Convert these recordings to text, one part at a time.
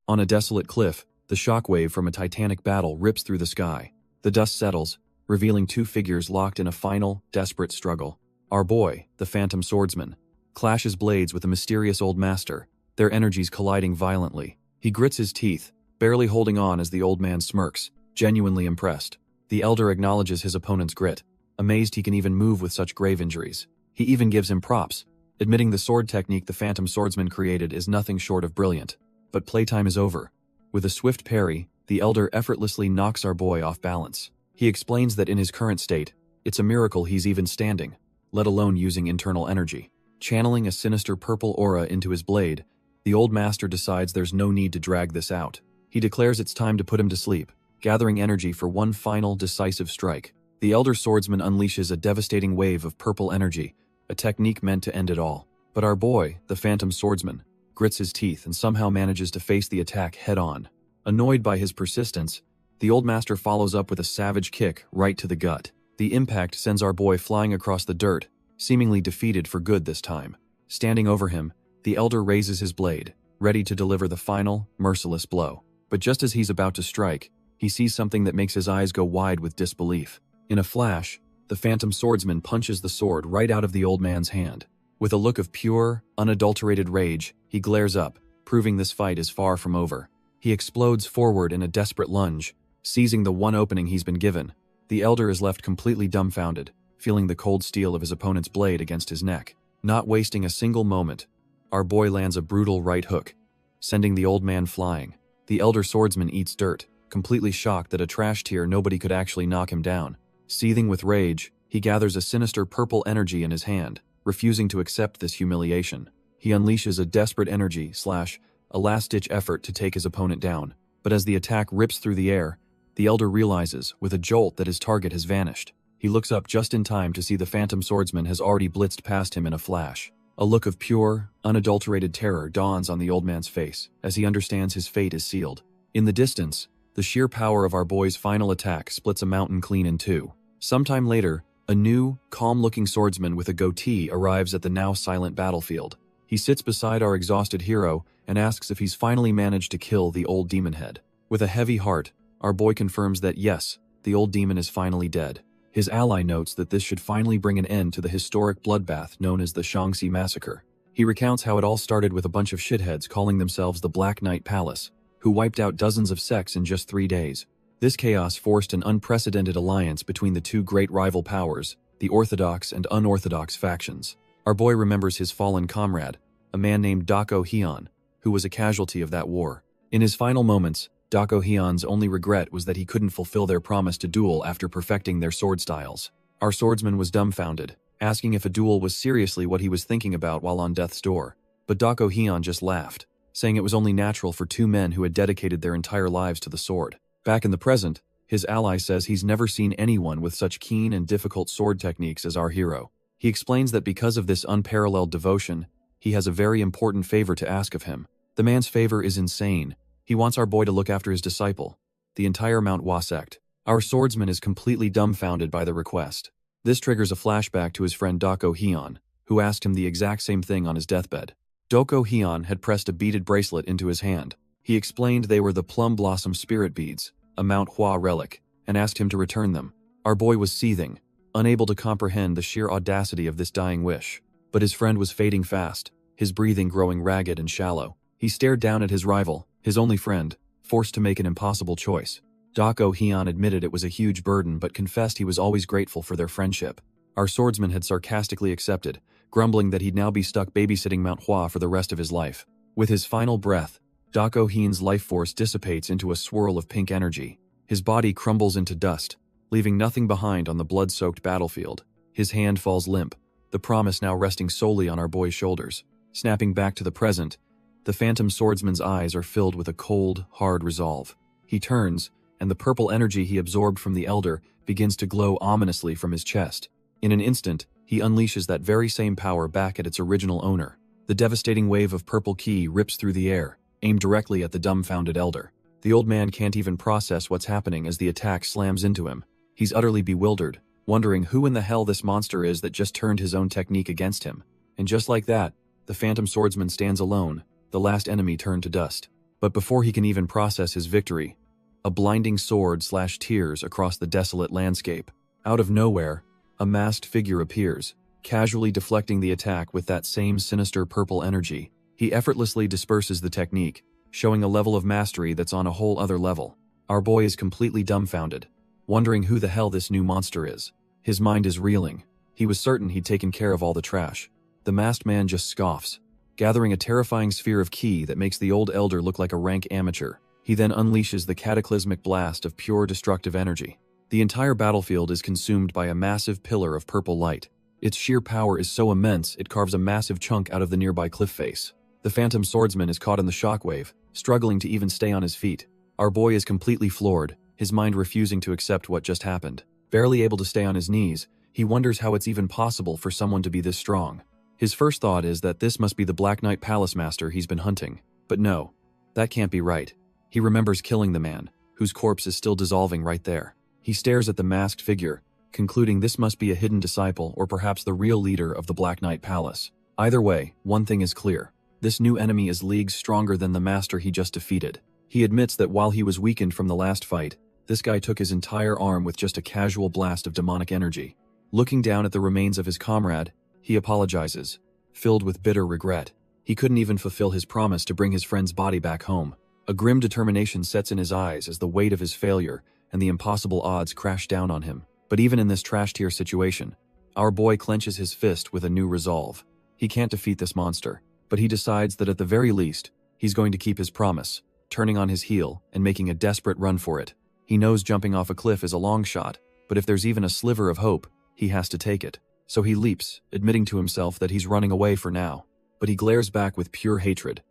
On a desolate cliff, the shockwave from a titanic battle rips through the sky. The dust settles, revealing two figures locked in a final, desperate struggle. Our boy, the phantom swordsman, clashes blades with a mysterious old master, their energies colliding violently. He grits his teeth, barely holding on as the old man smirks, genuinely impressed. The elder acknowledges his opponent's grit, amazed he can even move with such grave injuries. He even gives him props, admitting the sword technique the phantom swordsman created is nothing short of brilliant. But playtime is over. With a swift parry, the elder effortlessly knocks our boy off balance. He explains that in his current state, it's a miracle he's even standing, let alone using internal energy. Channeling a sinister purple aura into his blade, the old master decides there's no need to drag this out. He declares it's time to put him to sleep, gathering energy for one final, decisive strike. The elder swordsman unleashes a devastating wave of purple energy, a technique meant to end it all. But our boy, the phantom swordsman, grits his teeth and somehow manages to face the attack head-on. Annoyed by his persistence, the old master follows up with a savage kick right to the gut. The impact sends our boy flying across the dirt, seemingly defeated for good this time. Standing over him, the elder raises his blade, ready to deliver the final, merciless blow. But just as he's about to strike, he sees something that makes his eyes go wide with disbelief. In a flash, the phantom swordsman punches the sword right out of the old man's hand. With a look of pure, unadulterated rage, he glares up, proving this fight is far from over. He explodes forward in a desperate lunge, seizing the one opening he's been given. The elder is left completely dumbfounded, feeling the cold steel of his opponent's blade against his neck. Not wasting a single moment, our boy lands a brutal right hook, sending the old man flying. The elder swordsman eats dirt, completely shocked that a trash tier nobody could actually knock him down. Seething with rage, he gathers a sinister purple energy in his hand, refusing to accept this humiliation. He unleashes a desperate energy / a last-ditch effort to take his opponent down. But as the attack rips through the air, the elder realizes, with a jolt, that his target has vanished. He looks up just in time to see the phantom swordsman has already blitzed past him in a flash. A look of pure, unadulterated terror dawns on the old man's face as he understands his fate is sealed. In the distance, the sheer power of our boy's final attack splits a mountain clean in two. Sometime later, a new, calm-looking swordsman with a goatee arrives at the now silent battlefield. He sits beside our exhausted hero and asks if he's finally managed to kill the old demon head. With a heavy heart, our boy confirms that yes, the old demon is finally dead. His ally notes that this should finally bring an end to the historic bloodbath known as the Shaanxi Massacre. He recounts how it all started with a bunch of shitheads calling themselves the Black Knight Palace, who wiped out dozens of sects in just 3 days. This chaos forced an unprecedented alliance between the two great rival powers, the orthodox and unorthodox factions. Our boy remembers his fallen comrade, a man named Dako Hyun, who was a casualty of that war. In his final moments, Dako Hyun's only regret was that he couldn't fulfill their promise to duel after perfecting their sword styles. Our swordsman was dumbfounded, asking if a duel was seriously what he was thinking about while on death's door. But Dako Hyun just laughed, saying it was only natural for two men who had dedicated their entire lives to the sword. Back in the present, his ally says he's never seen anyone with such keen and difficult sword techniques as our hero. He explains that because of this unparalleled devotion, he has a very important favor to ask of him. The man's favor is insane. He wants our boy to look after his disciple, the entire Manhwa sect. Our swordsman is completely dumbfounded by the request. This triggers a flashback to his friend Dako Hyun, who asked him the exact same thing on his deathbed. Dako Hyun had pressed a beaded bracelet into his hand. He explained they were the Plum Blossom Spirit Beads, a Manhwa relic, and asked him to return them. Our boy was seething, unable to comprehend the sheer audacity of this dying wish. But his friend was fading fast, his breathing growing ragged and shallow. He stared down at his rival, his only friend, forced to make an impossible choice. Dako Hyun admitted it was a huge burden but confessed he was always grateful for their friendship. Our swordsman had sarcastically accepted, grumbling that he'd now be stuck babysitting Manhwa for the rest of his life. With his final breath, Dako Hyun's life force dissipates into a swirl of pink energy. His body crumbles into dust, leaving nothing behind on the blood-soaked battlefield. His hand falls limp, the promise now resting solely on our boy's shoulders. Snapping back to the present, the phantom swordsman's eyes are filled with a cold, hard resolve. He turns, and the purple energy he absorbed from the elder begins to glow ominously from his chest. In an instant, he unleashes that very same power back at its original owner. The devastating wave of purple ki rips through the air, aimed directly at the dumbfounded elder. The old man can't even process what's happening as the attack slams into him. He's utterly bewildered, wondering who in the hell this monster is that just turned his own technique against him. And just like that, the phantom swordsman stands alone, the last enemy turned to dust. But before he can even process his victory, a blinding sword slashes tears across the desolate landscape. Out of nowhere, a masked figure appears, casually deflecting the attack with that same sinister purple energy. He effortlessly disperses the technique, showing a level of mastery that's on a whole other level. Our boy is completely dumbfounded, wondering who the hell this new monster is. His mind is reeling. He was certain he'd taken care of all the trash. The masked man just scoffs, gathering a terrifying sphere of ki that makes the old elder look like a rank amateur. He then unleashes the cataclysmic blast of pure destructive energy. The entire battlefield is consumed by a massive pillar of purple light. Its sheer power is so immense it carves a massive chunk out of the nearby cliff face. The phantom swordsman is caught in the shockwave, struggling to even stay on his feet. Our boy is completely floored, his mind refusing to accept what just happened. Barely able to stay on his knees, he wonders how it's even possible for someone to be this strong. His first thought is that this must be the Black Knight Palace Master he's been hunting. But no, that can't be right. He remembers killing the man, whose corpse is still dissolving right there. He stares at the masked figure, concluding this must be a hidden disciple or perhaps the real leader of the Black Knight Palace. Either way, one thing is clear. This new enemy is leagues stronger than the master he just defeated. He admits that while he was weakened from the last fight, this guy took his entire arm with just a casual blast of demonic energy. Looking down at the remains of his comrade, he apologizes, filled with bitter regret. He couldn't even fulfill his promise to bring his friend's body back home. A grim determination sets in his eyes as the weight of his failure and the impossible odds crash down on him. But even in this trash-tier situation, our boy clenches his fist with a new resolve. He can't defeat this monster, but he decides that at the very least, he's going to keep his promise, turning on his heel and making a desperate run for it. He knows jumping off a cliff is a long shot, but if there's even a sliver of hope, he has to take it. So he leaps, admitting to himself that he's running away for now. But he glares back with pure hatred,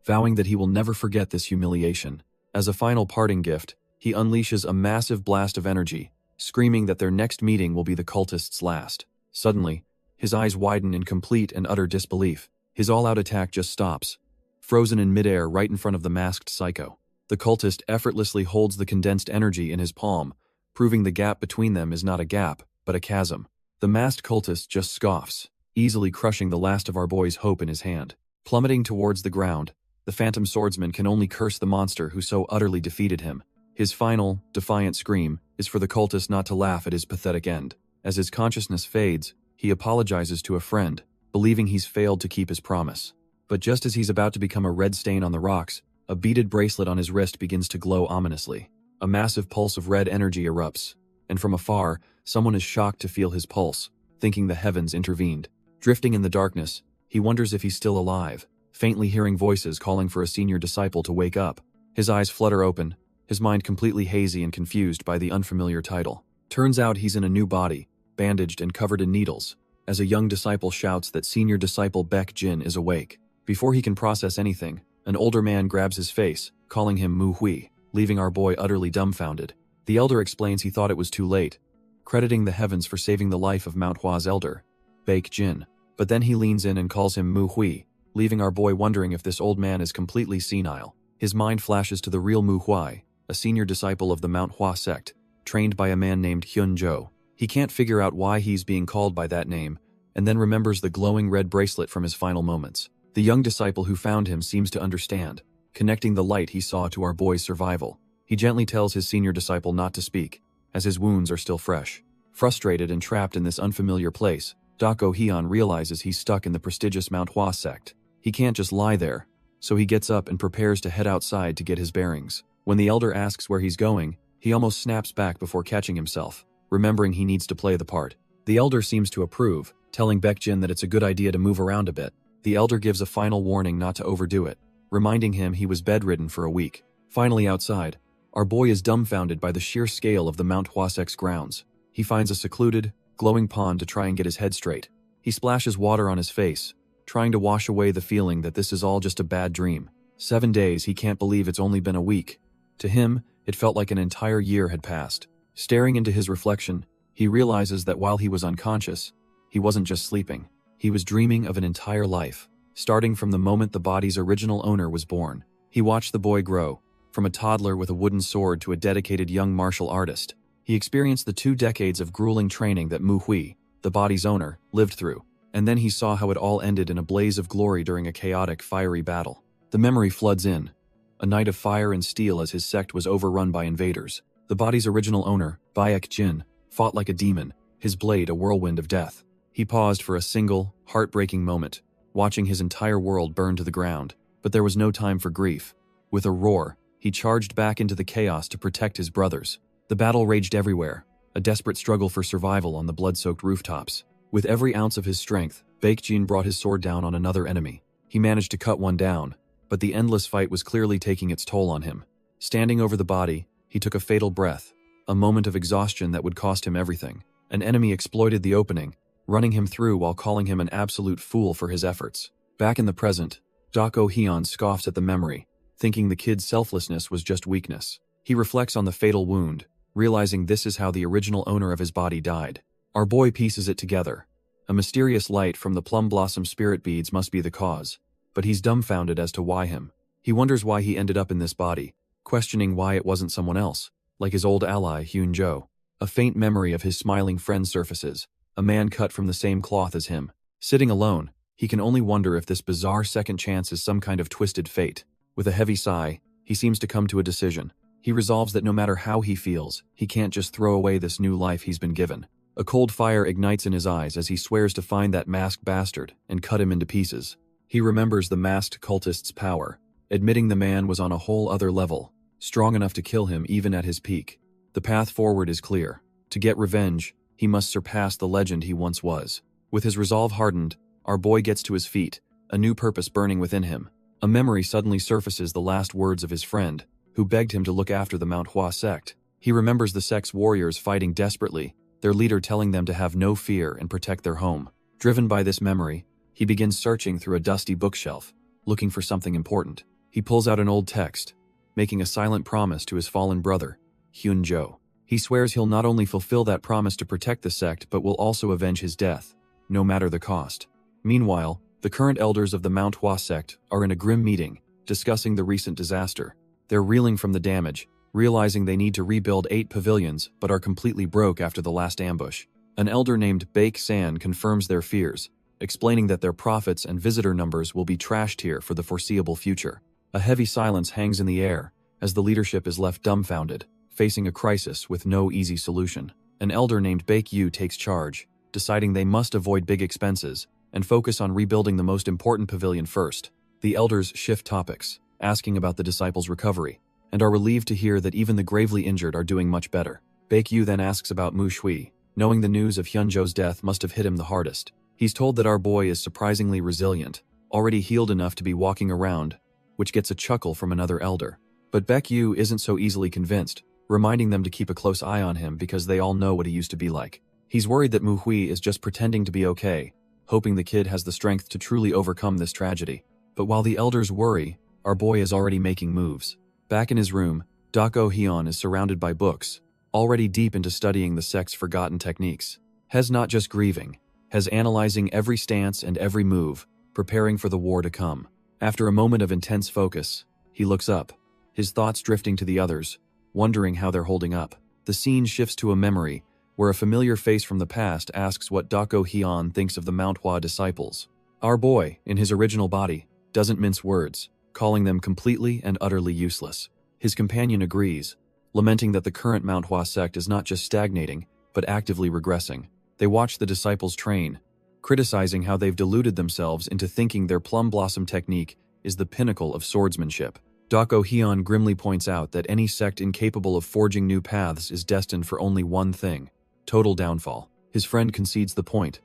vowing that he will never forget this humiliation. As a final parting gift, he unleashes a massive blast of energy, screaming that their next meeting will be the cultists' last. Suddenly, his eyes widen in complete and utter disbelief. His all-out attack just stops, frozen in midair right in front of the masked psycho. The cultist effortlessly holds the condensed energy in his palm, proving the gap between them is not a gap, but a chasm. The masked cultist just scoffs, easily crushing the last of our boy's hope in his hand. Plummeting towards the ground, the phantom swordsman can only curse the monster who so utterly defeated him. His final, defiant scream is for the cultist not to laugh at his pathetic end. As his consciousness fades, he apologizes to a friend, believing he's failed to keep his promise. But just as he's about to become a red stain on the rocks, a beaded bracelet on his wrist begins to glow ominously. A massive pulse of red energy erupts, and from afar, someone is shocked to feel his pulse, thinking the heavens intervened. Drifting in the darkness, he wonders if he's still alive, faintly hearing voices calling for a senior disciple to wake up. His eyes flutter open, his mind completely hazy and confused by the unfamiliar title. Turns out he's in a new body, bandaged and covered in needles, as a young disciple shouts that senior disciple Baek Jin is awake. Before he can process anything, an older man grabs his face, calling him Mu Hui, leaving our boy utterly dumbfounded. The elder explains he thought it was too late, crediting the heavens for saving the life of Manhwa's elder, Baek Jin. But then he leans in and calls him Mu Hui, leaving our boy wondering if this old man is completely senile. His mind flashes to the real Mu Hui, a senior disciple of the Manhwa sect, trained by a man named Hyun Jo. He can't figure out why he's being called by that name, and then remembers the glowing red bracelet from his final moments. The young disciple who found him seems to understand, connecting the light he saw to our boy's survival. He gently tells his senior disciple not to speak, as his wounds are still fresh. Frustrated and trapped in this unfamiliar place, Dako Hyun realizes he's stuck in the prestigious Manhwa sect. He can't just lie there, so he gets up and prepares to head outside to get his bearings. When the elder asks where he's going, he almost snaps back before catching himself, remembering he needs to play the part. The elder seems to approve, telling Baek Jin that it's a good idea to move around a bit. The elder gives a final warning not to overdo it, reminding him he was bedridden for a week. Finally outside, our boy is dumbfounded by the sheer scale of the Manhwa sect's grounds. He finds a secluded, glowing pond to try and get his head straight. He splashes water on his face, trying to wash away the feeling that this is all just a bad dream. 7 days, he can't believe it's only been a week. To him, it felt like an entire year had passed. Staring into his reflection, he realizes that while he was unconscious, he wasn't just sleeping. He was dreaming of an entire life, starting from the moment the body's original owner was born. He watched the boy grow, from a toddler with a wooden sword to a dedicated young martial artist. He experienced the 2 decades of grueling training that Mu Hui, the body's owner, lived through. And then he saw how it all ended in a blaze of glory during a chaotic, fiery battle. The memory floods in, a knight of fire and steel as his sect was overrun by invaders. The body's original owner, Baek Jin, fought like a demon, his blade a whirlwind of death. He paused for a single, heartbreaking moment, watching his entire world burn to the ground. But there was no time for grief. With a roar, he charged back into the chaos to protect his brothers. The battle raged everywhere, a desperate struggle for survival on the blood-soaked rooftops. With every ounce of his strength, Baekjin brought his sword down on another enemy. He managed to cut one down, but the endless fight was clearly taking its toll on him. Standing over the body, he took a fatal breath, a moment of exhaustion that would cost him everything. An enemy exploited the opening, running him through while calling him an absolute fool for his efforts. Back in the present, Dako Hyun scoffs at the memory, thinking the kid's selflessness was just weakness. He reflects on the fatal wound, realizing this is how the original owner of his body died. Our boy pieces it together. A mysterious light from the plum blossom spirit beads must be the cause, but he's dumbfounded as to why him. He wonders why he ended up in this body, questioning why it wasn't someone else, like his old ally Hyun-jo. A faint memory of his smiling friend surfaces, a man cut from the same cloth as him. Sitting alone, he can only wonder if this bizarre second chance is some kind of twisted fate. With a heavy sigh, he seems to come to a decision. He resolves that no matter how he feels, he can't just throw away this new life he's been given. A cold fire ignites in his eyes as he swears to find that masked bastard and cut him into pieces. He remembers the masked cultist's power, admitting the man was on a whole other level, strong enough to kill him even at his peak. The path forward is clear. To get revenge, he must surpass the legend he once was. With his resolve hardened, our boy gets to his feet, a new purpose burning within him. A memory suddenly surfaces the last words of his friend, who begged him to look after the Manhwa sect. He remembers the sect's warriors fighting desperately, their leader telling them to have no fear and protect their home. Driven by this memory, he begins searching through a dusty bookshelf, looking for something important. He pulls out an old text, making a silent promise to his fallen brother, Hyun-jo. He swears he'll not only fulfill that promise to protect the sect but will also avenge his death, no matter the cost. Meanwhile, the current elders of the Manhwa sect are in a grim meeting, discussing the recent disaster. They're reeling from the damage, realizing they need to rebuild 8 pavilions but are completely broke after the last ambush. An elder named Baek San confirms their fears, explaining that their profits and visitor numbers will be trashed here for the foreseeable future. A heavy silence hangs in the air, as the leadership is left dumbfounded, facing a crisis with no easy solution. An elder named Baek Yu takes charge, deciding they must avoid big expenses and focus on rebuilding the most important pavilion first. The elders shift topics, asking about the disciples' recovery, and are relieved to hear that even the gravely injured are doing much better. Baek Yu then asks about Mu Shui, knowing the news of Hyunjo's death must have hit him the hardest. He's told that our boy is surprisingly resilient, already healed enough to be walking around, which gets a chuckle from another elder. But Baek Yu isn't so easily convinced, reminding them to keep a close eye on him because they all know what he used to be like. He's worried that Mu Hui is just pretending to be okay, hoping the kid has the strength to truly overcome this tragedy. But while the elders worry, our boy is already making moves. Back in his room, Dako Hyun is surrounded by books, already deep into studying the sect's forgotten techniques. Hes not just grieving, Hes analyzing every stance and every move, preparing for the war to come. After a moment of intense focus, he looks up, his thoughts drifting to the others, wondering how they're holding up. The scene shifts to a memory, where a familiar face from the past asks what Dako Hyun thinks of the Manhwa disciples. Our boy, in his original body, doesn't mince words, calling them completely and utterly useless. His companion agrees, lamenting that the current Manhwa sect is not just stagnating, but actively regressing. They watch the disciples train, criticizing how they've deluded themselves into thinking their plum blossom technique is the pinnacle of swordsmanship. Dako Hyun grimly points out that any sect incapable of forging new paths is destined for only one thing: total downfall. His friend concedes the point,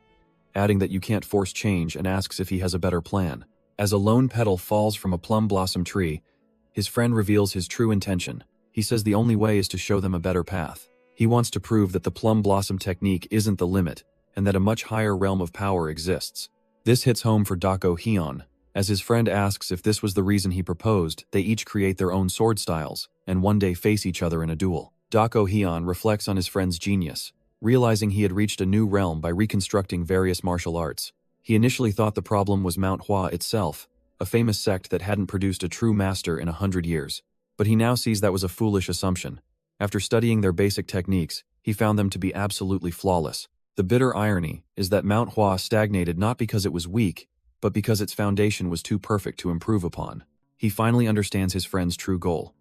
adding that you can't force change and asks if he has a better plan. As a lone petal falls from a plum blossom tree, his friend reveals his true intention. He says the only way is to show them a better path. He wants to prove that the plum blossom technique isn't the limit, and that a much higher realm of power exists. This hits home for Dako Hyun. As his friend asks if this was the reason he proposed, they each create their own sword styles, and one day face each other in a duel. Dako Hyun reflects on his friend's genius, realizing he had reached a new realm by reconstructing various martial arts. He initially thought the problem was Manhwa itself, a famous sect that hadn't produced a true master in 100 years. But he now sees that was a foolish assumption. After studying their basic techniques, he found them to be absolutely flawless. The bitter irony is that Manhwa stagnated not because it was weak, but because its foundation was too perfect to improve upon. He finally understands his friend's true goal: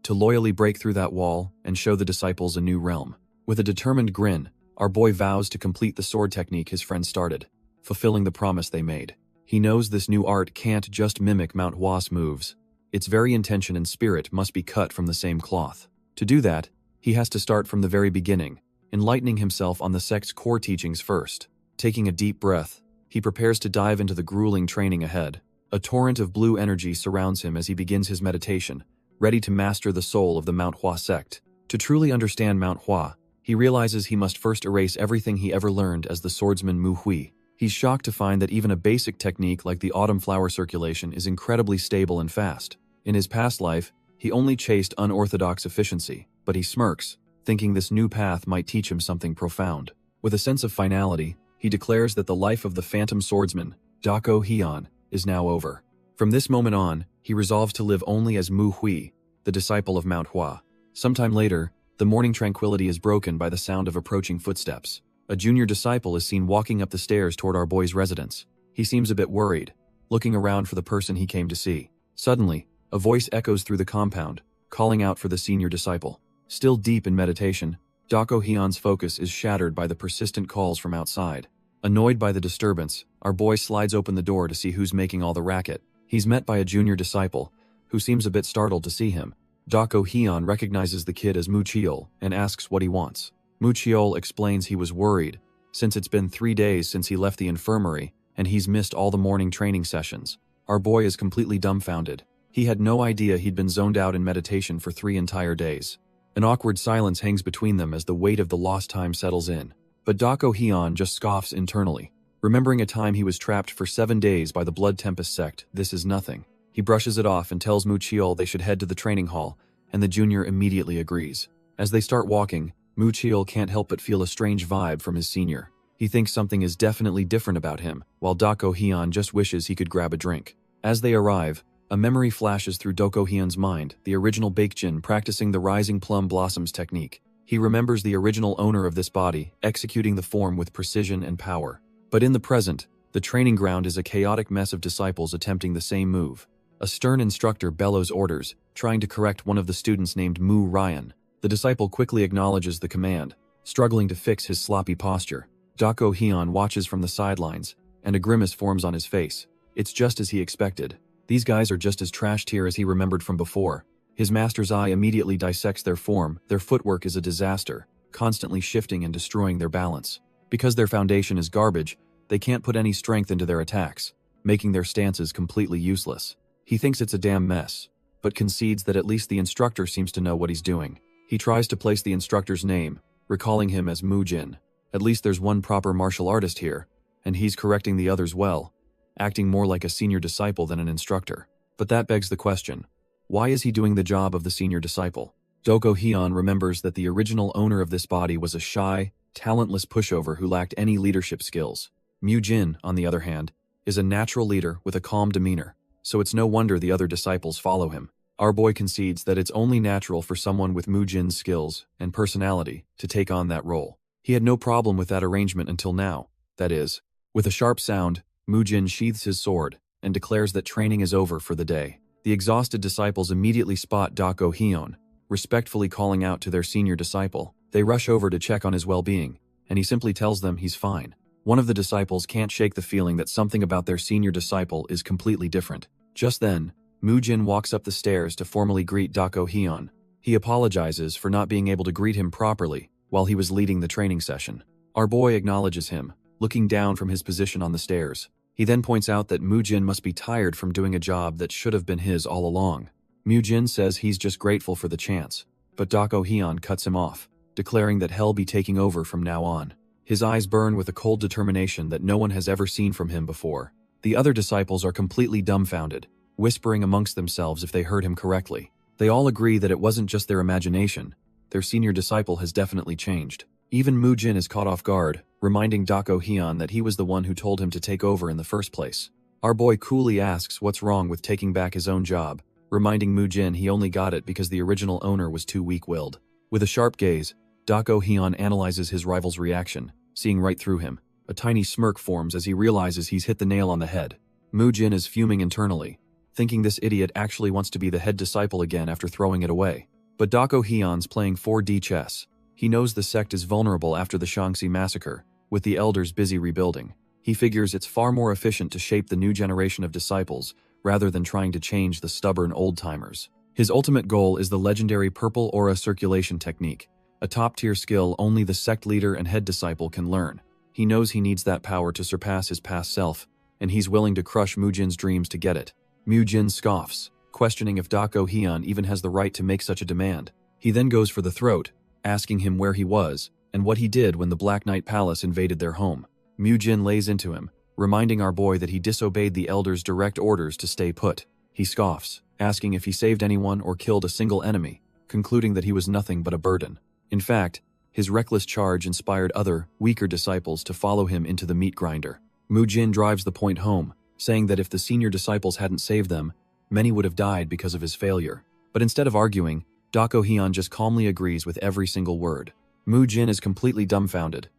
to loyally break through that wall and show the disciples a new realm. With a determined grin, our boy vows to complete the sword technique his friend started, fulfilling the promise they made. He knows this new art can't just mimic Manhwa's moves. Its very intention and spirit must be cut from the same cloth. To do that, he has to start from the very beginning, enlightening himself on the sect's core teachings first. Taking a deep breath, he prepares to dive into the grueling training ahead. A torrent of blue energy surrounds him as he begins his meditation, ready to master the soul of the Manhwa sect. To truly understand Manhwa, he realizes he must first erase everything he ever learned as the swordsman Mu Hui. He's shocked to find that even a basic technique like the autumn flower circulation is incredibly stable and fast. In his past life, he only chased unorthodox efficiency, but he smirks, thinking this new path might teach him something profound. With a sense of finality, he declares that the life of the phantom swordsman, Dako Hyun, is now over. From this moment on, he resolves to live only as Mu Hui, the disciple of Manhwa. Sometime later, the morning tranquility is broken by the sound of approaching footsteps. A junior disciple is seen walking up the stairs toward our boy's residence. He seems a bit worried, looking around for the person he came to see. Suddenly, a voice echoes through the compound, calling out for the senior disciple. Still deep in meditation, Dako Hyun's focus is shattered by the persistent calls from outside. Annoyed by the disturbance, our boy slides open the door to see who's making all the racket. He's met by a junior disciple, who seems a bit startled to see him. Dako Hyun recognizes the kid as Mu Cheol and asks what he wants. Mu Cheol explains he was worried, since it's been 3 days since he left the infirmary, and he's missed all the morning training sessions. Our boy is completely dumbfounded. He had no idea he'd been zoned out in meditation for 3 entire days. An awkward silence hangs between them as the weight of the lost time settles in. But Dako Hyun just scoffs internally. Remembering a time he was trapped for 7 days by the Blood Tempest sect, this is nothing. He brushes it off and tells Mu Cheol they should head to the training hall, and the junior immediately agrees. As they start walking, Mu Cheol can't help but feel a strange vibe from his senior. He thinks something is definitely different about him, while Dako Hyun just wishes he could grab a drink. As they arrive, a memory flashes through Dako Hyun's mind, the original Baekjin practicing the Rising Plum Blossoms technique. He remembers the original owner of this body, executing the form with precision and power. But in the present, the training ground is a chaotic mess of disciples attempting the same move. A stern instructor bellows orders, trying to correct one of the students named Mu Ryan. The disciple quickly acknowledges the command, struggling to fix his sloppy posture. Dako Hyun watches from the sidelines, and a grimace forms on his face. It's just as he expected. These guys are just as trash tier as he remembered from before. His master's eye immediately dissects their form. Their footwork is a disaster, constantly shifting and destroying their balance. Because their foundation is garbage, they can't put any strength into their attacks, making their stances completely useless. He thinks it's a damn mess, but concedes that at least the instructor seems to know what he's doing. He tries to place the instructor's name, recalling him as Mu Jin. At least there's one proper martial artist here, and he's correcting the others well, acting more like a senior disciple than an instructor. But that begs the question, why is he doing the job of the senior disciple? Dako Hyun remembers that the original owner of this body was a shy, talentless pushover who lacked any leadership skills. Mu Jin, on the other hand, is a natural leader with a calm demeanor, so it's no wonder the other disciples follow him. Our boy concedes that it's only natural for someone with Mu Jin's skills and personality to take on that role. He had no problem with that arrangement until now. That is, with a sharp sound, Mu Jin sheathes his sword and declares that training is over for the day. The exhausted disciples immediately spot Dako Hyun, respectfully calling out to their senior disciple. They rush over to check on his well-being, and he simply tells them he's fine. One of the disciples can't shake the feeling that something about their senior disciple is completely different. Just then, Mu Jin walks up the stairs to formally greet Dako Hyun. He apologizes for not being able to greet him properly while he was leading the training session. Our boy acknowledges him, looking down from his position on the stairs. He then points out that Mu Jin must be tired from doing a job that should have been his all along. Mu Jin says he's just grateful for the chance, but Dako Hyun cuts him off, declaring that he'll be taking over from now on. His eyes burn with a cold determination that no one has ever seen from him before. The other disciples are completely dumbfounded, whispering amongst themselves if they heard him correctly. They all agree that it wasn't just their imagination. Their senior disciple has definitely changed. Even Mu Jin is caught off guard, reminding Dako Hyun that he was the one who told him to take over in the first place. Our boy coolly asks what's wrong with taking back his own job, reminding Mu Jin he only got it because the original owner was too weak-willed. With a sharp gaze, Dako Hyun analyzes his rival's reaction, seeing right through him. A tiny smirk forms as he realizes he's hit the nail on the head. Mu Jin is fuming internally, thinking this idiot actually wants to be the head disciple again after throwing it away. But Dako Hyun's playing 4D chess. He knows the sect is vulnerable after the Shaanxi massacre, with the elders busy rebuilding. He figures it's far more efficient to shape the new generation of disciples rather than trying to change the stubborn old-timers. His ultimate goal is the legendary purple aura circulation technique, a top-tier skill only the sect leader and head disciple can learn. He knows he needs that power to surpass his past self, and he's willing to crush Mujin's dreams to get it. Mujin scoffs, questioning if Dako Hyun even has the right to make such a demand. He then goes for the throat, asking him where he was and what he did when the Black Knight Palace invaded their home. Mujin lays into him, reminding our boy that he disobeyed the elders' direct orders to stay put. He scoffs, asking if he saved anyone or killed a single enemy, concluding that he was nothing but a burden. In fact, his reckless charge inspired other, weaker disciples to follow him into the meat grinder. Mujin drives the point home, saying that if the senior disciples hadn't saved them, many would have died because of his failure. But instead of arguing, Dako Hyun just calmly agrees with every single word. Mujin is completely dumbfounded.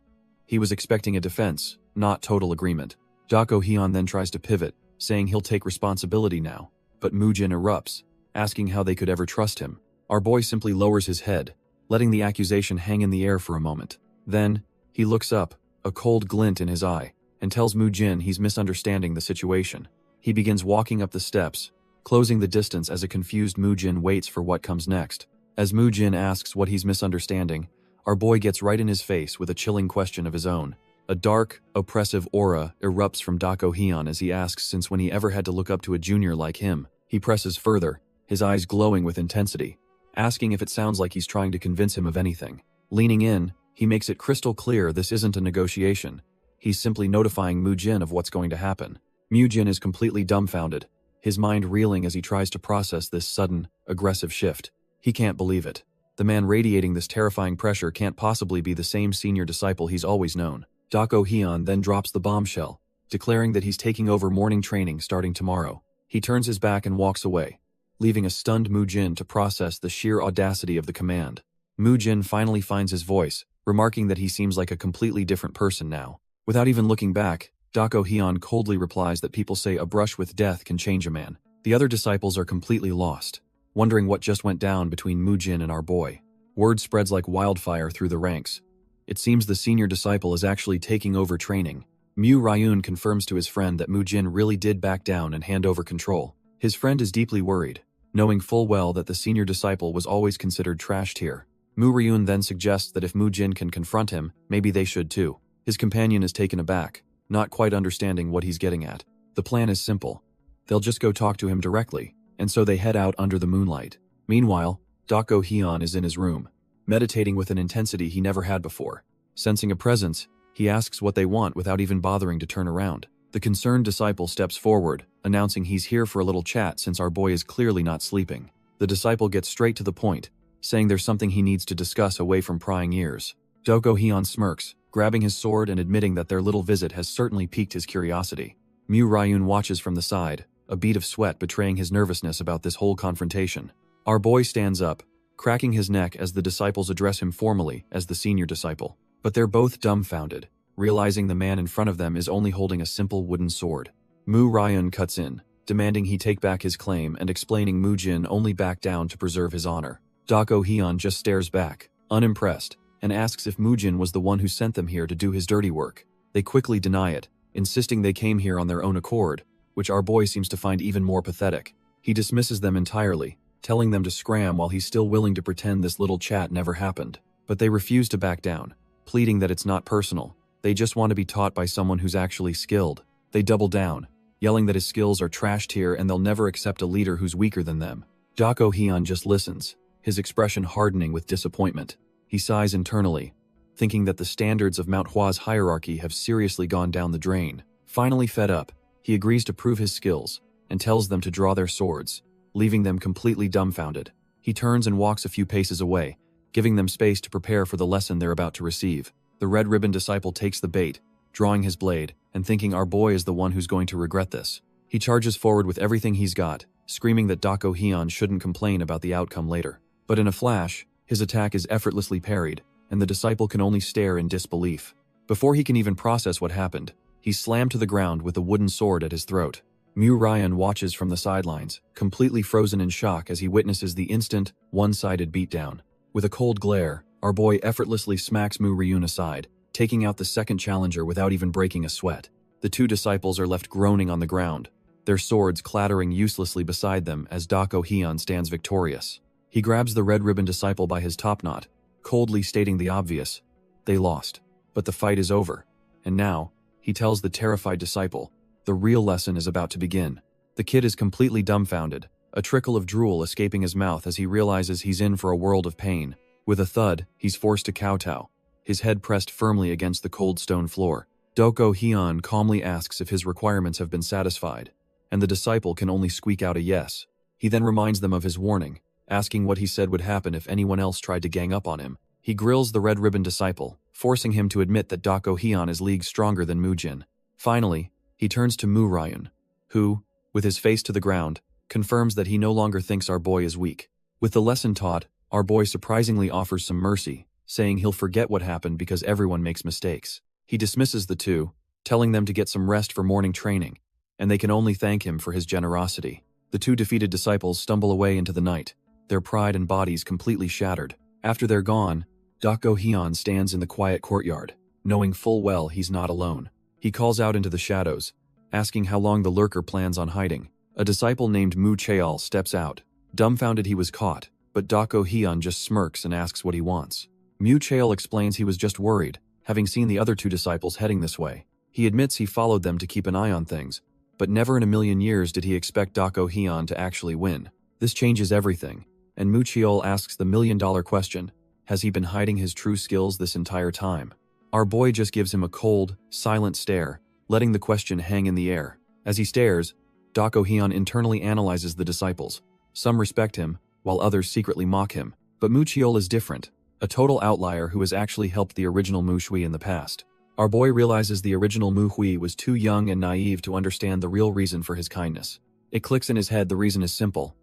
He was expecting a defense, not total agreement. Dako Hyun then tries to pivot, saying he'll take responsibility now. But Mujin erupts, asking how they could ever trust him. Our boy simply lowers his head, letting the accusation hang in the air for a moment. Then, he looks up, a cold glint in his eye, and tells Mujin he's misunderstanding the situation. He begins walking up the steps, closing the distance as a confused Mujin waits for what comes next. As Mujin asks what he's misunderstanding, our boy gets right in his face with a chilling question of his own. A dark, oppressive aura erupts from Dako Hyun as he asks since when he ever had to look up to a junior like him. He presses further, his eyes glowing with intensity, asking if it sounds like he's trying to convince him of anything. Leaning in, he makes it crystal clear this isn't a negotiation. He's simply notifying Mujin of what's going to happen. Mujin is completely dumbfounded, his mind reeling as he tries to process this sudden, aggressive shift. He can't believe it. The man radiating this terrifying pressure can't possibly be the same senior disciple he's always known. Dako Hyun then drops the bombshell, declaring that he's taking over morning training starting tomorrow. He turns his back and walks away, leaving a stunned Mujin to process the sheer audacity of the command. Mujin finally finds his voice, remarking that he seems like a completely different person now. Without even looking back, Dako Hyun coldly replies that people say a brush with death can change a man. The other disciples are completely lost, wondering what just went down between Mujin and our boy. Word spreads like wildfire through the ranks. It seems the senior disciple is actually taking over training. Mu Ryun confirms to his friend that Mujin really did back down and hand over control. His friend is deeply worried, knowing full well that the senior disciple was always considered trash tier. Mu Ryun then suggests that if Mujin can confront him, maybe they should too. His companion is taken aback, not quite understanding what he's getting at. The plan is simple. They'll just go talk to him directly, and so they head out under the moonlight. Meanwhile, Dako Hyun is in his room, meditating with an intensity he never had before. Sensing a presence, he asks what they want without even bothering to turn around. The concerned disciple steps forward, announcing he's here for a little chat since our boy is clearly not sleeping. The disciple gets straight to the point, saying there's something he needs to discuss away from prying ears. Dako Hyun smirks, grabbing his sword and admitting that their little visit has certainly piqued his curiosity. Mu Ryun watches from the side, a bead of sweat betraying his nervousness about this whole confrontation. Our boy stands up, cracking his neck as the disciples address him formally as the senior disciple. But they're both dumbfounded, realizing the man in front of them is only holding a simple wooden sword. Mu Ryun cuts in, demanding he take back his claim and explaining Mujin only backed down to preserve his honor. Dako Hyun just stares back, unimpressed, and asks if Mujin was the one who sent them here to do his dirty work. They quickly deny it, insisting they came here on their own accord, which our boy seems to find even more pathetic. He dismisses them entirely, telling them to scram while he's still willing to pretend this little chat never happened. But they refuse to back down, pleading that it's not personal. They just want to be taught by someone who's actually skilled. They double down, yelling that his skills are trash tier and they'll never accept a leader who's weaker than them. Dako Hyun just listens, his expression hardening with disappointment. He sighs internally, thinking that the standards of Manhwa's hierarchy have seriously gone down the drain. Finally fed up, he agrees to prove his skills and tells them to draw their swords, leaving them completely dumbfounded. He turns and walks a few paces away, giving them space to prepare for the lesson they're about to receive. The red ribbon disciple takes the bait, drawing his blade, and thinking our boy is the one who's going to regret this. He charges forward with everything he's got, screaming that Dako Hyun shouldn't complain about the outcome later. But in a flash, his attack is effortlessly parried, and the disciple can only stare in disbelief. Before he can even process what happened, he's slammed to the ground with a wooden sword at his throat. Mu Ryan watches from the sidelines, completely frozen in shock as he witnesses the instant, one-sided beatdown. With a cold glare, our boy effortlessly smacks Mu Ryun aside, taking out the second challenger without even breaking a sweat. The two disciples are left groaning on the ground, their swords clattering uselessly beside them as Dako Hyun stands victorious. He grabs the red ribbon disciple by his topknot, coldly stating the obvious: they lost. But the fight is over. And now, he tells the terrified disciple, the real lesson is about to begin. The kid is completely dumbfounded, a trickle of drool escaping his mouth as he realizes he's in for a world of pain. With a thud, he's forced to kowtow, his head pressed firmly against the cold stone floor. Doko Hyun calmly asks if his requirements have been satisfied, and the disciple can only squeak out a yes. He then reminds them of his warning, asking what he said would happen if anyone else tried to gang up on him. He grills the red ribbon disciple, forcing him to admit that Dako Hyun is leagues stronger than Mujin. Finally, he turns to Mu Ryun, who, with his face to the ground, confirms that he no longer thinks our boy is weak. With the lesson taught, our boy surprisingly offers some mercy, saying he'll forget what happened because everyone makes mistakes. He dismisses the two, telling them to get some rest for morning training, and they can only thank him for his generosity. The two defeated disciples stumble away into the night, their pride and bodies completely shattered. After they're gone, Dako Hyun stands in the quiet courtyard, knowing full well he's not alone. He calls out into the shadows, asking how long the lurker plans on hiding. A disciple named Mu Cheol steps out, dumbfounded he was caught, but Dako Hyun just smirks and asks what he wants. Mu Cheol explains he was just worried, having seen the other two disciples heading this way. He admits he followed them to keep an eye on things, but never in a million years did he expect Dako Hyun to actually win. This changes everything, and Mu Cheol asks the million-dollar question: has he been hiding his true skills this entire time? Our boy just gives him a cold, silent stare, letting the question hang in the air. As he stares, Dako Hyun internally analyzes the disciples. Some respect him, while others secretly mock him. But Mu Cheol is different, a total outlier who has actually helped the original Mu Shui in the past. Our boy realizes the original Mu Hui was too young and naive to understand the real reason for his kindness. It clicks in his head the reason is simple.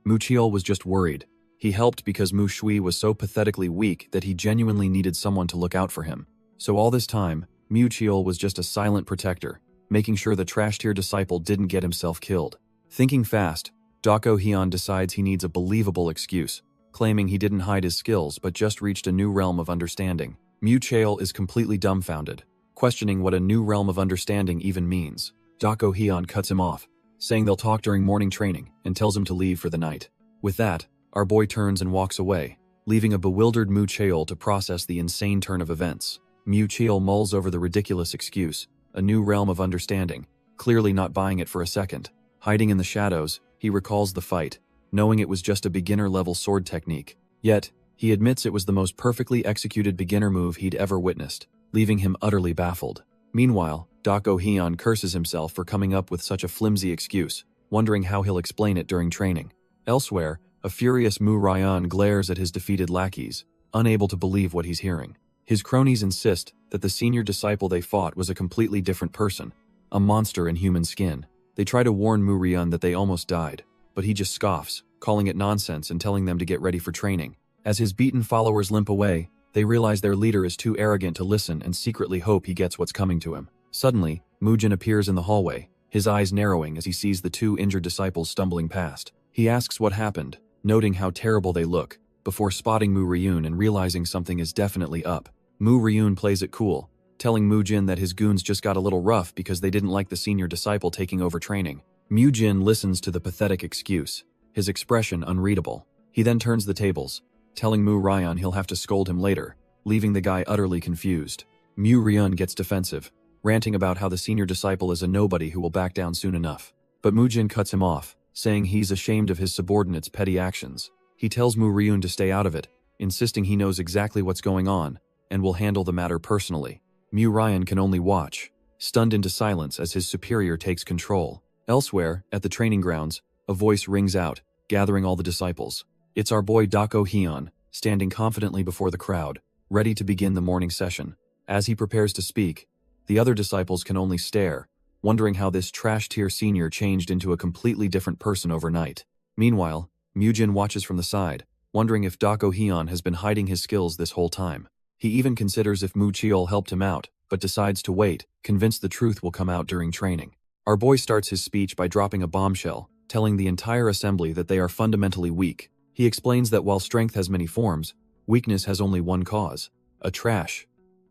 Mu Cheol was just worried. He helped because Mu Shui was so pathetically weak that he genuinely needed someone to look out for him. So all this time, Mu Cheol was just a silent protector, making sure the trash-tier disciple didn't get himself killed. Thinking fast, Dako Hyun decides he needs a believable excuse, claiming he didn't hide his skills but just reached a new realm of understanding. Mu Cheol is completely dumbfounded, questioning what a new realm of understanding even means. Dako Hyun cuts him off, saying they'll talk during morning training, and tells him to leave for the night. With that, our boy turns and walks away, leaving a bewildered Mu Cheol to process the insane turn of events. Mu Cheol mulls over the ridiculous excuse, a new realm of understanding, clearly not buying it for a second. Hiding in the shadows, he recalls the fight, knowing it was just a beginner-level sword technique. Yet, he admits it was the most perfectly executed beginner move he'd ever witnessed, leaving him utterly baffled. Meanwhile, Dako Hyun curses himself for coming up with such a flimsy excuse, wondering how he'll explain it during training. Elsewhere, a furious Mu Ryan glares at his defeated lackeys, unable to believe what he's hearing. His cronies insist that the senior disciple they fought was a completely different person, a monster in human skin. They try to warn Mu Ryan that they almost died, but he just scoffs, calling it nonsense and telling them to get ready for training. As his beaten followers limp away, they realize their leader is too arrogant to listen and secretly hope he gets what's coming to him. Suddenly, Mujin appears in the hallway, his eyes narrowing as he sees the two injured disciples stumbling past. He asks what happened, noting how terrible they look, before spotting Mu Ryun and realizing something is definitely up. Mu Ryun plays it cool, telling Mujin that his goons just got a little rough because they didn't like the senior disciple taking over training. Mujin listens to the pathetic excuse, his expression unreadable. He then turns the tables, telling Mu Ryan he'll have to scold him later, leaving the guy utterly confused. Mu Ryun gets defensive, ranting about how the senior disciple is a nobody who will back down soon enough. But Mujin cuts him off, saying he's ashamed of his subordinates' petty actions. He tells Mu Ryun to stay out of it, insisting he knows exactly what's going on, and will handle the matter personally. Mu Ryan can only watch, stunned into silence as his superior takes control. Elsewhere, at the training grounds, a voice rings out, gathering all the disciples. It's our boy Dako Hyun, standing confidently before the crowd, ready to begin the morning session. As he prepares to speak, the other disciples can only stare, wondering how this trash-tier senior changed into a completely different person overnight. Meanwhile, Mujin watches from the side, wondering if Dako Hyun has been hiding his skills this whole time. He even considers if Mu Cheol helped him out, but decides to wait, convinced the truth will come out during training. Our boy starts his speech by dropping a bombshell, telling the entire assembly that they are fundamentally weak. He explains that while strength has many forms, weakness has only one cause: a trash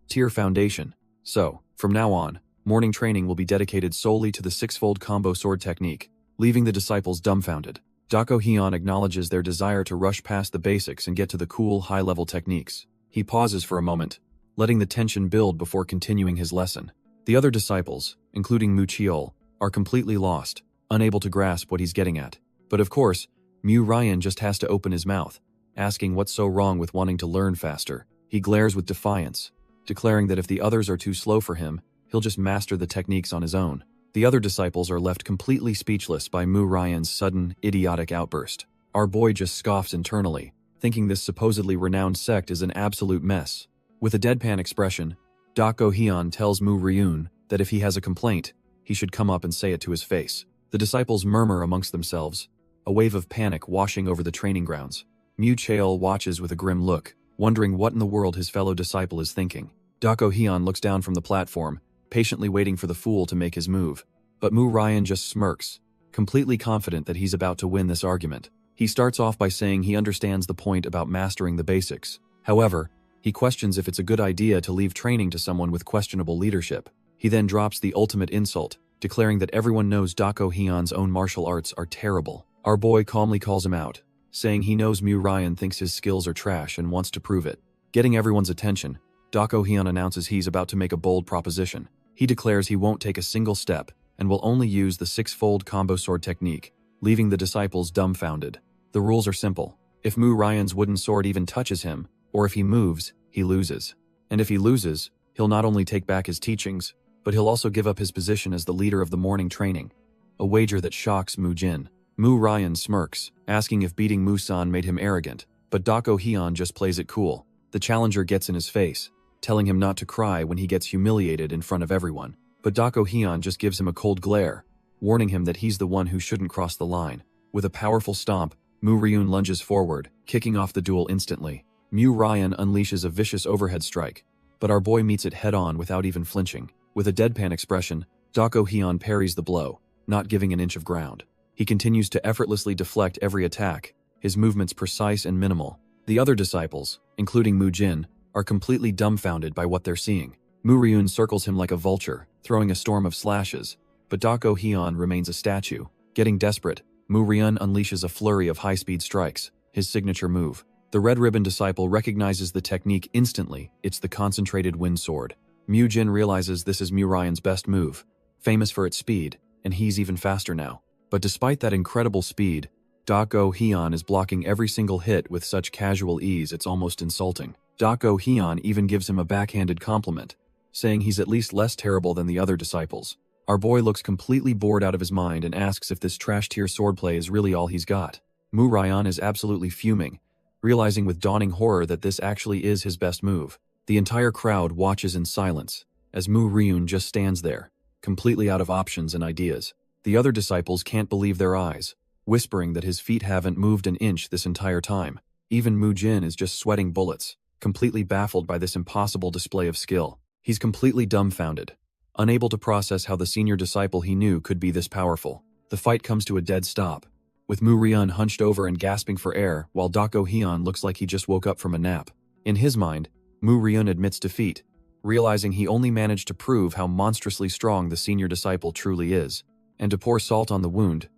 tier foundation. So, from now on, morning training will be dedicated solely to the six-fold combo sword technique, leaving the disciples dumbfounded. Dako Hyun acknowledges their desire to rush past the basics and get to the cool, high-level techniques. He pauses for a moment, letting the tension build before continuing his lesson. The other disciples, including Mu Cheol, are completely lost, unable to grasp what he's getting at. But of course, Mu Ryan just has to open his mouth, asking what's so wrong with wanting to learn faster. He glares with defiance, declaring that if the others are too slow for him, he'll just master the techniques on his own. The other disciples are left completely speechless by Mu Ryan's sudden, idiotic outburst. Our boy just scoffs internally, thinking this supposedly renowned sect is an absolute mess. With a deadpan expression, Dako Hyun tells Mu Ryun that if he has a complaint, he should come up and say it to his face. The disciples murmur amongst themselves, a wave of panic washing over the training grounds. Mu Cheol watches with a grim look, wondering what in the world his fellow disciple is thinking. Dako Hyun looks down from the platform, patiently waiting for the fool to make his move. But Mu Ryan just smirks, completely confident that he's about to win this argument. He starts off by saying he understands the point about mastering the basics. However, he questions if it's a good idea to leave training to someone with questionable leadership. He then drops the ultimate insult, declaring that everyone knows Dako Hyun's own martial arts are terrible. Our boy calmly calls him out, saying he knows Mu Ryan thinks his skills are trash and wants to prove it. Getting everyone's attention, Dako Hyun announces he's about to make a bold proposition. He declares he won't take a single step and will only use the six-fold combo sword technique, leaving the disciples dumbfounded. The rules are simple. If Mu Ryan's wooden sword even touches him, or if he moves, he loses. And if he loses, he'll not only take back his teachings, but he'll also give up his position as the leader of the morning training. A wager that shocks Mu Jin. Mu Ryan smirks, asking if beating Mu-san made him arrogant, but Dako Hyun just plays it cool. The challenger gets in his face, telling him not to cry when he gets humiliated in front of everyone. But Dako Hyun just gives him a cold glare, warning him that he's the one who shouldn't cross the line. With a powerful stomp, Mu Ryun lunges forward, kicking off the duel instantly. Mu Ryan unleashes a vicious overhead strike, but our boy meets it head-on without even flinching. With a deadpan expression, Dako Hyun parries the blow, not giving an inch of ground. He continues to effortlessly deflect every attack, his movements precise and minimal. The other disciples, including Mu Jin, are completely dumbfounded by what they're seeing. Mu Ryun circles him like a vulture, throwing a storm of slashes, but Dako Hyun remains a statue. Getting desperate, Mu Ryun unleashes a flurry of high-speed strikes, his signature move. The red ribbon disciple recognizes the technique instantly. It's the concentrated wind sword. Mu Jin realizes this is Mu Ryan's best move, famous for its speed, and he's even faster now. But despite that incredible speed, Dako Hyun is blocking every single hit with such casual ease it's almost insulting. Dako Hyun even gives him a backhanded compliment, saying he's at least less terrible than the other disciples. Our boy looks completely bored out of his mind and asks if this trash-tier swordplay is really all he's got. Mu Ryan is absolutely fuming, realizing with dawning horror that this actually is his best move. The entire crowd watches in silence, as Mu Ryun just stands there, completely out of options and ideas. The other disciples can't believe their eyes, whispering that his feet haven't moved an inch this entire time. Even Mu Jin is just sweating bullets, completely baffled by this impossible display of skill. He's completely dumbfounded, unable to process how the senior disciple he knew could be this powerful. The fight comes to a dead stop, with Mu Ryun hunched over and gasping for air while Dako Hyun looks like he just woke up from a nap. In his mind, Mu Ryun admits defeat, realizing he only managed to prove how monstrously strong the senior disciple truly is. And to pour salt on the wound,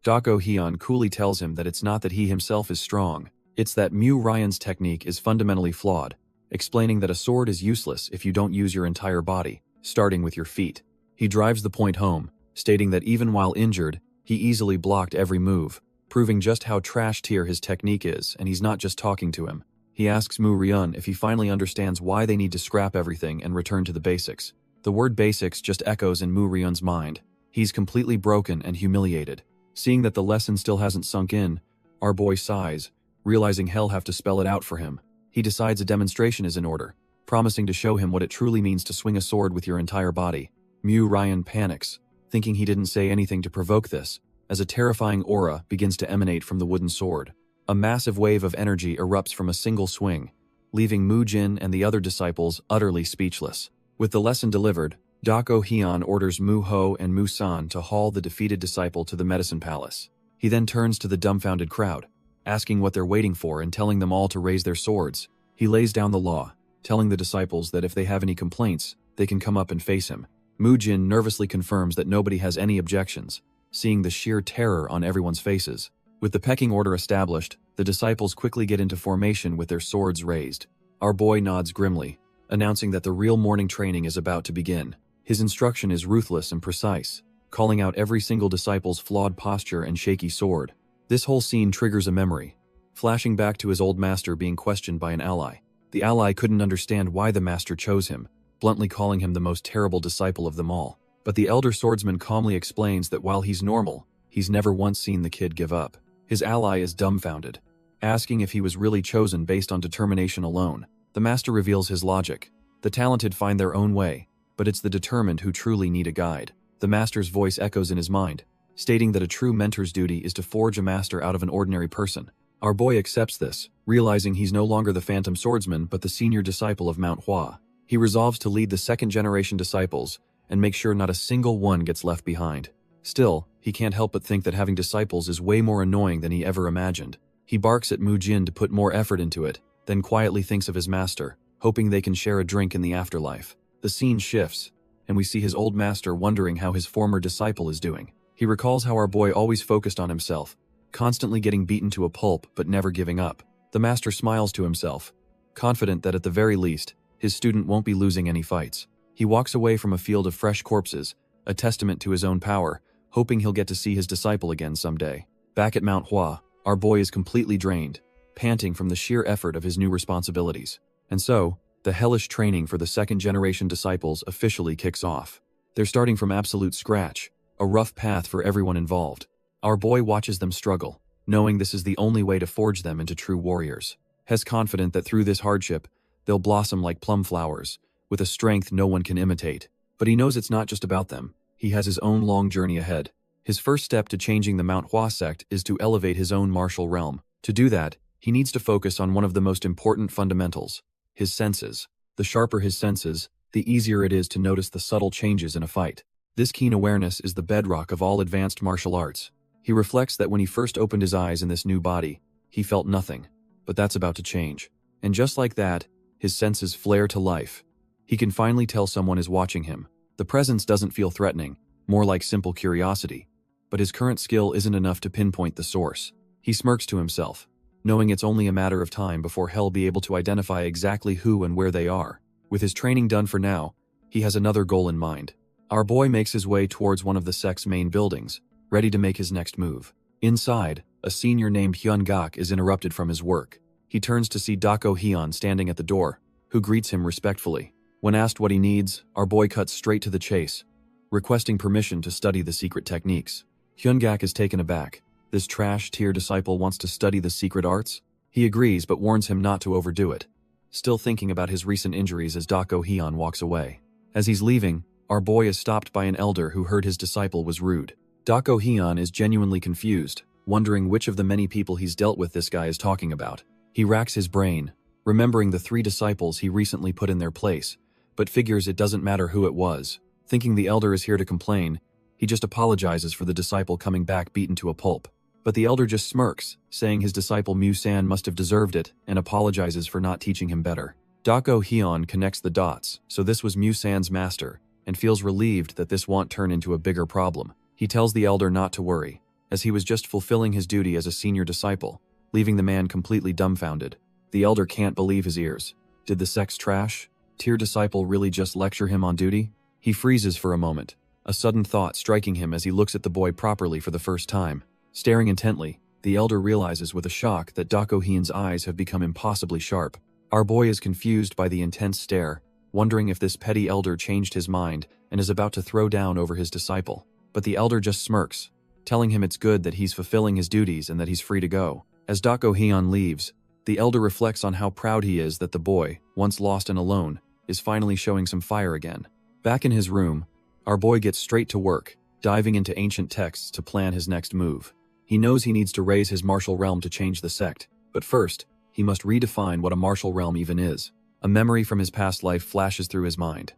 Dako Hyun coolly tells him that it's not that he himself is strong, it's that Mu Ryan's technique is fundamentally flawed, explaining that a sword is useless if you don't use your entire body, starting with your feet. He drives the point home, stating that even while injured, he easily blocked every move, proving just how trash-tier his technique is, and he's not just talking to him. He asks Mu Ryun if he finally understands why they need to scrap everything and return to the basics. The word basics just echoes in Mu Ryun's mind. He's completely broken and humiliated. Seeing that the lesson still hasn't sunk in, our boy sighs, realizing he'll have to spell it out for him. He decides a demonstration is in order, promising to show him what it truly means to swing a sword with your entire body. Mu Ryan panics, thinking he didn't say anything to provoke this, as a terrifying aura begins to emanate from the wooden sword. A massive wave of energy erupts from a single swing, leaving Mu Jin and the other disciples utterly speechless. With the lesson delivered, Dako Hyun orders Mu Ho and Mu San to haul the defeated disciple to the medicine palace. He then turns to the dumbfounded crowd, asking what they're waiting for and telling them all to raise their swords. He lays down the law, telling the disciples that if they have any complaints, they can come up and face him. Mu Jin nervously confirms that nobody has any objections, seeing the sheer terror on everyone's faces. With the pecking order established, the disciples quickly get into formation with their swords raised. Our boy nods grimly, announcing that the real morning training is about to begin. His instruction is ruthless and precise, calling out every single disciple's flawed posture and shaky sword. This whole scene triggers a memory, flashing back to his old master being questioned by an ally. The ally couldn't understand why the master chose him, bluntly calling him the most terrible disciple of them all. But the elder swordsman calmly explains that while he's normal, he's never once seen the kid give up. His ally is dumbfounded, asking if he was really chosen based on determination alone. The master reveals his logic. The talented find their own way, but it's the determined who truly need a guide. The master's voice echoes in his mind, stating that a true mentor's duty is to forge a master out of an ordinary person. Our boy accepts this, realizing he's no longer the phantom swordsman but the senior disciple of Manhwa. He resolves to lead the second-generation disciples and make sure not a single one gets left behind. Still, he can't help but think that having disciples is way more annoying than he ever imagined. He barks at Mu Jin to put more effort into it, then quietly thinks of his master, hoping they can share a drink in the afterlife. The scene shifts, and we see his old master wondering how his former disciple is doing. He recalls how our boy always focused on himself, constantly getting beaten to a pulp but never giving up. The master smiles to himself, confident that at the very least, his student won't be losing any fights. He walks away from a field of fresh corpses, a testament to his own power, hoping he'll get to see his disciple again someday. Back at Manhwa, our boy is completely drained, panting from the sheer effort of his new responsibilities. And so, the hellish training for the second-generation disciples officially kicks off. They're starting from absolute scratch, a rough path for everyone involved. Our boy watches them struggle, knowing this is the only way to forge them into true warriors. He's confident that through this hardship, they'll blossom like plum flowers, with a strength no one can imitate. But he knows it's not just about them. He has his own long journey ahead. His first step to changing the Manhwa sect is to elevate his own martial realm. To do that, he needs to focus on one of the most important fundamentals: his senses. The sharper his senses, the easier it is to notice the subtle changes in a fight. This keen awareness is the bedrock of all advanced martial arts. He reflects that when he first opened his eyes in this new body, he felt nothing. But that's about to change. And just like that, his senses flare to life. He can finally tell someone is watching him. The presence doesn't feel threatening, more like simple curiosity. But his current skill isn't enough to pinpoint the source. He smirks to himself, knowing it's only a matter of time before he'll be able to identify exactly who and where they are. With his training done for now, he has another goal in mind. Our boy makes his way towards one of the sect's main buildings, ready to make his next move. Inside, a senior named Hyun Gak is interrupted from his work. He turns to see Dako Hyun standing at the door, who greets him respectfully. When asked what he needs, our boy cuts straight to the chase, requesting permission to study the secret techniques. Hyun Gak is taken aback. This trash-tier disciple wants to study the secret arts? He agrees but warns him not to overdo it, still thinking about his recent injuries as Dako Hyun walks away. As he's leaving, our boy is stopped by an elder who heard his disciple was rude. Dako Hyun is genuinely confused, wondering which of the many people he's dealt with this guy is talking about. He racks his brain, remembering the 3 disciples he recently put in their place, but figures it doesn't matter who it was. Thinking the elder is here to complain, he just apologizes for the disciple coming back beaten to a pulp. But the elder just smirks, saying his disciple Mu-san must have deserved it, and apologizes for not teaching him better. Dako Hyun connects the dots, so this was Mu-san's master, and feels relieved that this won't turn into a bigger problem. He tells the elder not to worry, as he was just fulfilling his duty as a senior disciple, leaving the man completely dumbfounded. The elder can't believe his ears. Did the sect's trash-tier disciple really just lecture him on duty? He freezes for a moment, a sudden thought striking him as he looks at the boy properly for the first time. Staring intently, the elder realizes with a shock that Dako Hyun's eyes have become impossibly sharp. Our boy is confused by the intense stare, wondering if this petty elder changed his mind and is about to throw down over his disciple. But the elder just smirks, telling him it's good that he's fulfilling his duties and that he's free to go. As Dako Hyun leaves, the elder reflects on how proud he is that the boy, once lost and alone, is finally showing some fire again. Back in his room, our boy gets straight to work, diving into ancient texts to plan his next move. He knows he needs to raise his martial realm to change the sect, but first, he must redefine what a martial realm even is. A memory from his past life flashes through his mind.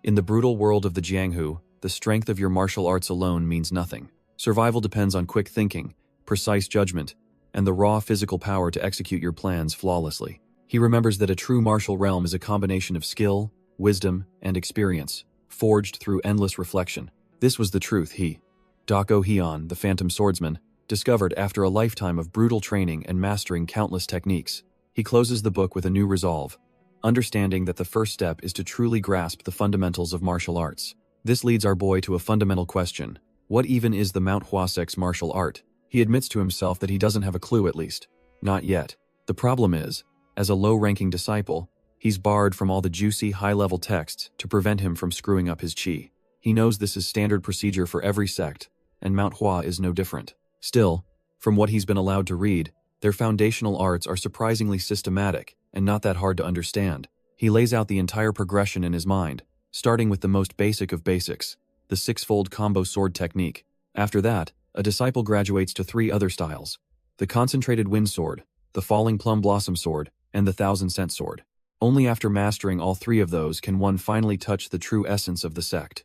In the brutal world of the Jianghu, the strength of your martial arts alone means nothing. Survival depends on quick thinking, precise judgment, and the raw physical power to execute your plans flawlessly. He remembers that a true martial realm is a combination of skill, wisdom, and experience, forged through endless reflection. This was the truth Dako Hyun, the Phantom Swordsman, discovered after a lifetime of brutal training and mastering countless techniques. He closes the book with a new resolve, understanding that the first step is to truly grasp the fundamentals of martial arts. This leads our boy to a fundamental question. What even is the ManhwaCapped martial art? He admits to himself that he doesn't have a clue, at least. Not yet. The problem is, as a low-ranking disciple, he's barred from all the juicy, high-level texts to prevent him from screwing up his chi. He knows this is standard procedure for every sect, and Manhwa is no different. Still, from what he's been allowed to read, their foundational arts are surprisingly systematic and not that hard to understand. He lays out the entire progression in his mind, starting with the most basic of basics, the six-fold combo sword technique. After that, a disciple graduates to 3 other styles: the concentrated wind sword, the falling plum blossom sword, and the thousand-cent sword. Only after mastering all 3 of those can one finally touch the true essence of the sect.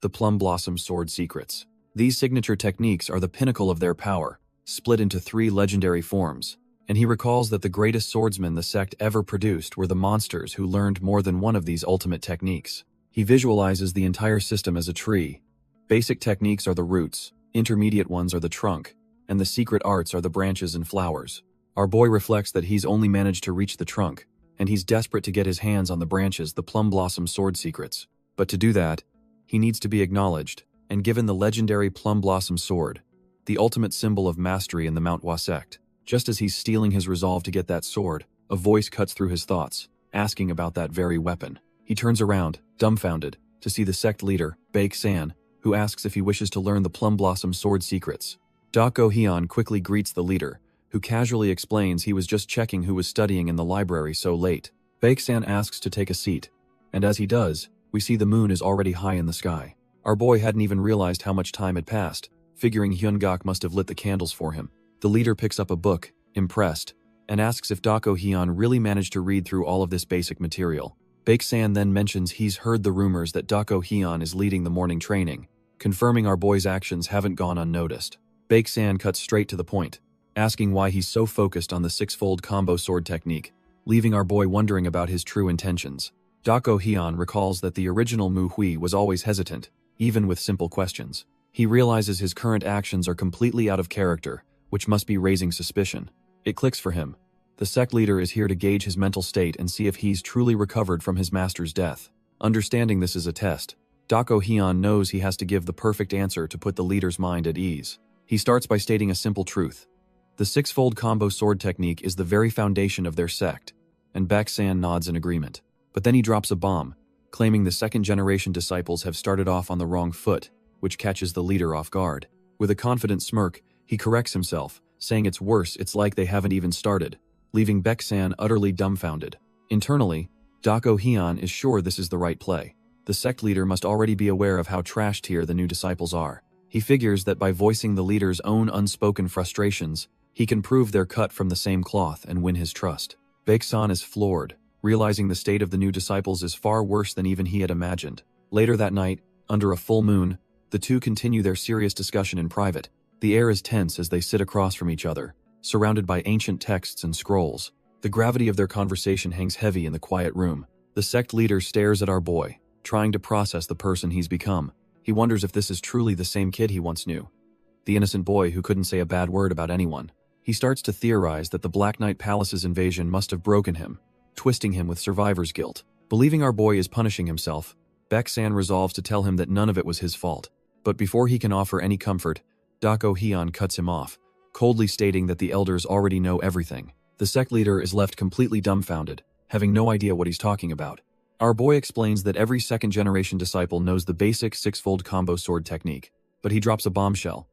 The plum blossom sword secrets. These signature techniques are the pinnacle of their power, split into 3 legendary forms, and he recalls that the greatest swordsmen the sect ever produced were the monsters who learned more than one of these ultimate techniques. He visualizes the entire system as a tree. Basic techniques are the roots, intermediate ones are the trunk, and the secret arts are the branches and flowers. Our boy reflects that he's only managed to reach the trunk, and he's desperate to get his hands on the branches, the plum blossom sword secrets. But to do that, he needs to be acknowledged and given the legendary plum blossom sword, the ultimate symbol of mastery in the Manhwa sect. Just as he's steeling his resolve to get that sword, a voice cuts through his thoughts, asking about that very weapon. He turns around, dumbfounded, to see the sect leader, Baek-san, who asks if he wishes to learn the plum blossom sword secrets. Dako Hyun quickly greets the leader, who casually explains he was just checking who was studying in the library so late. Baek-san asks to take a seat, and as he does, we see the moon is already high in the sky. Our boy hadn't even realized how much time had passed, figuring Hyungak must have lit the candles for him. The leader picks up a book, impressed, and asks if Dako Hyun really managed to read through all of this basic material. Baek-san then mentions he's heard the rumors that Dako Hyun is leading the morning training, confirming our boy's actions haven't gone unnoticed. Baek-san cuts straight to the point, asking why he's so focused on the 6-fold combo sword technique, leaving our boy wondering about his true intentions. Dako Hyun recalls that the original Mu Hui was always hesitant, even with simple questions. He realizes his current actions are completely out of character, which must be raising suspicion. It clicks for him. The sect leader is here to gauge his mental state and see if he's truly recovered from his master's death. Understanding this is a test, Dako Hyun knows he has to give the perfect answer to put the leader's mind at ease. He starts by stating a simple truth. The 6-fold combo sword technique is the very foundation of their sect, and Baek-san nods in agreement. But then he drops a bomb, claiming the second-generation disciples have started off on the wrong foot, which catches the leader off guard. With a confident smirk, he corrects himself, saying it's worse, it's like they haven't even started, leaving Baek-san utterly dumbfounded. Internally, Dako Hyun is sure this is the right play. The sect leader must already be aware of how trash-tier the new disciples are. He figures that by voicing the leader's own unspoken frustrations, he can prove they're cut from the same cloth and win his trust. Baek-san is floored, realizing the state of the new disciples is far worse than even he had imagined. Later that night, under a full moon, the two continue their serious discussion in private. The air is tense as they sit across from each other, surrounded by ancient texts and scrolls. The gravity of their conversation hangs heavy in the quiet room. The sect leader stares at our boy, trying to process the person he's become. He wonders if this is truly the same kid he once knew, the innocent boy who couldn't say a bad word about anyone. He starts to theorize that the Black Knight Palace's invasion must have broken him, twisting him with survivor's guilt. Believing our boy is punishing himself, Baek-san resolves to tell him that none of it was his fault. But before he can offer any comfort, Dako Hyun cuts him off, coldly stating that the elders already know everything. The sect leader is left completely dumbfounded, having no idea what he's talking about. Our boy explains that every second-generation disciple knows the basic 6-fold combo sword technique, but he drops a bombshell.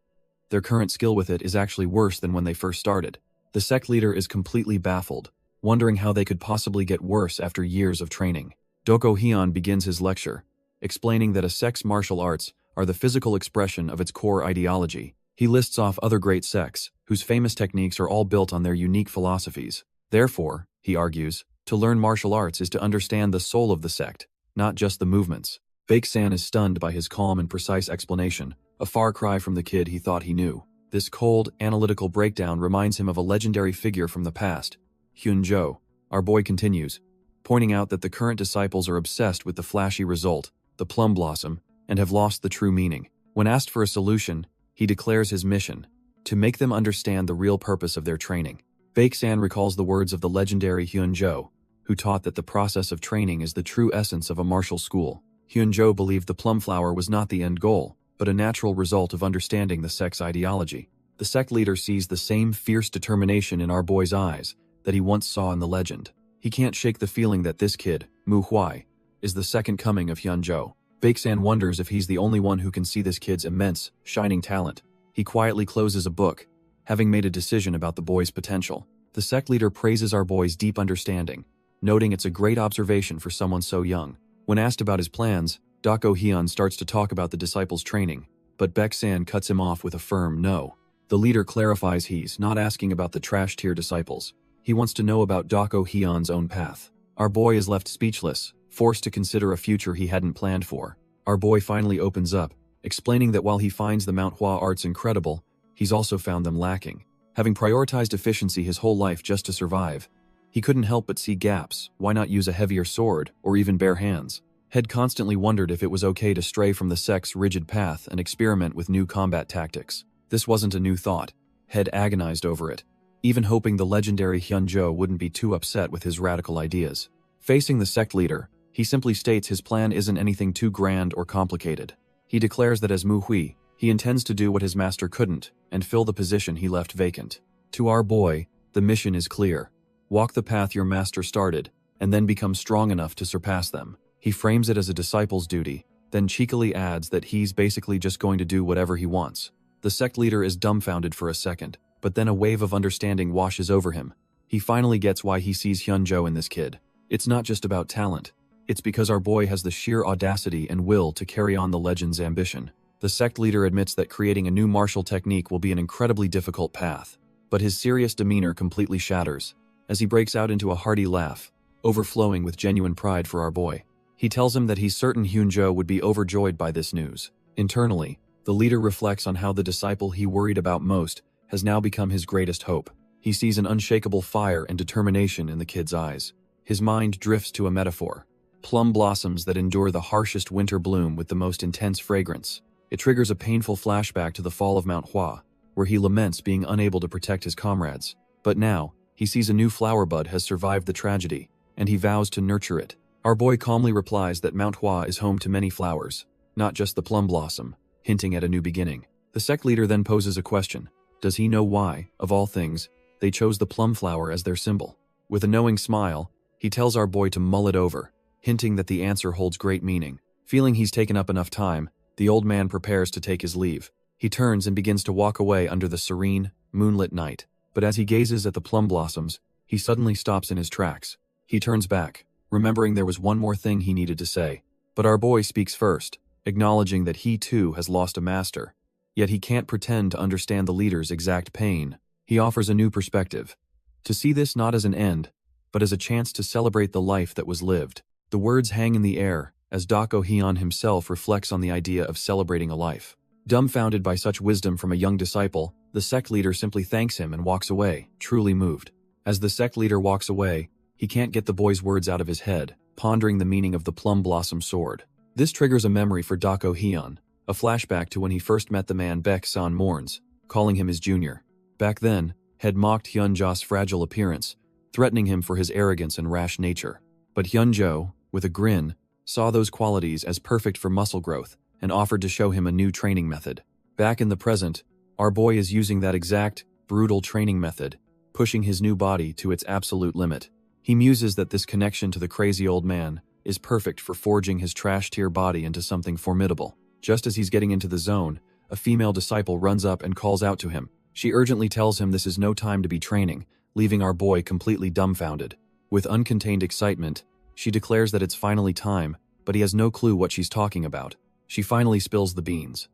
Their current skill with it is actually worse than when they first started. The sect leader is completely baffled, wondering how they could possibly get worse after years of training. Dako Hyun begins his lecture, explaining that a sect's martial arts are the physical expression of its core ideology. He lists off other great sects, whose famous techniques are all built on their unique philosophies. Therefore, he argues, to learn martial arts is to understand the soul of the sect, not just the movements. Baek-san is stunned by his calm and precise explanation, a far cry from the kid he thought he knew. This cold, analytical breakdown reminds him of a legendary figure from the past, Hyun-jo. Our boy continues, pointing out that the current disciples are obsessed with the flashy result, the plum blossom, and have lost the true meaning. When asked for a solution, he declares his mission, to make them understand the real purpose of their training. Baek-san recalls the words of the legendary Hyun-jo, who taught that the process of training is the true essence of a martial school. Hyun-jo believed the plum flower was not the end goal, but a natural result of understanding the sect's ideology. The sect leader sees the same fierce determination in our boy's eyes that he once saw in the legend. He can't shake the feeling that this kid, Manhwa, is the second coming of Hyun-jo. Baek-san wonders if he's the only one who can see this kid's immense, shining talent. He quietly closes a book, having made a decision about the boy's potential. The sect leader praises our boy's deep understanding, noting it's a great observation for someone so young. When asked about his plans, Dako-hyun starts to talk about the disciples' training, but Baek-san cuts him off with a firm no. The leader clarifies he's not asking about the trash-tier disciples. He wants to know about Dako-hyun's own path. Our boy is left speechless, forced to consider a future he hadn't planned for. Our boy finally opens up, explaining that while he finds the Manhwa arts incredible, he's also found them lacking. Having prioritized efficiency his whole life just to survive, he couldn't help but see gaps. Why not use a heavier sword, or even bare hands? Head constantly wondered if it was okay to stray from the sect's rigid path and experiment with new combat tactics. This wasn't a new thought. Head agonized over it, even hoping the legendary Hyun-jo wouldn't be too upset with his radical ideas. Facing the sect leader, he simply states his plan isn't anything too grand or complicated. He declares that as Manhwa, he intends to do what his master couldn't, and fill the position he left vacant. To our boy, the mission is clear. Walk the path your master started, and then become strong enough to surpass them. He frames it as a disciple's duty, then cheekily adds that he's basically just going to do whatever he wants. The sect leader is dumbfounded for a second, but then a wave of understanding washes over him. He finally gets why he sees Hyun-jo in this kid. It's not just about talent. It's because our boy has the sheer audacity and will to carry on the legend's ambition. The sect leader admits that creating a new martial technique will be an incredibly difficult path, but his serious demeanor completely shatters as he breaks out into a hearty laugh, overflowing with genuine pride for our boy. He tells him that he's certain Hyun-jo would be overjoyed by this news. Internally, the leader reflects on how the disciple he worried about most has now become his greatest hope. He sees an unshakable fire and determination in the kid's eyes. His mind drifts to a metaphor: plum blossoms that endure the harshest winter bloom with the most intense fragrance. It triggers a painful flashback to the fall of Manhwa, where he laments being unable to protect his comrades. But now, he sees a new flower bud has survived the tragedy, and he vows to nurture it. Our boy calmly replies that Manhwa is home to many flowers, not just the plum blossom, hinting at a new beginning. The sect leader then poses a question. Does he know why, of all things, they chose the plum flower as their symbol? With a knowing smile, he tells our boy to mull it over, hinting that the answer holds great meaning. Feeling he's taken up enough time, the old man prepares to take his leave. He turns and begins to walk away under the serene, moonlit night. But as he gazes at the plum blossoms, he suddenly stops in his tracks. He turns back, remembering there was one more thing he needed to say. But our boy speaks first, acknowledging that he too has lost a master. Yet he can't pretend to understand the leader's exact pain. He offers a new perspective, to see this not as an end, but as a chance to celebrate the life that was lived. The words hang in the air, as Dako-hyun himself reflects on the idea of celebrating a life. Dumbfounded by such wisdom from a young disciple, the sect leader simply thanks him and walks away, truly moved. As the sect leader walks away, he can't get the boy's words out of his head, pondering the meaning of the plum blossom sword. This triggers a memory for Dako-hyun, a flashback to when he first met the man Baek-san mourns, calling him his junior. Back then, had mocked Hyun-jo's fragile appearance, threatening him for his arrogance and rash nature. But Hyun-jo, with a grin, saw those qualities as perfect for muscle growth and offered to show him a new training method. Back in the present, our boy is using that exact, brutal training method, pushing his new body to its absolute limit. He muses that this connection to the crazy old man is perfect for forging his trash-tier body into something formidable. Just as he's getting into the zone, a female disciple runs up and calls out to him. She urgently tells him this is no time to be training, leaving our boy completely dumbfounded. With uncontained excitement, she declares that it's finally time, but he has no clue what she's talking about. She finally spills the beans.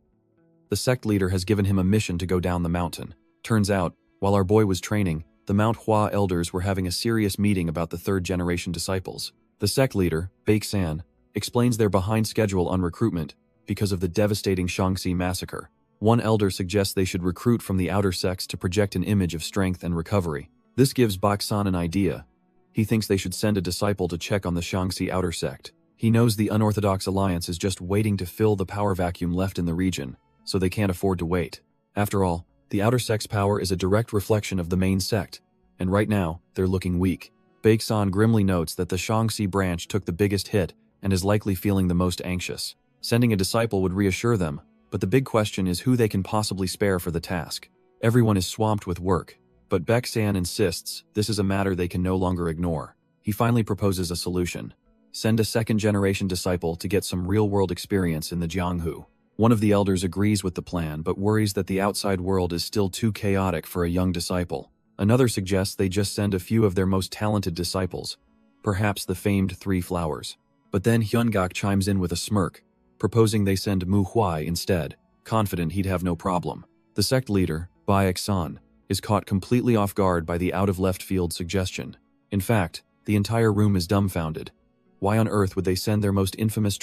The sect leader has given him a mission to go down the mountain. Turns out, while our boy was training, the Manhwa elders were having a serious meeting about the third-generation disciples. The sect leader, Baek-san, explains they're behind schedule on recruitment because of the devastating Shaanxi massacre. One elder suggests they should recruit from the outer sects to project an image of strength and recovery. This gives Baksan an idea. He thinks they should send a disciple to check on the Shaanxi outer sect. He knows the unorthodox alliance is just waiting to fill the power vacuum left in the region, so they can't afford to wait. After all, the outer sect's power is a direct reflection of the main sect, and right now, they're looking weak. Baeksan grimly notes that the Shaanxi branch took the biggest hit and is likely feeling the most anxious. Sending a disciple would reassure them, but the big question is who they can possibly spare for the task. Everyone is swamped with work, but Baeksan insists this is a matter they can no longer ignore. He finally proposes a solution. Send a second-generation disciple to get some real-world experience in the Jianghu. One of the elders agrees with the plan but worries that the outside world is still too chaotic for a young disciple. Another suggests they just send a few of their most talented disciples, perhaps the famed Three Flowers. But then Hyungak chimes in with a smirk, proposing they send Mu Huai instead, confident he'd have no problem. The sect leader, Baeksan, is caught completely off guard by the out-of-left-field suggestion. In fact, the entire room is dumbfounded. Why on earth would they send their most infamous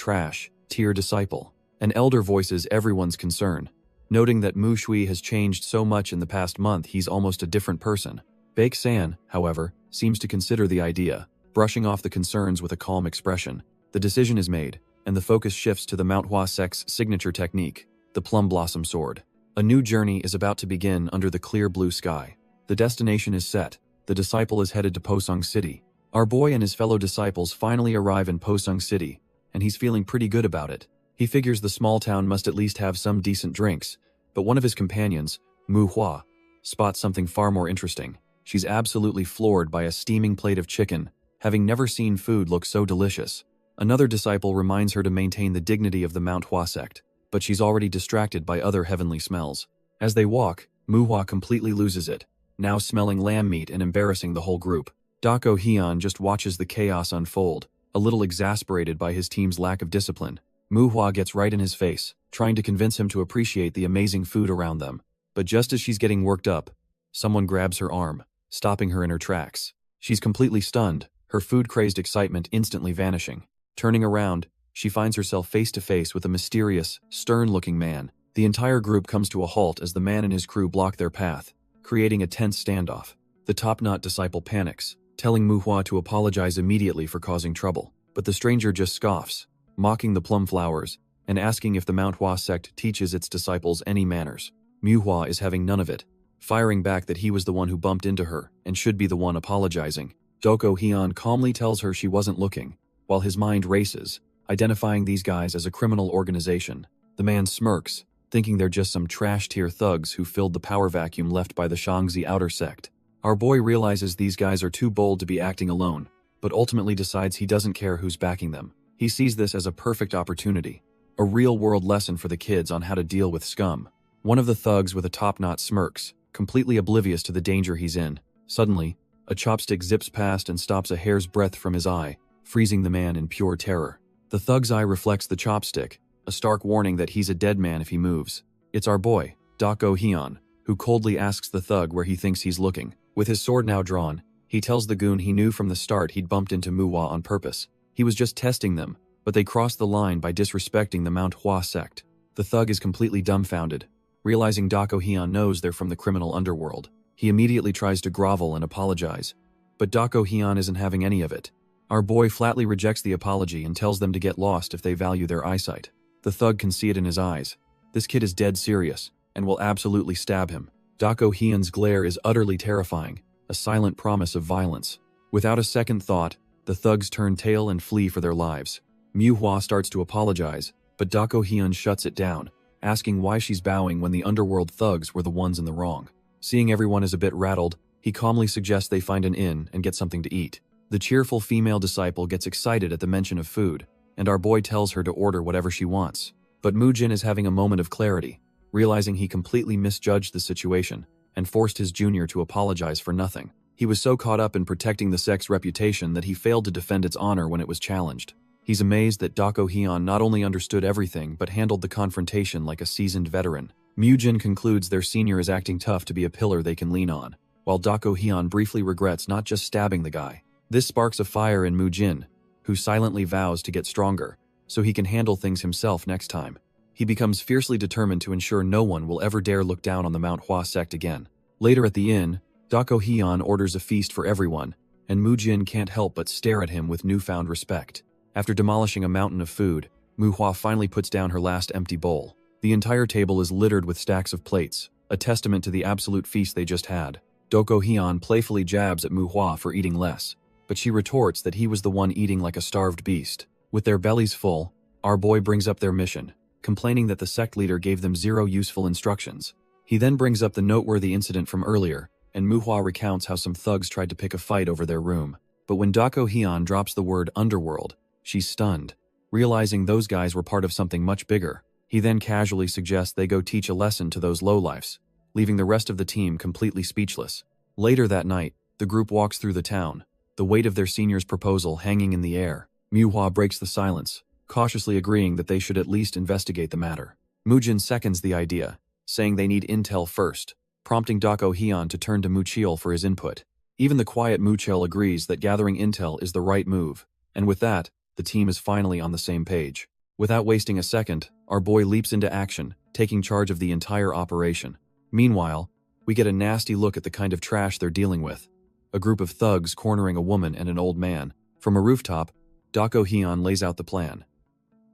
tier disciple? An elder voices everyone's concern, noting that Mu Shui has changed so much in the past month he's almost a different person. Baeksan, however, seems to consider the idea, brushing off the concerns with a calm expression. The decision is made, and the focus shifts to the Manhwa sect's signature technique, the Plum Blossom Sword. A new journey is about to begin under the clear blue sky. The destination is set. The disciple is headed to Posung City. Our boy and his fellow disciples finally arrive in Posung City, and he's feeling pretty good about it. He figures the small town must at least have some decent drinks, but one of his companions, Mu Hua, spots something far more interesting. She's absolutely floored by a steaming plate of chicken, having never seen food look so delicious. Another disciple reminds her to maintain the dignity of the Manhwa sect, but she's already distracted by other heavenly smells. As they walk, Mu Hua completely loses it, now smelling lamb meat and embarrassing the whole group. Dako Hyun just watches the chaos unfold, a little exasperated by his team's lack of discipline. Mu Hua gets right in his face, trying to convince him to appreciate the amazing food around them. But just as she's getting worked up, someone grabs her arm, stopping her in her tracks. She's completely stunned, her food-crazed excitement instantly vanishing. Turning around, she finds herself face to face with a mysterious, stern-looking man. The entire group comes to a halt as the man and his crew block their path, creating a tense standoff. The top-knot disciple panics, telling Mu Hua to apologize immediately for causing trouble. But the stranger just scoffs, mocking the plum flowers, and asking if the Manhwa sect teaches its disciples any manners. Mu Hua is having none of it, firing back that he was the one who bumped into her and should be the one apologizing. Doko Hyun calmly tells her she wasn't looking, while his mind races, identifying these guys as a criminal organization. The man smirks, thinking they're just some trash-tier thugs who filled the power vacuum left by the Shaanxi outer sect. Our boy realizes these guys are too bold to be acting alone, but ultimately decides he doesn't care who's backing them. He sees this as a perfect opportunity, a real-world lesson for the kids on how to deal with scum. One of the thugs with a top-knot smirks, completely oblivious to the danger he's in. Suddenly, a chopstick zips past and stops a hair's breadth from his eye, freezing the man in pure terror. The thug's eye reflects the chopstick, a stark warning that he's a dead man if he moves. It's our boy, Dako Hyun, who coldly asks the thug where he thinks he's looking. With his sword now drawn, he tells the goon he knew from the start he'd bumped into Mu Hua on purpose. He was just testing them, but they crossed the line by disrespecting the Manhwa sect. The thug is completely dumbfounded, realizing Dako Hyun knows they're from the criminal underworld. He immediately tries to grovel and apologize, but Dako Hyun isn't having any of it. Our boy flatly rejects the apology and tells them to get lost if they value their eyesight. The thug can see it in his eyes. This kid is dead serious, and will absolutely stab him. Dako Hyun's glare is utterly terrifying, a silent promise of violence. Without a second thought, the thugs turn tail and flee for their lives. Mu Hua starts to apologize, but Dako Hyun shuts it down, asking why she's bowing when the underworld thugs were the ones in the wrong. Seeing everyone is a bit rattled, he calmly suggests they find an inn and get something to eat. The cheerful female disciple gets excited at the mention of food, and our boy tells her to order whatever she wants. But Mujin is having a moment of clarity, realizing he completely misjudged the situation and forced his junior to apologize for nothing. He was so caught up in protecting the sect's reputation that he failed to defend its honor when it was challenged. He's amazed that Dako Hyun not only understood everything but handled the confrontation like a seasoned veteran. Mujin concludes their senior is acting tough to be a pillar they can lean on, while Dako Hyun briefly regrets not just stabbing the guy. This sparks a fire in Mujin, who silently vows to get stronger, so he can handle things himself next time. He becomes fiercely determined to ensure no one will ever dare look down on the Manhwa sect again. Later at the inn, Dako Hyun orders a feast for everyone, and Mujin can't help but stare at him with newfound respect. After demolishing a mountain of food, Manhwa finally puts down her last empty bowl. The entire table is littered with stacks of plates, a testament to the absolute feast they just had. Dako Hyun playfully jabs at Manhwa for eating less, but she retorts that he was the one eating like a starved beast. With their bellies full, our boy brings up their mission, complaining that the sect leader gave them zero useful instructions. He then brings up the noteworthy incident from earlier, and Manhwa recounts how some thugs tried to pick a fight over their room. But when Dako Hyun drops the word underworld, she's stunned, realizing those guys were part of something much bigger. He then casually suggests they go teach a lesson to those lowlifes, leaving the rest of the team completely speechless. Later that night, the group walks through the town, the weight of their senior's proposal hanging in the air. Manhwa breaks the silence, cautiously agreeing that they should at least investigate the matter. Mujin seconds the idea, saying they need intel first, prompting Dako Hyun to turn to Mucheol for his input. Even the quiet Mucheol agrees that gathering intel is the right move, and with that, the team is finally on the same page. Without wasting a second, our boy leaps into action, taking charge of the entire operation. Meanwhile, we get a nasty look at the kind of trash they're dealing with. A group of thugs cornering a woman and an old man. From a rooftop, Dako Hyun lays out the plan.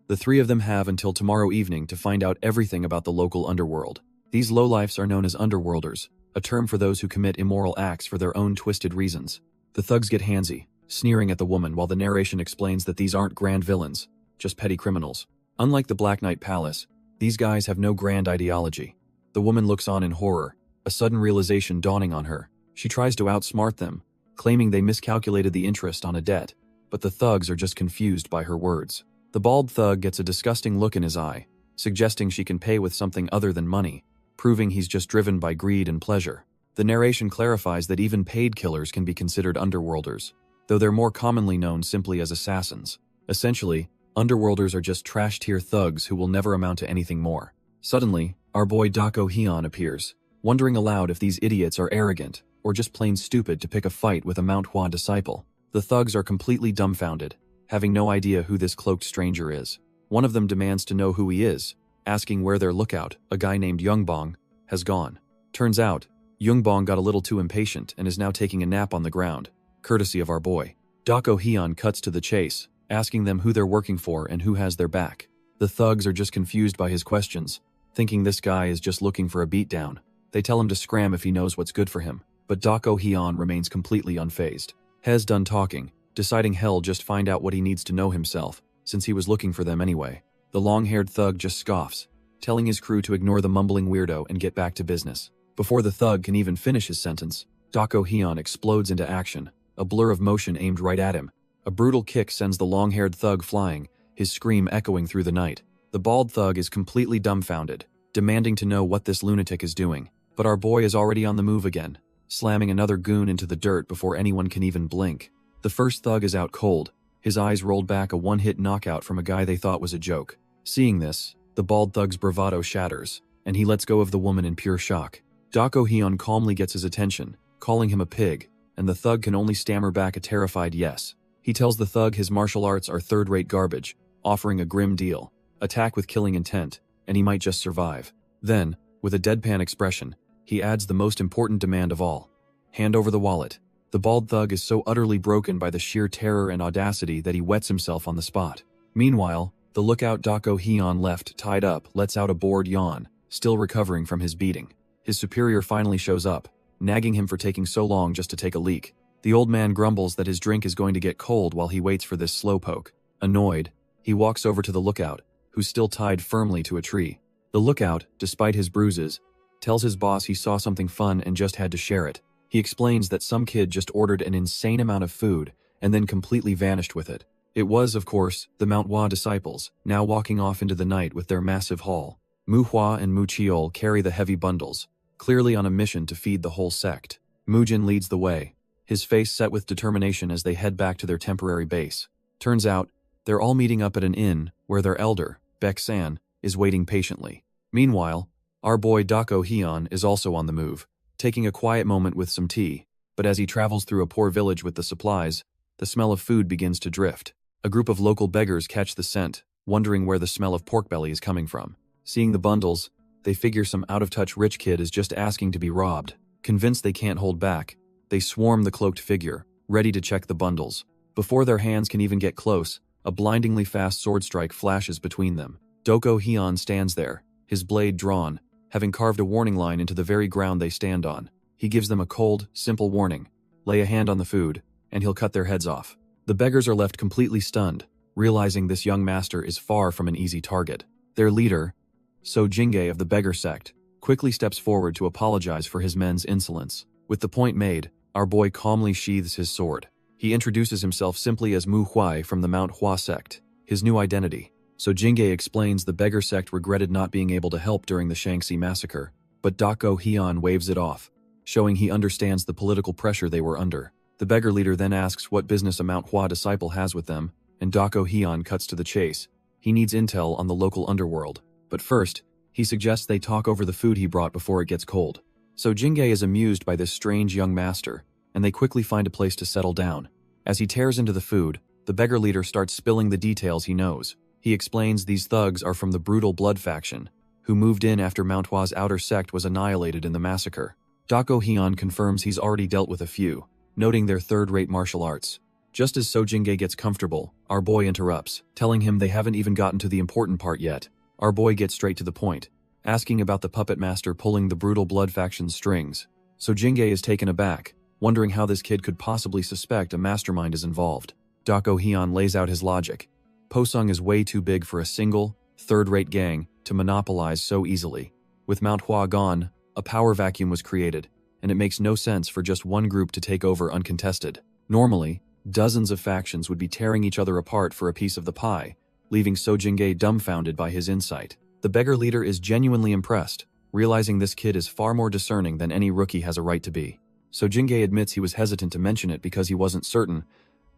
The three of them have until tomorrow evening to find out everything about the local underworld. These lowlifes are known as underworlders, a term for those who commit immoral acts for their own twisted reasons. The thugs get handsy, sneering at the woman while the narration explains that these aren't grand villains, just petty criminals. Unlike the Black Knight Palace, these guys have no grand ideology. The woman looks on in horror, a sudden realization dawning on her. She tries to outsmart them, claiming they miscalculated the interest on a debt, but the thugs are just confused by her words. The bald thug gets a disgusting look in his eye, suggesting she can pay with something other than money, proving he's just driven by greed and pleasure. The narration clarifies that even paid killers can be considered underworlders, though they're more commonly known simply as assassins. Essentially, underworlders are just trash-tier thugs who will never amount to anything more. Suddenly, our boy Dako Hyun appears, wondering aloud if these idiots are arrogant or just plain stupid to pick a fight with a Manhwa disciple. The thugs are completely dumbfounded, having no idea who this cloaked stranger is. One of them demands to know who he is, asking where their lookout, a guy named Youngbong, has gone. Turns out, Youngbong got a little too impatient and is now taking a nap on the ground, courtesy of our boy. Dako Hyun cuts to the chase, asking them who they're working for and who has their back. The thugs are just confused by his questions, thinking this guy is just looking for a beatdown. They tell him to scram if he knows what's good for him, but Dako Hyun remains completely unfazed. He's done talking, deciding hell just find out what he needs to know himself, since he was looking for them anyway. The long-haired thug just scoffs, telling his crew to ignore the mumbling weirdo and get back to business. Before the thug can even finish his sentence, Dako Hyun explodes into action, a blur of motion aimed right at him. A brutal kick sends the long-haired thug flying, his scream echoing through the night. The bald thug is completely dumbfounded, demanding to know what this lunatic is doing. But our boy is already on the move again, slamming another goon into the dirt before anyone can even blink. The first thug is out cold, his eyes rolled back, a one-hit knockout from a guy they thought was a joke. Seeing this, the bald thug's bravado shatters, and he lets go of the woman in pure shock. Dako Hyun calmly gets his attention, calling him a pig, and the thug can only stammer back a terrified yes. He tells the thug his martial arts are third-rate garbage, offering a grim deal, attack with killing intent, and he might just survive. Then, with a deadpan expression, he adds the most important demand of all. Hand over the wallet. The bald thug is so utterly broken by the sheer terror and audacity that he wets himself on the spot. Meanwhile, the lookout Dako Hyun left tied up lets out a bored yawn, still recovering from his beating. His superior finally shows up, nagging him for taking so long just to take a leak. The old man grumbles that his drink is going to get cold while he waits for this slowpoke. Annoyed, he walks over to the lookout, who's still tied firmly to a tree. The lookout, despite his bruises, tells his boss he saw something fun and just had to share it. He explains that some kid just ordered an insane amount of food and then completely vanished with it. It was, of course, the Manhwa disciples, now walking off into the night with their massive haul. Manhwa and Mucheol carry the heavy bundles, clearly on a mission to feed the whole sect. Mujin leads the way, his face set with determination as they head back to their temporary base. Turns out, they're all meeting up at an inn where their elder, Baek-san, is waiting patiently. Meanwhile, our boy Dako Hyun is also on the move, taking a quiet moment with some tea, but as he travels through a poor village with the supplies, the smell of food begins to drift. A group of local beggars catch the scent, wondering where the smell of pork belly is coming from. Seeing the bundles, they figure some out-of-touch rich kid is just asking to be robbed. Convinced they can't hold back, they swarm the cloaked figure, ready to check the bundles. Before their hands can even get close, a blindingly fast sword strike flashes between them. Doko Hyun stands there, his blade drawn, having carved a warning line into the very ground they stand on. He gives them a cold, simple warning. Lay a hand on the food, and he'll cut their heads off. The beggars are left completely stunned, realizing this young master is far from an easy target. Their leader, So Jingge of the beggar sect, quickly steps forward to apologize for his men's insolence. With the point made, our boy calmly sheathes his sword. He introduces himself simply as Mu Huai from the Manhwa sect, his new identity. So Jingge explains the beggar sect regretted not being able to help during the Shaanxi massacre, but Dako Hyun waves it off, showing he understands the political pressure they were under. The beggar leader then asks what business a Manhwa disciple has with them, and Dako Hyun cuts to the chase. He needs intel on the local underworld, but first, he suggests they talk over the food he brought before it gets cold. So Jingge is amused by this strange young master, and they quickly find a place to settle down. As he tears into the food, the beggar leader starts spilling the details he knows. He explains these thugs are from the brutal blood faction, who moved in after Manhwa's outer sect was annihilated in the massacre. Dako Hyun confirms he's already dealt with a few, noting their third-rate martial arts. Just as So Jingge gets comfortable, our boy interrupts, telling him they haven't even gotten to the important part yet. Our boy gets straight to the point, asking about the puppet master pulling the brutal blood faction's strings. So Jingge is taken aback, wondering how this kid could possibly suspect a mastermind is involved. Dako Hyun lays out his logic. Posung is way too big for a single, third-rate gang to monopolize so easily. With Manhwa gone, a power vacuum was created, and it makes no sense for just one group to take over uncontested. Normally, dozens of factions would be tearing each other apart for a piece of the pie, leaving So Jingge dumbfounded by his insight. The beggar leader is genuinely impressed, realizing this kid is far more discerning than any rookie has a right to be. So Jingge admits he was hesitant to mention it because he wasn't certain,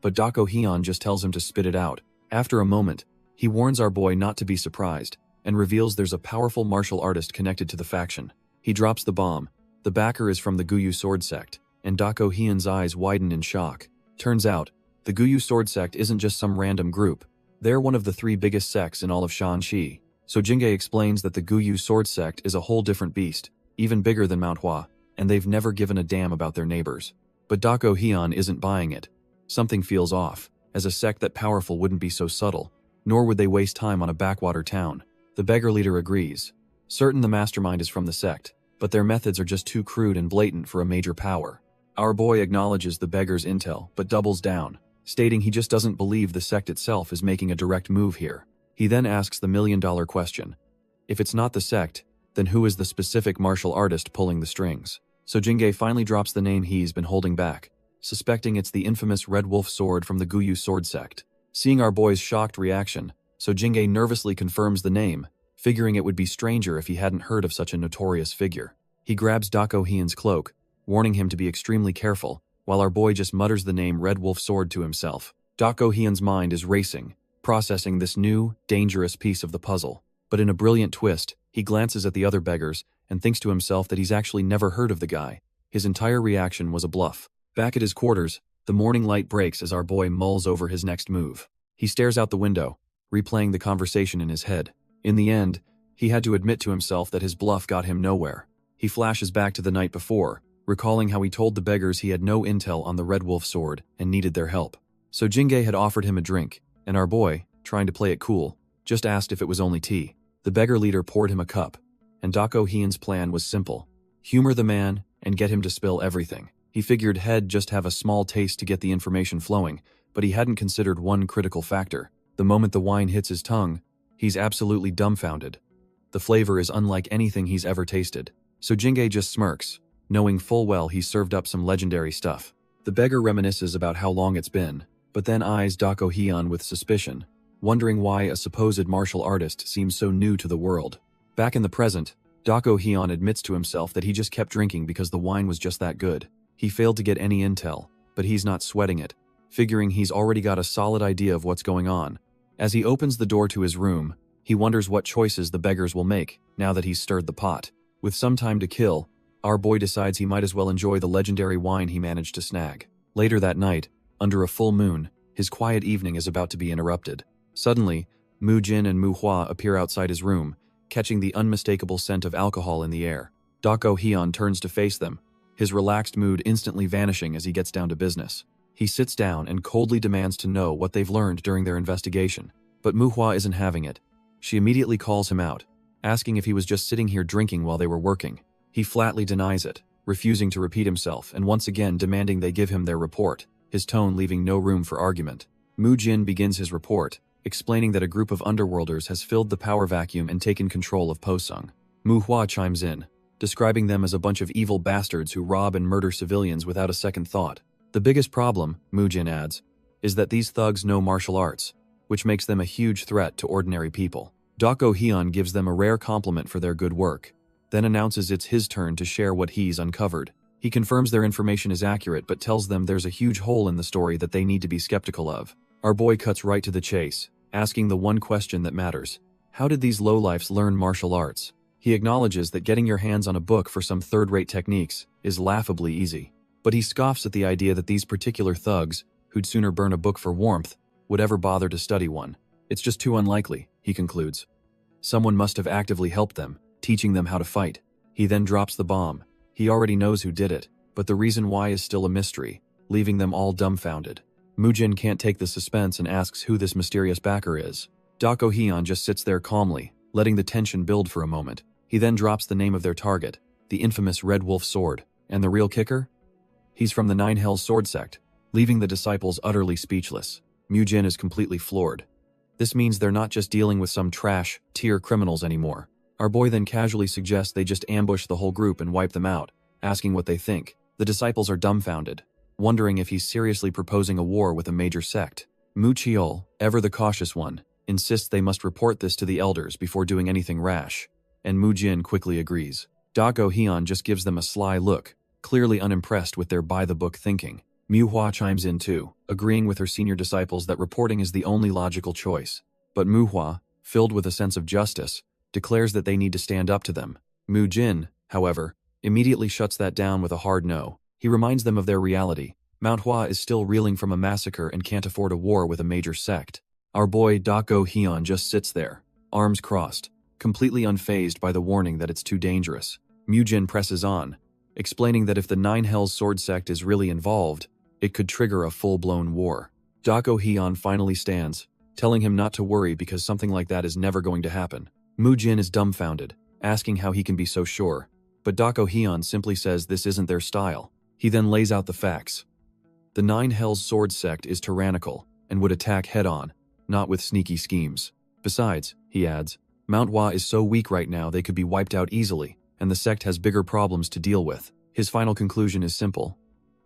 but Dako Hyun just tells him to spit it out. After a moment, he warns our boy not to be surprised, and reveals there's a powerful martial artist connected to the faction. He drops the bomb. The backer is from the Guyu sword sect, and Dako Hyun's eyes widen in shock. Turns out, the Guyu sword sect isn't just some random group. They're one of the 3 biggest sects in all of Shaanxi. So Jingge explains that the Guyu sword sect is a whole different beast, even bigger than Manhwa, and they've never given a damn about their neighbors. But Dako Hyun isn't buying it. Something feels off, as a sect that powerful wouldn't be so subtle, nor would they waste time on a backwater town. The beggar leader agrees, certain the mastermind is from the sect, but their methods are just too crude and blatant for a major power. Our boy acknowledges the beggar's intel, but doubles down, stating he just doesn't believe the sect itself is making a direct move here. He then asks the million-dollar question. If it's not the sect, then who is the specific martial artist pulling the strings? So Jingge finally drops the name he's been holding back, suspecting it's the infamous Red Wolf sword from the Guyu sword sect. Seeing our boy's shocked reaction, So Jingge nervously confirms the name, figuring it would be stranger if he hadn't heard of such a notorious figure. He grabs Dako Hyun's cloak, warning him to be extremely careful, while our boy just mutters the name Red Wolf sword to himself. Dako Hyun's mind is racing, processing this new, dangerous piece of the puzzle. But in a brilliant twist, he glances at the other beggars and thinks to himself that he's actually never heard of the guy. His entire reaction was a bluff. Back at his quarters, the morning light breaks as our boy mulls over his next move. He stares out the window, replaying the conversation in his head. In the end, he had to admit to himself that his bluff got him nowhere. He flashes back to the night before, recalling how he told the beggars he had no intel on the Red Wolf sword and needed their help. So Jingge had offered him a drink, and our boy, trying to play it cool, just asked if it was only tea. The beggar leader poured him a cup, and Dako Hyun's plan was simple. Humor the man and get him to spill everything. He figured he'd just have a small taste to get the information flowing, but he hadn't considered one critical factor. The moment the wine hits his tongue, he's absolutely dumbfounded. The flavor is unlike anything he's ever tasted. So Jingge just smirks, knowing full well he's served up some legendary stuff. The beggar reminisces about how long it's been, but then eyes Dako Hyun with suspicion, wondering why a supposed martial artist seems so new to the world. Back in the present, Dako Hyun admits to himself that he just kept drinking because the wine was just that good. He failed to get any intel, but he's not sweating it, figuring he's already got a solid idea of what's going on. As he opens the door to his room, he wonders what choices the beggars will make now that he's stirred the pot. With some time to kill, our boy decides he might as well enjoy the legendary wine he managed to snag. Later that night, under a full moon, His quiet evening is about to be interrupted. Suddenly, Mu Jin and Mu Hua appear outside his room, catching the unmistakable scent of alcohol in the air. Dako Hyun turns to face them, his relaxed mood instantly vanishing as he gets down to business. He sits down and coldly demands to know what they've learned during their investigation. But Mu Hua isn't having it. She immediately calls him out, asking if he was just sitting here drinking while they were working. He flatly denies it, refusing to repeat himself and once again demanding they give him their report, his tone leaving no room for argument. Mu Jin begins his report, explaining that a group of underworlders has filled the power vacuum and taken control of Posung. Mu Hua chimes in, describing them as a bunch of evil bastards who rob and murder civilians without a second thought. The biggest problem, Mu Jin adds, is that these thugs know martial arts, which makes them a huge threat to ordinary people. Dako Hyun gives them a rare compliment for their good work, then announces it's his turn to share what he's uncovered. He confirms their information is accurate but tells them there's a huge hole in the story that they need to be skeptical of. Our boy cuts right to the chase, asking the one question that matters. How did these lowlifes learn martial arts? He acknowledges that getting your hands on a book for some third-rate techniques is laughably easy. But he scoffs at the idea that these particular thugs, who'd sooner burn a book for warmth, would ever bother to study one. It's just too unlikely, he concludes. Someone must have actively helped them, teaching them how to fight. He then drops the bomb. He already knows who did it, but the reason why is still a mystery, leaving them all dumbfounded. Mu Jin can't take the suspense and asks who this mysterious backer is. Dako Hyun just sits there calmly, letting the tension build for a moment. He then drops the name of their target, the infamous Red Wolf Sword. And the real kicker? He's from the Nine Hells Sword sect, leaving the disciples utterly speechless. Mu Jin is completely floored. This means they're not just dealing with some trash-tier criminals anymore. Our boy then casually suggests they just ambush the whole group and wipe them out, asking what they think. The disciples are dumbfounded, wondering if he's seriously proposing a war with a major sect. Mu Cheol, ever the cautious one, insists they must report this to the elders before doing anything rash, and Mu Jin quickly agrees. Dako Hyun just gives them a sly look, clearly unimpressed with their by-the-book thinking. Mu Hua chimes in too, agreeing with her senior disciples that reporting is the only logical choice. But Mu Hua, filled with a sense of justice, declares that they need to stand up to them. Mu Jin, however, immediately shuts that down with a hard no. He reminds them of their reality. Manhwa is still reeling from a massacre and can't afford a war with a major sect. Our boy Dako Hyun just sits there, arms crossed, completely unfazed by the warning that it's too dangerous. Mu Jin presses on, explaining that if the Nine Hells Sword sect is really involved, it could trigger a full-blown war. Dako Hyun finally stands, telling him not to worry because something like that is never going to happen. Mu Jin is dumbfounded, asking how he can be so sure, but Dako Hyun simply says this isn't their style. He then lays out the facts. The Nine Hells Sword sect is tyrannical and would attack head-on, not with sneaky schemes. Besides, he adds, Manhwa is so weak right now they could be wiped out easily, and the sect has bigger problems to deal with. His final conclusion is simple.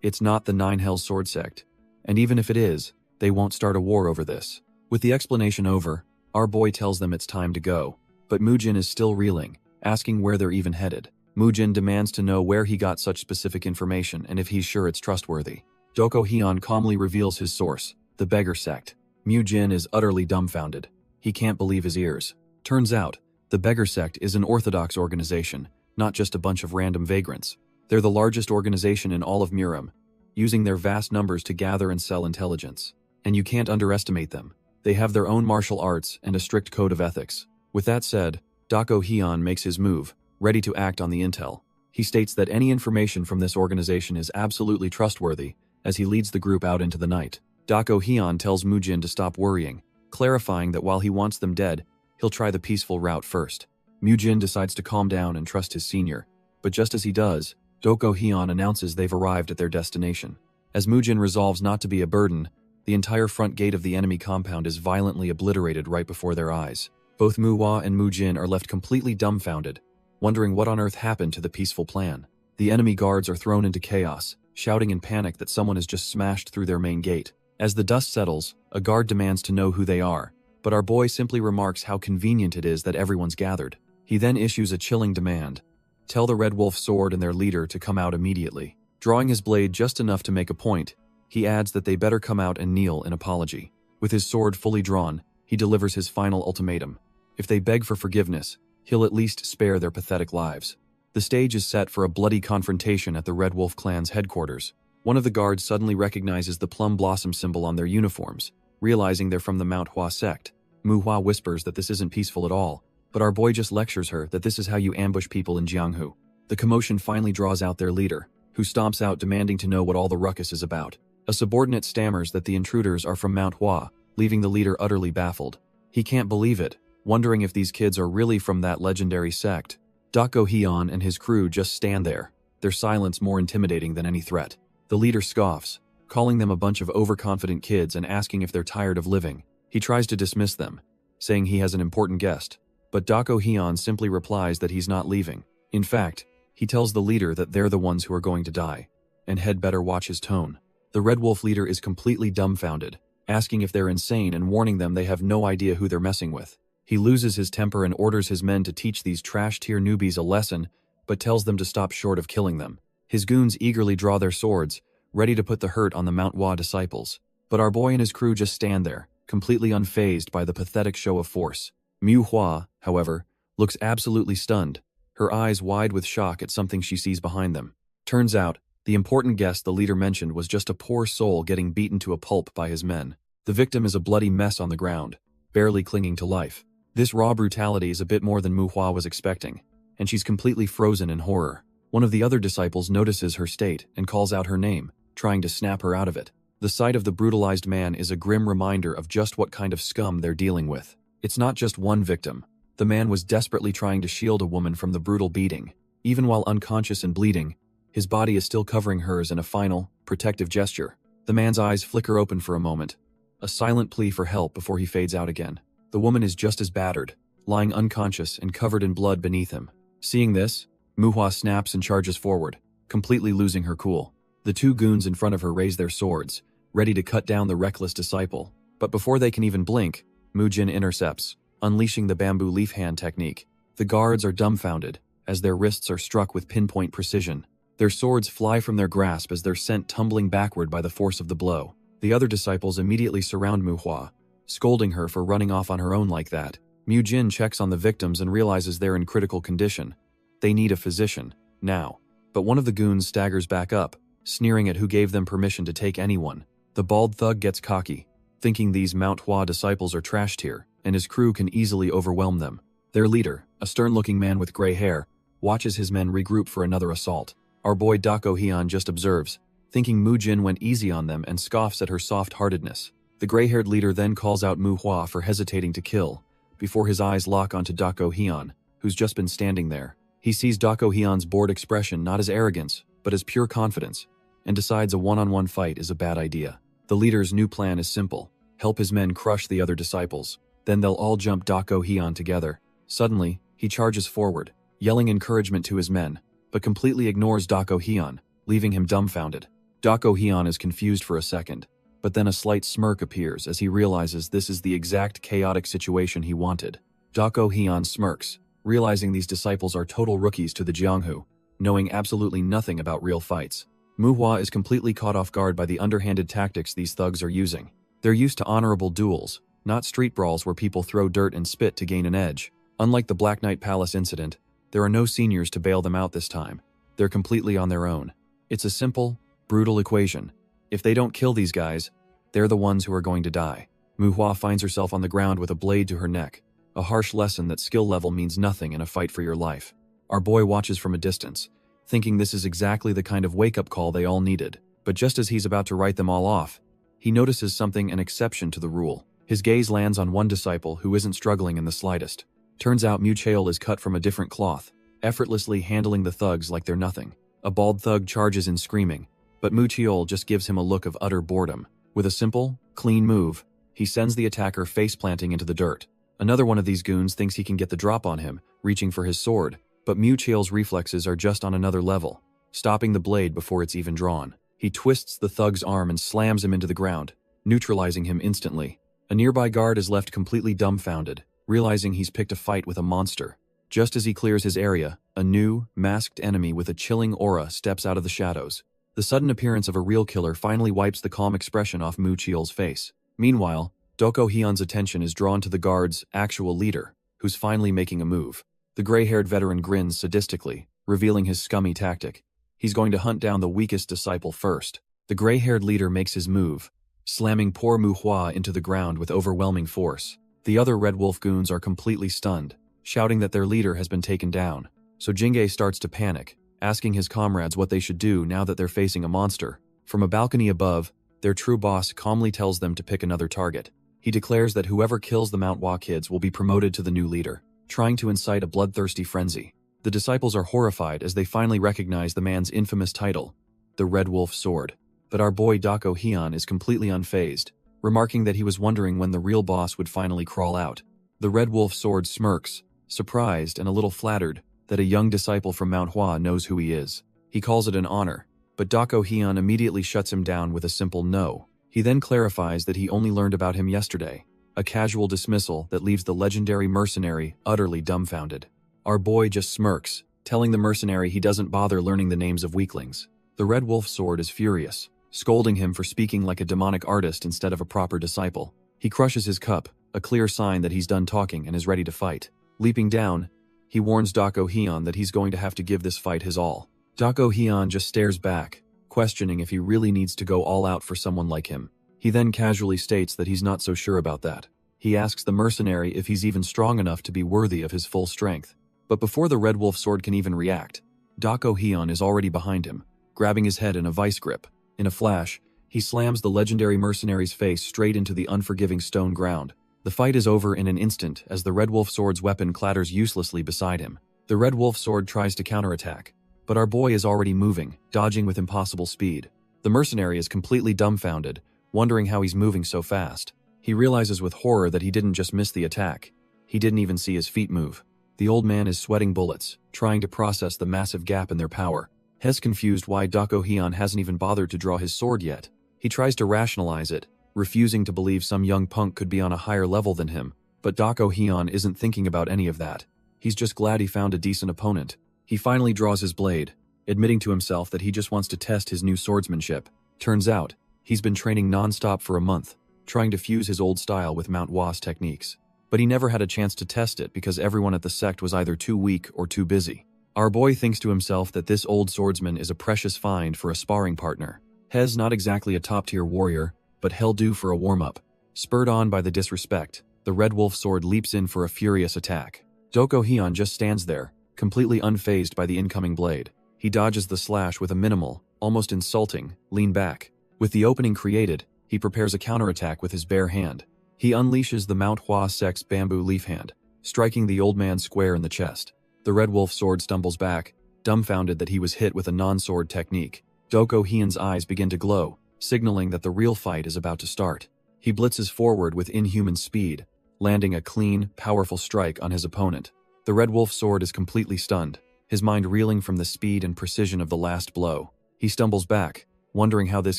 It's not the Nine Hells Sword sect, and even if it is, they won't start a war over this. With the explanation over, our boy tells them it's time to go, but Mu Jin is still reeling, asking where they're even headed. Mu Jin demands to know where he got such specific information and if he's sure it's trustworthy. Dako Hyun calmly reveals his source, the beggar sect. Mu Jin is utterly dumbfounded. He can't believe his ears. Turns out, the beggar sect is an orthodox organization, not just a bunch of random vagrants. They're the largest organization in all of Muram, using their vast numbers to gather and sell intelligence. And you can't underestimate them. They have their own martial arts and a strict code of ethics. With that said, Dako Hyun makes his move, ready to act on the intel. He states that any information from this organization is absolutely trustworthy as he leads the group out into the night. Dako Hyun tells Mu Jin to stop worrying, clarifying that while he wants them dead, he'll try the peaceful route first. Mu Jin decides to calm down and trust his senior, but just as he does, Dako Hyun announces they've arrived at their destination. As Mu Jin resolves not to be a burden, the entire front gate of the enemy compound is violently obliterated right before their eyes. Both Mu Hua and Mu Jin are left completely dumbfounded, wondering what on earth happened to the peaceful plan. The enemy guards are thrown into chaos, shouting in panic that someone has just smashed through their main gate. As the dust settles, a guard demands to know who they are, but our boy simply remarks how convenient it is that everyone's gathered. He then issues a chilling demand. Tell the Red Wolf Sword and their leader to come out immediately. Drawing his blade just enough to make a point, he adds that they better come out and kneel in apology. With his sword fully drawn, he delivers his final ultimatum. If they beg for forgiveness, he'll at least spare their pathetic lives. The stage is set for a bloody confrontation at the Red Wolf clan's headquarters. One of the guards suddenly recognizes the plum blossom symbol on their uniforms, realizing they're from the Manhwa sect. Manhwa whispers that this isn't peaceful at all, but our boy just lectures her that this is how you ambush people in Jianghu. The commotion finally draws out their leader, who stomps out demanding to know what all the ruckus is about. A subordinate stammers that the intruders are from Manhwa, leaving the leader utterly baffled. He can't believe it, wondering if these kids are really from that legendary sect. Dako Hyun and his crew just stand there, their silence more intimidating than any threat. The leader scoffs, calling them a bunch of overconfident kids and asking if they're tired of living. He tries to dismiss them, saying he has an important guest, but Dako Hyun simply replies that he's not leaving. In fact, he tells the leader that they're the ones who are going to die, and had better watch his tone. The Red Wolf leader is completely dumbfounded, asking if they're insane and warning them they have no idea who they're messing with. He loses his temper and orders his men to teach these trash-tier newbies a lesson, but tells them to stop short of killing them. His goons eagerly draw their swords, ready to put the hurt on the Manhwa disciples. But our boy and his crew just stand there, completely unfazed by the pathetic show of force. Manhwa, however, looks absolutely stunned, her eyes wide with shock at something she sees behind them. Turns out, the important guest the leader mentioned was just a poor soul getting beaten to a pulp by his men. The victim is a bloody mess on the ground, barely clinging to life. This raw brutality is a bit more than Manhwa was expecting, and she's completely frozen in horror. One of the other disciples notices her state and calls out her name, trying to snap her out of it. The sight of the brutalized man is a grim reminder of just what kind of scum they're dealing with. It's not just one victim. The man was desperately trying to shield a woman from the brutal beating. Even while unconscious and bleeding, his body is still covering hers in a final, protective gesture. The man's eyes flicker open for a moment, a silent plea for help before he fades out again. The woman is just as battered, lying unconscious and covered in blood beneath him. Seeing this, Manhwa snaps and charges forward, completely losing her cool. The two goons in front of her raise their swords, ready to cut down the reckless disciple. But before they can even blink, Mujin intercepts, unleashing the bamboo leaf hand technique. The guards are dumbfounded, as their wrists are struck with pinpoint precision. Their swords fly from their grasp as they're sent tumbling backward by the force of the blow. The other disciples immediately surround Manhwa, scolding her for running off on her own like that. Mujin checks on the victims and realizes they're in critical condition. They need a physician, now. But one of the goons staggers back up, sneering at who gave them permission to take anyone. The bald thug gets cocky, thinking these Manhwa disciples are trashed here, and his crew can easily overwhelm them. Their leader, a stern-looking man with gray hair, watches his men regroup for another assault. Our boy Dako Hyun just observes, thinking Mujin went easy on them and scoffs at her soft-heartedness. The gray-haired leader then calls out Manhwa for hesitating to kill, before his eyes lock onto Dako Hyun, who's just been standing there. He sees Dako Hyun's bored expression not as arrogance, but as pure confidence, and decides a one-on-one fight is a bad idea. The leader's new plan is simple: help his men crush the other disciples. Then they'll all jump Dako Hyun together. Suddenly, he charges forward, yelling encouragement to his men, but completely ignores Dako Hyun, leaving him dumbfounded. Dako Hyun is confused for a second, but then a slight smirk appears as he realizes this is the exact chaotic situation he wanted. Dako Hyun smirks, realizing these disciples are total rookies to the Jianghu, knowing absolutely nothing about real fights. Manhwa is completely caught off guard by the underhanded tactics these thugs are using. They're used to honorable duels, not street brawls where people throw dirt and spit to gain an edge. Unlike the Black Knight Palace incident, there are no seniors to bail them out this time. They're completely on their own. It's a simple, brutal equation. If they don't kill these guys, they're the ones who are going to die. Manhwa finds herself on the ground with a blade to her neck, a harsh lesson that skill level means nothing in a fight for your life. Our boy watches from a distance, thinking this is exactly the kind of wake-up call they all needed. But just as he's about to write them all off, he notices something an exception to the rule. His gaze lands on one disciple who isn't struggling in the slightest. Turns out Muchael is cut from a different cloth, effortlessly handling the thugs like they're nothing. A bald thug charges in screaming, but Muchael just gives him a look of utter boredom. With a simple, clean move, he sends the attacker face-planting into the dirt. Another one of these goons thinks he can get the drop on him, reaching for his sword, but Muchael's reflexes are just on another level, stopping the blade before it's even drawn. He twists the thug's arm and slams him into the ground, neutralizing him instantly. A nearby guard is left completely dumbfounded, realizing he's picked a fight with a monster. Just as he clears his area, a new, masked enemy with a chilling aura steps out of the shadows. The sudden appearance of a real killer finally wipes the calm expression off Muchael's face. Meanwhile, Dako Hyun's attention is drawn to the guard's actual leader, who's finally making a move. The gray-haired veteran grins sadistically, revealing his scummy tactic. He's going to hunt down the weakest disciple first. The gray-haired leader makes his move, slamming poor Manhwa into the ground with overwhelming force. The other Red Wolf goons are completely stunned, shouting that their leader has been taken down. So Jingge starts to panic, asking his comrades what they should do now that they're facing a monster. From a balcony above, their true boss calmly tells them to pick another target. He declares that whoever kills the Manhwa kids will be promoted to the new leader, trying to incite a bloodthirsty frenzy. The disciples are horrified as they finally recognize the man's infamous title, the Red Wolf Sword. But our boy Dako Hyun is completely unfazed, remarking that he was wondering when the real boss would finally crawl out. The Red Wolf Sword smirks, surprised and a little flattered that a young disciple from Manhwa knows who he is. He calls it an honor, but Dako Hyun immediately shuts him down with a simple no. He then clarifies that he only learned about him yesterday, a casual dismissal that leaves the legendary mercenary utterly dumbfounded. Our boy just smirks, telling the mercenary he doesn't bother learning the names of weaklings. The Red Wolf Sword is furious, scolding him for speaking like a demonic artist instead of a proper disciple. He crushes his cup, a clear sign that he's done talking and is ready to fight. Leaping down, he warns Dako Hyun that he's going to have to give this fight his all. Dako Hyun just stares back, questioning if he really needs to go all out for someone like him. He then casually states that he's not so sure about that. He asks the mercenary if he's even strong enough to be worthy of his full strength. But before the Red Wolf Sword can even react, Dako Hyun is already behind him, grabbing his head in a vice grip. In a flash, he slams the legendary mercenary's face straight into the unforgiving stone ground. The fight is over in an instant as the Red Wolf Sword's weapon clatters uselessly beside him. The Red Wolf Sword tries to counterattack, but our boy is already moving, dodging with impossible speed. The mercenary is completely dumbfounded, wondering how he's moving so fast. He realizes with horror that he didn't just miss the attack. He didn't even see his feet move. The old man is sweating bullets, trying to process the massive gap in their power. Hes confused why Dako Hyun hasn't even bothered to draw his sword yet. He tries to rationalize it, refusing to believe some young punk could be on a higher level than him. But Dako Hyun isn't thinking about any of that. He's just glad he found a decent opponent. He finally draws his blade, admitting to himself that he just wants to test his new swordsmanship. Turns out, he's been training non-stop for a month, trying to fuse his old style with Manhwa's techniques. But he never had a chance to test it because everyone at the sect was either too weak or too busy. Our boy thinks to himself that this old swordsman is a precious find for a sparring partner. Hes not exactly a top-tier warrior, but he'll do for a warm-up. Spurred on by the disrespect, the Red Wolf Sword leaps in for a furious attack. Dako Hyun just stands there, completely unfazed by the incoming blade. He dodges the slash with a minimal, almost insulting, lean back. With the opening created, he prepares a counterattack with his bare hand. He unleashes the Manhwa sect's bamboo leaf hand, striking the old man square in the chest. The Red Wolf Sword stumbles back, dumbfounded that he was hit with a non-sword technique. Dako Hyun's eyes begin to glow, signaling that the real fight is about to start. He blitzes forward with inhuman speed, landing a clean, powerful strike on his opponent. The Red Wolf Sword is completely stunned, his mind reeling from the speed and precision of the last blow. He stumbles back, wondering how this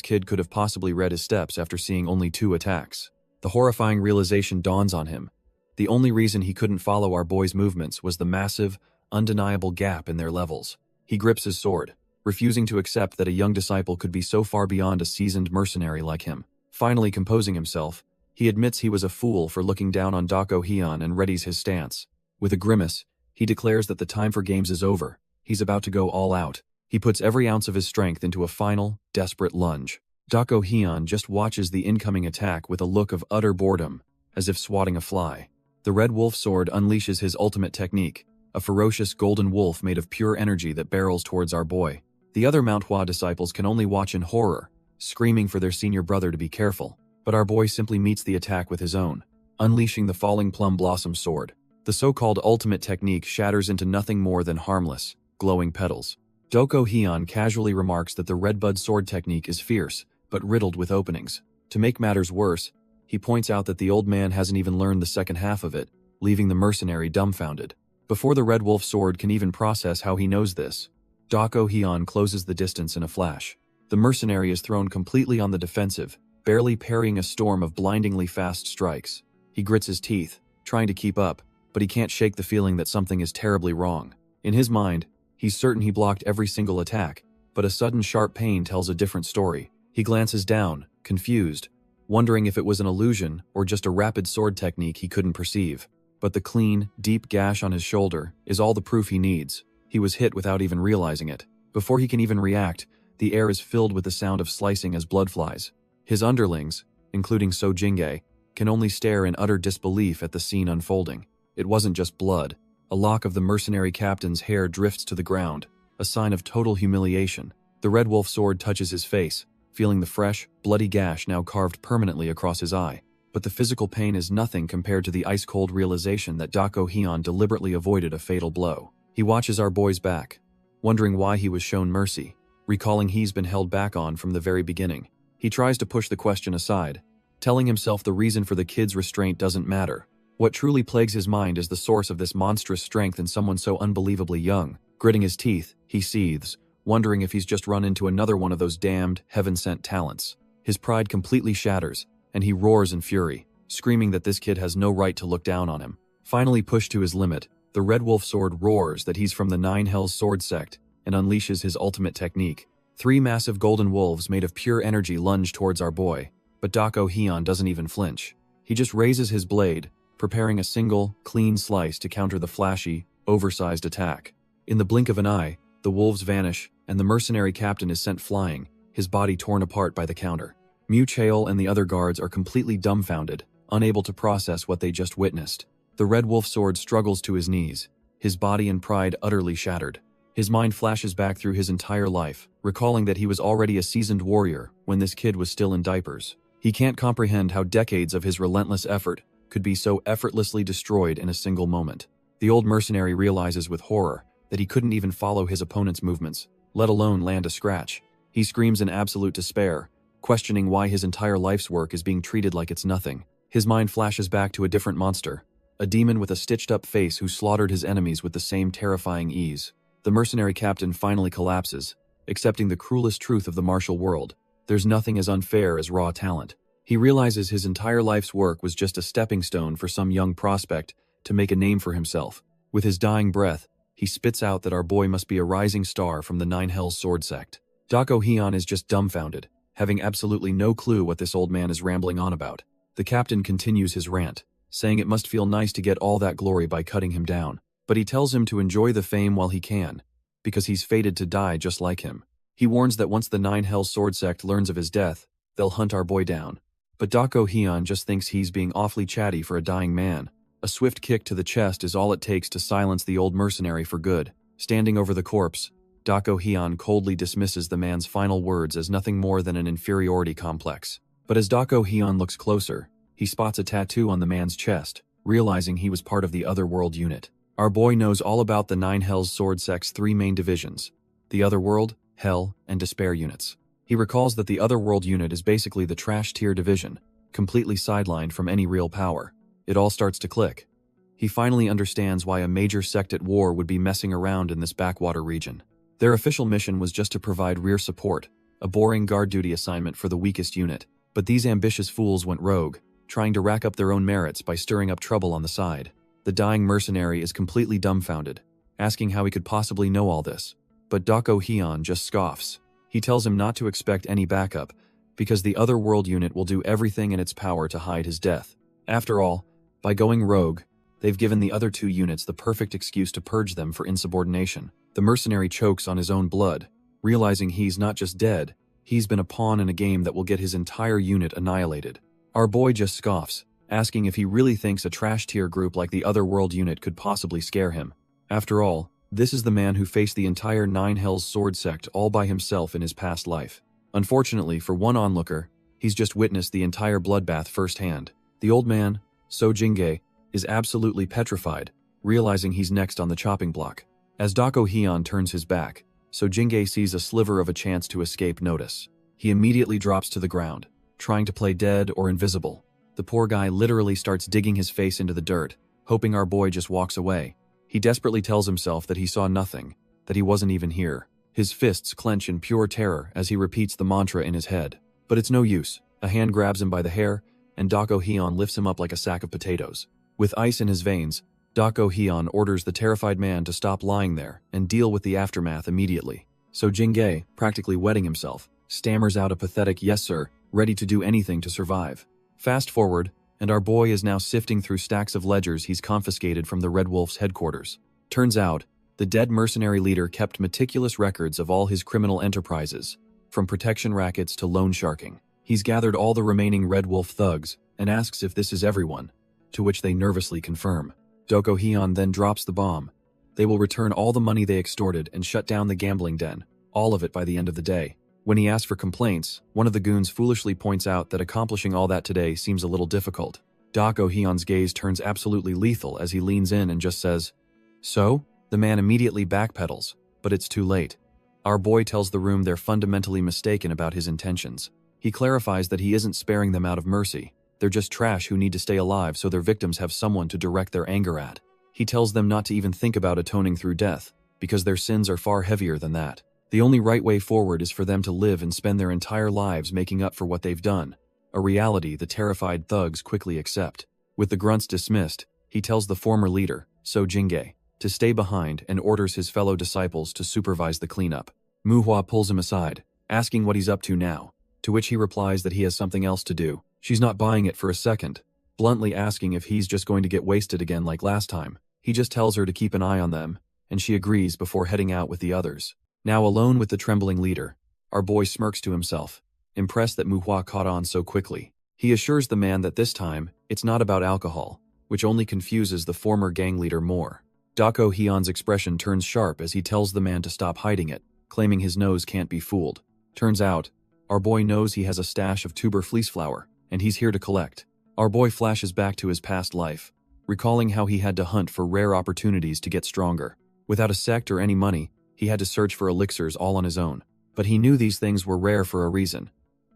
kid could have possibly read his steps after seeing only 2 attacks. The horrifying realization dawns on him. The only reason he couldn't follow our boy's movements was the massive, undeniable gap in their levels. He grips his sword, refusing to accept that a young disciple could be so far beyond a seasoned mercenary like him. Finally composing himself, he admits he was a fool for looking down on Dako Hyun and readies his stance. With a grimace, he declares that the time for games is over. He's about to go all out. He puts every ounce of his strength into a final, desperate lunge. Dako Hyun just watches the incoming attack with a look of utter boredom, as if swatting a fly. The Red Wolf Sword unleashes his ultimate technique, a ferocious golden wolf made of pure energy that barrels towards our boy. The other Manhwa disciples can only watch in horror, screaming for their senior brother to be careful. But our boy simply meets the attack with his own, unleashing the falling plum blossom sword. The so-called ultimate technique shatters into nothing more than harmless, glowing petals. Dako Hyun casually remarks that the Redbud sword technique is fierce, but riddled with openings. To make matters worse, he points out that the old man hasn't even learned the second half of it, leaving the mercenary dumbfounded. Before the Red Wolf Sword can even process how he knows this, Dako Hyun closes the distance in a flash. The mercenary is thrown completely on the defensive, barely parrying a storm of blindingly fast strikes. He grits his teeth, trying to keep up, but he can't shake the feeling that something is terribly wrong. In his mind, he's certain he blocked every single attack, but a sudden sharp pain tells a different story. He glances down, confused, wondering if it was an illusion or just a rapid sword technique he couldn't perceive. But the clean, deep gash on his shoulder is all the proof he needs. He was hit without even realizing it. Before he can even react, The air is filled with the sound of slicing as blood flies. His underlings, including So Jingae, can only stare in utter disbelief at the scene unfolding. It wasn't just blood. A lock of the mercenary captain's hair drifts to the ground, a sign of total humiliation. The Red Wolf sword touches his face, feeling the fresh, bloody gash now carved permanently across his eye. But the physical pain is nothing compared to the ice-cold realization that Dako Hyun deliberately avoided a fatal blow. He watches our boy's back, wondering why he was shown mercy, recalling he's been held back on from the very beginning. He tries to push the question aside, telling himself the reason for the kid's restraint doesn't matter. What truly plagues his mind is the source of this monstrous strength in someone so unbelievably young. Gritting his teeth, he seethes, wondering if he's just run into another one of those damned, heaven-sent talents. His pride completely shatters, and he roars in fury, screaming that this kid has no right to look down on him. Finally pushed to his limit, the Red Wolf sword roars that he's from the Nine Hells sword sect and unleashes his ultimate technique. 3 massive golden wolves made of pure energy lunge towards our boy, but Dako Hyun doesn't even flinch. He just raises his blade, preparing a single, clean slice to counter the flashy, oversized attack. In the blink of an eye, the wolves vanish, and the mercenary captain is sent flying, his body torn apart by the counter. Mu Chaol and the other guards are completely dumbfounded, unable to process what they just witnessed. The Red Wolf sword struggles to his knees, his body and pride utterly shattered. His mind flashes back through his entire life, recalling that he was already a seasoned warrior when this kid was still in diapers. He can't comprehend how decades of his relentless effort could be so effortlessly destroyed in a single moment. The old mercenary realizes with horror that he couldn't even follow his opponent's movements, let alone land a scratch. He screams in absolute despair, questioning why his entire life's work is being treated like it's nothing. His mind flashes back to a different monster, a demon with a stitched-up face who slaughtered his enemies with the same terrifying ease. The mercenary captain finally collapses, accepting the cruelest truth of the martial world. There's nothing as unfair as raw talent. He realizes his entire life's work was just a stepping stone for some young prospect to make a name for himself. With his dying breath, he spits out that our boy must be a rising star from the Nine Hells sword sect. Dako Hyun is just dumbfounded, having absolutely no clue what this old man is rambling on about. The captain continues his rant, saying it must feel nice to get all that glory by cutting him down. But he tells him to enjoy the fame while he can, because he's fated to die just like him. He warns that once the Nine Hells sword sect learns of his death, they'll hunt our boy down. But Dako Hyun just thinks he's being awfully chatty for a dying man. A swift kick to the chest is all it takes to silence the old mercenary for good. Standing over the corpse, Dako Hyun coldly dismisses the man's final words as nothing more than an inferiority complex. But as Dako Hyun looks closer, he spots a tattoo on the man's chest, realizing he was part of the Otherworld unit. Our boy knows all about the Nine Hells sword sect's 3 main divisions, the Otherworld, Hell, and Despair units. He recalls that the Otherworld unit is basically the trash tier division, completely sidelined from any real power. It all starts to click. He finally understands why a major sect at war would be messing around in this backwater region. Their official mission was just to provide rear support, a boring guard duty assignment for the weakest unit. But these ambitious fools went rogue, trying to rack up their own merits by stirring up trouble on the side. The dying mercenary is completely dumbfounded, asking how he could possibly know all this. But Dako Hyun just scoffs. He tells him not to expect any backup, because the Otherworld unit will do everything in its power to hide his death. After all, by going rogue, they've given the other 2 units the perfect excuse to purge them for insubordination. The mercenary chokes on his own blood, realizing he's not just dead, he's been a pawn in a game that will get his entire unit annihilated. Our boy just scoffs, asking if he really thinks a trash-tier group like the Otherworld unit could possibly scare him. After all, this is the man who faced the entire Nine Hells sword sect all by himself in his past life. Unfortunately, for one onlooker, he's just witnessed the entire bloodbath firsthand. The old man, So Jingae, is absolutely petrified, realizing he's next on the chopping block. As Dako Hyun turns his back, So Jingae sees a sliver of a chance to escape notice. He immediately drops to the ground, trying to play dead or invisible. The poor guy literally starts digging his face into the dirt, hoping our boy just walks away. He desperately tells himself that he saw nothing, that he wasn't even here. His fists clench in pure terror as he repeats the mantra in his head. But it's no use. A hand grabs him by the hair, and Dako Hyun lifts him up like a sack of potatoes. With ice in his veins, Dako Hyun orders the terrified man to stop lying there and deal with the aftermath immediately. So Jingae, practically wetting himself, stammers out a pathetic "yes sir," ready to do anything to survive. Fast forward, and our boy is now sifting through stacks of ledgers he's confiscated from the Red Wolf's headquarters. Turns out, the dead mercenary leader kept meticulous records of all his criminal enterprises, from protection rackets to loan sharking. He's gathered all the remaining Red Wolf thugs and asks if this is everyone, to which they nervously confirm. Doko Hyun then drops the bomb. They will return all the money they extorted and shut down the gambling den, all of it by the end of the day. When he asks for complaints, one of the goons foolishly points out that accomplishing all that today seems a little difficult. Doko Hyun's gaze turns absolutely lethal as he leans in and just says, "So?" The man immediately backpedals, but it's too late. Our boy tells the room they're fundamentally mistaken about his intentions. He clarifies that he isn't sparing them out of mercy. They're just trash who need to stay alive so their victims have someone to direct their anger at. He tells them not to even think about atoning through death, because their sins are far heavier than that. The only right way forward is for them to live and spend their entire lives making up for what they've done, a reality the terrified thugs quickly accept. With the grunts dismissed, he tells the former leader, So Jingge, to stay behind and orders his fellow disciples to supervise the cleanup. Manhwa pulls him aside, asking what he's up to now, to which he replies that he has something else to do. She's not buying it for a second, bluntly asking if he's just going to get wasted again like last time. He just tells her to keep an eye on them, and she agrees before heading out with the others. Now alone with the trembling leader, our boy smirks to himself, impressed that Manhwa caught on so quickly. He assures the man that this time, it's not about alcohol, which only confuses the former gang leader more. Doko Hyun's expression turns sharp as he tells the man to stop hiding it, claiming his nose can't be fooled. Turns out, our boy knows he has a stash of tuber fleece flower, and he's here to collect. Our boy flashes back to his past life, recalling how he had to hunt for rare opportunities to get stronger. Without a sect or any money, he had to search for elixirs all on his own. But he knew these things were rare for a reason.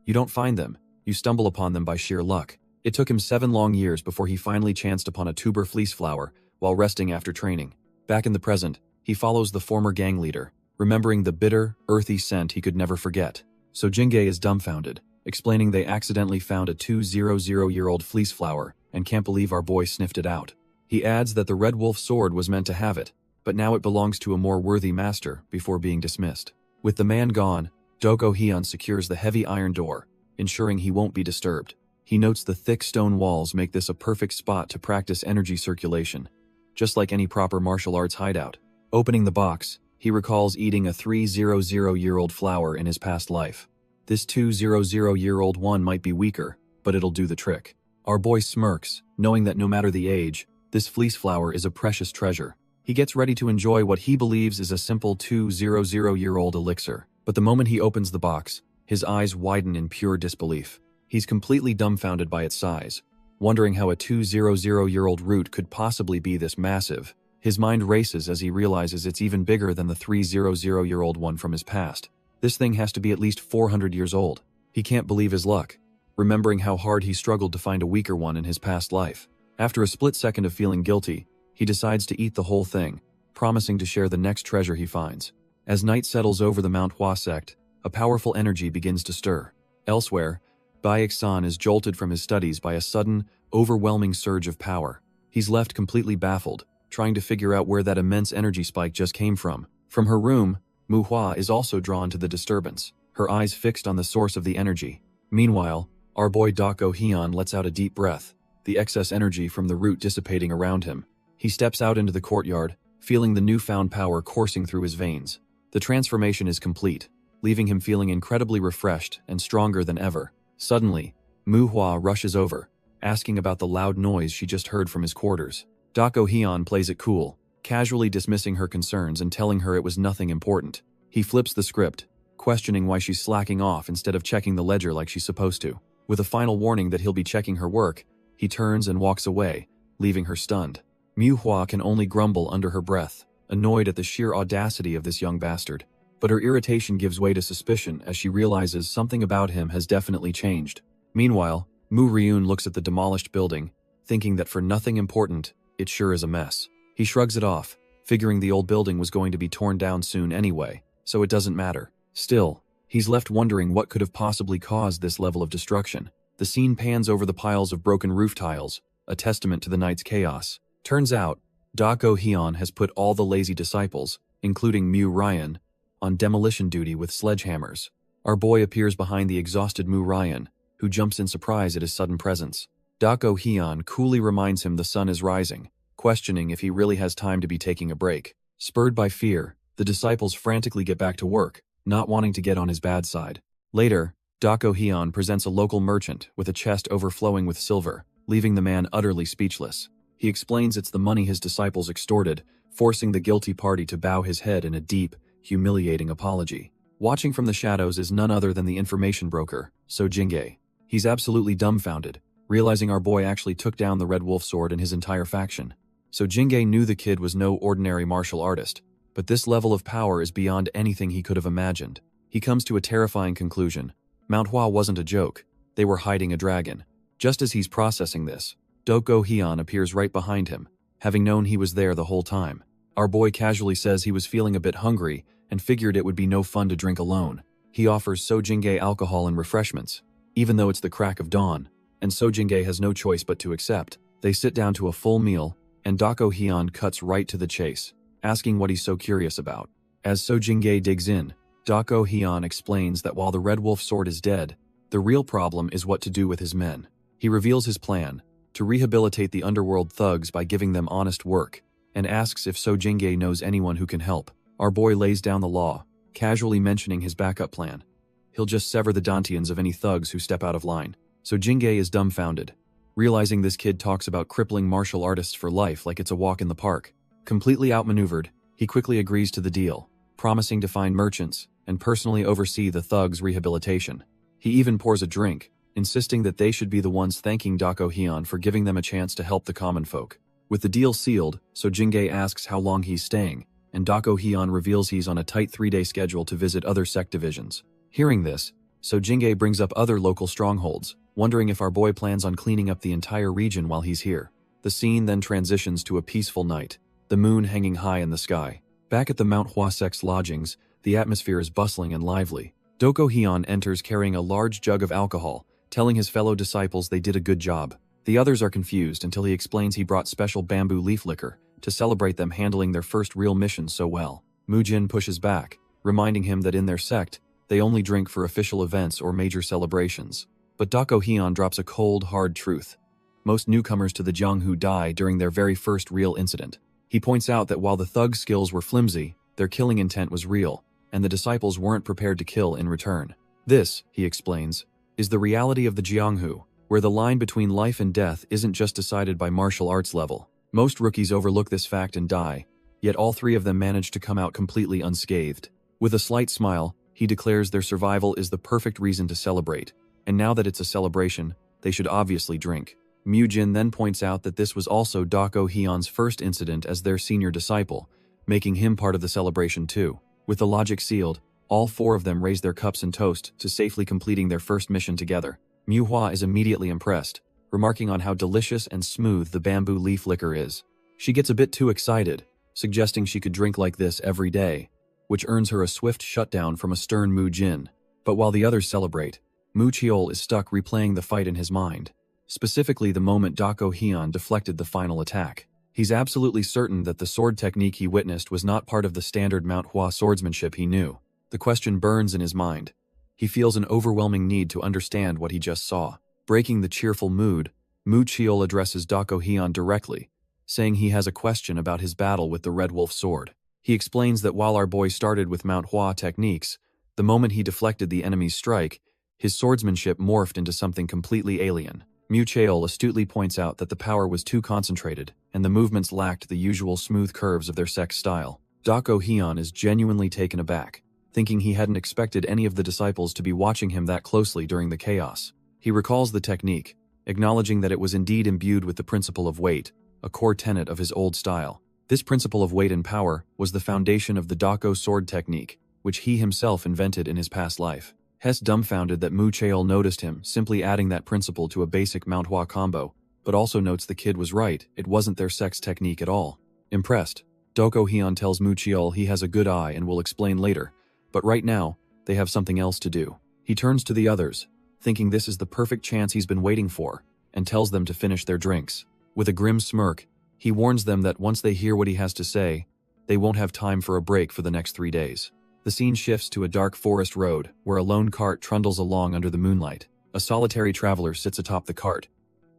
You don't find them, you stumble upon them by sheer luck. It took him 7 long years before he finally chanced upon a tuber fleece flower while resting after training. Back in the present, he follows the former gang leader, remembering the bitter, earthy scent he could never forget. So Jingge is dumbfounded, explaining they accidentally found a 200-year-old fleece flower and can't believe our boy sniffed it out. He adds that the Red Wolf sword was meant to have it, but now it belongs to a more worthy master before being dismissed. With the man gone, Doko Hyun secures the heavy iron door, ensuring he won't be disturbed. He notes the thick stone walls make this a perfect spot to practice energy circulation, just like any proper martial arts hideout. Opening the box, he recalls eating a 300-year-old flower in his past life. This 200-year-old one might be weaker, but it'll do the trick. Our boy smirks, knowing that no matter the age, this fleece flower is a precious treasure. He gets ready to enjoy what he believes is a simple 200-year-old elixir. But the moment he opens the box, his eyes widen in pure disbelief. He's completely dumbfounded by its size, wondering how a 200-year-old root could possibly be this massive. His mind races as he realizes it's even bigger than the 300-year-old one from his past. This thing has to be at least 400 years old. He can't believe his luck, remembering how hard he struggled to find a weaker one in his past life. After a split second of feeling guilty, he decides to eat the whole thing, promising to share the next treasure he finds. As night settles over the Manhwa sect, a powerful energy begins to stir. Elsewhere, Baek-san is jolted from his studies by a sudden, overwhelming surge of power. He's left completely baffled, trying to figure out where that immense energy spike just came from. From her room, Manhwa is also drawn to the disturbance, her eyes fixed on the source of the energy. Meanwhile, our boy Doko Hyun lets out a deep breath, the excess energy from the root dissipating around him. He steps out into the courtyard, feeling the newfound power coursing through his veins. The transformation is complete, leaving him feeling incredibly refreshed and stronger than ever. Suddenly, Manhwa rushes over, asking about the loud noise she just heard from his quarters. Doko Hyun plays it cool, casually dismissing her concerns and telling her it was nothing important. He flips the script, questioning why she's slacking off instead of checking the ledger like she's supposed to. With a final warning that he'll be checking her work, he turns and walks away, leaving her stunned. Manhwa can only grumble under her breath, annoyed at the sheer audacity of this young bastard. But her irritation gives way to suspicion as she realizes something about him has definitely changed. Meanwhile, Mu Ryun looks at the demolished building, thinking that for nothing important, it sure is a mess. He shrugs it off, figuring the old building was going to be torn down soon anyway, so it doesn't matter. Still, he's left wondering what could have possibly caused this level of destruction. The scene pans over the piles of broken roof tiles, a testament to the night's chaos. Turns out, Doko Hyun has put all the lazy disciples, including Mu Ryan, on demolition duty with sledgehammers. Our boy appears behind the exhausted Mu Ryan, who jumps in surprise at his sudden presence. Doko Hyun coolly reminds him the sun is rising, questioning if he really has time to be taking a break. Spurred by fear, the disciples frantically get back to work, not wanting to get on his bad side. Later, Dako Hyun presents a local merchant with a chest overflowing with silver, leaving the man utterly speechless. He explains it's the money his disciples extorted, forcing the guilty party to bow his head in a deep, humiliating apology. Watching from the shadows is none other than the information broker, So Jingae. He's absolutely dumbfounded, realizing our boy actually took down the Red Wolf sword and his entire faction. So Jingae knew the kid was no ordinary martial artist, but this level of power is beyond anything he could have imagined. He comes to a terrifying conclusion. Manhwa wasn't a joke. They were hiding a dragon. Just as he's processing this, Doko Hyun appears right behind him, having known he was there the whole time. Our boy casually says he was feeling a bit hungry and figured it would be no fun to drink alone. He offers So Jingae alcohol and refreshments, even though it's the crack of dawn, and So Jingae has no choice but to accept. They sit down to a full meal, and Dako Hyun cuts right to the chase, asking what he's so curious about. As So Jingae digs in, Dako Hyun explains that while the Red Wolf sword is dead, the real problem is what to do with his men. He reveals his plan, to rehabilitate the underworld thugs by giving them honest work, and asks if So Jingae knows anyone who can help. Our boy lays down the law, casually mentioning his backup plan. He'll just sever the dantians of any thugs who step out of line. So Jingae is dumbfounded, realizing this kid talks about crippling martial artists for life like it's a walk in the park. Completely outmaneuvered, he quickly agrees to the deal, promising to find merchants and personally oversee the thugs' rehabilitation. He even pours a drink, insisting that they should be the ones thanking Dako Hyun for giving them a chance to help the common folk. With the deal sealed, So Jingae asks how long he's staying, and Dako Hyun reveals he's on a tight 3-day schedule to visit other sect divisions. Hearing this, So Jingae brings up other local strongholds, wondering if our boy plans on cleaning up the entire region while he's here. The scene then transitions to a peaceful night, the moon hanging high in the sky. Back at the Manhwa sect's lodgings, the atmosphere is bustling and lively. Doko Hyun enters carrying a large jug of alcohol, telling his fellow disciples they did a good job. The others are confused until he explains he brought special bamboo leaf liquor to celebrate them handling their first real mission so well. Mujin pushes back, reminding him that in their sect, they only drink for official events or major celebrations. But Dako Hyun drops a cold, hard truth. Most newcomers to the Jianghu die during their very first real incident. He points out that while the thug's skills were flimsy, their killing intent was real, and the disciples weren't prepared to kill in return. This, he explains, is the reality of the Jianghu, where the line between life and death isn't just decided by martial arts level. Most rookies overlook this fact and die, yet all 3 of them manage to come out completely unscathed. With a slight smile, he declares their survival is the perfect reason to celebrate, and now that it's a celebration, they should obviously drink. Mujin then points out that this was also Dako Hyun's first incident as their senior disciple, making him part of the celebration too. With the logic sealed, all 4 of them raise their cups and toast to safely completing their first mission together. Manhwa is immediately impressed, remarking on how delicious and smooth the bamboo leaf liquor is. She gets a bit too excited, suggesting she could drink like this every day, which earns her a swift shutdown from a stern Mujin. But while the others celebrate, Mucheol is stuck replaying the fight in his mind, specifically the moment Dako Hyun deflected the final attack. He's absolutely certain that the sword technique he witnessed was not part of the standard Manhwa swordsmanship he knew. The question burns in his mind. He feels an overwhelming need to understand what he just saw. Breaking the cheerful mood, Mucheol addresses Dako Hyun directly, saying he has a question about his battle with the Red Wolf sword. He explains that while our boy started with Manhwa techniques, the moment he deflected the enemy's strike, his swordsmanship morphed into something completely alien. Mucheol astutely points out that the power was too concentrated, and the movements lacked the usual smooth curves of their sect's style. Dako Hyun is genuinely taken aback, thinking he hadn't expected any of the disciples to be watching him that closely during the chaos. He recalls the technique, acknowledging that it was indeed imbued with the principle of weight, a core tenet of his old style. This principle of weight and power was the foundation of the Dako sword technique, which he himself invented in his past life. Hess dumbfounded that Mucheol noticed him simply adding that principle to a basic Manhwa combo, but also notes the kid was right, it wasn't their sect's technique at all. Impressed, Doko Hyun tells Mucheol he has a good eye and will explain later, but right now, they have something else to do. He turns to the others, thinking this is the perfect chance he's been waiting for, and tells them to finish their drinks. With a grim smirk, he warns them that once they hear what he has to say, they won't have time for a break for the next 3 days. The scene shifts to a dark forest road, where a lone cart trundles along under the moonlight. A solitary traveler sits atop the cart,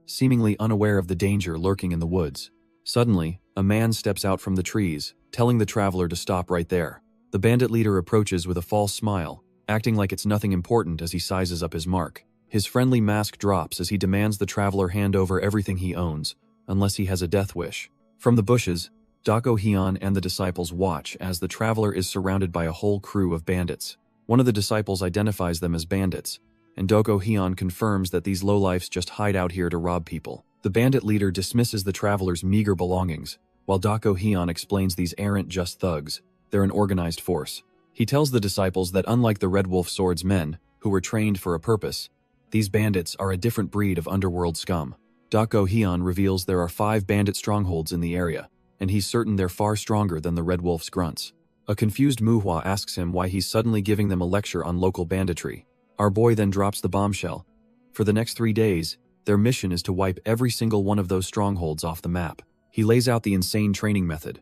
seemingly unaware of the danger lurking in the woods. Suddenly, a man steps out from the trees, telling the traveler to stop right there. The bandit leader approaches with a false smile, acting like it's nothing important as he sizes up his mark. His friendly mask drops as he demands the traveler hand over everything he owns, unless he has a death wish. From the bushes, Dako Hyun and the disciples watch as the traveler is surrounded by a whole crew of bandits. One of the disciples identifies them as bandits, and Dako Hyun confirms that these lowlifes just hide out here to rob people. The bandit leader dismisses the traveler's meager belongings, while Dako Hyun explains these aren't just thugs, they're an organized force. He tells the disciples that unlike the Red Wolf Sword's men, who were trained for a purpose, these bandits are a different breed of underworld scum. Dako Hyun reveals there are 5 bandit strongholds in the area, and he's certain they're far stronger than the Red Wolf's grunts. A confused Manhwa asks him why he's suddenly giving them a lecture on local banditry. Our boy then drops the bombshell. For the next 3 days, their mission is to wipe every single one of those strongholds off the map. He lays out the insane training method.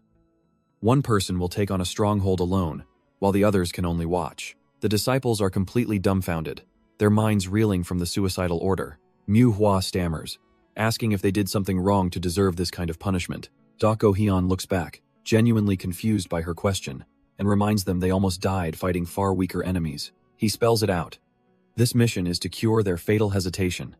One person will take on a stronghold alone, while the others can only watch. The disciples are completely dumbfounded, their minds reeling from the suicidal order. Manhwa stammers, asking if they did something wrong to deserve this kind of punishment. Dako Hyun looks back, genuinely confused by her question, and reminds them they almost died fighting far weaker enemies. He spells it out. This mission is to cure their fatal hesitation,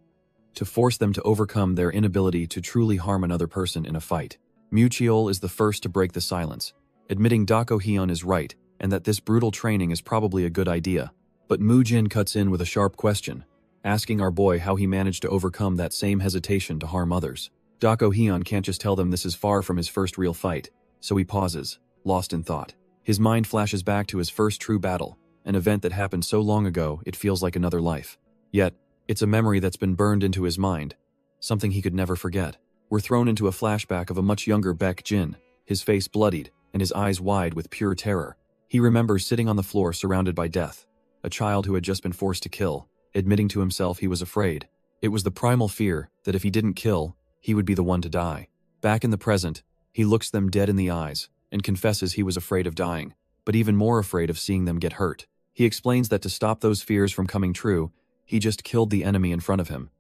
to force them to overcome their inability to truly harm another person in a fight. Mucheol is the first to break the silence, admitting Dako Hyun is right and that this brutal training is probably a good idea. But Mujin cuts in with a sharp question, asking our boy how he managed to overcome that same hesitation to harm others. Dako Hyun can't just tell them this is far from his first real fight, so he pauses, lost in thought. His mind flashes back to his first true battle, an event that happened so long ago it feels like another life. Yet, it's a memory that's been burned into his mind, something he could never forget. We're thrown into a flashback of a much younger Baek Jin, his face bloodied and his eyes wide with pure terror. He remembers sitting on the floor surrounded by death, a child who had just been forced to kill, admitting to himself he was afraid. It was the primal fear that if he didn't kill, he would be the one to die. Back in the present, he looks them dead in the eyes and confesses he was afraid of dying, but even more afraid of seeing them get hurt. He explains that to stop those fears from coming true, he just killed the enemy in front of him.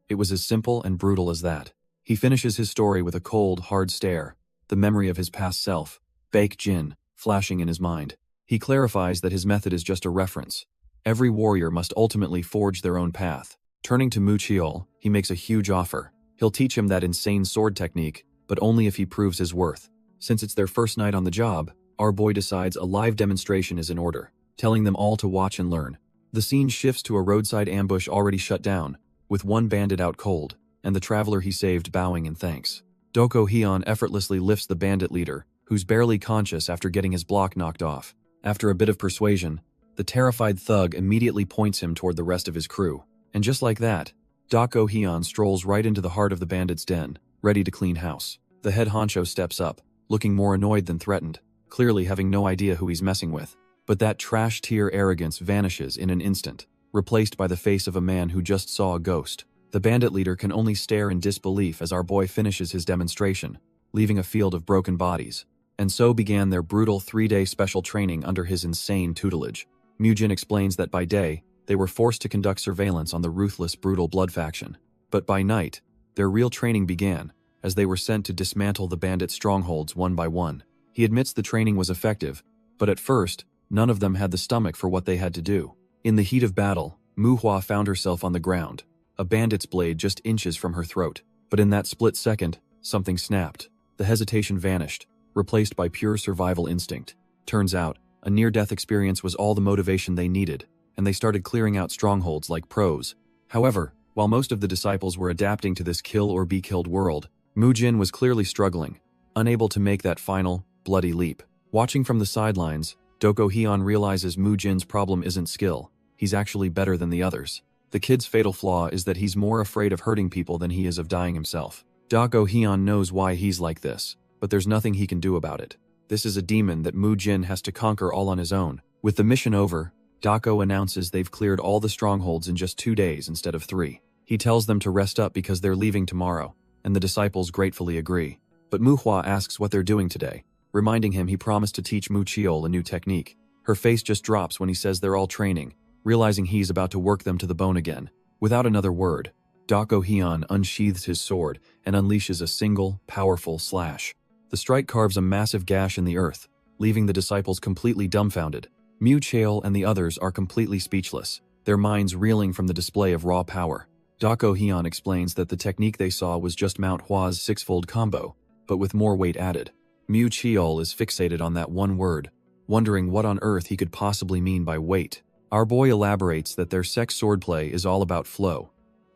It was as simple and brutal as that. He finishes his story with a cold, hard stare, the memory of his past self, Baek Jin, flashing in his mind. He clarifies that his method is just a reference. Every warrior must ultimately forge their own path. Turning to Mucheol, he makes a huge offer. He'll teach him that insane sword technique, but only if he proves his worth. Since it's their first night on the job, our boy decides a live demonstration is in order, telling them all to watch and learn. The scene shifts to a roadside ambush already shut down, with one bandit out cold, and the traveler he saved bowing in thanks. Dako Hyun effortlessly lifts the bandit leader, who's barely conscious after getting his block knocked off. After a bit of persuasion, the terrified thug immediately points him toward the rest of his crew. And just like that, Dako Hyun strolls right into the heart of the bandits' den, ready to clean house. The head honcho steps up, looking more annoyed than threatened, clearly having no idea who he's messing with. But that trash-tier arrogance vanishes in an instant, replaced by the face of a man who just saw a ghost. The bandit leader can only stare in disbelief as our boy finishes his demonstration, leaving a field of broken bodies. And so began their brutal 3-day special training under his insane tutelage. Mujin explains that by day, they were forced to conduct surveillance on the ruthless, brutal blood faction. But by night, their real training began, as they were sent to dismantle the bandit strongholds one by one. He admits the training was effective, but at first, none of them had the stomach for what they had to do. In the heat of battle, Manhwa found herself on the ground, a bandit's blade just inches from her throat. But in that split second, something snapped. The hesitation vanished, replaced by pure survival instinct. Turns out, a near-death experience was all the motivation they needed, and they started clearing out strongholds like pros. However, while most of the disciples were adapting to this kill-or-be-killed world, Mujin was clearly struggling, unable to make that final, bloody leap. Watching from the sidelines, Dako Hyun realizes Mujin's problem isn't skill, he's actually better than the others. The kid's fatal flaw is that he's more afraid of hurting people than he is of dying himself. Dako Hyun knows why he's like this, but there's nothing he can do about it. This is a demon that Mujin has to conquer all on his own. With the mission over, Dako announces they've cleared all the strongholds in just 2 days instead of 3. He tells them to rest up because they're leaving tomorrow, and the disciples gratefully agree. But Manhwa asks what they're doing today, reminding him he promised to teach Mucheol a new technique. Her face just drops when he says they're all training, realizing he's about to work them to the bone again. Without another word, Dako Hyun unsheathes his sword and unleashes a single, powerful slash. The strike carves a massive gash in the earth, leaving the disciples completely dumbfounded. Mu Chaol and the others are completely speechless, their minds reeling from the display of raw power. Dako Hyun explains that the technique they saw was just Manhwa's six-fold combo, but with more weight added. Mu Chaol is fixated on that one word, wondering what on earth he could possibly mean by weight. Our boy elaborates that their sex swordplay is all about flow,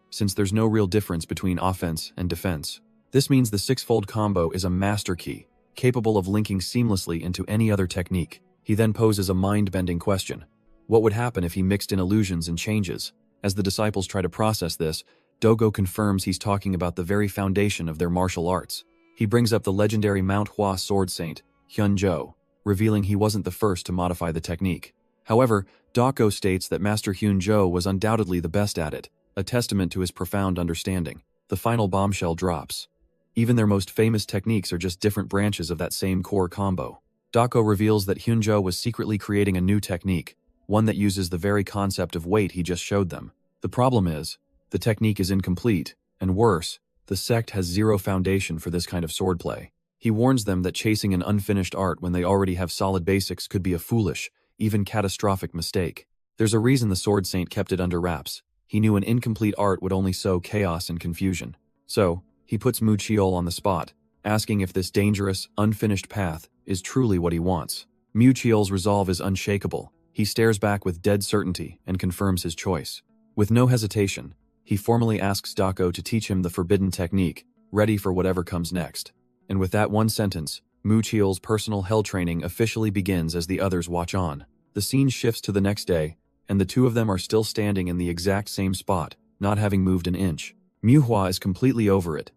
since there's no real difference between offense and defense. This means the six-fold combo is a master key, capable of linking seamlessly into any other technique. He then poses a mind-bending question. What would happen if he mixed in illusions and changes? As the disciples try to process this, Dogo confirms he's talking about the very foundation of their martial arts. He brings up the legendary Manhwa sword saint, Hyunjo, revealing he wasn't the first to modify the technique. However, Dako states that Master Hyunjo was undoubtedly the best at it, a testament to his profound understanding. The final bombshell drops. Even their most famous techniques are just different branches of that same core combo. Dako reveals that Hyunjo was secretly creating a new technique, one that uses the very concept of weight he just showed them. The problem is, the technique is incomplete, and worse, the sect has zero foundation for this kind of swordplay. He warns them that chasing an unfinished art when they already have solid basics could be a foolish, even catastrophic mistake. There's a reason the sword saint kept it under wraps. He knew an incomplete art would only sow chaos and confusion. So, he puts Mu Chaol on the spot, asking if this dangerous, unfinished path is truly what he wants. Mu Chaol's resolve is unshakable. He stares back with dead certainty and confirms his choice. With no hesitation, he formally asks Dako to teach him the forbidden technique, ready for whatever comes next. And with that one sentence, Mu Chaol's personal hell training officially begins as the others watch on. The scene shifts to the next day, and the two of them are still standing in the exact same spot, not having moved an inch. Manhwa is completely over it,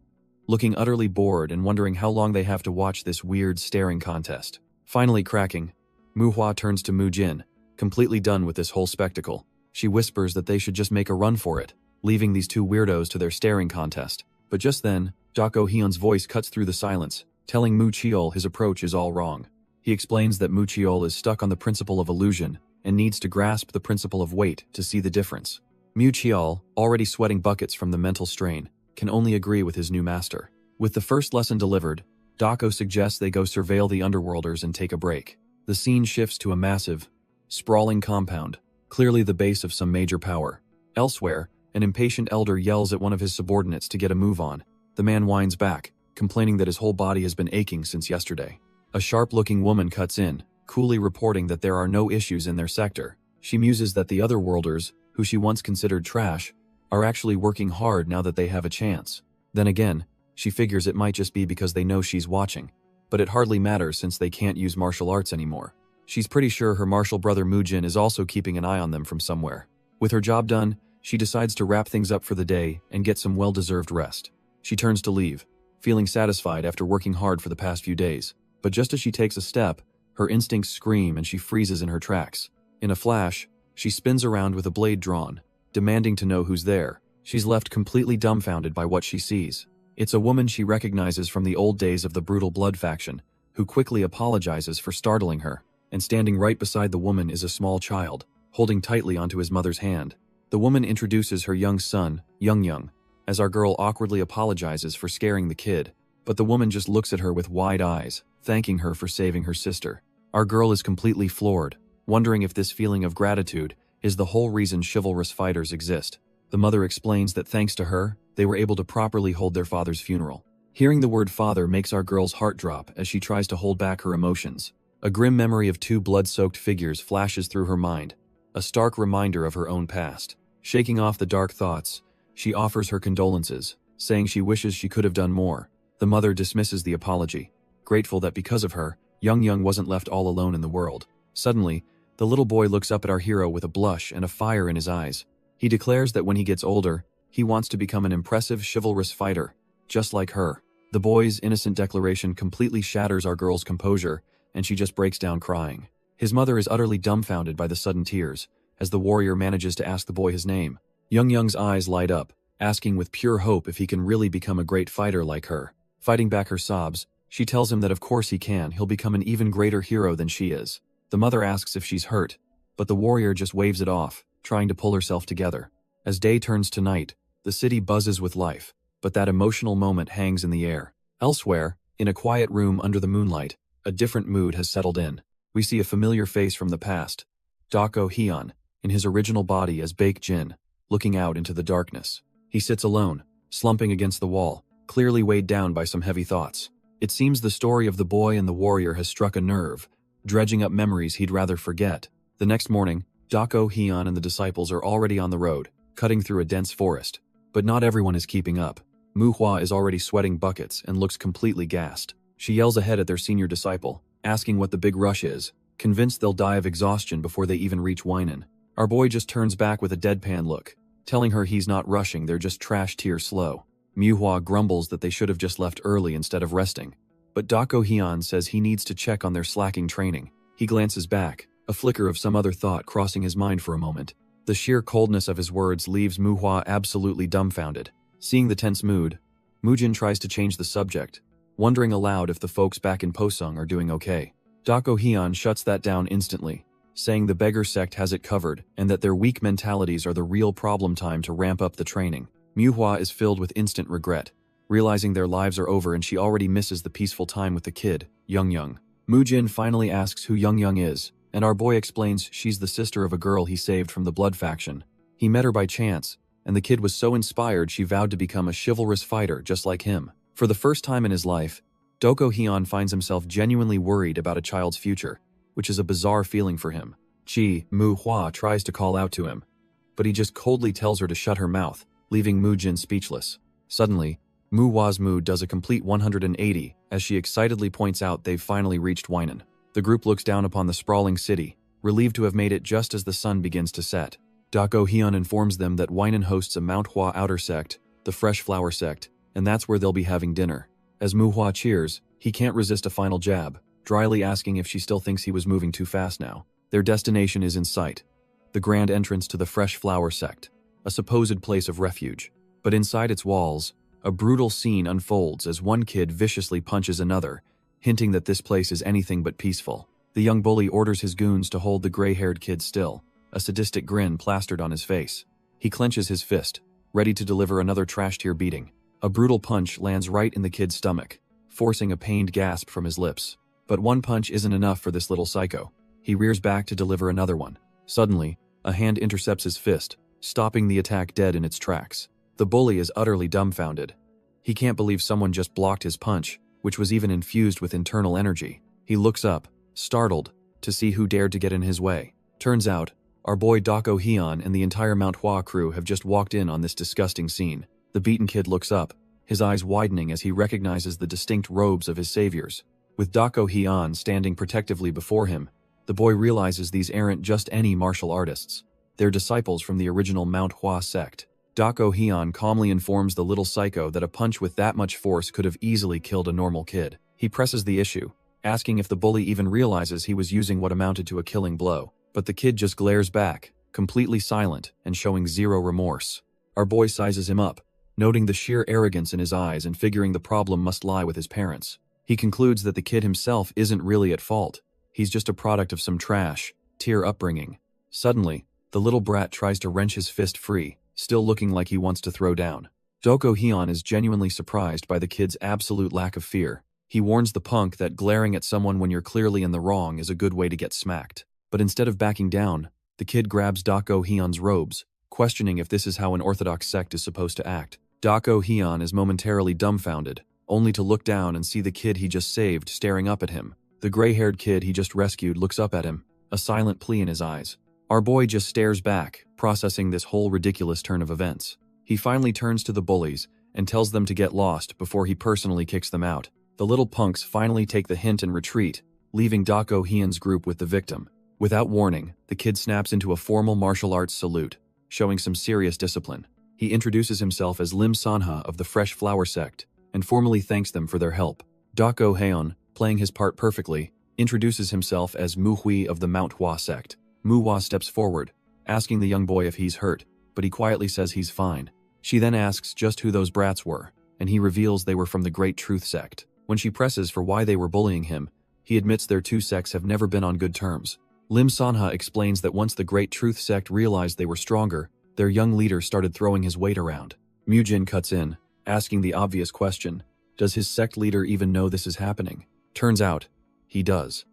looking utterly bored and wondering how long they have to watch this weird staring contest. Finally cracking, Manhwa turns to Mu-jin, completely done with this whole spectacle. She whispers that they should just make a run for it, leaving these two weirdos to their staring contest. But just then, Dako Hyun's voice cuts through the silence, telling Mu Chaol his approach is all wrong. He explains that Mu Chaol is stuck on the principle of illusion and needs to grasp the principle of weight to see the difference. Mu Chaol, already sweating buckets from the mental strain, can only agree with his new master. With the first lesson delivered, Dako suggests they go surveil the underworlders and take a break. The scene shifts to a massive, sprawling compound, clearly the base of some major power. Elsewhere, an impatient elder yells at one of his subordinates to get a move on. The man whines back, complaining that his whole body has been aching since yesterday. A sharp-looking woman cuts in, coolly reporting that there are no issues in their sector. She muses that the other worlders, who she once considered trash, are actually working hard now that they have a chance. Then again, she figures it might just be because they know she's watching. But it hardly matters since they can't use martial arts anymore. She's pretty sure her martial brother Mu-jin is also keeping an eye on them from somewhere. With her job done, she decides to wrap things up for the day and get some well-deserved rest. She turns to leave, feeling satisfied after working hard for the past few days. But just as she takes a step, her instincts scream and she freezes in her tracks. In a flash, she spins around with a blade drawn, demanding to know who's there. She's left completely dumbfounded by what she sees. It's a woman she recognizes from the old days of the brutal blood faction, who quickly apologizes for startling her. And standing right beside the woman is a small child, holding tightly onto his mother's hand. The woman introduces her young son, Young, as our girl awkwardly apologizes for scaring the kid. But the woman just looks at her with wide eyes, thanking her for saving her sister. Our girl is completely floored, wondering if this feeling of gratitude is the whole reason chivalrous fighters exist. The mother explains that thanks to her, they were able to properly hold their father's funeral. Hearing the word father makes our girl's heart drop as she tries to hold back her emotions. A grim memory of two blood-soaked figures flashes through her mind, a stark reminder of her own past. Shaking off the dark thoughts, she offers her condolences, saying she wishes she could have done more. The mother dismisses the apology, grateful that because of her, Young wasn't left all alone in the world. Suddenly, the little boy looks up at our hero with a blush and a fire in his eyes. He declares that when he gets older, he wants to become an impressive chivalrous fighter, just like her. The boy's innocent declaration completely shatters our girl's composure, and she just breaks down crying. His mother is utterly dumbfounded by the sudden tears, as the warrior manages to ask the boy his name. Young's eyes light up, asking with pure hope if he can really become a great fighter like her. Fighting back her sobs, she tells him that of course he can, he'll become an even greater hero than she is. The mother asks if she's hurt, but the warrior just waves it off, trying to pull herself together. As day turns to night, the city buzzes with life, but that emotional moment hangs in the air. Elsewhere, in a quiet room under the moonlight, a different mood has settled in. We see a familiar face from the past, Dako Hyun, in his original body as Baek Jin, looking out into the darkness. He sits alone, slumping against the wall, clearly weighed down by some heavy thoughts. It seems the story of the boy and the warrior has struck a nerve, dredging up memories he'd rather forget. The next morning, Dako Hyun and the disciples are already on the road, cutting through a dense forest. But not everyone is keeping up. Manhwa is already sweating buckets and looks completely gassed. She yells ahead at their senior disciple, asking what the big rush is, convinced they'll die of exhaustion before they even reach Winan. Our boy just turns back with a deadpan look, telling her he's not rushing, they're just trash tier slow. Manhwa grumbles that they should have just left early instead of resting. But Dako Hyun says he needs to check on their slacking training. He glances back, a flicker of some other thought crossing his mind for a moment. The sheer coldness of his words leaves Manhwa absolutely dumbfounded. Seeing the tense mood, Mujin tries to change the subject, wondering aloud if the folks back in Posung are doing okay. Dako Hyun shuts that down instantly, saying the beggar sect has it covered and that their weak mentalities are the real problem. Time to ramp up the training. Manhwa is filled with instant regret, realizing their lives are over and she already misses the peaceful time with the kid, Young. Mujin finally asks who Young is, and our boy explains she's the sister of a girl he saved from the blood faction. He met her by chance, and the kid was so inspired she vowed to become a chivalrous fighter just like him. For the first time in his life, Dako Hyun finds himself genuinely worried about a child's future, which is a bizarre feeling for him. Manhwa tries to call out to him, but he just coldly tells her to shut her mouth, leaving Mujin speechless. Suddenly, Manhwa's mood does a complete 180 as she excitedly points out they've finally reached Winan. The group looks down upon the sprawling city, relieved to have made it just as the sun begins to set. Dako Hyun informs them that Winan hosts a Manhwa outer sect, the Fresh Flower sect, and that's where they'll be having dinner. As Manhwa cheers, he can't resist a final jab, dryly asking if she still thinks he was moving too fast now. Their destination is in sight, the grand entrance to the Fresh Flower sect, a supposed place of refuge. But inside its walls, a brutal scene unfolds as one kid viciously punches another, hinting that this place is anything but peaceful. The young bully orders his goons to hold the gray-haired kid still, a sadistic grin plastered on his face. He clenches his fist, ready to deliver another trash-tier beating. A brutal punch lands right in the kid's stomach, forcing a pained gasp from his lips. But one punch isn't enough for this little psycho. He rears back to deliver another one. Suddenly, a hand intercepts his fist, stopping the attack dead in its tracks. The bully is utterly dumbfounded. He can't believe someone just blocked his punch, which was even infused with internal energy. He looks up, startled, to see who dared to get in his way. Turns out, our boy Dako Hyun and the entire Manhwa crew have just walked in on this disgusting scene. The beaten kid looks up, his eyes widening as he recognizes the distinct robes of his saviors. With Dako Hyun standing protectively before him, the boy realizes these aren't just any martial artists. They're disciples from the original Manhwa sect. Dako Hyun calmly informs the little psycho that a punch with that much force could have easily killed a normal kid. He presses the issue, asking if the bully even realizes he was using what amounted to a killing blow. But the kid just glares back, completely silent and showing zero remorse. Our boy sizes him up, noting the sheer arrogance in his eyes and figuring the problem must lie with his parents. He concludes that the kid himself isn't really at fault. He's just a product of some trash-tier upbringing. Suddenly, the little brat tries to wrench his fist free, still looking like he wants to throw down. Dako Hyun is genuinely surprised by the kid's absolute lack of fear. He warns the punk that glaring at someone when you're clearly in the wrong is a good way to get smacked. But instead of backing down, the kid grabs Dako Hyun's robes, questioning if this is how an orthodox sect is supposed to act. Dako Hyun is momentarily dumbfounded, only to look down and see the kid he just saved staring up at him. The gray-haired kid he just rescued looks up at him, a silent plea in his eyes. Our boy just stares back, processing this whole ridiculous turn of events. He finally turns to the bullies and tells them to get lost before he personally kicks them out. The little punks finally take the hint and retreat, leaving Dako Hyun's group with the victim. Without warning, the kid snaps into a formal martial arts salute, showing some serious discipline. He introduces himself as Lim Sanha of the Fresh Flower sect, and formally thanks them for their help. Dako Hyun, playing his part perfectly, introduces himself as Manhwa of the Manhwa sect. Manhwa steps forward, asking the young boy if he's hurt, but he quietly says he's fine. She then asks just who those brats were, and he reveals they were from the Great Truth sect. When she presses for why they were bullying him, he admits their two sects have never been on good terms. Lim Sanha explains that once the Great Truth sect realized they were stronger, their young leader started throwing his weight around. Mujin cuts in, asking the obvious question, does his sect leader even know this is happening? Turns out, he does.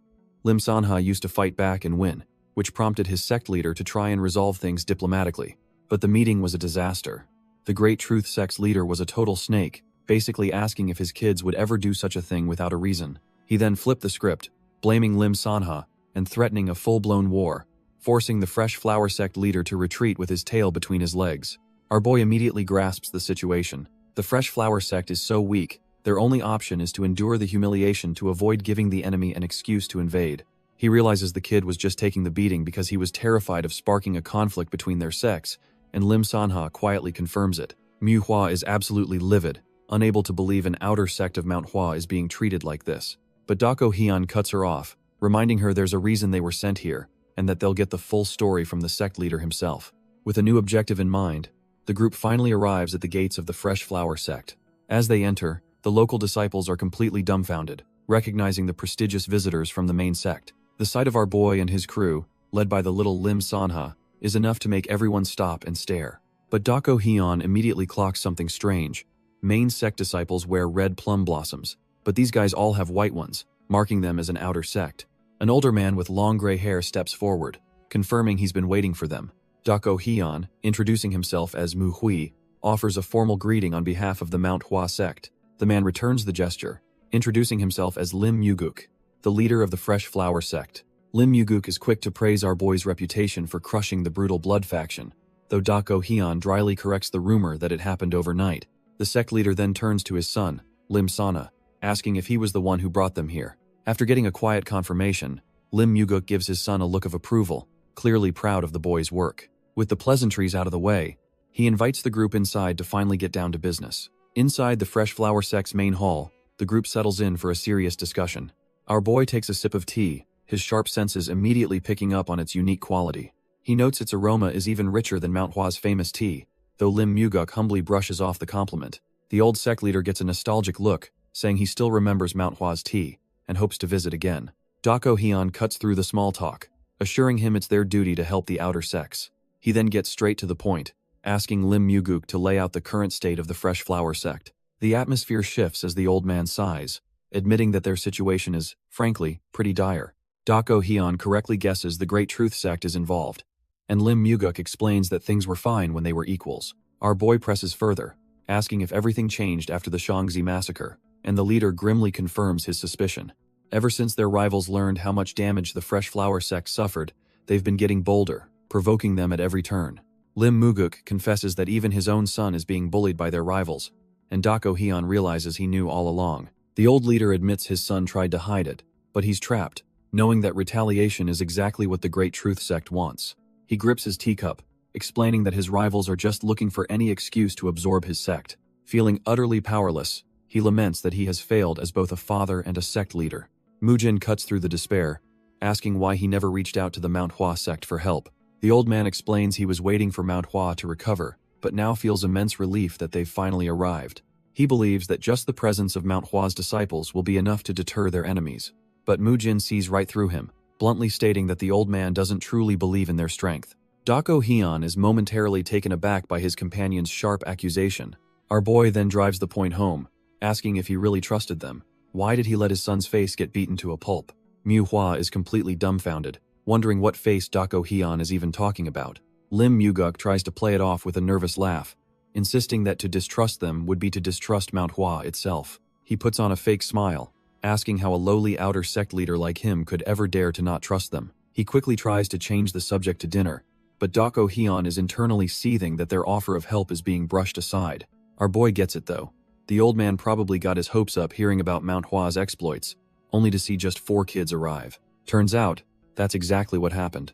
Lim Sanha used to fight back and win, which prompted his sect leader to try and resolve things diplomatically. But the meeting was a disaster. The Great Truth sect's leader was a total snake, basically asking if his kids would ever do such a thing without a reason. He then flipped the script, blaming Lim Sanha and threatening a full-blown war, forcing the Fresh Flower sect leader to retreat with his tail between his legs. Our boy immediately grasps the situation. The Fresh Flower sect is so weak, their only option is to endure the humiliation to avoid giving the enemy an excuse to invade. He realizes the kid was just taking the beating because he was terrified of sparking a conflict between their sects, and Lim Sanha quietly confirms it. Manhwa is absolutely livid, unable to believe an outer sect of Manhwa is being treated like this. But Dako Hyun cuts her off, reminding her there's a reason they were sent here, and that they'll get the full story from the sect leader himself. With a new objective in mind, the group finally arrives at the gates of the Fresh Flower sect. As they enter, the local disciples are completely dumbfounded, recognizing the prestigious visitors from the main sect. The sight of our boy and his crew, led by the little Lim Sanha, is enough to make everyone stop and stare. But Dako Hyun immediately clocks something strange. Main sect disciples wear red plum blossoms, but these guys all have white ones, marking them as an outer sect. An older man with long gray hair steps forward, confirming he's been waiting for them. Dako Hyun, introducing himself as Mu Hui, offers a formal greeting on behalf of the Manhwa sect. The man returns the gesture, introducing himself as Lim Muguk, the leader of the Fresh Flower sect. Lim Muguk is quick to praise our boy's reputation for crushing the brutal blood faction, though Dako Hyun dryly corrects the rumor that it happened overnight. The sect leader then turns to his son, Lim Sana, asking if he was the one who brought them here. After getting a quiet confirmation, Lim Muguk gives his son a look of approval, clearly proud of the boy's work. With the pleasantries out of the way, he invites the group inside to finally get down to business. Inside the Fresh Flower sect's main hall, the group settles in for a serious discussion. Our boy takes a sip of tea, his sharp senses immediately picking up on its unique quality. He notes its aroma is even richer than Manhwa's famous tea, though Lim Muguk humbly brushes off the compliment. The old sect leader gets a nostalgic look, saying he still remembers Manhwa's tea, and hopes to visit again. Dako Hyun cuts through the small talk, assuring him it's their duty to help the outer sects. He then gets straight to the point, asking Lim Muguk to lay out the current state of the Fresh Flower sect. The atmosphere shifts as the old man sighs, admitting that their situation is, frankly, pretty dire. Dako Hyun correctly guesses the Great Truth sect is involved, and Lim Muguk explains that things were fine when they were equals. Our boy presses further, asking if everything changed after the Shangzi massacre, and the leader grimly confirms his suspicion. Ever since their rivals learned how much damage the Fresh Flower sect suffered, they've been getting bolder, provoking them at every turn. Lim Muguk confesses that even his own son is being bullied by their rivals, and Dako Hyun realizes he knew all along. The old leader admits his son tried to hide it, but he's trapped, knowing that retaliation is exactly what the Great Truth sect wants. He grips his teacup, explaining that his rivals are just looking for any excuse to absorb his sect. Feeling utterly powerless, he laments that he has failed as both a father and a sect leader. Mujin cuts through the despair, asking why he never reached out to the Manhwa sect for help. The old man explains he was waiting for Manhwa to recover, but now feels immense relief that they've finally arrived. He believes that just the presence of Manhwa's disciples will be enough to deter their enemies. But Mujin sees right through him, bluntly stating that the old man doesn't truly believe in their strength. Dako Hyun is momentarily taken aback by his companion's sharp accusation. Our boy then drives the point home, asking if he really trusted them. Why did he let his son's face get beaten to a pulp? Manhwa is completely dumbfounded, wondering what face Dako Hyun is even talking about. Lim Muguk tries to play it off with a nervous laugh, insisting that to distrust them would be to distrust Manhwa itself. He puts on a fake smile, asking how a lowly outer sect leader like him could ever dare to not trust them. He quickly tries to change the subject to dinner, but Dako Hyun is internally seething that their offer of help is being brushed aside. Our boy gets it though. The old man probably got his hopes up hearing about Manhwa's exploits, only to see just 4 kids arrive. Turns out, that's exactly what happened.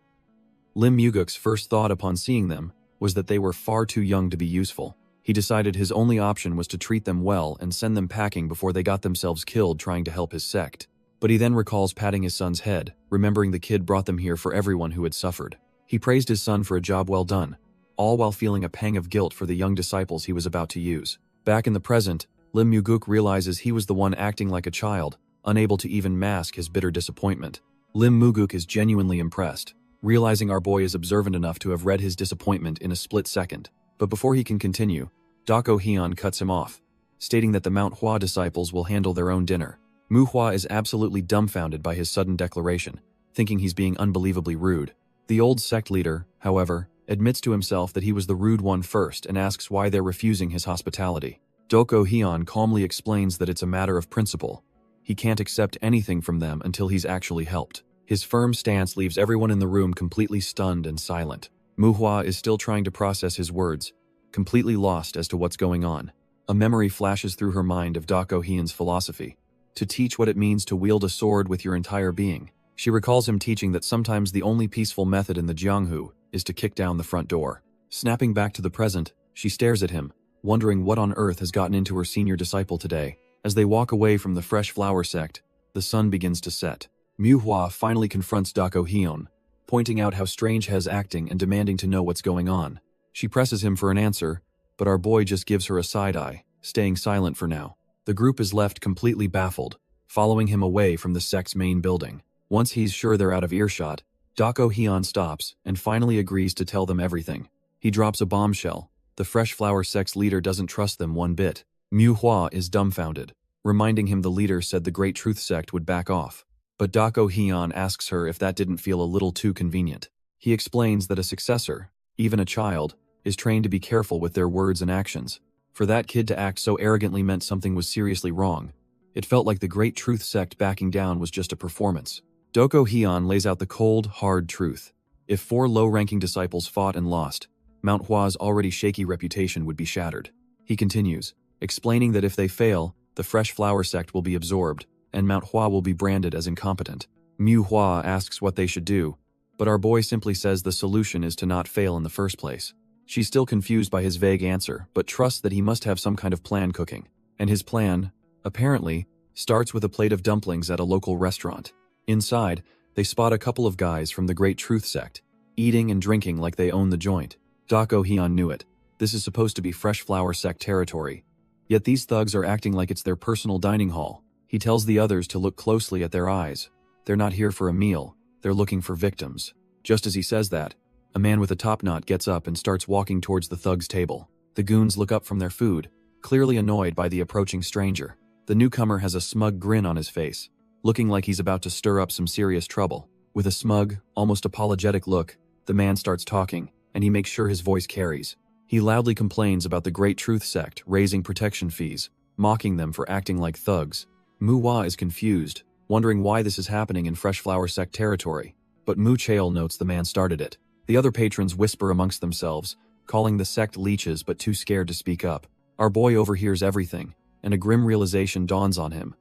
Lim Muguk's first thought upon seeing them was that they were far too young to be useful. He decided his only option was to treat them well and send them packing before they got themselves killed trying to help his sect. But he then recalls patting his son's head, remembering the kid brought them here for everyone who had suffered. He praised his son for a job well done, all while feeling a pang of guilt for the young disciples he was about to use. Back in the present, Lim Muguk realizes he was the one acting like a child, unable to even mask his bitter disappointment. Lim Muguk is genuinely impressed, realizing our boy is observant enough to have read his disappointment in a split second. But before he can continue, Dako Hyun cuts him off, stating that the Manhwa disciples will handle their own dinner. Manhwa is absolutely dumbfounded by his sudden declaration, thinking he's being unbelievably rude. The old sect leader, however, admits to himself that he was the rude one first and asks why they're refusing his hospitality. Doko Hyun calmly explains that it's a matter of principle. He can't accept anything from them until he's actually helped. His firm stance leaves everyone in the room completely stunned and silent. Manhwa is still trying to process his words, completely lost as to what's going on. A memory flashes through her mind of Doko Hyun's philosophy, to teach what it means to wield a sword with your entire being. She recalls him teaching that sometimes the only peaceful method in the Jianghu is to kick down the front door. Snapping back to the present, she stares at him, wondering what on earth has gotten into her senior disciple today. As they walk away from the Fresh Flower sect, the sun begins to set. Manhwa finally confronts Doko Hyun, pointing out how strange he is acting and demanding to know what's going on. She presses him for an answer, but our boy just gives her a side-eye, staying silent for now. The group is left completely baffled, following him away from the sect's main building. Once he's sure they're out of earshot, Doko Hyun stops and finally agrees to tell them everything. He drops a bombshell. The Fresh Flower sect's leader doesn't trust them one bit. Manhwa is dumbfounded, reminding him the leader said the Great Truth sect would back off. But Doko Hyun asks her if that didn't feel a little too convenient. He explains that a successor, even a child, is trained to be careful with their words and actions. For that kid to act so arrogantly meant something was seriously wrong. It felt like the Great Truth sect backing down was just a performance. Doko Hyun lays out the cold, hard truth. If 4 low-ranking disciples fought and lost, Manhwa's already shaky reputation would be shattered. He continues, explaining that if they fail, the Fresh Flower sect will be absorbed, and Manhwa will be branded as incompetent. Manhwa asks what they should do, but our boy simply says the solution is to not fail in the first place. She's still confused by his vague answer, but trusts that he must have some kind of plan cooking. And his plan, apparently, starts with a plate of dumplings at a local restaurant. Inside, they spot a couple of guys from the Great Truth sect, eating and drinking like they own the joint. Doko Hyun knew it. This is supposed to be Fresh Flower sect territory. Yet these thugs are acting like it's their personal dining hall. He tells the others to look closely at their eyes. They're not here for a meal, they're looking for victims. Just as he says that, a man with a top knot gets up and starts walking towards the thugs' table. The goons look up from their food, clearly annoyed by the approaching stranger. The newcomer has a smug grin on his face, looking like he's about to stir up some serious trouble. With a smug, almost apologetic look, the man starts talking, and he makes sure his voice carries. He loudly complains about the Great Truth sect raising protection fees, mocking them for acting like thugs. Manhwa is confused, wondering why this is happening in Fresh Flower sect territory, but Mu Chael notes the man started it. The other patrons whisper amongst themselves, calling the sect leeches but too scared to speak up. Our boy overhears everything, and a grim realization dawns on him.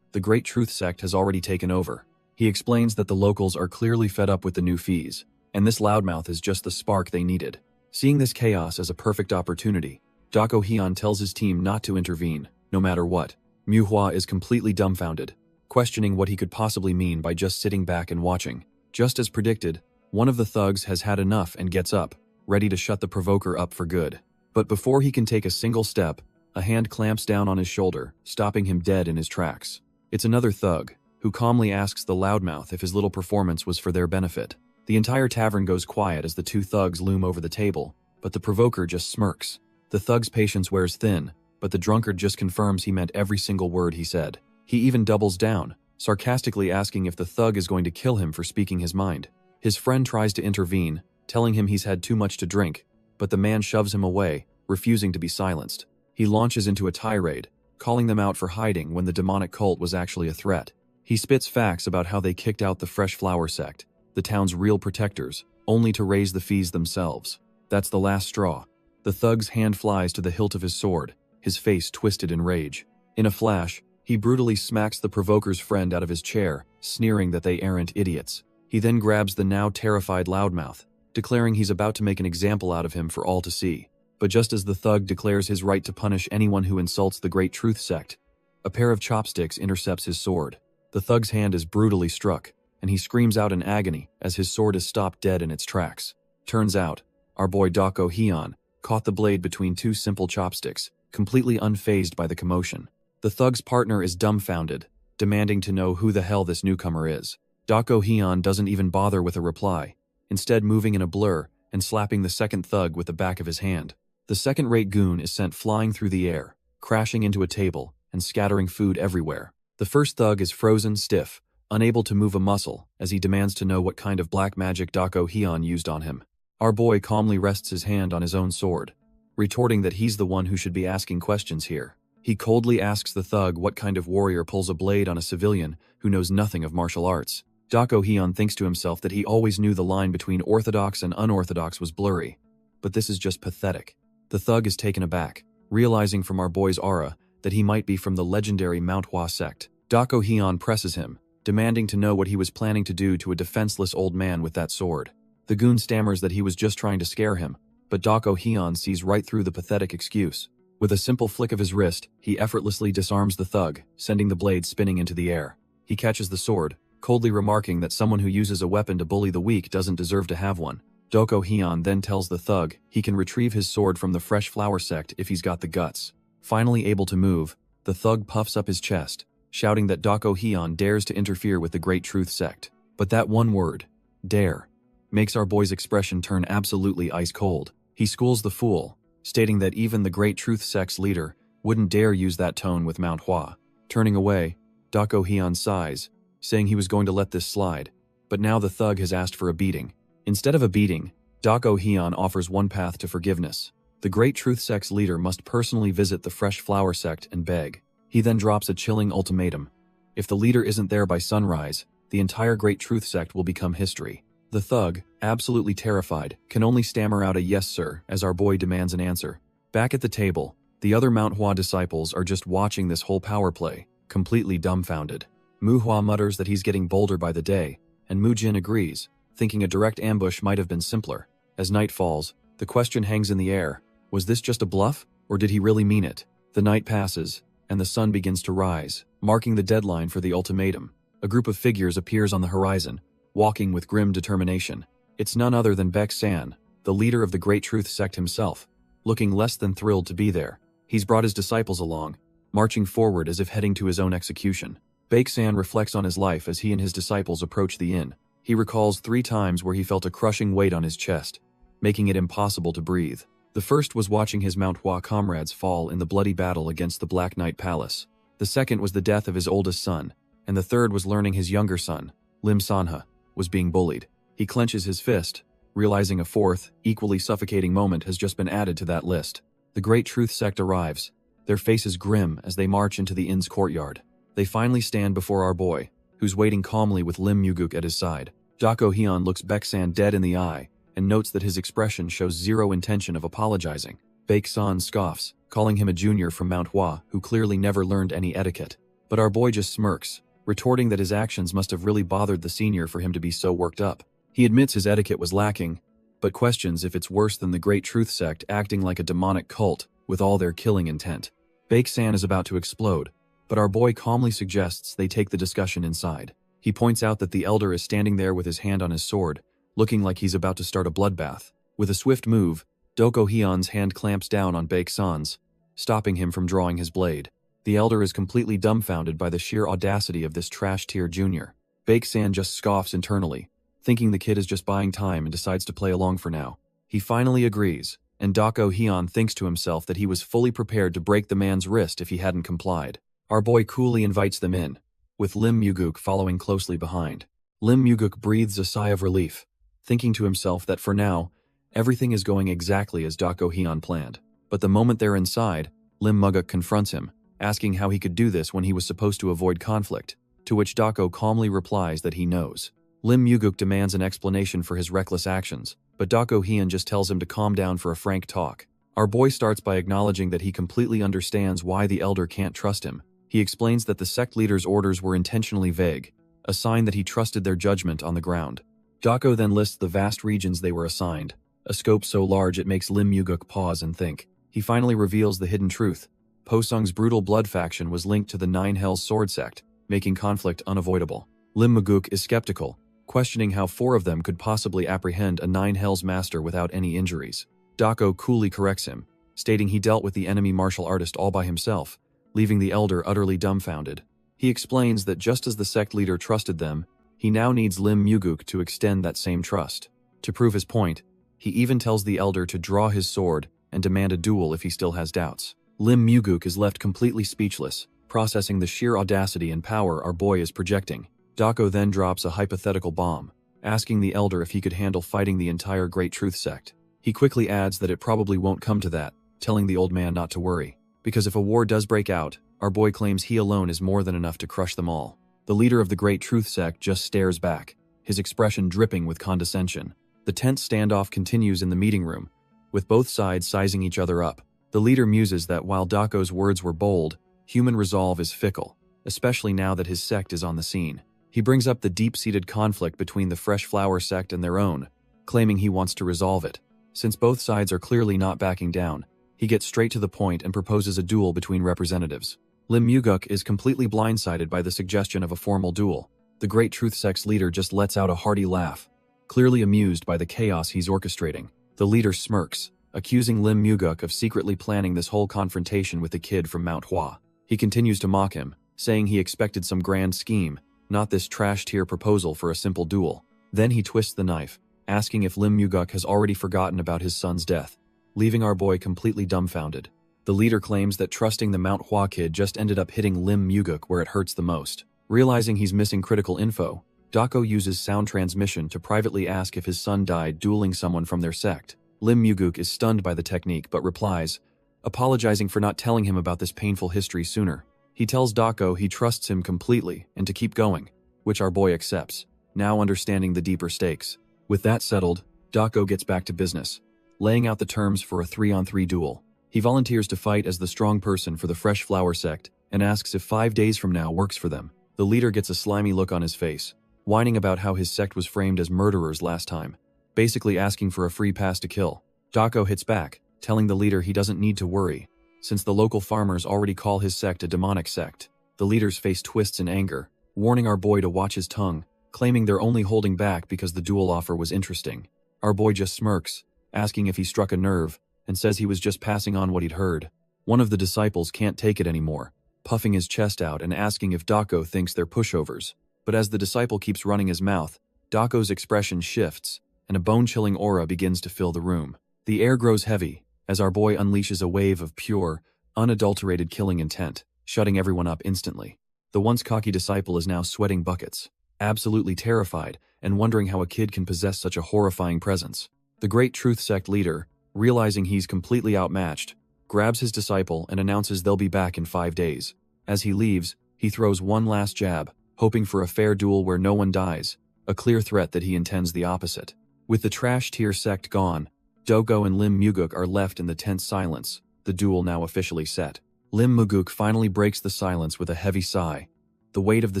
The Great Truth sect has already taken over. He explains that the locals are clearly fed up with the new fees, and this loudmouth is just the spark they needed. Seeing this chaos as a perfect opportunity, Doko Hyun tells his team not to intervene, no matter what. Manhwa is completely dumbfounded, questioning what he could possibly mean by just sitting back and watching. Just as predicted, one of the thugs has had enough and gets up, ready to shut the provoker up for good. But before he can take a single step, a hand clamps down on his shoulder, stopping him dead in his tracks. It's another thug, who calmly asks the loudmouth if his little performance was for their benefit. The entire tavern goes quiet as the 2 thugs loom over the table, but the provoker just smirks. The thug's patience wears thin, but the drunkard just confirms he meant every single word he said. He even doubles down, sarcastically asking if the thug is going to kill him for speaking his mind. His friend tries to intervene, telling him he's had too much to drink, but the man shoves him away, refusing to be silenced. He launches into a tirade, calling them out for hiding when the demonic cult was actually a threat. He spits facts about how they kicked out the Fresh Flower sect, the town's real protectors, only to raise the fees themselves. That's the last straw. The thug's hand flies to the hilt of his sword, his face twisted in rage. In a flash, he brutally smacks the provoker's friend out of his chair, sneering that they aren't idiots. He then grabs the now terrified loudmouth, declaring he's about to make an example out of him for all to see. But just as the thug declares his right to punish anyone who insults the Great Truth sect, a pair of chopsticks intercepts his sword. The thug's hand is brutally struck, and he screams out in agony as his sword is stopped dead in its tracks. Turns out, our boy Doko Hyun caught the blade between 2 simple chopsticks, completely unfazed by the commotion. The thug's partner is dumbfounded, demanding to know who the hell this newcomer is. Doko Hyun doesn't even bother with a reply, instead moving in a blur and slapping the second thug with the back of his hand. The second-rate goon is sent flying through the air, crashing into a table and scattering food everywhere. The first thug is frozen stiff, unable to move a muscle, as he demands to know what kind of black magic Dako Hyun used on him. Our boy calmly rests his hand on his own sword, retorting that he's the one who should be asking questions here. He coldly asks the thug what kind of warrior pulls a blade on a civilian who knows nothing of martial arts. Dako Hyun thinks to himself that he always knew the line between orthodox and unorthodox was blurry. But this is just pathetic. The thug is taken aback, realizing from our boy's aura that he might be from the legendary Manhwa sect. Dako Hyun presses him, demanding to know what he was planning to do to a defenseless old man with that sword. The goon stammers that he was just trying to scare him, but Dako Hyun sees right through the pathetic excuse. With a simple flick of his wrist, he effortlessly disarms the thug, sending the blade spinning into the air. He catches the sword, coldly remarking that someone who uses a weapon to bully the weak doesn't deserve to have one. Dako Hyun then tells the thug he can retrieve his sword from the Fresh Flower sect if he's got the guts. Finally able to move, the thug puffs up his chest, shouting that Dako Hyun dares to interfere with the Great Truth sect. But that one word, dare, makes our boy's expression turn absolutely ice cold. He schools the fool, stating that even the Great Truth sect's leader wouldn't dare use that tone with Manhwa. Turning away, Dako Hyun sighs, saying he was going to let this slide, but now the thug has asked for a beating. Instead of a beating, Dako Hyun offers one path to forgiveness. The Great Truth sect's leader must personally visit the Fresh Flower sect and beg. He then drops a chilling ultimatum. If the leader isn't there by sunrise, the entire Great Truth sect will become history. The thug, absolutely terrified, can only stammer out a yes sir as our boy demands an answer. Back at the table, the other Manhwa disciples are just watching this whole power play, completely dumbfounded. Muhwa mutters that he's getting bolder by the day, and Mujin agrees, thinking a direct ambush might have been simpler. As night falls, the question hangs in the air. Was this just a bluff, or did he really mean it? The night passes, and the sun begins to rise, marking the deadline for the ultimatum. A group of figures appears on the horizon, walking with grim determination. It's none other than Baek San, the leader of the Great Truth sect himself, looking less than thrilled to be there. He's brought his disciples along, marching forward as if heading to his own execution. Baek San reflects on his life as he and his disciples approach the inn. He recalls 3 times where he felt a crushing weight on his chest, making it impossible to breathe. The first was watching his Manhwa comrades fall in the bloody battle against the Black Knight Palace. The second was the death of his oldest son, and the third was learning his younger son, Lim Sanha, was being bullied. He clenches his fist, realizing a fourth, equally suffocating moment has just been added to that list. The Great Truth sect arrives, their faces grim as they march into the inn's courtyard. They finally stand before our boy, who's waiting calmly with Lim Muguk at his side. Dako Hyun looks Baek San dead in the eye, and notes that his expression shows zero intention of apologizing. Baek San scoffs, calling him a junior from Manhwa who clearly never learned any etiquette. But our boy just smirks, retorting that his actions must have really bothered the senior for him to be so worked up. He admits his etiquette was lacking, but questions if it's worse than the Great Truth sect acting like a demonic cult with all their killing intent. Baek San is about to explode, but our boy calmly suggests they take the discussion inside. He points out that the elder is standing there with his hand on his sword, looking like he's about to start a bloodbath. With a swift move, Dako Hyun's hand clamps down on Baek San's, stopping him from drawing his blade. The elder is completely dumbfounded by the sheer audacity of this trash-tier junior. Baek San just scoffs internally, thinking the kid is just buying time and decides to play along for now. He finally agrees, and Dako Hyun thinks to himself that he was fully prepared to break the man's wrist if he hadn't complied. Our boy coolly invites them in, with Lim Muguk following closely behind. Lim Muguk breathes a sigh of relief, thinking to himself that for now, everything is going exactly as Dako Hyun planned. But the moment they're inside, Lim Muguk confronts him, asking how he could do this when he was supposed to avoid conflict, to which Dako calmly replies that he knows. Lim Muguk demands an explanation for his reckless actions, but Dako Hyun just tells him to calm down for a frank talk. Our boy starts by acknowledging that he completely understands why the elder can't trust him. He explains that the sect leader's orders were intentionally vague, a sign that he trusted their judgment on the ground. Dako then lists the vast regions they were assigned, a scope so large it makes Lim Muguk pause and think. He finally reveals the hidden truth. Posung's brutal blood faction was linked to the Nine Hells sword sect, making conflict unavoidable. Lim Muguk is skeptical, questioning how 4 of them could possibly apprehend a Nine Hells master without any injuries. Dako coolly corrects him, stating he dealt with the enemy martial artist all by himself, leaving the elder utterly dumbfounded. He explains that just as the sect leader trusted them, he now needs Lim Muguk to extend that same trust. To prove his point, he even tells the elder to draw his sword and demand a duel if he still has doubts. Lim Muguk is left completely speechless, processing the sheer audacity and power our boy is projecting. Dako then drops a hypothetical bomb, asking the elder if he could handle fighting the entire Great Truth sect. He quickly adds that it probably won't come to that, telling the old man not to worry, because if a war does break out, our boy claims he alone is more than enough to crush them all. The leader of the Great Truth sect just stares back, his expression dripping with condescension. The tense standoff continues in the meeting room, with both sides sizing each other up. The leader muses that while Dako's words were bold, human resolve is fickle, especially now that his sect is on the scene. He brings up the deep-seated conflict between the Fresh Flower sect and their own, claiming he wants to resolve it. Since both sides are clearly not backing down, he gets straight to the point and proposes a duel between representatives. Lim Muguk is completely blindsided by the suggestion of a formal duel. The Great Truth sect's leader just lets out a hearty laugh, clearly amused by the chaos he's orchestrating. The leader smirks, accusing Lim Muguk of secretly planning this whole confrontation with the kid from Manhwa. He continues to mock him, saying he expected some grand scheme, not this trash-tier proposal for a simple duel. Then he twists the knife, asking if Lim Muguk has already forgotten about his son's death, leaving our boy completely dumbfounded. The leader claims that trusting the Manhwa kid just ended up hitting Lim Muguk where it hurts the most. Realizing he's missing critical info, Dako uses sound transmission to privately ask if his son died dueling someone from their sect. Lim Muguk is stunned by the technique but replies, apologizing for not telling him about this painful history sooner. He tells Dako he trusts him completely and to keep going, which our boy accepts, now understanding the deeper stakes. With that settled, Dako gets back to business, laying out the terms for a 3-on-3 duel. He volunteers to fight as the strong person for the Fresh Flower sect and asks if 5 days from now works for them. The leader gets a slimy look on his face, whining about how his sect was framed as murderers last time, basically asking for a free pass to kill. Dako hits back, telling the leader he doesn't need to worry, since the local farmers already call his sect a demonic sect. The leader's face twists in anger, warning our boy to watch his tongue, claiming they're only holding back because the duel offer was interesting. Our boy just smirks, asking if he struck a nerve, and says he was just passing on what he'd heard. One of the disciples can't take it anymore, puffing his chest out and asking if Dako thinks they're pushovers. But as the disciple keeps running his mouth, Dako's expression shifts, and a bone-chilling aura begins to fill the room. The air grows heavy, as our boy unleashes a wave of pure, unadulterated killing intent, shutting everyone up instantly. The once cocky disciple is now sweating buckets, absolutely terrified, and wondering how a kid can possess such a horrifying presence. The Great Truth sect leader, realizing he's completely outmatched, grabs his disciple and announces they'll be back in 5 days. As he leaves, he throws one last jab, hoping for a fair duel where no one dies, a clear threat that he intends the opposite. With the trash-tier sect gone, Dako and Lim Muguk are left in the tense silence, the duel now officially set. Lim Muguk finally breaks the silence with a heavy sigh, the weight of the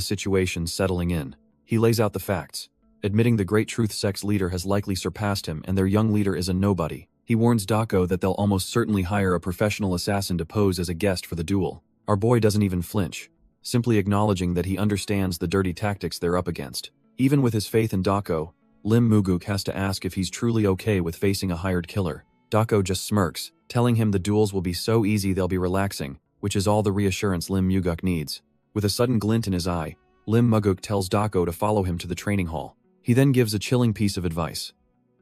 situation settling in. He lays out the facts, admitting the Great Truth sect's leader has likely surpassed him and their young leader is a nobody. He warns Dako that they'll almost certainly hire a professional assassin to pose as a guest for the duel. Our boy doesn't even flinch, simply acknowledging that he understands the dirty tactics they're up against. Even with his faith in Dako, Lim Muguk has to ask if he's truly okay with facing a hired killer. Dako just smirks, telling him the duels will be so easy they'll be relaxing, which is all the reassurance Lim Muguk needs. With a sudden glint in his eye, Lim Muguk tells Dako to follow him to the training hall. He then gives a chilling piece of advice.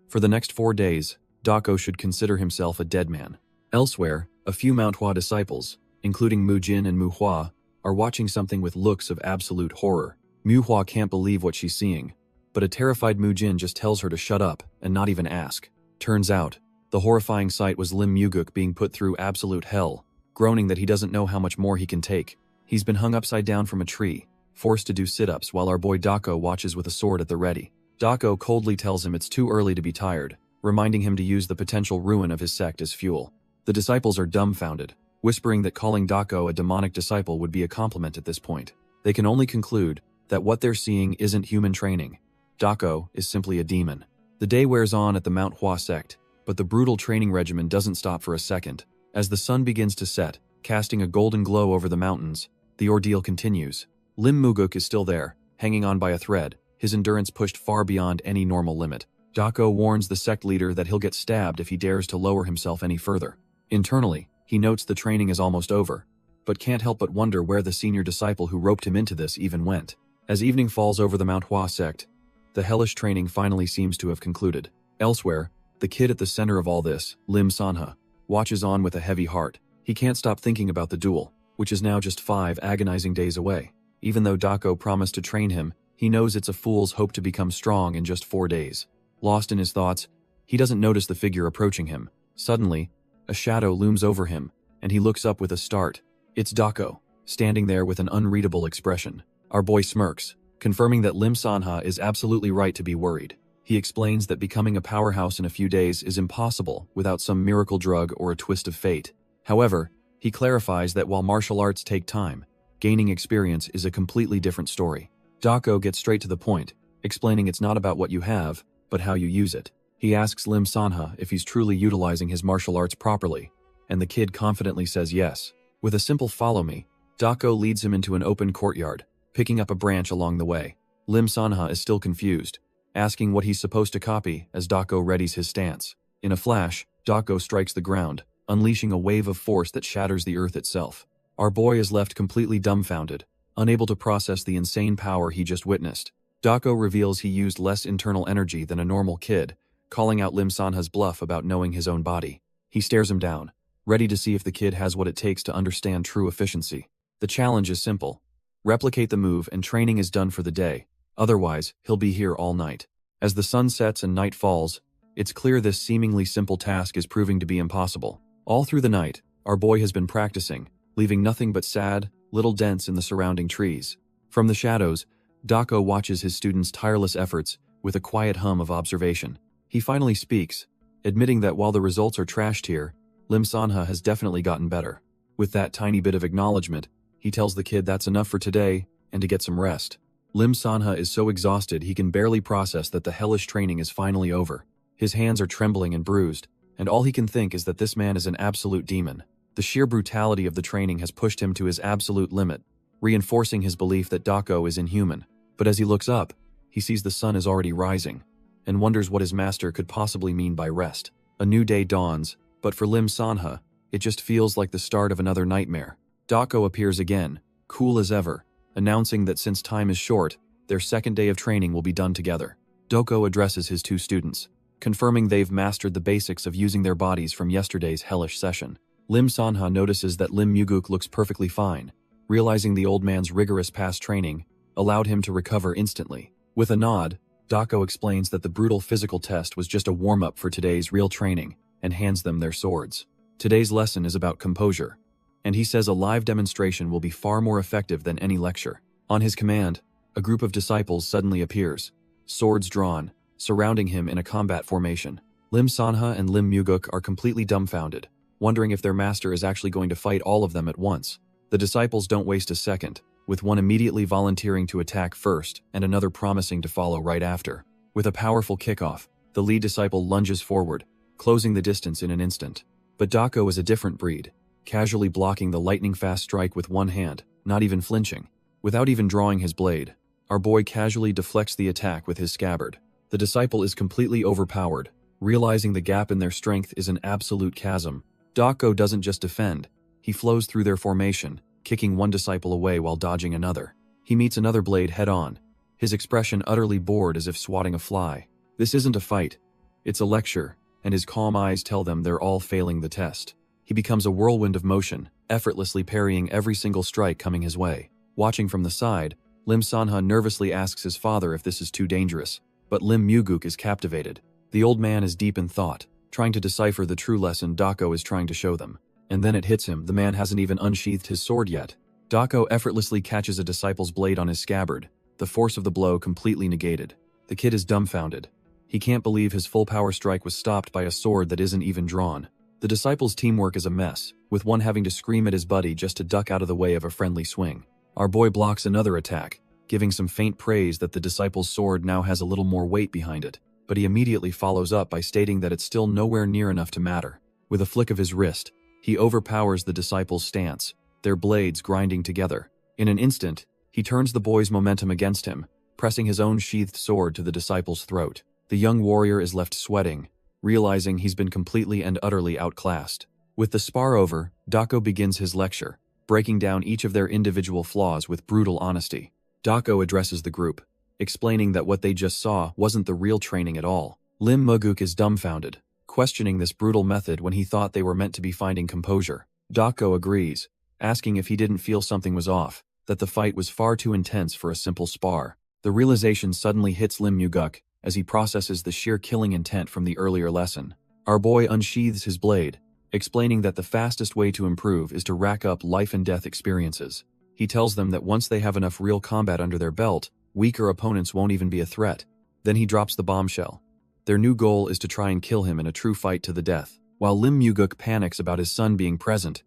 For the next 4 days, Dako should consider himself a dead man. Elsewhere, a few Manhwa disciples, including Mujin and Muhua, are watching something with looks of absolute horror. Muhua can't believe what she's seeing, but a terrified Mujin just tells her to shut up and not even ask. Turns out, the horrifying sight was Lim Muguk being put through absolute hell, groaning that he doesn't know how much more he can take. He's been hung upside down from a tree, forced to do sit-ups while our boy Dako watches with a sword at the ready. Dako coldly tells him it's too early to be tired, reminding him to use the potential ruin of his sect as fuel. The disciples are dumbfounded, whispering that calling Dako a demonic disciple would be a compliment at this point. They can only conclude that what they're seeing isn't human training. Dako is simply a demon. The day wears on at the Manhwa sect, but the brutal training regimen doesn't stop for a second. As the sun begins to set, casting a golden glow over the mountains, the ordeal continues. Lim Muguk is still there, hanging on by a thread, his endurance pushed far beyond any normal limit. Dako warns the sect leader that he'll get stabbed if he dares to lower himself any further. Internally, he notes the training is almost over, but can't help but wonder where the senior disciple who roped him into this even went. As evening falls over the Manhwa sect, the hellish training finally seems to have concluded. Elsewhere, the kid at the center of all this, Lim Sanha, watches on with a heavy heart. He can't stop thinking about the duel, which is now just 5 agonizing days away. Even though Dako promised to train him, He knows it's a fool's hope to become strong in just 4 days. Lost in his thoughts, he doesn't notice the figure approaching him. Suddenly, a shadow looms over him, and he looks up with a start. It's Dako, standing there with an unreadable expression. Our boy smirks, confirming that Lim Sanha is absolutely right to be worried. He explains that becoming a powerhouse in a few days is impossible without some miracle drug or a twist of fate. However, he clarifies that while martial arts take time, gaining experience is a completely different story. Dako gets straight to the point, explaining it's not about what you have, but how you use it. He asks Lim Sanha if he's truly utilizing his martial arts properly, and the kid confidently says yes. With a simple "follow me," Dako leads him into an open courtyard, picking up a branch along the way. Lim Sanha is still confused, asking what he's supposed to copy as Dako readies his stance. In a flash, Dako strikes the ground, unleashing a wave of force that shatters the earth itself. Our boy is left completely dumbfounded, unable to process the insane power he just witnessed. Dako reveals he used less internal energy than a normal kid, calling out Lim Sanha's bluff about knowing his own body. He stares him down, ready to see if the kid has what it takes to understand true efficiency. The challenge is simple. Replicate the move and training is done for the day. Otherwise, he'll be here all night. As the sun sets and night falls, it's clear this seemingly simple task is proving to be impossible. All through the night, our boy has been practicing, leaving nothing but sad, little dents in the surrounding trees. From the shadows, Dako watches his students' tireless efforts with a quiet hum of observation. He finally speaks, admitting that while the results are trashed here, Lim Sanha has definitely gotten better. With that tiny bit of acknowledgement, he tells the kid that's enough for today and to get some rest. Lim Sanha is so exhausted he can barely process that the hellish training is finally over. His hands are trembling and bruised, and all he can think is that this man is an absolute demon. The sheer brutality of the training has pushed him to his absolute limit, reinforcing his belief that Dako is inhuman. But as he looks up, he sees the sun is already rising, and wonders what his master could possibly mean by rest. A new day dawns, but for Lim Sanha, it just feels like the start of another nightmare. Dako appears again, cool as ever, announcing that since time is short, their second day of training will be done together. Dako addresses his 2 students, confirming they've mastered the basics of using their bodies from yesterday's hellish session. Lim Sanha notices that Lim Muguk looks perfectly fine, realizing the old man's rigorous past training allowed him to recover instantly. With a nod, Dako explains that the brutal physical test was just a warm-up for today's real training and hands them their swords. Today's lesson is about composure, and he says a live demonstration will be far more effective than any lecture. On his command, a group of disciples suddenly appears, swords drawn, surrounding him in a combat formation. Lim Sanha and Lim Muguk are completely dumbfounded, wondering if their master is actually going to fight all of them at once. The disciples don't waste a second, with one immediately volunteering to attack first and another promising to follow right after. With a powerful kickoff, the lead disciple lunges forward, closing the distance in an instant. But Dako is a different breed, casually blocking the lightning-fast strike with one hand, not even flinching. Without even drawing his blade, our boy casually deflects the attack with his scabbard. The disciple is completely overpowered, realizing the gap in their strength is an absolute chasm. Dako doesn't just defend, he flows through their formation, kicking one disciple away while dodging another. He meets another blade head-on, his expression utterly bored as if swatting a fly. This isn't a fight, it's a lecture, and his calm eyes tell them they're all failing the test. He becomes a whirlwind of motion, effortlessly parrying every single strike coming his way. Watching from the side, Lim Sanha nervously asks his father if this is too dangerous, but Lim Muguk is captivated. The old man is deep in thought, trying to decipher the true lesson Dako is trying to show them. And then it hits him, the man hasn't even unsheathed his sword yet. Dako effortlessly catches a disciple's blade on his scabbard, the force of the blow completely negated. The kid is dumbfounded. He can't believe his full power strike was stopped by a sword that isn't even drawn. The disciples' teamwork is a mess, with one having to scream at his buddy just to duck out of the way of a friendly swing. Our boy blocks another attack, giving some faint praise that the disciple's sword now has a little more weight behind it, but he immediately follows up by stating that it's still nowhere near enough to matter. With a flick of his wrist, he overpowers the disciple's stance, their blades grinding together. In an instant, he turns the boy's momentum against him, pressing his own sheathed sword to the disciple's throat. The young warrior is left sweating, realizing he's been completely and utterly outclassed. With the spar over, Dako begins his lecture, breaking down each of their individual flaws with brutal honesty. Dako addresses the group, explaining that what they just saw wasn't the real training at all. Lim Muguk is dumbfounded, questioning this brutal method when he thought they were meant to be finding composure. Dako agrees, asking if he didn't feel something was off, that the fight was far too intense for a simple spar. The realization suddenly hits Lim Muguk as he processes the sheer killing intent from the earlier lesson. Our boy unsheathes his blade, explaining that the fastest way to improve is to rack up life and death experiences. He tells them that once they have enough real combat under their belt, weaker opponents won't even be a threat. Then he drops the bombshell. Their new goal is to try and kill him in a true fight to the death. While Lim Muguk panics about his son being present,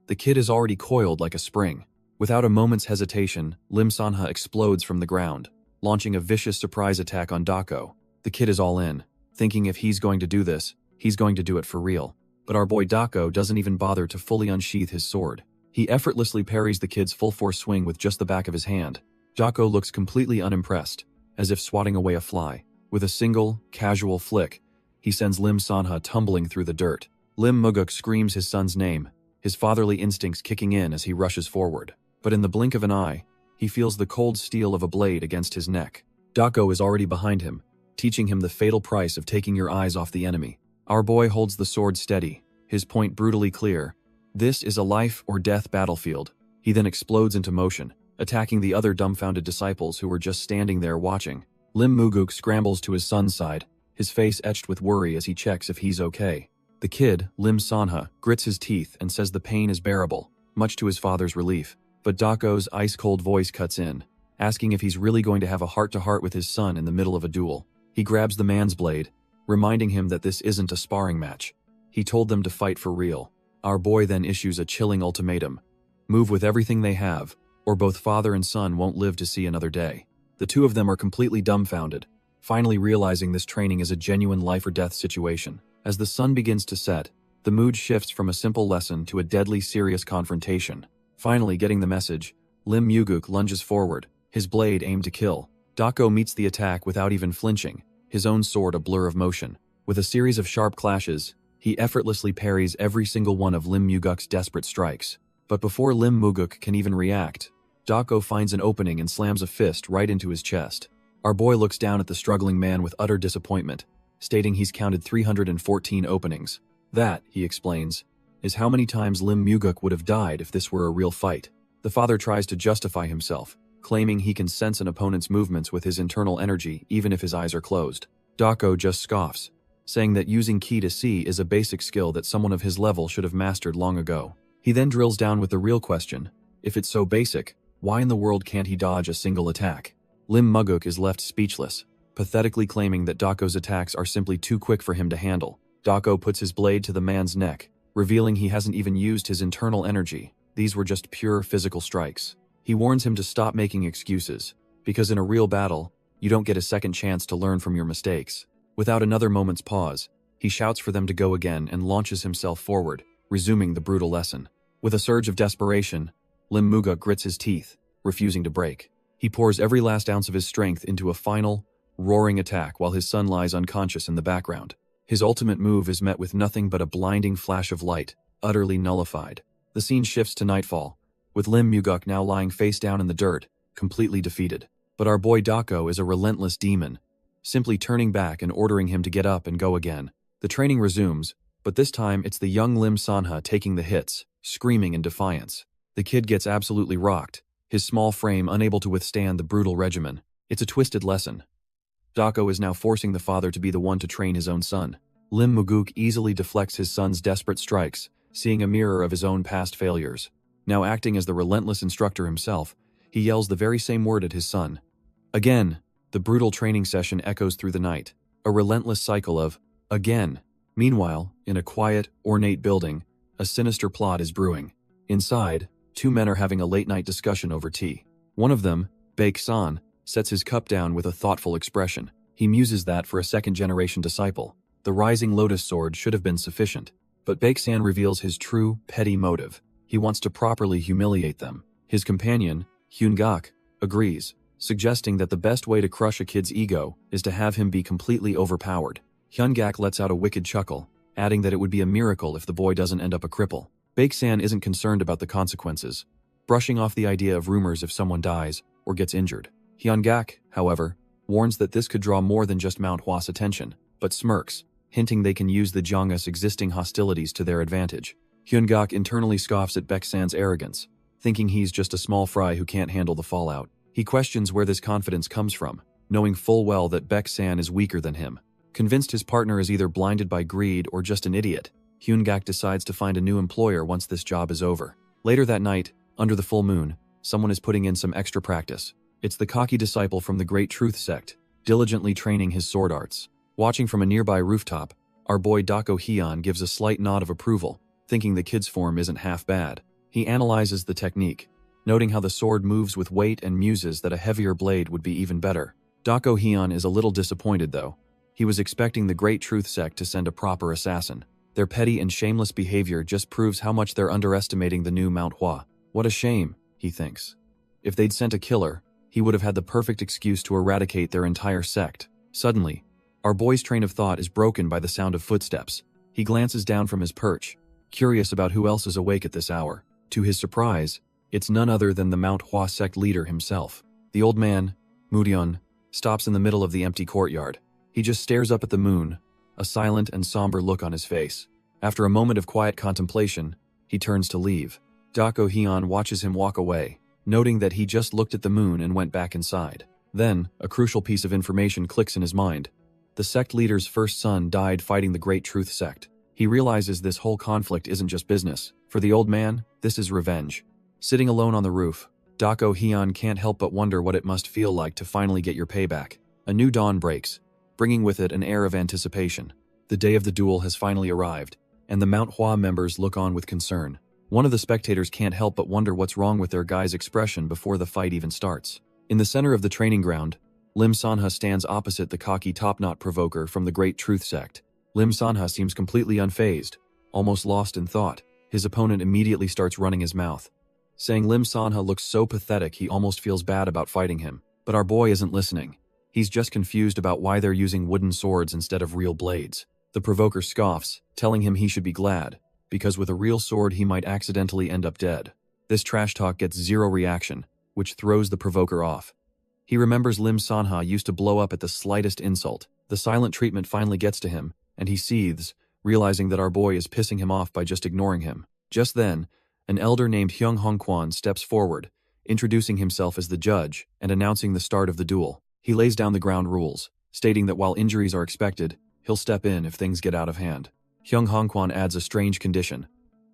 the kid is already coiled like a spring. Without a moment's hesitation, Lim Sanha explodes from the ground, launching a vicious surprise attack on Dako. The kid is all in, thinking if he's going to do this, he's going to do it for real. But our boy Dako doesn't even bother to fully unsheath his sword. He effortlessly parries the kid's full-force swing with just the back of his hand. Dako looks completely unimpressed, as if swatting away a fly. With a single, casual flick, he sends Lim Sanha tumbling through the dirt. Lim Muguk screams his son's name, his fatherly instincts kicking in as he rushes forward. But in the blink of an eye, he feels the cold steel of a blade against his neck. Dako is already behind him, teaching him the fatal price of taking your eyes off the enemy. Our boy holds the sword steady, his point brutally clear. This is a life or death battlefield. He then explodes into motion, attacking the other dumbfounded disciples who were just standing there watching. Lim Muguk scrambles to his son's side, his face etched with worry as he checks if he's okay. The kid, Lim Sanha, grits his teeth and says the pain is bearable, much to his father's relief. But Dako's ice-cold voice cuts in, asking if he's really going to have a heart-to-heart with his son in the middle of a duel. He grabs the man's blade, reminding him that this isn't a sparring match. He told them to fight for real. Our boy then issues a chilling ultimatum. Move with everything they have, or both father and son won't live to see another day. The two of them are completely dumbfounded, finally realizing this training is a genuine life-or-death situation. As the sun begins to set, the mood shifts from a simple lesson to a deadly serious confrontation. Finally getting the message, Lim Muguk lunges forward, his blade aimed to kill. Dako meets the attack without even flinching, his own sword a blur of motion. With a series of sharp clashes, he effortlessly parries every single one of Lim Muguk's desperate strikes. But before Lim Muguk can even react, Dako finds an opening and slams a fist right into his chest. Our boy looks down at the struggling man with utter disappointment, stating he's counted 314 openings. That, he explains, is how many times Lim Muguk would have died if this were a real fight. The father tries to justify himself, claiming he can sense an opponent's movements with his internal energy even if his eyes are closed. Dako just scoffs, saying that using ki to see is a basic skill that someone of his level should have mastered long ago. He then drills down with the real question: if it's so basic, why in the world can't he dodge a single attack? Lim Muguk is left speechless, pathetically claiming that Dako's attacks are simply too quick for him to handle. Dako puts his blade to the man's neck, revealing he hasn't even used his internal energy. These were just pure physical strikes. He warns him to stop making excuses, because in a real battle, you don't get a second chance to learn from your mistakes. Without another moment's pause, he shouts for them to go again and launches himself forward, resuming the brutal lesson. With a surge of desperation, Lim Muguk grits his teeth, refusing to break. He pours every last ounce of his strength into a final, roaring attack while his son lies unconscious in the background. His ultimate move is met with nothing but a blinding flash of light, utterly nullified. The scene shifts to nightfall, with Lim Muguk now lying face down in the dirt, completely defeated. But our boy Dako is a relentless demon, simply turning back and ordering him to get up and go again. The training resumes, but this time it's the young Lim Sanha taking the hits, screaming in defiance. The kid gets absolutely rocked, his small frame unable to withstand the brutal regimen. It's a twisted lesson. Dako is now forcing the father to be the one to train his own son. Lim Muguk easily deflects his son's desperate strikes, seeing a mirror of his own past failures. Now acting as the relentless instructor himself, he yells the very same word at his son. Again, the brutal training session echoes through the night, a relentless cycle of again. Meanwhile, in a quiet, ornate building, a sinister plot is brewing. Inside, two men are having a late-night discussion over tea. One of them, Baek-san, sets his cup down with a thoughtful expression. He muses that for a second-generation disciple, the rising lotus sword should have been sufficient. But Baek-san reveals his true, petty motive. He wants to properly humiliate them. His companion, Hyun-gak, agrees, suggesting that the best way to crush a kid's ego is to have him be completely overpowered. Hyun-gak lets out a wicked chuckle, adding that it would be a miracle if the boy doesn't end up a cripple. Baek-san isn't concerned about the consequences, brushing off the idea of rumors if someone dies or gets injured. Hyun-gak, however, warns that this could draw more than just Manhwa's attention, but smirks, hinting they can use the Jang's existing hostilities to their advantage. Hyun-gak internally scoffs at Baek-san's arrogance, thinking he's just a small fry who can't handle the fallout. He questions where this confidence comes from, knowing full well that Baek-san is weaker than him. Convinced his partner is either blinded by greed or just an idiot, Hyun-gak decides to find a new employer once this job is over. Later that night, under the full moon, someone is putting in some extra practice. It's the cocky disciple from the Great Truth Sect, diligently training his sword arts. Watching from a nearby rooftop, our boy Dako Hyun gives a slight nod of approval, thinking the kid's form isn't half bad. He analyzes the technique, noting how the sword moves with weight and muses that a heavier blade would be even better. Dako Hyun is a little disappointed though. He was expecting the Great Truth Sect to send a proper assassin. Their petty and shameless behavior just proves how much they're underestimating the new Manhwa. What a shame, he thinks. If they'd sent a killer, he would have had the perfect excuse to eradicate their entire sect. Suddenly, our boy's train of thought is broken by the sound of footsteps. He glances down from his perch, curious about who else is awake at this hour. To his surprise, it's none other than the Manhwa sect leader himself. The old man, Mudyeon, stops in the middle of the empty courtyard. He just stares up at the moon, a silent and somber look on his face. After a moment of quiet contemplation, he turns to leave. Dako Hyun watches him walk away, noting that he just looked at the moon and went back inside. Then, a crucial piece of information clicks in his mind. The sect leader's first son died fighting the Great Truth Sect. He realizes this whole conflict isn't just business. For the old man, this is revenge. Sitting alone on the roof, Dako Hyun can't help but wonder what it must feel like to finally get your payback. A new dawn breaks, bringing with it an air of anticipation. The day of the duel has finally arrived, and the Manhwa members look on with concern. One of the spectators can't help but wonder what's wrong with their guy's expression before the fight even starts. In the center of the training ground, Lim Sanha stands opposite the cocky top-knot provoker from the Great Truth Sect. Lim Sanha seems completely unfazed, almost lost in thought. His opponent immediately starts running his mouth, saying Lim Sanha looks so pathetic he almost feels bad about fighting him. But our boy isn't listening. He's just confused about why they're using wooden swords instead of real blades. The provoker scoffs, telling him he should be glad, because with a real sword he might accidentally end up dead. This trash talk gets zero reaction, which throws the provoker off. He remembers Lim Sanha used to blow up at the slightest insult. The silent treatment finally gets to him, and he seethes, realizing that our boy is pissing him off by just ignoring him. Just then, an elder named Hyung Hongkwon steps forward, introducing himself as the judge and announcing the start of the duel. He lays down the ground rules, stating that while injuries are expected, he'll step in if things get out of hand. Hyung Hongkwon adds a strange condition.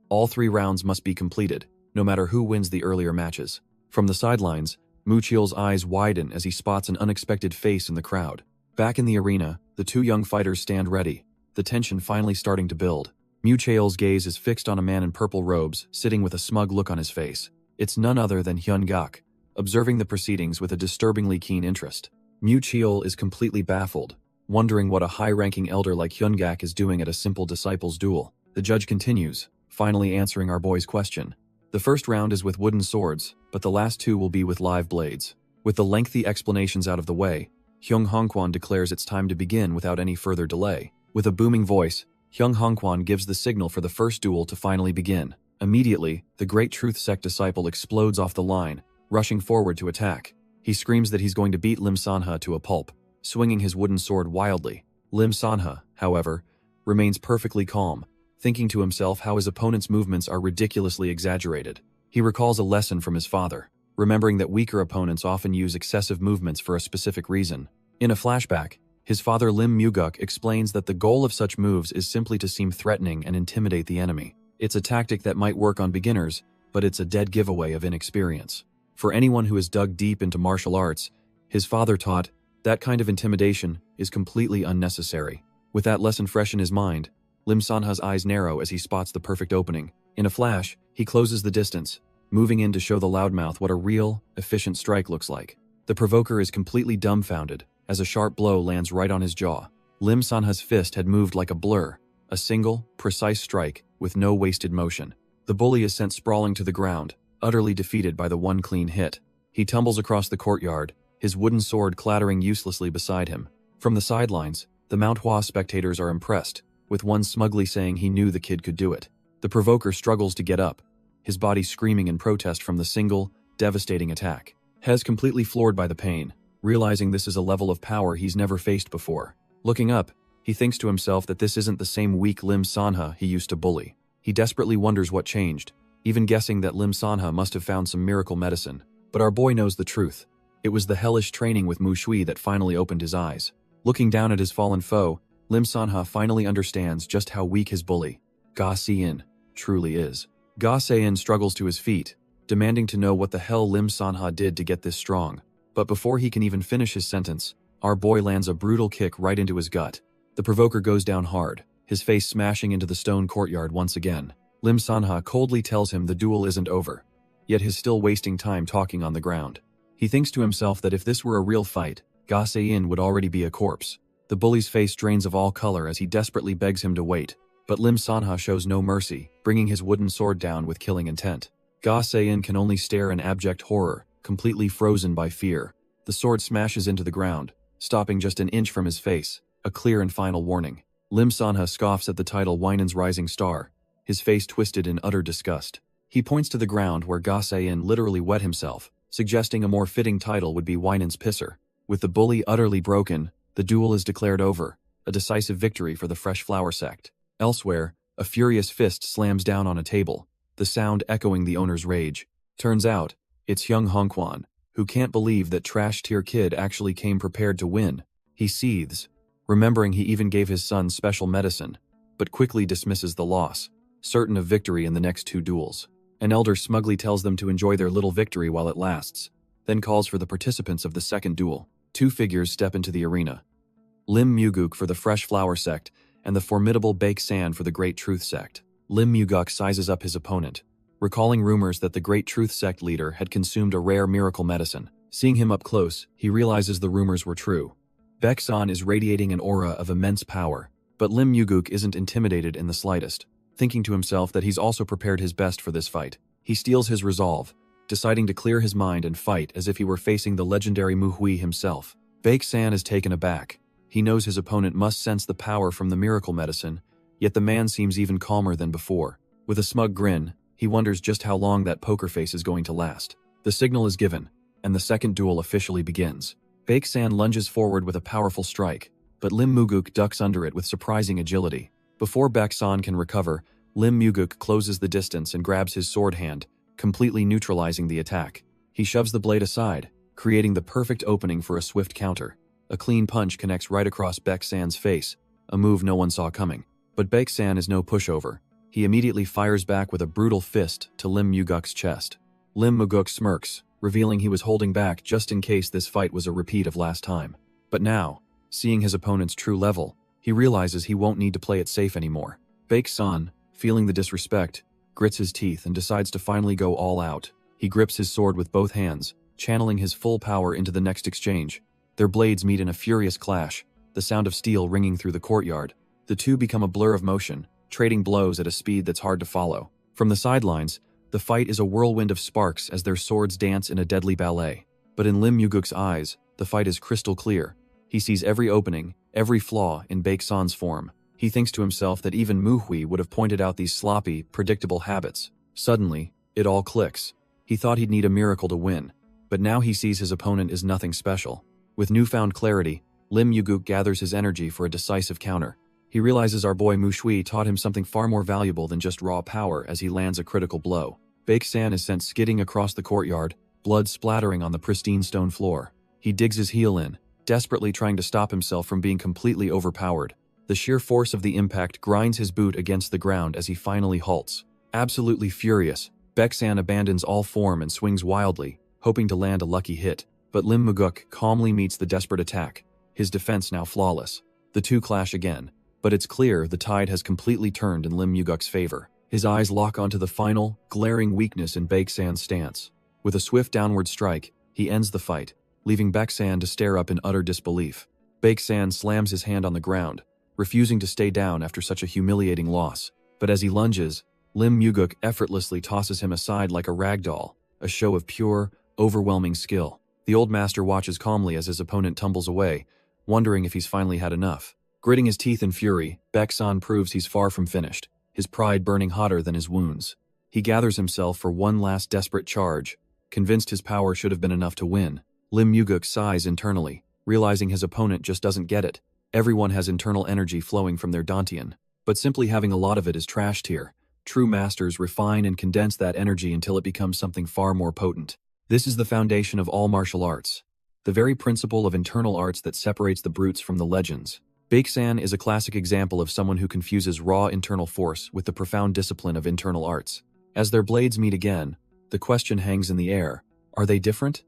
All 3 rounds must be completed, no matter who wins the earlier matches. From the sidelines, Mu Cheol's eyes widen as he spots an unexpected face in the crowd. Back in the arena, the 2 young fighters stand ready, the tension finally starting to build. Mu Cheol's gaze is fixed on a man in purple robes, sitting with a smug look on his face. It's none other than Hyun-gak, observing the proceedings with a disturbingly keen interest. Mu Cheol is completely baffled, wondering what a high-ranking elder like Hyun-gak is doing at a simple disciples' duel. The judge continues, finally answering our boy's question. The first round is with wooden swords, but the last 2 will be with live blades. With the lengthy explanations out of the way, Hyung Hongkwon declares it's time to begin without any further delay. With a booming voice, Hyung Hongkwon gives the signal for the first duel to finally begin. Immediately, the Great Truth Sect disciple explodes off the line, rushing forward to attack. He screams that he's going to beat Lim Sanha to a pulp, swinging his wooden sword wildly. Lim Sanha, however, remains perfectly calm, thinking to himself how his opponent's movements are ridiculously exaggerated. He recalls a lesson from his father, remembering that weaker opponents often use excessive movements for a specific reason. In a flashback, his father Lim Muguk explains that the goal of such moves is simply to seem threatening and intimidate the enemy. It's a tactic that might work on beginners, but it's a dead giveaway of inexperience. For anyone who has dug deep into martial arts, his father taught, that kind of intimidation is completely unnecessary. With that lesson fresh in his mind, Lim Sanha's eyes narrow as he spots the perfect opening. In a flash, he closes the distance, moving in to show the loudmouth what a real, efficient strike looks like. The provoker is completely dumbfounded as a sharp blow lands right on his jaw. Lim Sanha's fist had moved like a blur, a single, precise strike with no wasted motion. The bully is sent sprawling to the ground, utterly defeated by the one clean hit. He tumbles across the courtyard, his wooden sword clattering uselessly beside him. From the sidelines, the Manhwa spectators are impressed, with one smugly saying he knew the kid could do it. The provoker struggles to get up, his body screaming in protest from the single, devastating attack. Hez completely floored by the pain, realizing this is a level of power he's never faced before. Looking up, he thinks to himself that this isn't the same weak Lim Sanha he used to bully. He desperately wonders what changed, even guessing that Lim Sanha must have found some miracle medicine. But our boy knows the truth. It was the hellish training with Mu Shui that finally opened his eyes. Looking down at his fallen foe, Lim Sanha finally understands just how weak his bully, Ga Si-in, truly is. Ga Se-in struggles to his feet, demanding to know what the hell Lim Sanha did to get this strong. But before he can even finish his sentence, our boy lands a brutal kick right into his gut. The provoker goes down hard, his face smashing into the stone courtyard once again. Lim Sanha coldly tells him the duel isn't over, yet he's still wasting time talking on the ground. He thinks to himself that if this were a real fight, Ga Se-in would already be a corpse. The bully's face drains of all color as he desperately begs him to wait, but Lim Sanha shows no mercy, bringing his wooden sword down with killing intent. Ga Se-in can only stare in abject horror, completely frozen by fear. The sword smashes into the ground, stopping just an inch from his face, a clear and final warning. Lim Sanha scoffs at the title Winan's Rising Star, his face twisted in utter disgust. He points to the ground where Ga Se-in literally wet himself, suggesting a more fitting title would be Winan's Pisser. With the bully utterly broken, the duel is declared over, a decisive victory for the Fresh Flower sect. Elsewhere, a furious fist slams down on a table, the sound echoing the owner's rage. Turns out, it's Hyung Hongkwan, who can't believe that trash-tier kid actually came prepared to win. He seethes, remembering he even gave his son special medicine, but quickly dismisses the loss, certain of victory in the next two duels. An elder smugly tells them to enjoy their little victory while it lasts, then calls for the participants of the second duel. Two figures step into the arena. Lim Muguk for the Fresh Flower sect, and the formidable Baek San for the Great Truth sect. Lim Muguk sizes up his opponent, recalling rumors that the Great Truth sect leader had consumed a rare miracle medicine. Seeing him up close, he realizes the rumors were true. Baek San is radiating an aura of immense power, but Lim Muguk isn't intimidated in the slightest. Thinking to himself that he's also prepared his best for this fight, he steels his resolve, deciding to clear his mind and fight as if he were facing the legendary Mu Hui himself. Baek San is taken aback. He knows his opponent must sense the power from the miracle medicine, yet the man seems even calmer than before. With a smug grin, he wonders just how long that poker face is going to last. The signal is given, and the second duel officially begins. Baek San lunges forward with a powerful strike, but Lim Muguk ducks under it with surprising agility. Before Baek San can recover, Lim Muguk closes the distance and grabs his sword hand, completely neutralizing the attack. He shoves the blade aside, creating the perfect opening for a swift counter. A clean punch connects right across Baek San's face, a move no one saw coming. But Baek San is no pushover. He immediately fires back with a brutal fist to Lim Muguk's chest. Lim Muguk smirks, revealing he was holding back just in case this fight was a repeat of last time. But now, seeing his opponent's true level, he realizes he won't need to play it safe anymore. Baek San, feeling the disrespect, grits his teeth and decides to finally go all out. He grips his sword with both hands, channeling his full power into the next exchange. Their blades meet in a furious clash, the sound of steel ringing through the courtyard. The two become a blur of motion, trading blows at a speed that's hard to follow. From the sidelines, the fight is a whirlwind of sparks as their swords dance in a deadly ballet. But in Lim Muguk's eyes, the fight is crystal clear. He sees every opening, every flaw in Baek San's form. He thinks to himself that even Mu Hui would have pointed out these sloppy, predictable habits. Suddenly, it all clicks. He thought he'd need a miracle to win, but now he sees his opponent is nothing special. With newfound clarity, Lim Muguk gathers his energy for a decisive counter. He realizes our boy Mu Shui taught him something far more valuable than just raw power as he lands a critical blow. Baek San is sent skidding across the courtyard, blood splattering on the pristine stone floor. He digs his heel in, desperately trying to stop himself from being completely overpowered. The sheer force of the impact grinds his boot against the ground as he finally halts. Absolutely furious, Baek San abandons all form and swings wildly, hoping to land a lucky hit. But Lim Muguk calmly meets the desperate attack, his defense now flawless. The two clash again, but it's clear the tide has completely turned in Lim Muguk's favor. His eyes lock onto the final, glaring weakness in Baek San's stance. With a swift downward strike, he ends the fight, leaving Baek San to stare up in utter disbelief. Baek San slams his hand on the ground, refusing to stay down after such a humiliating loss. But as he lunges, Lim Muguk effortlessly tosses him aside like a rag doll, a show of pure, overwhelming skill. The old master watches calmly as his opponent tumbles away, wondering if he's finally had enough. Gritting his teeth in fury, Baek San proves he's far from finished, his pride burning hotter than his wounds. He gathers himself for one last desperate charge, convinced his power should have been enough to win. Lim Muguk sighs internally, realizing his opponent just doesn't get it. Everyone has internal energy flowing from their dantian, but simply having a lot of it is trashed here. True masters refine and condense that energy until it becomes something far more potent. This is the foundation of all martial arts. the very principle of internal arts that separates the brutes from the legends. Baeksan is a classic example of someone who confuses raw internal force with the profound discipline of internal arts. As their blades meet again, the question hangs in the air: are they different?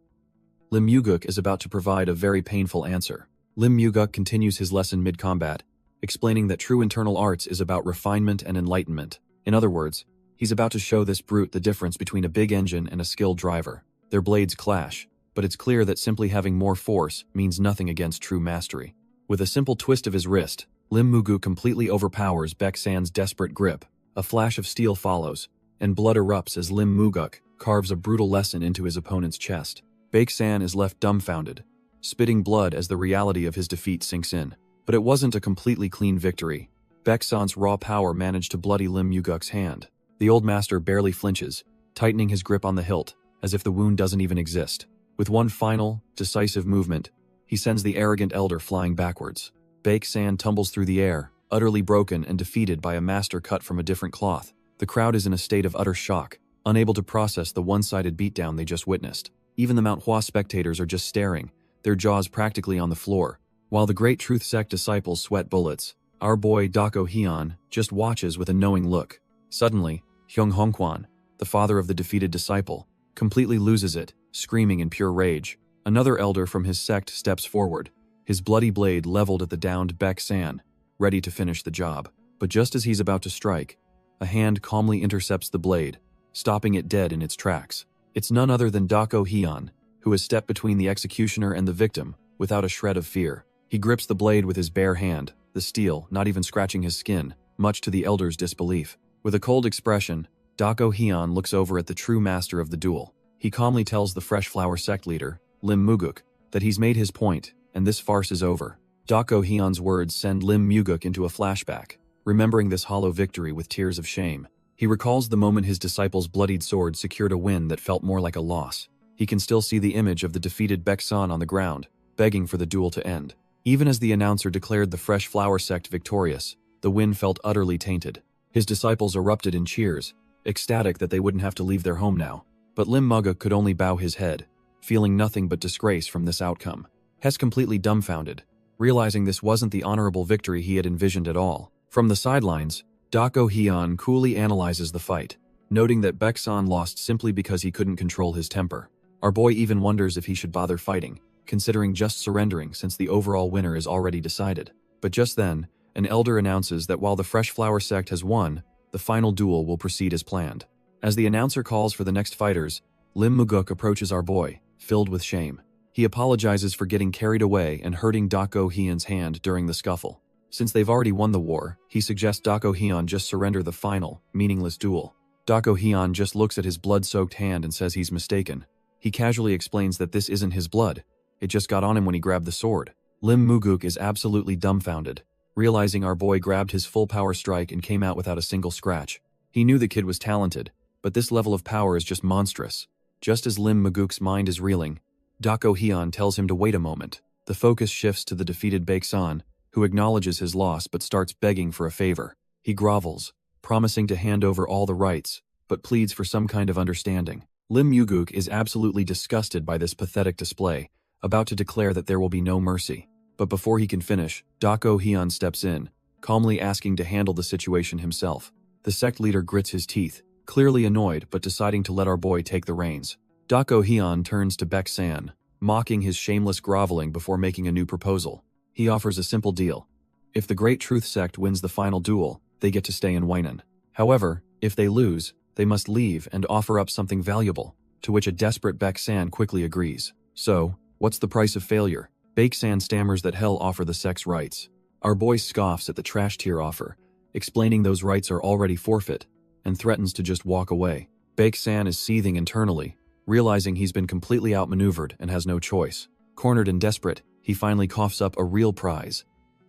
Lim Yu-guk is about to provide a very painful answer. Lim Yu-guk continues his lesson mid-combat, explaining that true internal arts is about refinement and enlightenment. In other words, he's about to show this brute the difference between a big engine and a skilled driver. Their blades clash, but it's clear that simply having more force means nothing against true mastery. With a simple twist of his wrist, Lim Yu-guk completely overpowers Baeksan's desperate grip. A flash of steel follows, and blood erupts as Lim Yu-guk carves a brutal lesson into his opponent's chest. Baeksan is left dumbfounded, spitting blood as the reality of his defeat sinks in. But it wasn't a completely clean victory. Baeksan's raw power managed to bloody Lim Yu-guk's hand. The old master barely flinches, tightening his grip on the hilt, as if the wound doesn't even exist. With one final, decisive movement, he sends the arrogant elder flying backwards. Baeksan tumbles through the air, utterly broken and defeated by a master cut from a different cloth. The crowd is in a state of utter shock, unable to process the one-sided beatdown they just witnessed. Even the Manhwa spectators are just staring, their jaws practically on the floor. While the Great Truth Sect disciples sweat bullets, our boy Dako Hyun just watches with a knowing look. Suddenly, Hyung Hongkwan, the father of the defeated disciple, completely loses it, screaming in pure rage. Another elder from his sect steps forward, his bloody blade leveled at the downed Baeksan, ready to finish the job. But just as he's about to strike, a hand calmly intercepts the blade, stopping it dead in its tracks. It's none other than Dako Hyun, who has stepped between the executioner and the victim, without a shred of fear. He grips the blade with his bare hand, the steel not even scratching his skin, much to the elder's disbelief. With a cold expression, Dako Hyun looks over at the true master of the duel. He calmly tells the Fresh Flower sect leader, Lim Yu-guk, that he's made his point, and this farce is over. Dako Hyun's words send Lim Yu-guk into a flashback, remembering this hollow victory with tears of shame. He recalls the moment his disciple's bloodied sword secured a win that felt more like a loss. He can still see the image of the defeated Baeksan on the ground, begging for the duel to end. Even as the announcer declared the Fresh Flower sect victorious, the win felt utterly tainted. His disciples erupted in cheers, ecstatic that they wouldn't have to leave their home now. But Lim Yu-guk could only bow his head, feeling nothing but disgrace from this outcome. Hess completely dumbfounded, realizing this wasn't the honorable victory he had envisioned at all. From the sidelines, Dako Hyun coolly analyzes the fight, noting that Baeksan lost simply because he couldn't control his temper. Our boy even wonders if he should bother fighting, considering just surrendering since the overall winner is already decided. But just then, an elder announces that while the Fresh Flower sect has won, the final duel will proceed as planned. As the announcer calls for the next fighters, Lim Yu-guk approaches our boy, filled with shame. He apologizes for getting carried away and hurting Dako Hyun's hand during the scuffle. Since they've already won the war, he suggests Dako Hyun just surrender the final, meaningless duel. Dako Hyun just looks at his blood-soaked hand and says he's mistaken. He casually explains that this isn't his blood, it just got on him when he grabbed the sword. Lim Yu-guk is absolutely dumbfounded, realizing our boy grabbed his full power strike and came out without a single scratch. He knew the kid was talented, but this level of power is just monstrous. Just as Lim Yu-guk's mind is reeling, Dako Hyun tells him to wait a moment. The focus shifts to the defeated Baeksan, who acknowledges his loss but starts begging for a favor. He grovels, promising to hand over all the rights, but pleads for some kind of understanding. Lim Yu-guk is absolutely disgusted by this pathetic display, about to declare that there will be no mercy. But before he can finish, Dako Hyun steps in, calmly asking to handle the situation himself. The sect leader grits his teeth, clearly annoyed but deciding to let our boy take the reins. Dako Hyun turns to Baeksan, mocking his shameless groveling before making a new proposal. He offers a simple deal. If the Great Truth Sect wins the final duel, they get to stay in Weinan. However, if they lose, they must leave and offer up something valuable, to which a desperate Baeksan quickly agrees. So, what's the price of failure? Baeksan stammers that hell offer the sect's rights. Our boy scoffs at the trash tier offer, explaining those rights are already forfeit, and threatens to just walk away. Baeksan is seething internally, realizing he's been completely outmaneuvered and has no choice. Cornered and desperate, he finally coughs up a real prize.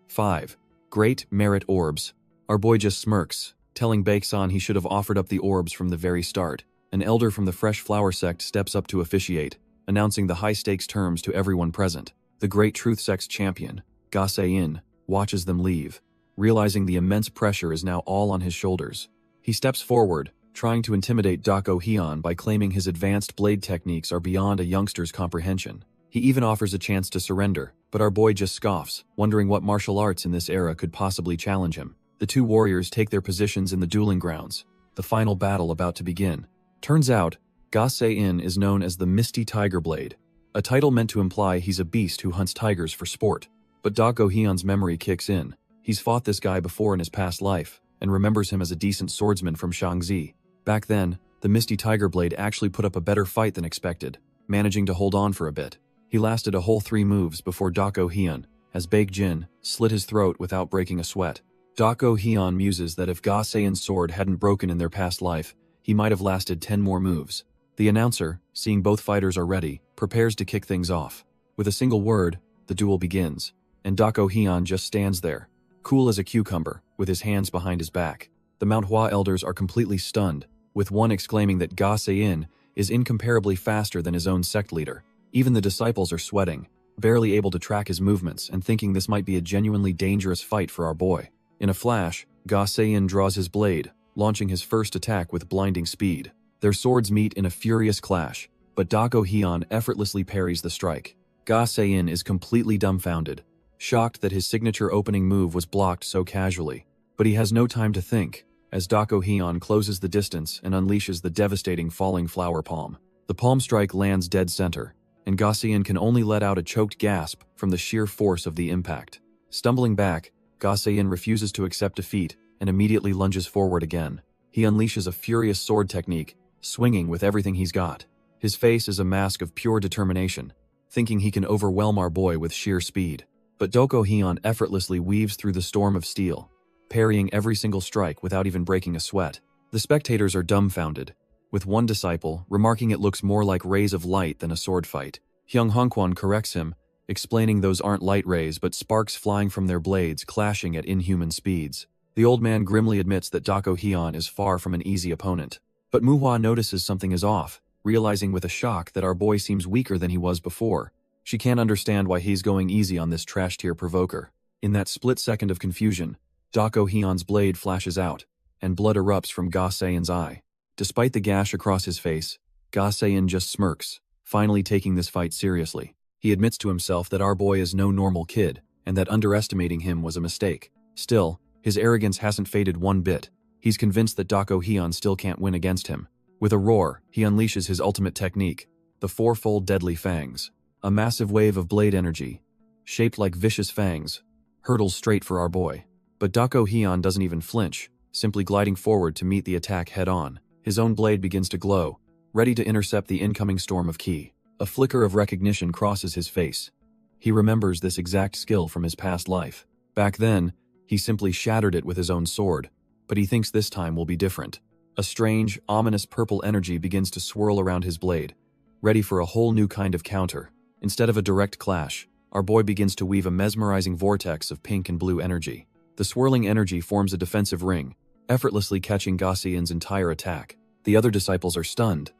5. Great Merit Orbs. Our boy just smirks, telling Baeksan he should have offered up the orbs from the very start. An elder from the Fresh Flower sect steps up to officiate, announcing the high-stakes terms to everyone present. The Great Truth Sect's champion, Ga Se-in, watches them leave, realizing the immense pressure is now all on his shoulders. He steps forward, trying to intimidate Dako Hyun by claiming his advanced blade techniques are beyond a youngster's comprehension. He even offers a chance to surrender, but our boy just scoffs, wondering what martial arts in this era could possibly challenge him. The two warriors take their positions in the dueling grounds, the final battle about to begin. Turns out, Ga Se-in is known as the Misty Tiger Blade, a title meant to imply he's a beast who hunts tigers for sport. But Dak Go-hyun's memory kicks in. He's fought this guy before in his past life, and remembers him as a decent swordsman from Shaanxi. Back then, the Misty Tiger Blade actually put up a better fight than expected, managing to hold on for a bit. He lasted a whole 3 moves before Dak Go-hyun, as Baek-jin, slit his throat without breaking a sweat. Dak Go-hyun muses that if Ga Se-in's sword hadn't broken in their past life, he might have lasted 10 more moves. The announcer, seeing both fighters are ready, prepares to kick things off. With a single word, the duel begins, and Dak Go-hyun just stands there, cool as a cucumber, with his hands behind his back. The Manhwa elders are completely stunned, with one exclaiming that Ga Se-in is incomparably faster than his own sect leader. Even the disciples are sweating, barely able to track his movements and thinking this might be a genuinely dangerous fight for our boy. In a flash, Ga Se-in draws his blade, launching his first attack with blinding speed. Their swords meet in a furious clash, but Dak Go-hyun effortlessly parries the strike. Ga Se-in is completely dumbfounded, shocked that his signature opening move was blocked so casually. But he has no time to think, as Dak Go-hyun closes the distance and unleashes the devastating falling flower palm. The palm strike lands dead center, and Ga Se-in can only let out a choked gasp from the sheer force of the impact. Stumbling back, Ga Se-in refuses to accept defeat and immediately lunges forward again. He unleashes a furious sword technique, swinging with everything he's got. His face is a mask of pure determination, thinking he can overwhelm our boy with sheer speed. But Dak Go-hyun effortlessly weaves through the storm of steel, parrying every single strike without even breaking a sweat. The spectators are dumbfounded, with one disciple remarking it looks more like rays of light than a sword fight. Hyung Hongkwon corrects him, explaining those aren't light rays but sparks flying from their blades clashing at inhuman speeds. The old man grimly admits that Dak Go-hyun is far from an easy opponent. But Manhwa notices something is off, realizing with a shock that our boy seems weaker than he was before. She can't understand why he's going easy on this trash-tier provoker. In that split second of confusion, Dak Go-hyun's blade flashes out, and blood erupts from Ga Se-in's eye. Despite the gash across his face, Ga Se-in just smirks, finally taking this fight seriously. He admits to himself that our boy is no normal kid, and that underestimating him was a mistake. Still, his arrogance hasn't faded one bit. He's convinced that Dak Go-hyun still can't win against him. With a roar, he unleashes his ultimate technique, the fourfold deadly fangs. A massive wave of blade energy, shaped like vicious fangs, hurtles straight for our boy. But Dak Go-hyun doesn't even flinch, simply gliding forward to meet the attack head-on. His own blade begins to glow, ready to intercept the incoming storm of ki. A flicker of recognition crosses his face. He remembers this exact skill from his past life. Back then, he simply shattered it with his own sword, but he thinks this time will be different. A strange, ominous purple energy begins to swirl around his blade, ready for a whole new kind of counter. Instead of a direct clash, our boy begins to weave a mesmerizing vortex of pink and blue energy. The swirling energy forms a defensive ring, effortlessly catching Ga Se-in's entire attack. The other disciples are stunned.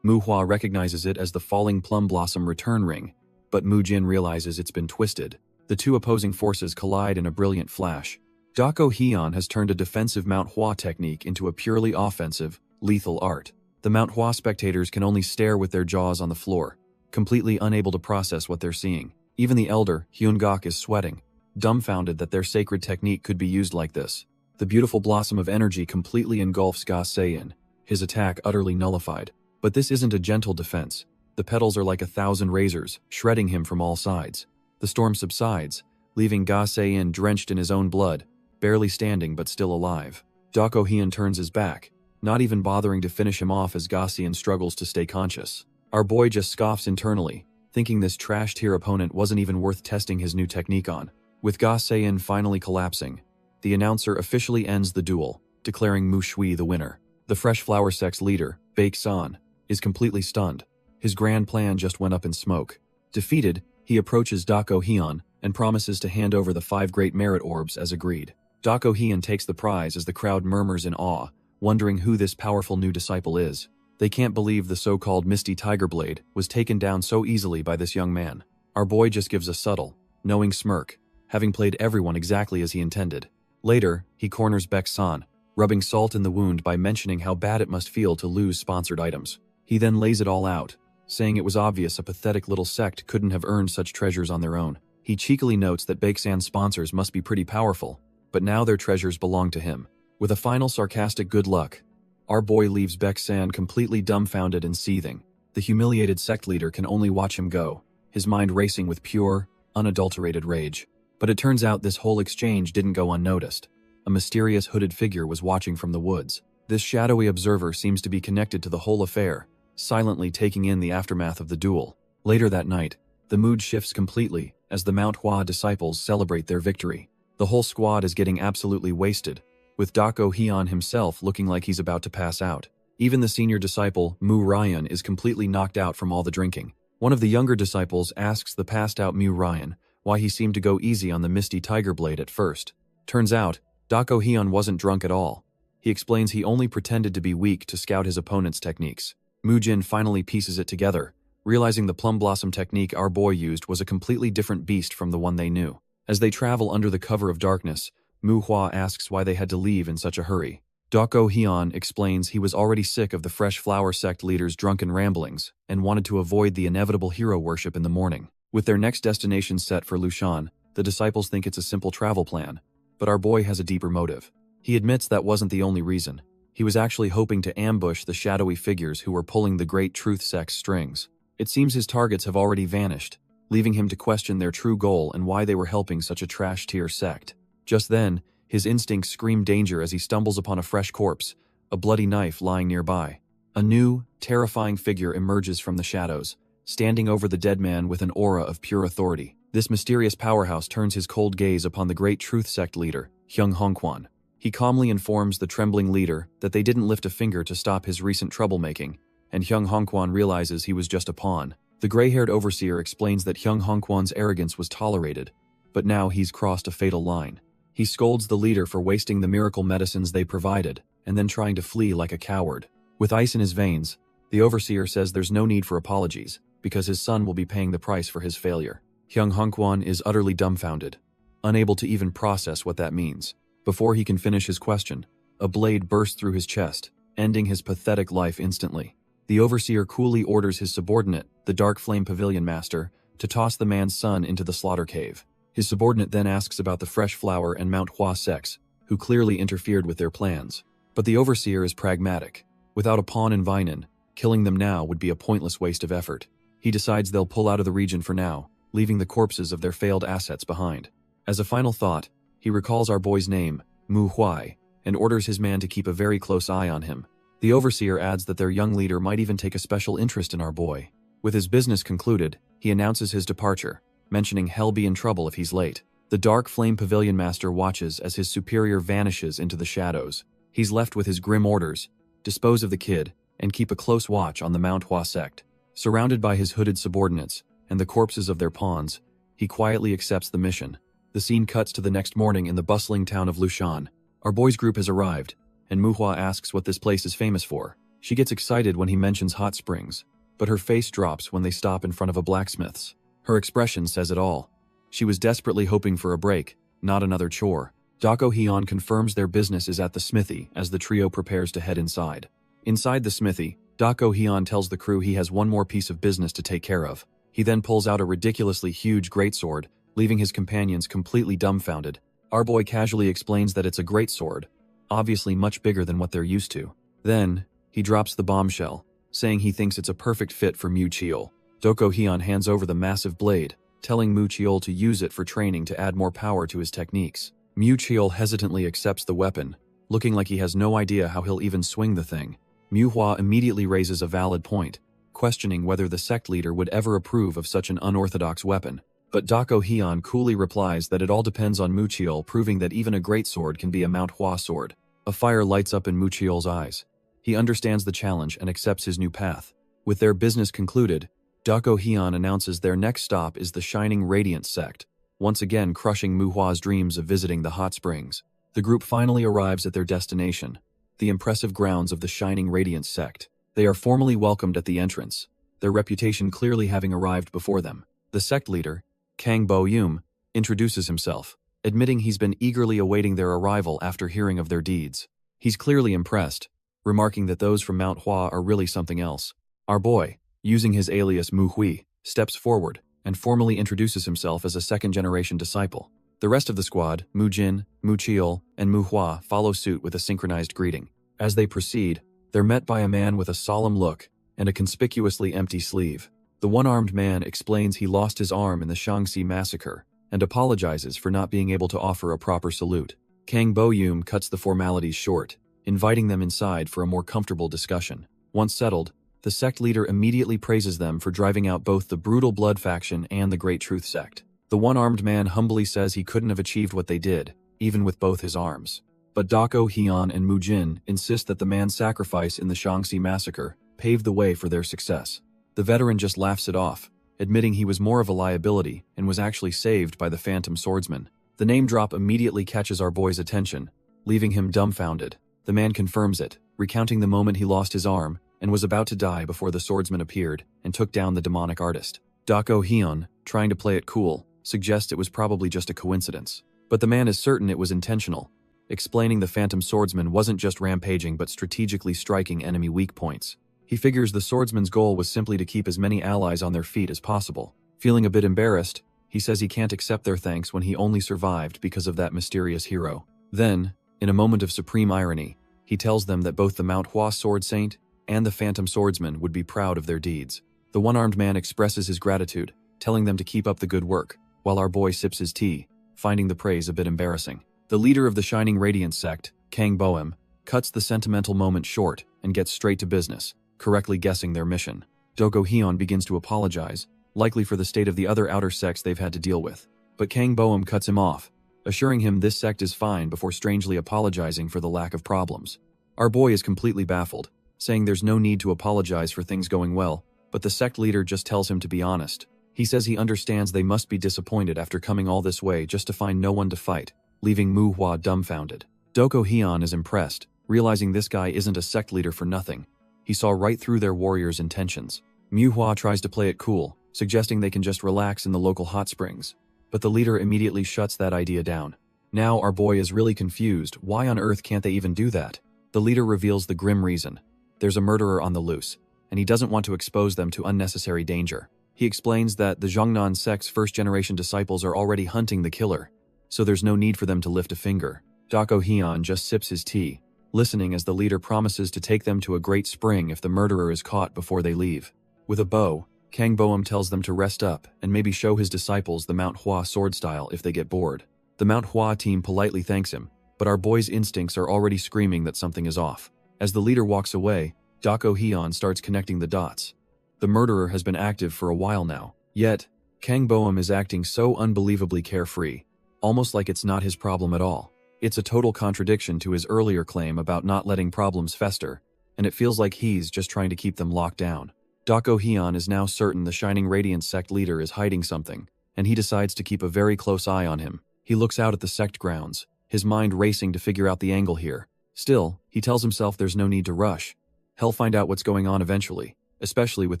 Manhwa recognizes it as the Falling Plum Blossom return ring, but Mu-jin realizes it's been twisted. The two opposing forces collide in a brilliant flash. Dak Go-hyun has turned a defensive Manhwa technique into a purely offensive, lethal art. The Manhwa spectators can only stare with their jaws on the floor, completely unable to process what they're seeing. Even the elder, Hyun-gak, is sweating, dumbfounded that their sacred technique could be used like this. The beautiful blossom of energy completely engulfs Ga Se-in, his attack utterly nullified. But this isn't a gentle defense. The petals are like 1,000 razors, shredding him from all sides. The storm subsides, leaving Ga Se-in drenched in his own blood, barely standing but still alive. Dak Go-hyun turns his back, not even bothering to finish him off as Ga Se-in struggles to stay conscious. Our boy just scoffs internally, thinking this trash-tier opponent wasn't even worth testing his new technique on. With Ga Se-in finally collapsing, the announcer officially ends the duel, declaring Mu Shui the winner. The Fresh Flower Sect's leader, Baek-san, is completely stunned. His grand plan just went up in smoke. Defeated, he approaches Dak Go-hyun and promises to hand over the 5 great merit orbs as agreed. Dak Go-hyun takes the prize as the crowd murmurs in awe, wondering who this powerful new disciple is. They can't believe the so-called Misty Tiger Blade was taken down so easily by this young man. Our boy just gives a subtle, knowing smirk, having played everyone exactly as he intended. Later, he corners Baek-san, rubbing salt in the wound by mentioning how bad it must feel to lose sponsored items. He then lays it all out, saying it was obvious a pathetic little sect couldn't have earned such treasures on their own. He cheekily notes that Baeksan's sponsors must be pretty powerful, but now their treasures belong to him. With a final sarcastic good luck, our boy leaves Baeksan completely dumbfounded and seething. The humiliated sect leader can only watch him go, his mind racing with pure, unadulterated rage. But it turns out this whole exchange didn't go unnoticed. A mysterious hooded figure was watching from the woods. This shadowy observer seems to be connected to the whole affair, silently taking in the aftermath of the duel. Later that night, the mood shifts completely as the Manhwa disciples celebrate their victory. The whole squad is getting absolutely wasted, with Dako Hyun himself looking like he's about to pass out. Even the senior disciple, Mu Ryan, is completely knocked out from all the drinking. One of the younger disciples asks the passed out Mu Ryan why he seemed to go easy on the Misty Tiger Blade at first. Turns out, Dako Hyun wasn't drunk at all. He explains he only pretended to be weak to scout his opponent's techniques. Mu Jin finally pieces it together, realizing the plum blossom technique our boy used was a completely different beast from the one they knew. As they travel under the cover of darkness, Mu Hua asks why they had to leave in such a hurry. Dako Hyun explains he was already sick of the Fresh Flower sect leader's drunken ramblings and wanted to avoid the inevitable hero worship in the morning. With their next destination set for Lushan, the disciples think it's a simple travel plan, but our boy has a deeper motive. He admits that wasn't the only reason. He was actually hoping to ambush the shadowy figures who were pulling the Great Truth sect's strings. It seems his targets have already vanished, leaving him to question their true goal and why they were helping such a trash-tier sect. Just then, his instincts scream danger as he stumbles upon a fresh corpse, a bloody knife lying nearby. A new, terrifying figure emerges from the shadows, standing over the dead man with an aura of pure authority. This mysterious powerhouse turns his cold gaze upon the Great Truth sect leader, Hyung Hongkwan. He calmly informs the trembling leader that they didn't lift a finger to stop his recent troublemaking, and Hyung Hongkwan realizes he was just a pawn. The gray-haired overseer explains that Hyung Hongkwan's arrogance was tolerated, but now he's crossed a fatal line. He scolds the leader for wasting the miracle medicines they provided, and then trying to flee like a coward. With ice in his veins, the overseer says there's no need for apologies, because his son will be paying the price for his failure. Hyung Hongkwan is utterly dumbfounded, unable to even process what that means. Before he can finish his question, a blade bursts through his chest, ending his pathetic life instantly. The overseer coolly orders his subordinate, the Dark Flame Pavilion Master, to toss the man's son into the slaughter cave. His subordinate then asks about the Fresh Flower and Manhwa sects, who clearly interfered with their plans. But the overseer is pragmatic. Without a pawn in Vinan, killing them now would be a pointless waste of effort. He decides they'll pull out of the region for now, leaving the corpses of their failed assets behind. As a final thought, he recalls our boy's name, Mu Huai, and orders his man to keep a very close eye on him. The overseer adds that their young leader might even take a special interest in our boy. With his business concluded, he announces his departure, mentioning he'll be in trouble if he's late. The Dark Flame Pavilion Master watches as his superior vanishes into the shadows. He's left with his grim orders: dispose of the kid, and keep a close watch on the Manhwa sect. Surrounded by his hooded subordinates and the corpses of their pawns, he quietly accepts the mission. The scene cuts to the next morning in the bustling town of Lushan. Our boy's group has arrived, and Muhua asks what this place is famous for. She gets excited when he mentions hot springs, but her face drops when they stop in front of a blacksmith's. Her expression says it all. She was desperately hoping for a break, not another chore. Dako Hyun confirms their business is at the smithy as the trio prepares to head inside. Inside the smithy, Dako Hyun tells the crew he has one more piece of business to take care of. He then pulls out a ridiculously huge greatsword, leaving his companions completely dumbfounded. Our boy casually explains that it's a greatsword, obviously much bigger than what they're used to. Then, he drops the bombshell, saying he thinks it's a perfect fit for Mu Cheol. Dako Hyun hands over the massive blade, telling Mu Cheol to use it for training to add more power to his techniques. Mu Cheol hesitantly accepts the weapon, looking like he has no idea how he'll even swing the thing. Mu Hua immediately raises a valid point, questioning whether the sect leader would ever approve of such an unorthodox weapon. But Dako Hyun coolly replies that it all depends on Mu Cheol proving that even a greatsword can be a Manhwa sword. A fire lights up in Mu Cheol's eyes. He understands the challenge and accepts his new path. With their business concluded, Dako Hyun announces their next stop is the Shining Radiant sect, once again crushing Mu Hua's dreams of visiting the hot springs. The group finally arrives at their destination, the impressive grounds of the Shining Radiant sect. They are formally welcomed at the entrance, their reputation clearly having arrived before them. The sect leader, Kang Bo-yum, introduces himself, admitting he's been eagerly awaiting their arrival after hearing of their deeds. He's clearly impressed, remarking that those from Manhwa are really something else. Our boy, using his alias Muhui, steps forward and formally introduces himself as a second-generation disciple. The rest of the squad, Mujin, Muchiol, and Muhua, follow suit with a synchronized greeting. As they proceed, they're met by a man with a solemn look and a conspicuously empty sleeve. The one-armed man explains he lost his arm in the Shaanxi massacre and apologizes for not being able to offer a proper salute. Kang Bo-yum cuts the formalities short, inviting them inside for a more comfortable discussion. Once settled, the sect leader immediately praises them for driving out both the brutal blood faction and the Great Truth sect. The one-armed man humbly says he couldn't have achieved what they did, even with both his arms. But Dako Hyun and Mujin insist that the man's sacrifice in the Shaanxi massacre paved the way for their success. The veteran just laughs it off, admitting he was more of a liability and was actually saved by the Phantom Swordsman. The name drop immediately catches our boy's attention, leaving him dumbfounded. The man confirms it, recounting the moment he lost his arm and was about to die before the swordsman appeared and took down the demonic artist. Dako Hyun, trying to play it cool, suggests it was probably just a coincidence. But the man is certain it was intentional, explaining the Phantom Swordsman wasn't just rampaging but strategically striking enemy weak points. He figures the swordsman's goal was simply to keep as many allies on their feet as possible. Feeling a bit embarrassed, he says he can't accept their thanks when he only survived because of that mysterious hero. Then, in a moment of supreme irony, he tells them that both the Manhwa Sword Saint and the Phantom Swordsman would be proud of their deeds. The one-armed man expresses his gratitude, telling them to keep up the good work, while our boy sips his tea, finding the praise a bit embarrassing. The leader of the Shining Radiance sect, Kang Boem, cuts the sentimental moment short and gets straight to business, correctly guessing their mission. Doko Hyun begins to apologize, likely for the state of the other outer sects they've had to deal with. But Kang Boem cuts him off, assuring him this sect is fine before strangely apologizing for the lack of problems. Our boy is completely baffled, saying there's no need to apologize for things going well, but the sect leader just tells him to be honest. He says he understands they must be disappointed after coming all this way just to find no one to fight, leaving Muhua dumbfounded. Doko Hyun is impressed, realizing this guy isn't a sect leader for nothing. He saw right through their warriors' intentions. Muhua tries to play it cool, suggesting they can just relax in the local hot springs. But the leader immediately shuts that idea down. Now our boy is really confused. Why on earth can't they even do that? The leader reveals the grim reason. There's a murderer on the loose, and he doesn't want to expose them to unnecessary danger. He explains that the Zhongnan sect's first-generation disciples are already hunting the killer, so there's no need for them to lift a finger. Dako Hyun just sips his tea, listening as the leader promises to take them to a great spring if the murderer is caught before they leave. With a bow, Kang Boem tells them to rest up and maybe show his disciples the Manhwa sword style if they get bored. The Manhwa team politely thanks him, but our boy's instincts are already screaming that something is off. As the leader walks away, Dako Hyun starts connecting the dots. The murderer has been active for a while now, yet Kang Boem is acting so unbelievably carefree, almost like it's not his problem at all. It's a total contradiction to his earlier claim about not letting problems fester, and it feels like he's just trying to keep them locked down. Dako Hyun is now certain the Shining Radiance sect leader is hiding something, and he decides to keep a very close eye on him. He looks out at the sect grounds, his mind racing to figure out the angle here. Still, he tells himself there's no need to rush. He'll find out what's going on eventually, especially with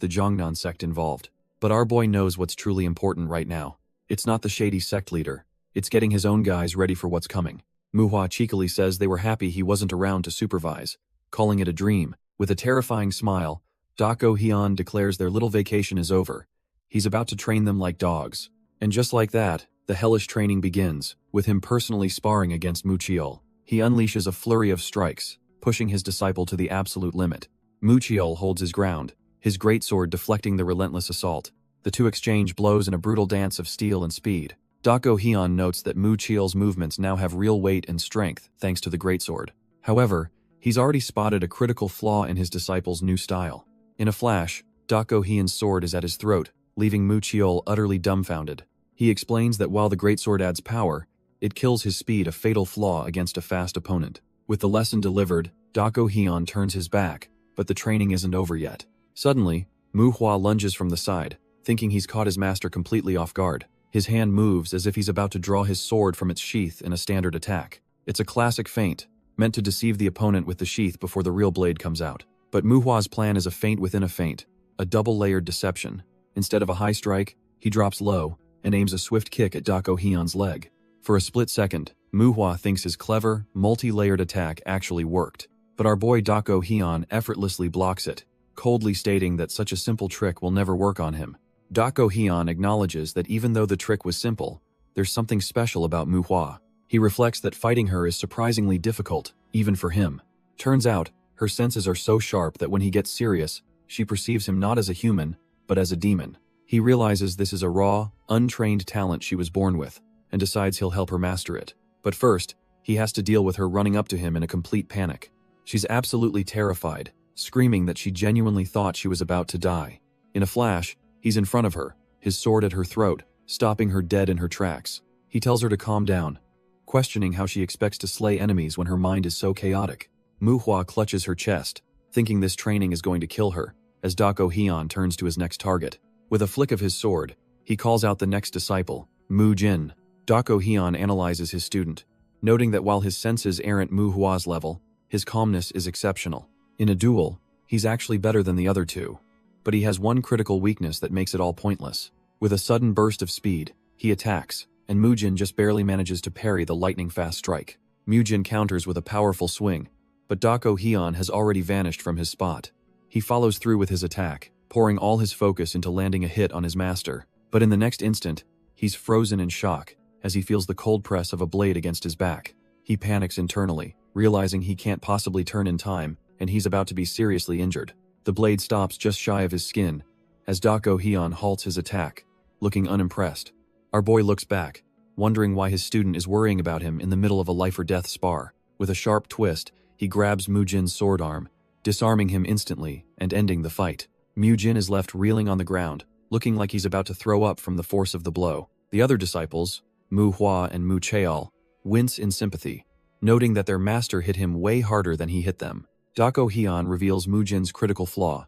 the Zhongnan sect involved. But our boy knows what's truly important right now. It's not the shady sect leader. It's getting his own guys ready for what's coming. Muhua cheekily says they were happy he wasn't around to supervise, calling it a dream. With a terrifying smile, Dako Hyun declares their little vacation is over. He's about to train them like dogs. And just like that, the hellish training begins, with him personally sparring against Muchiol. He unleashes a flurry of strikes, pushing his disciple to the absolute limit. Muchiol holds his ground, his greatsword deflecting the relentless assault. The two exchange blows in a brutal dance of steel and speed. Dako Hyun notes that Muchiol's movements now have real weight and strength thanks to the greatsword. However, he's already spotted a critical flaw in his disciple's new style. In a flash, Dako Hyun's sword is at his throat, leaving Muchiol utterly dumbfounded. He explains that while the greatsword adds power, it kills his speed, a fatal flaw against a fast opponent. With the lesson delivered, Dako Hyun turns his back, but the training isn't over yet. Suddenly, Muhua lunges from the side, thinking he's caught his master completely off guard. His hand moves as if he's about to draw his sword from its sheath in a standard attack. It's a classic feint, meant to deceive the opponent with the sheath before the real blade comes out. But Muhua's plan is a feint within a feint, a double-layered deception. Instead of a high strike, he drops low and aims a swift kick at Dako Hyun's leg. For a split second, Muhua thinks his clever, multi-layered attack actually worked. But our boy Dako Hyun effortlessly blocks it, coldly stating that such a simple trick will never work on him. Dako Hyun acknowledges that even though the trick was simple, there's something special about Manhwa. He reflects that fighting her is surprisingly difficult, even for him. Turns out, her senses are so sharp that when he gets serious, she perceives him not as a human, but as a demon. He realizes this is a raw, untrained talent she was born with, and decides he'll help her master it. But first, he has to deal with her running up to him in a complete panic. She's absolutely terrified, screaming that she genuinely thought she was about to die. In a flash, he's in front of her, his sword at her throat, stopping her dead in her tracks. He tells her to calm down, questioning how she expects to slay enemies when her mind is so chaotic. Manhwa clutches her chest, thinking this training is going to kill her, as Dako Hyun turns to his next target. With a flick of his sword, he calls out the next disciple, Mu Jin. Dako Hyun analyzes his student, noting that while his senses aren't Manhwa's level, his calmness is exceptional. In a duel, he's actually better than the other two. But he has one critical weakness that makes it all pointless. With a sudden burst of speed, he attacks, and Mujin just barely manages to parry the lightning-fast strike. Mujin counters with a powerful swing, but Dako Hyun has already vanished from his spot. He follows through with his attack, pouring all his focus into landing a hit on his master. But in the next instant, he's frozen in shock as he feels the cold press of a blade against his back. He panics internally, realizing he can't possibly turn in time, and he's about to be seriously injured. The blade stops just shy of his skin, as Dako Hyun halts his attack, looking unimpressed. Our boy looks back, wondering why his student is worrying about him in the middle of a life-or-death spar. With a sharp twist, he grabs Mujin's sword arm, disarming him instantly and ending the fight. Mujin is left reeling on the ground, looking like he's about to throw up from the force of the blow. The other disciples, Manhwa and Mu Cheol, wince in sympathy, noting that their master hit him way harder than he hit them. Dako Hyun reveals Mujin's critical flaw.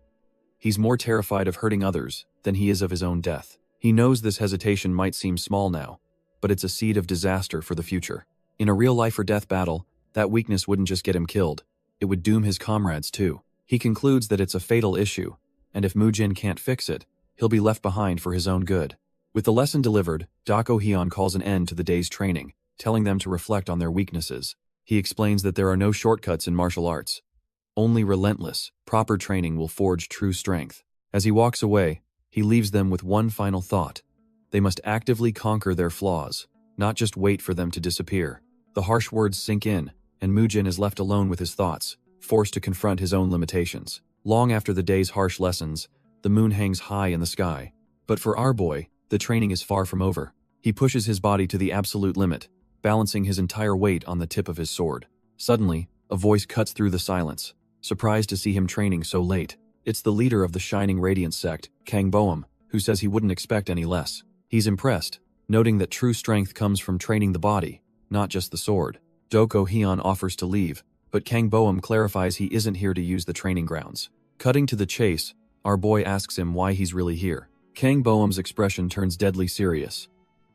He's more terrified of hurting others than he is of his own death. He knows this hesitation might seem small now, but it's a seed of disaster for the future. In a real life-or-death battle, that weakness wouldn't just get him killed, it would doom his comrades too. He concludes that it's a fatal issue, and if Mujin can't fix it, he'll be left behind for his own good. With the lesson delivered, Dako Hyun calls an end to the day's training, telling them to reflect on their weaknesses. He explains that there are no shortcuts in martial arts. Only relentless, proper training will forge true strength. As he walks away, he leaves them with one final thought. They must actively conquer their flaws, not just wait for them to disappear. The harsh words sink in, and Mujin is left alone with his thoughts, forced to confront his own limitations. Long after the day's harsh lessons, the moon hangs high in the sky. But for our boy, the training is far from over. He pushes his body to the absolute limit, balancing his entire weight on the tip of his sword. Suddenly, a voice cuts through the silence, surprised to see him training so late. It's the leader of the Shining Radiance sect, Kang Boeum, who says he wouldn't expect any less. He's impressed, noting that true strength comes from training the body, not just the sword. Dako Hyun offers to leave, but Kang Boeum clarifies he isn't here to use the training grounds. Cutting to the chase, our boy asks him why he's really here. Kang Boeum's expression turns deadly serious.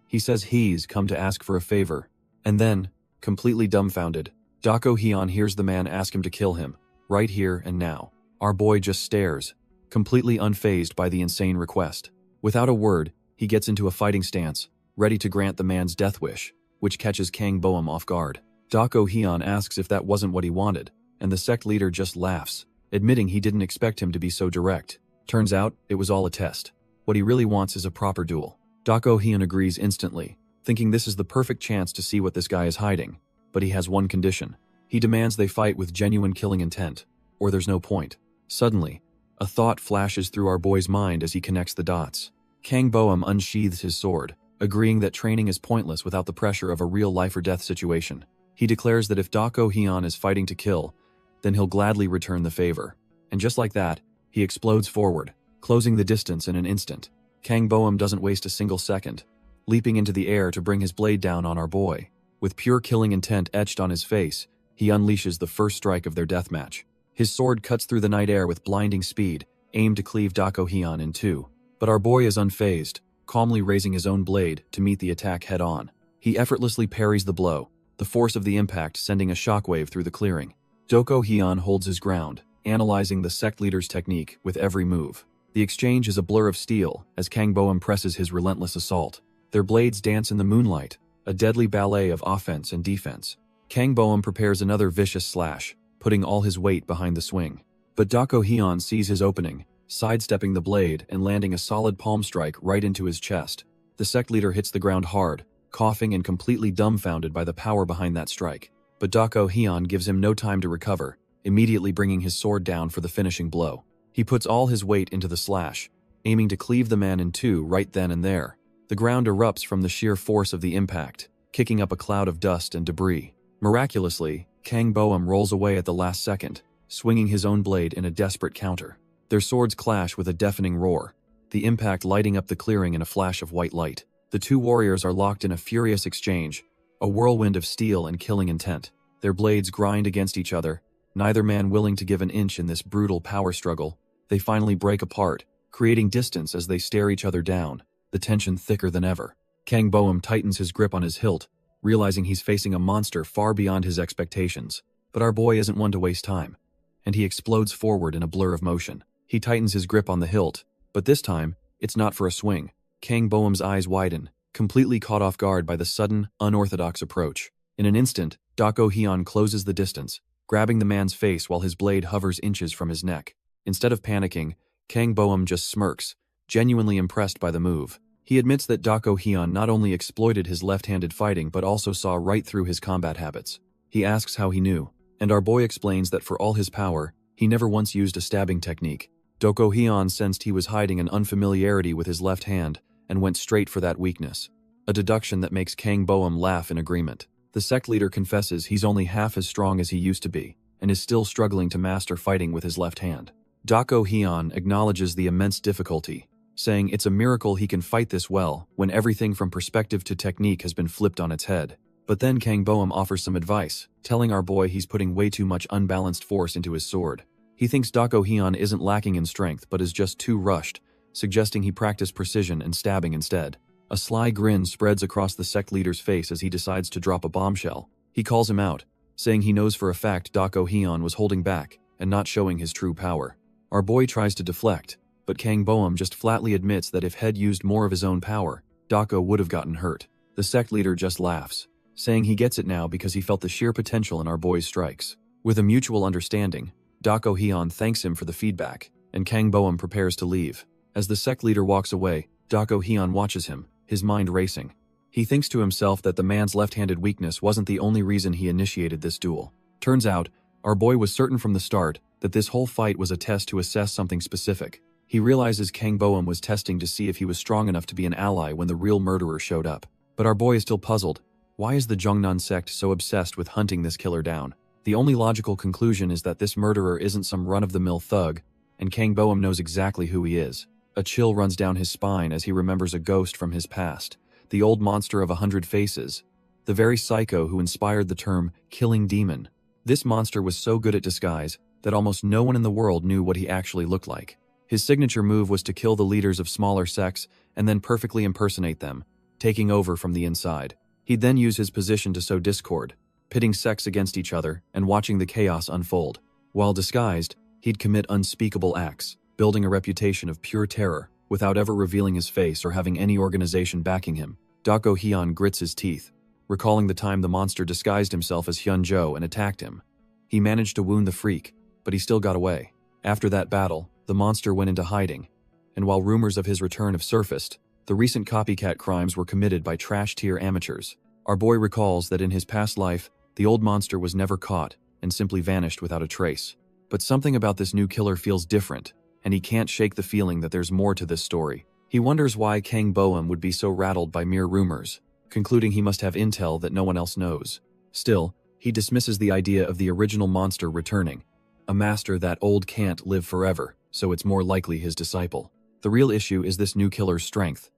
He says he's come to ask for a favor, and then, completely dumbfounded, Dako Hyun hears the man ask him to kill him, right here and now. Our boy just stares, completely unfazed by the insane request. Without a word, he gets into a fighting stance, ready to grant the man's death wish, which catches Kang Boeum off guard. Dako Hyun asks if that wasn't what he wanted, and the sect leader just laughs, admitting he didn't expect him to be so direct. Turns out, it was all a test. What he really wants is a proper duel. Dako Hyun agrees instantly, thinking this is the perfect chance to see what this guy is hiding. But he has one condition. He demands they fight with genuine killing intent, or there's no point. Suddenly, a thought flashes through our boy's mind as he connects the dots. Kang Boeum unsheathes his sword, agreeing that training is pointless without the pressure of a real life-or-death situation. He declares that if Dako Hyun is fighting to kill, then he'll gladly return the favor. And just like that, he explodes forward, closing the distance in an instant. Kang Boeum doesn't waste a single second, leaping into the air to bring his blade down on our boy. With pure killing intent etched on his face, he unleashes the first strike of their deathmatch. His sword cuts through the night air with blinding speed, aimed to cleave Dako Hyun in two. But our boy is unfazed, calmly raising his own blade to meet the attack head-on. He effortlessly parries the blow, the force of the impact sending a shockwave through the clearing. Dako Hyun holds his ground, analyzing the sect leader's technique with every move. The exchange is a blur of steel as Kang Boeum presses his relentless assault. Their blades dance in the moonlight, a deadly ballet of offense and defense. Kang Boeum prepares another vicious slash, putting all his weight behind the swing. But Dako Hyun sees his opening, sidestepping the blade and landing a solid palm strike right into his chest. The sect leader hits the ground hard, coughing and completely dumbfounded by the power behind that strike. But Dako Hyun gives him no time to recover, immediately bringing his sword down for the finishing blow. He puts all his weight into the slash, aiming to cleave the man in two right then and there. The ground erupts from the sheer force of the impact, kicking up a cloud of dust and debris. Miraculously, Kang Boeum rolls away at the last second, swinging his own blade in a desperate counter. Their swords clash with a deafening roar, the impact lighting up the clearing in a flash of white light. The two warriors are locked in a furious exchange, a whirlwind of steel and killing intent. Their blades grind against each other, neither man willing to give an inch in this brutal power struggle. They finally break apart, creating distance as they stare each other down, the tension thicker than ever. Kang Boeum tightens his grip on his hilt, realizing he's facing a monster far beyond his expectations. But our boy isn't one to waste time, and he explodes forward in a blur of motion. He tightens his grip on the hilt, but this time, it's not for a swing. Kang Boeum's eyes widen, completely caught off guard by the sudden, unorthodox approach. In an instant, Dako Hyun closes the distance, grabbing the man's face while his blade hovers inches from his neck. Instead of panicking, Kang Boeum just smirks, genuinely impressed by the move. He admits that Dako Hyun not only exploited his left-handed fighting but also saw right through his combat habits. He asks how he knew, and our boy explains that for all his power, he never once used a stabbing technique. Dako Hyun sensed he was hiding an unfamiliarity with his left hand and went straight for that weakness, a deduction that makes Kang Boeum laugh in agreement. The sect leader confesses he's only half as strong as he used to be, and is still struggling to master fighting with his left hand. Dako Hyun acknowledges the immense difficulty, saying it's a miracle he can fight this well when everything from perspective to technique has been flipped on its head. But then Kang Boeum offers some advice, telling our boy he's putting way too much unbalanced force into his sword. He thinks Dako Hyun isn't lacking in strength but is just too rushed, suggesting he practice precision and stabbing instead. A sly grin spreads across the sect leader's face as he decides to drop a bombshell. He calls him out, saying he knows for a fact Dako Hyun was holding back and not showing his true power. Our boy tries to deflect, but Kang Boeum just flatly admits that if Head used more of his own power, Dako would have gotten hurt. The sect leader just laughs, saying he gets it now because he felt the sheer potential in our boy's strikes. With a mutual understanding, Dako Hyun thanks him for the feedback, and Kang Boeum prepares to leave. As the sect leader walks away, Dako Hyun watches him, his mind racing. He thinks to himself that the man's left-handed weakness wasn't the only reason he initiated this duel. Turns out, our boy was certain from the start that this whole fight was a test to assess something specific. He realizes Kang Boeum was testing to see if he was strong enough to be an ally when the real murderer showed up. But our boy is still puzzled. Why is the Jongnan sect so obsessed with hunting this killer down? The only logical conclusion is that this murderer isn't some run-of-the-mill thug, and Kang Boeum knows exactly who he is. A chill runs down his spine as he remembers a ghost from his past, the old monster of 100 faces, the very psycho who inspired the term killing demon. This monster was so good at disguise that almost no one in the world knew what he actually looked like. His signature move was to kill the leaders of smaller sects and then perfectly impersonate them, taking over from the inside. He'd then use his position to sow discord, pitting sects against each other and watching the chaos unfold. While disguised, he'd commit unspeakable acts, building a reputation of pure terror without ever revealing his face or having any organization backing him. Dako Hyun grits his teeth, recalling the time the monster disguised himself as Hyun-jo and attacked him. He managed to wound the freak, but he still got away. After that battle, the monster went into hiding, and while rumors of his return have surfaced, the recent copycat crimes were committed by trash-tier amateurs. Our boy recalls that in his past life, the old monster was never caught and simply vanished without a trace. But something about this new killer feels different, and he can't shake the feeling that there's more to this story. He wonders why Kang Boeum would be so rattled by mere rumors, concluding he must have intel that no one else knows. Still, he dismisses the idea of the original monster returning. A master that old can't live forever, so it's more likely his disciple. The real issue is this new killer's strength.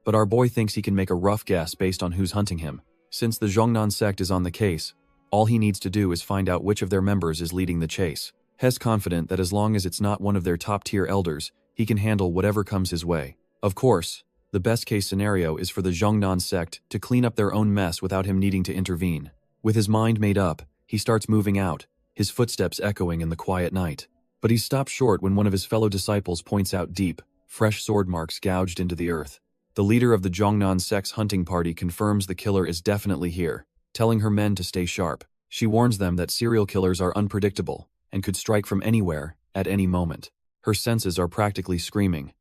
But our boy thinks he can make a rough guess based on who's hunting him. Since the Jongnan sect is on the case, all he needs to do is find out which of their members is leading the chase. He's confident that as long as it's not one of their top-tier elders, he can handle whatever comes his way. Of course, the best-case scenario is for the Jongnan sect to clean up their own mess without him needing to intervene. With his mind made up, he starts moving out, his footsteps echoing in the quiet night. But he stops short when one of his fellow disciples points out deep, fresh sword marks gouged into the earth. The leader of the Jongnan sect's hunting party confirms the killer is definitely here, telling her men to stay sharp. She warns them that serial killers are unpredictable and could strike from anywhere at any moment. Her senses are practically screaming.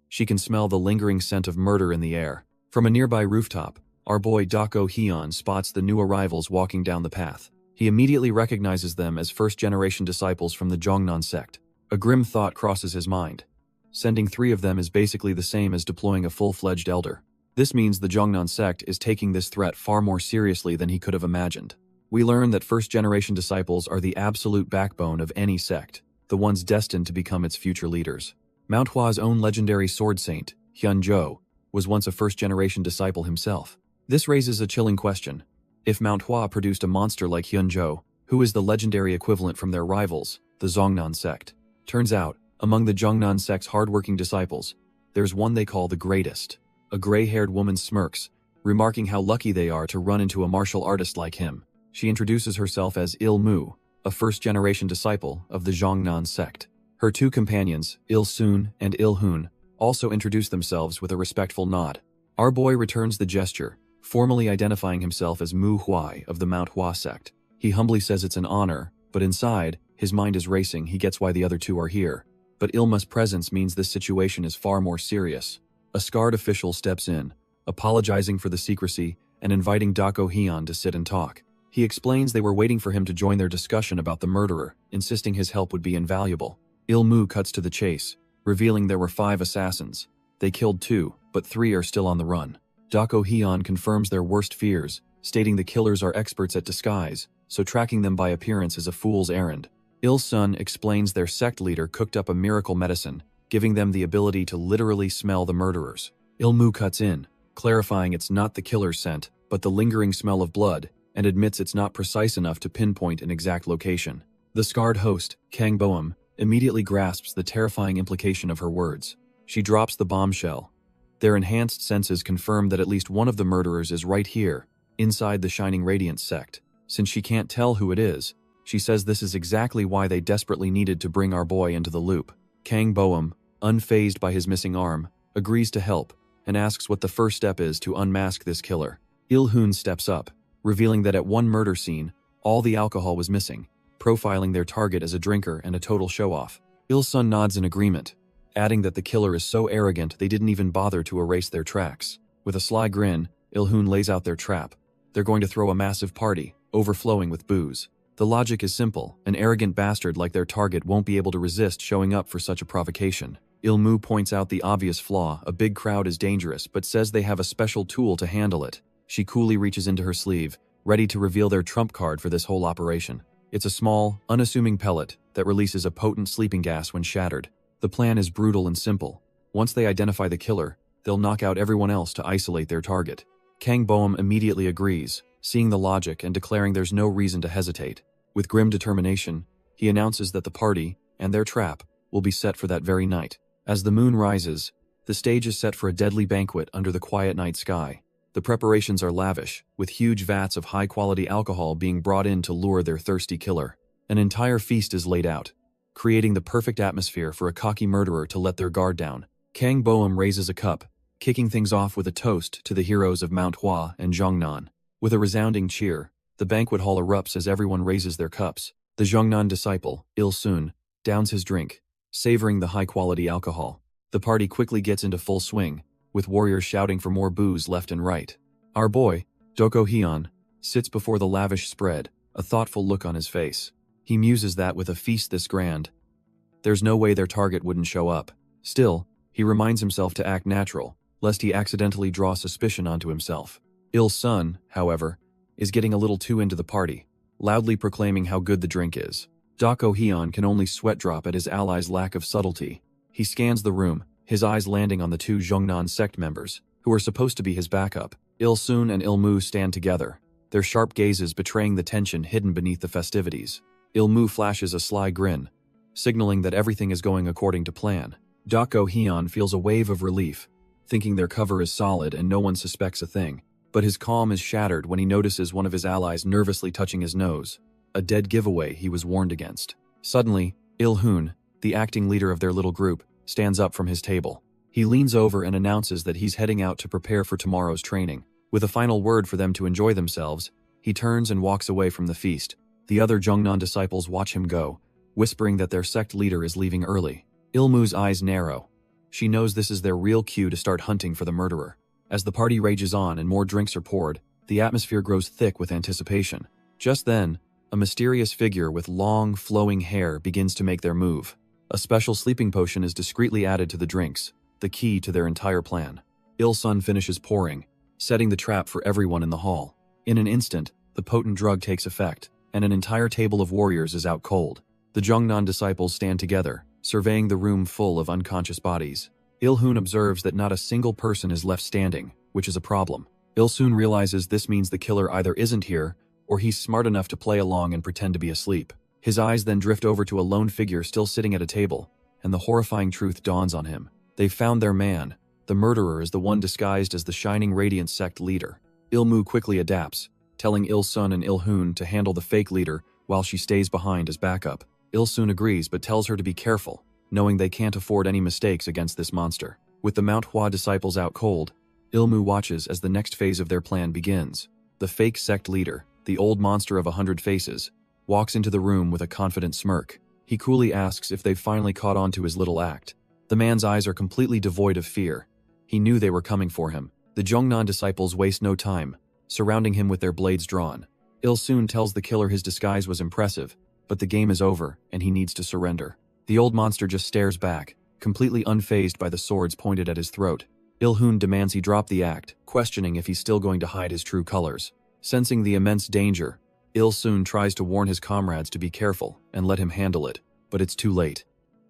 She can smell the lingering scent of murder in the air. From a nearby rooftop, our boy Dako Hyun spots the new arrivals walking down the path. He immediately recognizes them as first-generation disciples from the Jongnon sect. A grim thought crosses his mind. Sending 3 of them is basically the same as deploying a full-fledged elder. This means the Jongnon sect is taking this threat far more seriously than he could have imagined. We learn that first-generation disciples are the absolute backbone of any sect, the ones destined to become its future leaders. Manhwa's own legendary sword saint, Hyunjo, was once a first-generation disciple himself. This raises a chilling question. If Manhwa produced a monster like Hyunjo, who is the legendary equivalent from their rivals, the Jongnon sect? Turns out, among the Jongnon sect's hardworking disciples, there's one they call the greatest. A gray-haired woman smirks, remarking how lucky they are to run into a martial artist like him. She introduces herself as Il-mu, a first-generation disciple of the Jongnon sect. Her 2 companions, Il-sun and Il-hun, also introduce themselves with a respectful nod. Our boy returns the gesture, formally identifying himself as Mu Huai of the Manhwa sect. He humbly says it's an honor, but inside, his mind is racing. He gets why the other 2 are here. But Ilma's presence means this situation is far more serious. A scarred official steps in, apologizing for the secrecy and inviting Dako Hyun to sit and talk. He explains they were waiting for him to join their discussion about the murderer, insisting his help would be invaluable. Il-mu cuts to the chase, revealing there were 5 assassins. They killed 2, but 3 are still on the run. Dako Hyun confirms their worst fears, stating the killers are experts at disguise, so tracking them by appearance is a fool's errand. Il-sun explains their sect leader cooked up a miracle medicine, giving them the ability to literally smell the murderers. Il-mu cuts in, clarifying it's not the killer's scent, but the lingering smell of blood, and admits it's not precise enough to pinpoint an exact location. The scarred host, Kang Boeum, immediately grasps the terrifying implication of her words. She drops the bombshell. Their enhanced senses confirm that at least one of the murderers is right here, inside the Shining Radiance sect. Since she can't tell who it is, she says this is exactly why they desperately needed to bring our boy into the loop. Kang Boeum, unfazed by his missing arm, agrees to help, and asks what the first step is to unmask this killer. Il-hun steps up, revealing that at one murder scene, all the alcohol was missing, profiling their target as a drinker and a total show-off. Il-sun nods in agreement, adding that the killer is so arrogant they didn't even bother to erase their tracks. With a sly grin, Il-hun lays out their trap. They're going to throw a massive party, overflowing with booze. The logic is simple. An arrogant bastard like their target won't be able to resist showing up for such a provocation. Il-mu points out the obvious flaw. A big crowd is dangerous, but says they have a special tool to handle it. She coolly reaches into her sleeve, ready to reveal their trump card for this whole operation. It's a small, unassuming pellet that releases a potent sleeping gas when shattered. The plan is brutal and simple. Once they identify the killer, they'll knock out everyone else to isolate their target. Kang Boeum immediately agrees, seeing the logic and declaring there's no reason to hesitate. With grim determination, he announces that the party, and their trap, will be set for that very night. As the moon rises, the stage is set for a deadly banquet under the quiet night sky. The preparations are lavish, with huge vats of high-quality alcohol being brought in to lure their thirsty killer. An entire feast is laid out, creating the perfect atmosphere for a cocky murderer to let their guard down. Kang Boeum raises a cup, kicking things off with a toast to the heroes of Manhwa and Jongnon. With a resounding cheer, the banquet hall erupts as everyone raises their cups. The Jongnon disciple, Il-sun, downs his drink, savoring the high-quality alcohol. The party quickly gets into full swing, with warriors shouting for more booze left and right. Our boy, Dako Hyun, sits before the lavish spread, a thoughtful look on his face. He muses that with a feast this grand, there's no way their target wouldn't show up. Still, he reminds himself to act natural, lest he accidentally draw suspicion onto himself. Il-sun, however, is getting a little too into the party, loudly proclaiming how good the drink is. Dako Hyun can only sweat drop at his ally's lack of subtlety. He scans the room, his eyes landing on the 2 Jongnon sect members, who are supposed to be his backup. Il-sun and Il-mu stand together, their sharp gazes betraying the tension hidden beneath the festivities. Il-mu flashes a sly grin, signaling that everything is going according to plan. Dako Hyun feels a wave of relief, thinking their cover is solid and no one suspects a thing. But his calm is shattered when he notices one of his allies nervously touching his nose, a dead giveaway he was warned against. Suddenly, Il-hun, the acting leader of their little group, stands up from his table. He leans over and announces that he's heading out to prepare for tomorrow's training. With a final word for them to enjoy themselves, he turns and walks away from the feast. The other Jongnon disciples watch him go, whispering that their sect leader is leaving early. Ilmu's eyes narrow. She knows this is their real cue to start hunting for the murderer. As the party rages on and more drinks are poured, the atmosphere grows thick with anticipation. Just then, a mysterious figure with long, flowing hair begins to make their move. A special sleeping potion is discreetly added to the drinks, the key to their entire plan. Il-sun finishes pouring, setting the trap for everyone in the hall. In an instant, the potent drug takes effect, and an entire table of warriors is out cold. The Jungnan disciples stand together, surveying the room full of unconscious bodies. Il-hun observes that not a single person is left standing, which is a problem. Il-sun realizes this means the killer either isn't here, or he's smart enough to play along and pretend to be asleep. His eyes then drift over to a lone figure still sitting at a table, and the horrifying truth dawns on him. They've found their man. The murderer is the one disguised as the Shining Radiant sect leader. Ilmu quickly adapts, telling Il-sun and Il-hun to handle the fake leader while she stays behind as backup. Il-sun agrees but tells her to be careful, knowing they can't afford any mistakes against this monster. With the Manhwa disciples out cold, Ilmu watches as the next phase of their plan begins. The fake sect leader, the old monster of 100 faces, walks into the room with a confident smirk. He coolly asks if they've finally caught on to his little act. The man's eyes are completely devoid of fear. He knew they were coming for him. The Jungnan disciples waste no time, surrounding him with their blades drawn. Il-sun tells the killer his disguise was impressive, but the game is over and he needs to surrender. The old monster just stares back, completely unfazed by the swords pointed at his throat. Il-hun demands he drop the act, questioning if he's still going to hide his true colors. Sensing the immense danger, Il-sun tries to warn his comrades to be careful and let him handle it, but it's too late.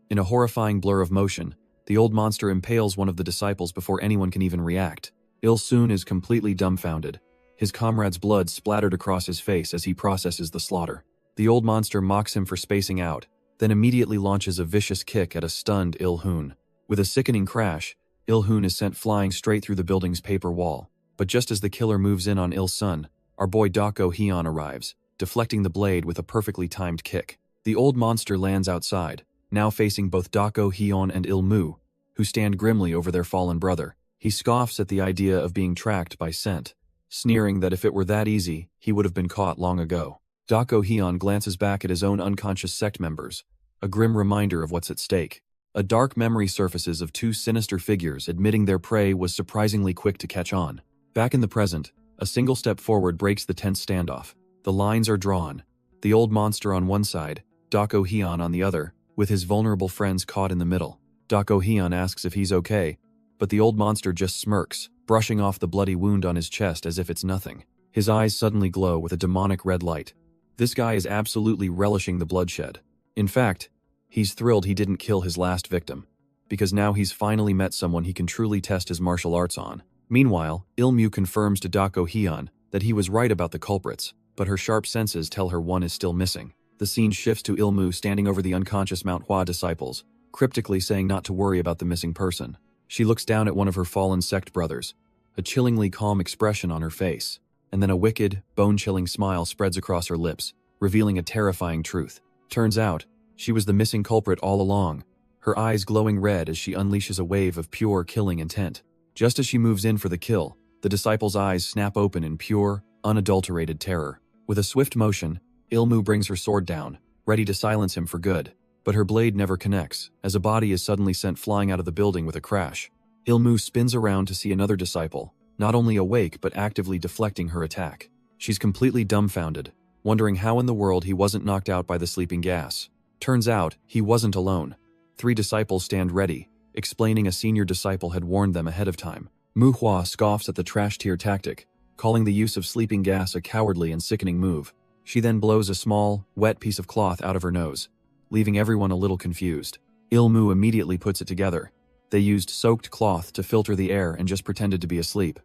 In a horrifying blur of motion, the old monster impales one of the disciples before anyone can even react. Il-sun is completely dumbfounded. His comrade's blood splattered across his face as he processes the slaughter. The old monster mocks him for spacing out, then immediately launches a vicious kick at a stunned Il-hun. With a sickening crash, Il-hun is sent flying straight through the building's paper wall. But just as the killer moves in on Il-sun, our boy Dako Hyun arrives, deflecting the blade with a perfectly timed kick. The old monster lands outside, now facing both Dako Hyun and Ilmu, who stand grimly over their fallen brother. He scoffs at the idea of being tracked by scent, sneering that if it were that easy, he would have been caught long ago. Dako Hyun glances back at his own unconscious sect members, a grim reminder of what's at stake. A dark memory surfaces of two sinister figures admitting their prey was surprisingly quick to catch on. Back in the present, a single step forward breaks the tense standoff. The lines are drawn. The old monster on one side, Dako Hyun on the other, with his vulnerable friends caught in the middle. Dako Hyun asks if he's okay, but the old monster just smirks, brushing off the bloody wound on his chest as if it's nothing. His eyes suddenly glow with a demonic red light. This guy is absolutely relishing the bloodshed. In fact, he's thrilled he didn't kill his last victim, because now he's finally met someone he can truly test his martial arts on. Meanwhile, Ilmu confirms to Dako Hyun that he was right about the culprits, but her sharp senses tell her one is still missing. The scene shifts to Ilmu standing over the unconscious Manhwa disciples, cryptically saying not to worry about the missing person. She looks down at one of her fallen sect brothers, a chillingly calm expression on her face, and then a wicked, bone-chilling smile spreads across her lips, revealing a terrifying truth. Turns out, she was the missing culprit all along, her eyes glowing red as she unleashes a wave of pure killing intent. Just as she moves in for the kill, the disciples' eyes snap open in pure, unadulterated terror. With a swift motion, Ilmu brings her sword down, ready to silence him for good. But her blade never connects, as a body is suddenly sent flying out of the building with a crash. Ilmu spins around to see another disciple, not only awake but actively deflecting her attack. She's completely dumbfounded, wondering how in the world he wasn't knocked out by the sleeping gas. Turns out, he wasn't alone. 3 disciples stand ready, explaining a senior disciple had warned them ahead of time. Manhwa scoffs at the trash tier tactic, calling the use of sleeping gas a cowardly and sickening move. She then blows a small, wet piece of cloth out of her nose, leaving everyone a little confused. Ilmu immediately puts it together. They used soaked cloth to filter the air and just pretended to be asleep.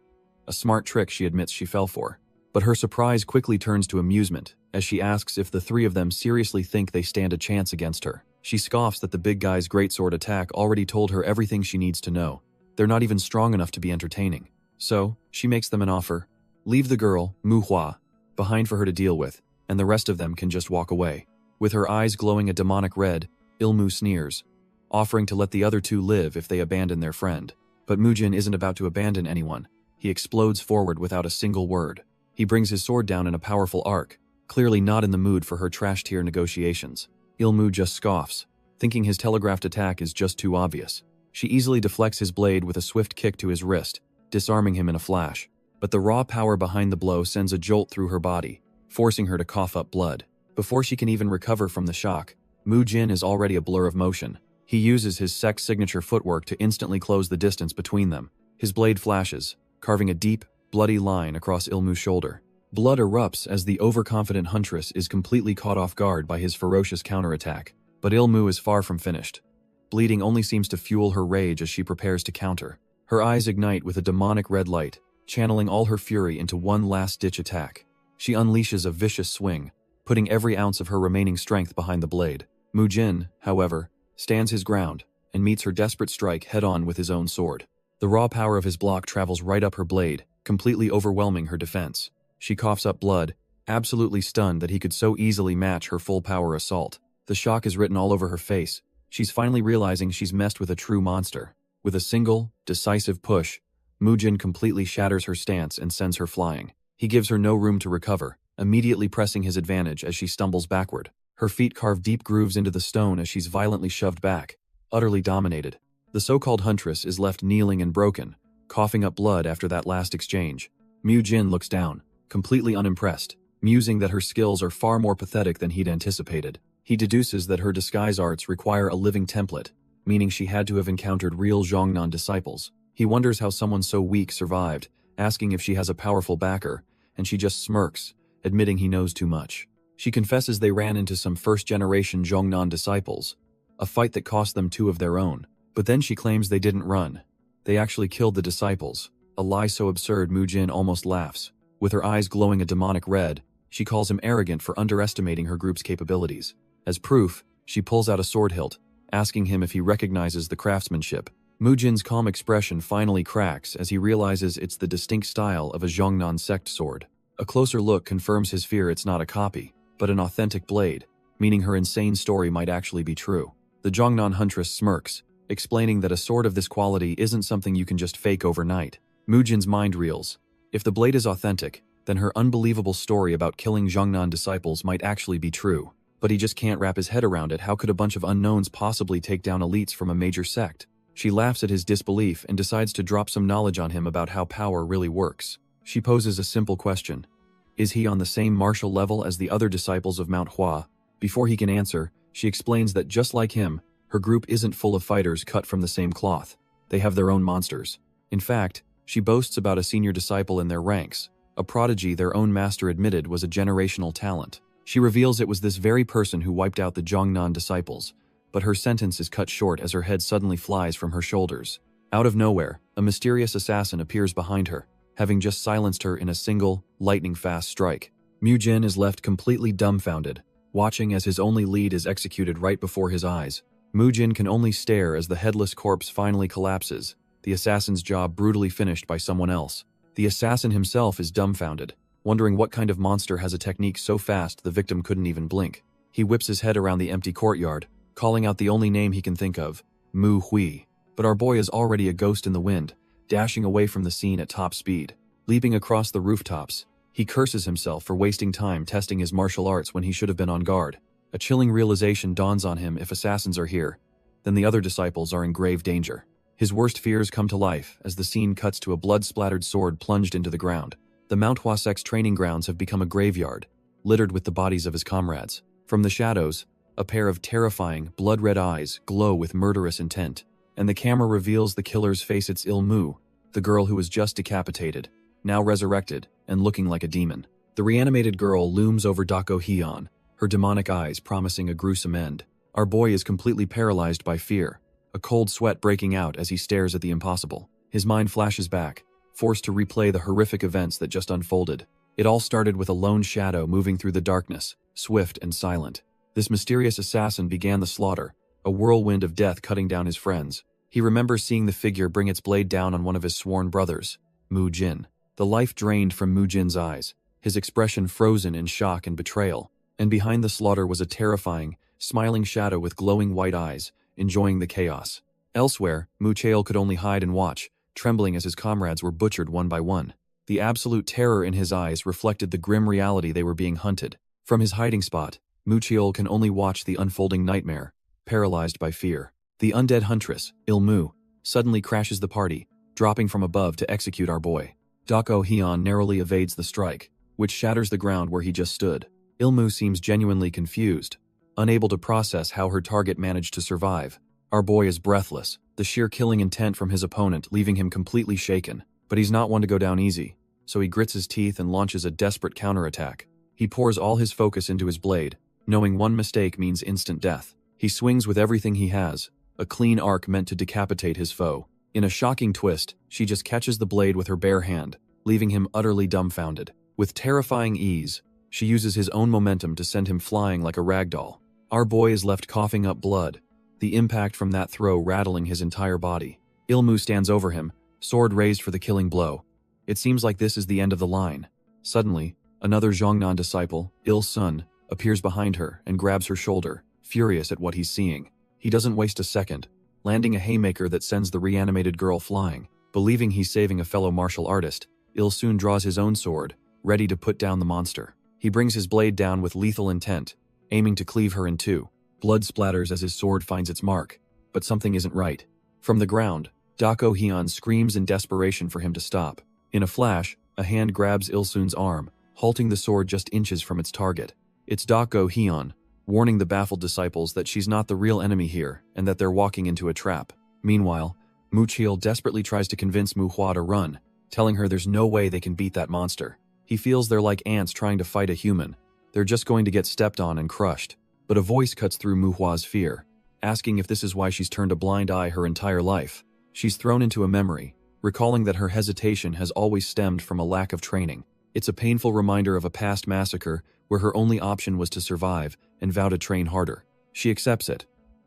A smart trick she admits she fell for. But her surprise quickly turns to amusement, as she asks if the 3 of them seriously think they stand a chance against her. She scoffs that the big guy's greatsword attack already told her everything she needs to know. They're not even strong enough to be entertaining. So, she makes them an offer. Leave the girl, Manhwa, behind for her to deal with, and the rest of them can just walk away. With her eyes glowing a demonic red, Ilmu sneers, offering to let the other 2 live if they abandon their friend. But Mujin isn't about to abandon anyone. He explodes forward without a single word. He brings his sword down in a powerful arc, clearly not in the mood for her trash tier negotiations. Il-mu just scoffs, thinking his telegraphed attack is just too obvious. She easily deflects his blade with a swift kick to his wrist, disarming him in a flash. But the raw power behind the blow sends a jolt through her body, forcing her to cough up blood. Before she can even recover from the shock, Mu-jin is already a blur of motion. He uses his sex signature footwork to instantly close the distance between them. His blade flashes, carving a deep, bloody line across Il-mu's shoulder. Blood erupts as the overconfident huntress is completely caught off guard by his ferocious counterattack. But Il-mu is far from finished. Bleeding only seems to fuel her rage as she prepares to counter. Her eyes ignite with a demonic red light, channeling all her fury into one last-ditch attack. She unleashes a vicious swing, putting every ounce of her remaining strength behind the blade. Mu-jin, however, stands his ground and meets her desperate strike head-on with his own sword. The raw power of his block travels right up her blade, completely overwhelming her defense. She coughs up blood, absolutely stunned that he could so easily match her full-power assault. The shock is written all over her face. She's finally realizing she's messed with a true monster. With a single, decisive push, Mu-jin completely shatters her stance and sends her flying. He gives her no room to recover, immediately pressing his advantage as she stumbles backward. Her feet carve deep grooves into the stone as she's violently shoved back, utterly dominated. The so-called huntress is left kneeling and broken, coughing up blood after that last exchange. Mu-jin looks down, completely unimpressed, musing that her skills are far more pathetic than he'd anticipated. He deduces that her disguise arts require a living template, meaning she had to have encountered real Zhongnan disciples. He wonders how someone so weak survived, asking if she has a powerful backer, and she just smirks, admitting he knows too much. She confesses they ran into some first-generation Zhongnan disciples, a fight that cost them 2 of their own. But then she claims they didn't run. They actually killed the disciples, a lie so absurd Mu-jin almost laughs. With her eyes glowing a demonic red, she calls him arrogant for underestimating her group's capabilities. As proof, she pulls out a sword hilt, asking him if he recognizes the craftsmanship. Mu-jin's calm expression finally cracks as he realizes it's the distinct style of a Zhongnan sect sword. A closer look confirms his fear it's not a copy, but an authentic blade, meaning her insane story might actually be true. The Zhongnan huntress smirks, explaining that a sword of this quality isn't something you can just fake overnight. Mu-jin's mind reels. If the blade is authentic, then her unbelievable story about killing Zhongnan disciples might actually be true. But he just can't wrap his head around it. How could a bunch of unknowns possibly take down elites from a major sect? She laughs at his disbelief and decides to drop some knowledge on him about how power really works. She poses a simple question. Is he on the same martial level as the other disciples of Manhwa? Before he can answer, she explains that just like him, her group isn't full of fighters cut from the same cloth. They have their own monsters. In fact, she boasts about a senior disciple in their ranks, a prodigy their own master admitted was a generational talent. She reveals it was this very person who wiped out the Zhongnan disciples, but her sentence is cut short as her head suddenly flies from her shoulders. Out of nowhere, a mysterious assassin appears behind her, having just silenced her in a single, lightning-fast strike. Mu-jin is left completely dumbfounded, watching as his only lead is executed right before his eyes. Mu-jin can only stare as the headless corpse finally collapses, the assassin's job brutally finished by someone else. The assassin himself is dumbfounded, wondering what kind of monster has a technique so fast the victim couldn't even blink. He whips his head around the empty courtyard, calling out the only name he can think of, Mu-hui. But our boy is already a ghost in the wind, dashing away from the scene at top speed. Leaping across the rooftops, he curses himself for wasting time testing his martial arts when he should have been on guard. A chilling realization dawns on him: if assassins are here, then the other disciples are in grave danger. His worst fears come to life as the scene cuts to a blood-splattered sword plunged into the ground. The Manhwa sect's training grounds have become a graveyard, littered with the bodies of his comrades. From the shadows, a pair of terrifying, blood-red eyes glow with murderous intent, and the camera reveals the killer's face. It's Il-mu, the girl who was just decapitated, now resurrected, and looking like a demon. The reanimated girl looms over Dako Hyun, her demonic eyes promising a gruesome end. Our boy is completely paralyzed by fear, a cold sweat breaking out as he stares at the impossible. His mind flashes back, forced to replay the horrific events that just unfolded. It all started with a lone shadow moving through the darkness, swift and silent. This mysterious assassin began the slaughter, a whirlwind of death cutting down his friends. He remembers seeing the figure bring its blade down on one of his sworn brothers, Mu-jin. The life drained from Mu-jin's eyes, his expression frozen in shock and betrayal. And behind the slaughter was a terrifying, smiling shadow with glowing white eyes, enjoying the chaos. Elsewhere, Mu-chael could only hide and watch, trembling as his comrades were butchered one by one. The absolute terror in his eyes reflected the grim reality they were being hunted. From his hiding spot, Mucheol can only watch the unfolding nightmare, paralyzed by fear. The undead huntress, Il-mu, suddenly crashes the party, dropping from above to execute our boy. Dako Hyun narrowly evades the strike, which shatters the ground where he just stood. Il-mu seems genuinely confused, unable to process how her target managed to survive. Our boy is breathless, the sheer killing intent from his opponent leaving him completely shaken. But he's not one to go down easy, so he grits his teeth and launches a desperate counterattack. He pours all his focus into his blade, knowing one mistake means instant death. He swings with everything he has, a clean arc meant to decapitate his foe. In a shocking twist, she just catches the blade with her bare hand, leaving him utterly dumbfounded. With terrifying ease, she uses his own momentum to send him flying like a ragdoll. Our boy is left coughing up blood, the impact from that throw rattling his entire body. Il-mu stands over him, sword raised for the killing blow. It seems like this is the end of the line. Suddenly, another Zhongnan disciple, Il-sun, appears behind her and grabs her shoulder, furious at what he's seeing. He doesn't waste a second, landing a haymaker that sends the reanimated girl flying. Believing he's saving a fellow martial artist, Il-sun draws his own sword, ready to put down the monster. He brings his blade down with lethal intent, aiming to cleave her in two. Blood splatters as his sword finds its mark, but something isn't right. From the ground, Dako Hyun screams in desperation for him to stop. In a flash, a hand grabs Il-sun's arm, halting the sword just inches from its target. It's Dako Hyun, warning the baffled disciples that she's not the real enemy here and that they're walking into a trap. Meanwhile, Mucheol desperately tries to convince Manhwa to run, telling her there's no way they can beat that monster. He feels they're like ants trying to fight a human. They're just going to get stepped on and crushed. But a voice cuts through Manhwa's fear, asking if this is why she's turned a blind eye her entire life. She's thrown into a memory, recalling that her hesitation has always stemmed from a lack of training. It's a painful reminder of a past massacre where her only option was to survive and vow to train harder. She accepts it.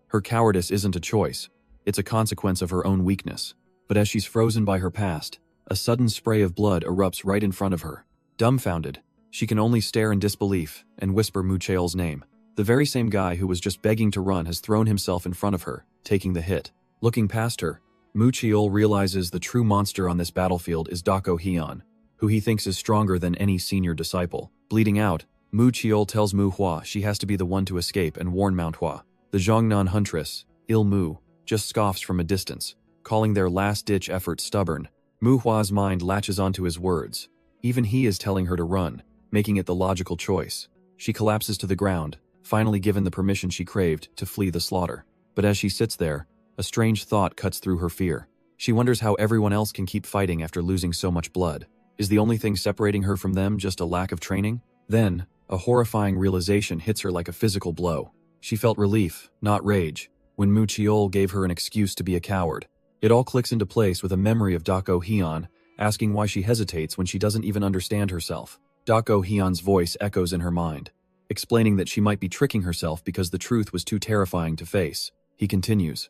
Her cowardice isn't a choice, it's a consequence of her own weakness. But as she's frozen by her past, a sudden spray of blood erupts right in front of her. Dumbfounded, she can only stare in disbelief and whisper Mucheol's name. The very same guy who was just begging to run has thrown himself in front of her, taking the hit. Looking past her, Mucheol realizes the true monster on this battlefield is Dako Hyun, who he thinks is stronger than any senior disciple. Bleeding out, Mucheol tells Manhwa she has to be the one to escape and warn Manhwa. The Zhongnan huntress, Il-mu, just scoffs from a distance, calling their last-ditch effort stubborn. Manhwa's mind latches onto his words. Even he is telling her to run, making it the logical choice. She collapses to the ground, finally given the permission she craved to flee the slaughter. But as she sits there, a strange thought cuts through her fear. She wonders how everyone else can keep fighting after losing so much blood. Is the only thing separating her from them just a lack of training? Then, a horrifying realization hits her like a physical blow. She felt relief, not rage, when Mucheol gave her an excuse to be a coward. It all clicks into place with a memory of Dako Hyun, asking why she hesitates when she doesn't even understand herself. Dako Hyun's voice echoes in her mind, explaining that she might be tricking herself because the truth was too terrifying to face. He continues,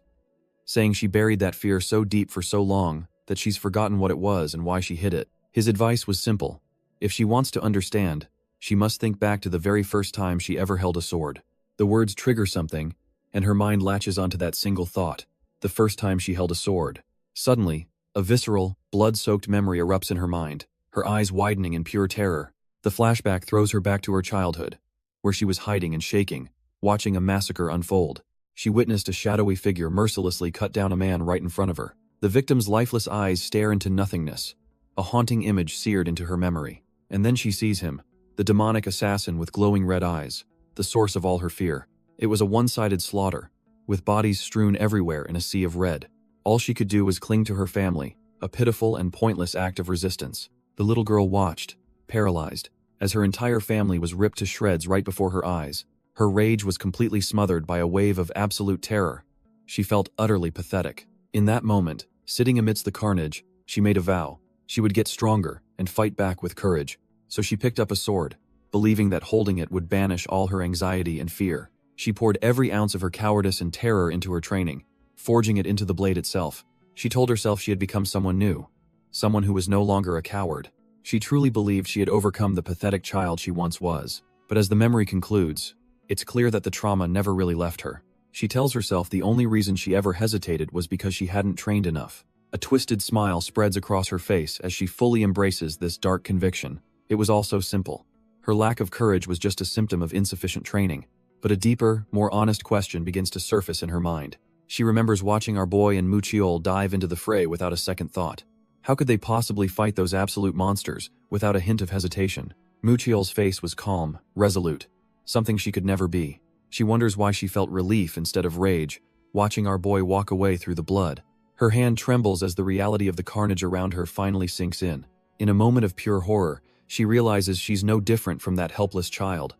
saying she buried that fear so deep for so long that she's forgotten what it was and why she hid it. His advice was simple. If she wants to understand, she must think back to the very first time she ever held a sword. The words trigger something, and her mind latches onto that single thought, the first time she held a sword. Suddenly, a visceral, blood-soaked memory erupts in her mind, her eyes widening in pure terror. The flashback throws her back to her childhood, where she was hiding and shaking, watching a massacre unfold. She witnessed a shadowy figure mercilessly cut down a man right in front of her. The victim's lifeless eyes stare into nothingness, a haunting image seared into her memory. And then she sees him, the demonic assassin with glowing red eyes, the source of all her fear. It was a one-sided slaughter, with bodies strewn everywhere in a sea of red. All she could do was cling to her family, a pitiful and pointless act of resistance. The little girl watched, paralyzed, as her entire family was ripped to shreds right before her eyes. Her rage was completely smothered by a wave of absolute terror. She felt utterly pathetic. In that moment, sitting amidst the carnage, she made a vow. She would get stronger and fight back with courage. So she picked up a sword, believing that holding it would banish all her anxiety and fear. She poured every ounce of her cowardice and terror into her training, forging it into the blade itself. She told herself she had become someone new, someone who was no longer a coward. She truly believed she had overcome the pathetic child she once was. But as the memory concludes, it's clear that the trauma never really left her. She tells herself the only reason she ever hesitated was because she hadn't trained enough. A twisted smile spreads across her face as she fully embraces this dark conviction. It was all so simple. Her lack of courage was just a symptom of insufficient training. But a deeper, more honest question begins to surface in her mind. She remembers watching our boy and Muchiol dive into the fray without a second thought. How could they possibly fight those absolute monsters without a hint of hesitation? Muchiol's face was calm, resolute, something she could never be. She wonders why she felt relief instead of rage, watching our boy walk away through the blood. Her hand trembles as the reality of the carnage around her finally sinks in. In a moment of pure horror, she realizes she's no different from that helpless child.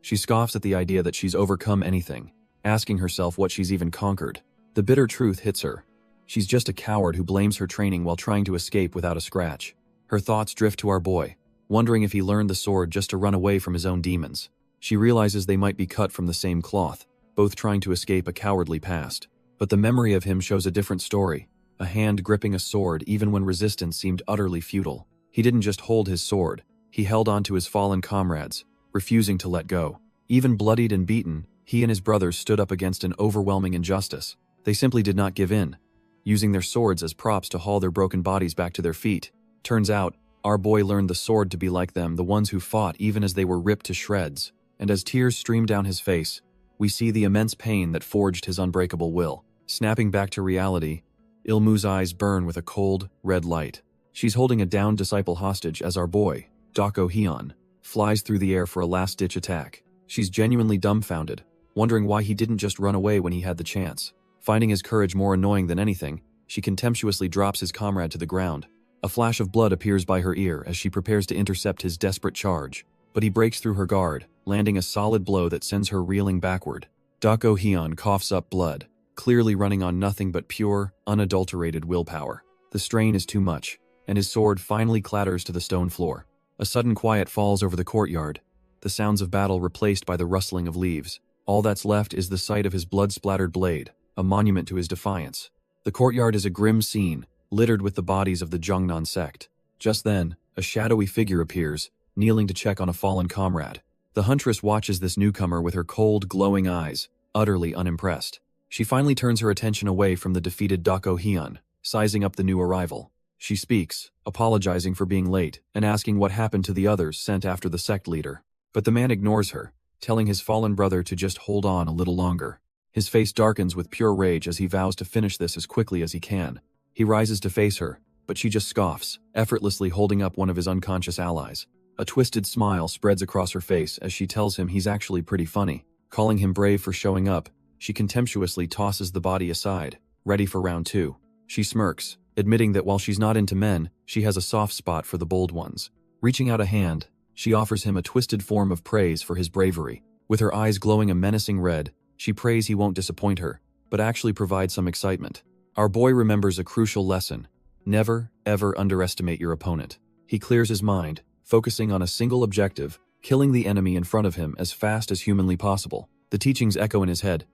She scoffs at the idea that she's overcome anything, asking herself what she's even conquered. The bitter truth hits her. She's just a coward who blames her training while trying to escape without a scratch. Her thoughts drift to our boy, wondering if he learned the sword just to run away from his own demons. She realizes they might be cut from the same cloth, both trying to escape a cowardly past. But the memory of him shows a different story, a hand gripping a sword even when resistance seemed utterly futile. He didn't just hold his sword, he held on to his fallen comrades, refusing to let go. Even bloodied and beaten, he and his brothers stood up against an overwhelming injustice. They simply did not give in, using their swords as props to haul their broken bodies back to their feet. Turns out, our boy learned the sword to be like them, the ones who fought even as they were ripped to shreds. And as tears stream down his face, we see the immense pain that forged his unbreakable will. Snapping back to reality, Ilmu's eyes burn with a cold, red light. She's holding a downed disciple hostage as our boy, Dako Hyun, flies through the air for a last-ditch attack. She's genuinely dumbfounded, wondering why he didn't just run away when he had the chance. Finding his courage more annoying than anything, she contemptuously drops his comrade to the ground. A flash of blood appears by her ear as she prepares to intercept his desperate charge, but he breaks through her guard, landing a solid blow that sends her reeling backward. Dako Hyun coughs up blood, clearly running on nothing but pure, unadulterated willpower. The strain is too much, and his sword finally clatters to the stone floor. A sudden quiet falls over the courtyard, the sounds of battle replaced by the rustling of leaves. All that's left is the sight of his blood-splattered blade, a monument to his defiance. The courtyard is a grim scene, littered with the bodies of the Jungnan sect. Just then, a shadowy figure appears, kneeling to check on a fallen comrade. The huntress watches this newcomer with her cold, glowing eyes, utterly unimpressed. She finally turns her attention away from the defeated Dako Hyun, sizing up the new arrival. She speaks, apologizing for being late and asking what happened to the others sent after the sect leader. But the man ignores her, telling his fallen brother to just hold on a little longer. His face darkens with pure rage as he vows to finish this as quickly as he can. He rises to face her, but she just scoffs, effortlessly holding up one of his unconscious allies. A twisted smile spreads across her face as she tells him he's actually pretty funny. Calling him brave for showing up, she contemptuously tosses the body aside, ready for round 2. She smirks, admitting that while she's not into men, she has a soft spot for the bold ones. Reaching out a hand, she offers him a twisted form of praise for his bravery. With her eyes glowing a menacing red, she prays he won't disappoint her, but actually provide some excitement. Our boy remembers a crucial lesson. Never, ever underestimate your opponent. He clears his mind, focusing on a single objective, killing the enemy in front of him as fast as humanly possible. The teachings echo in his head.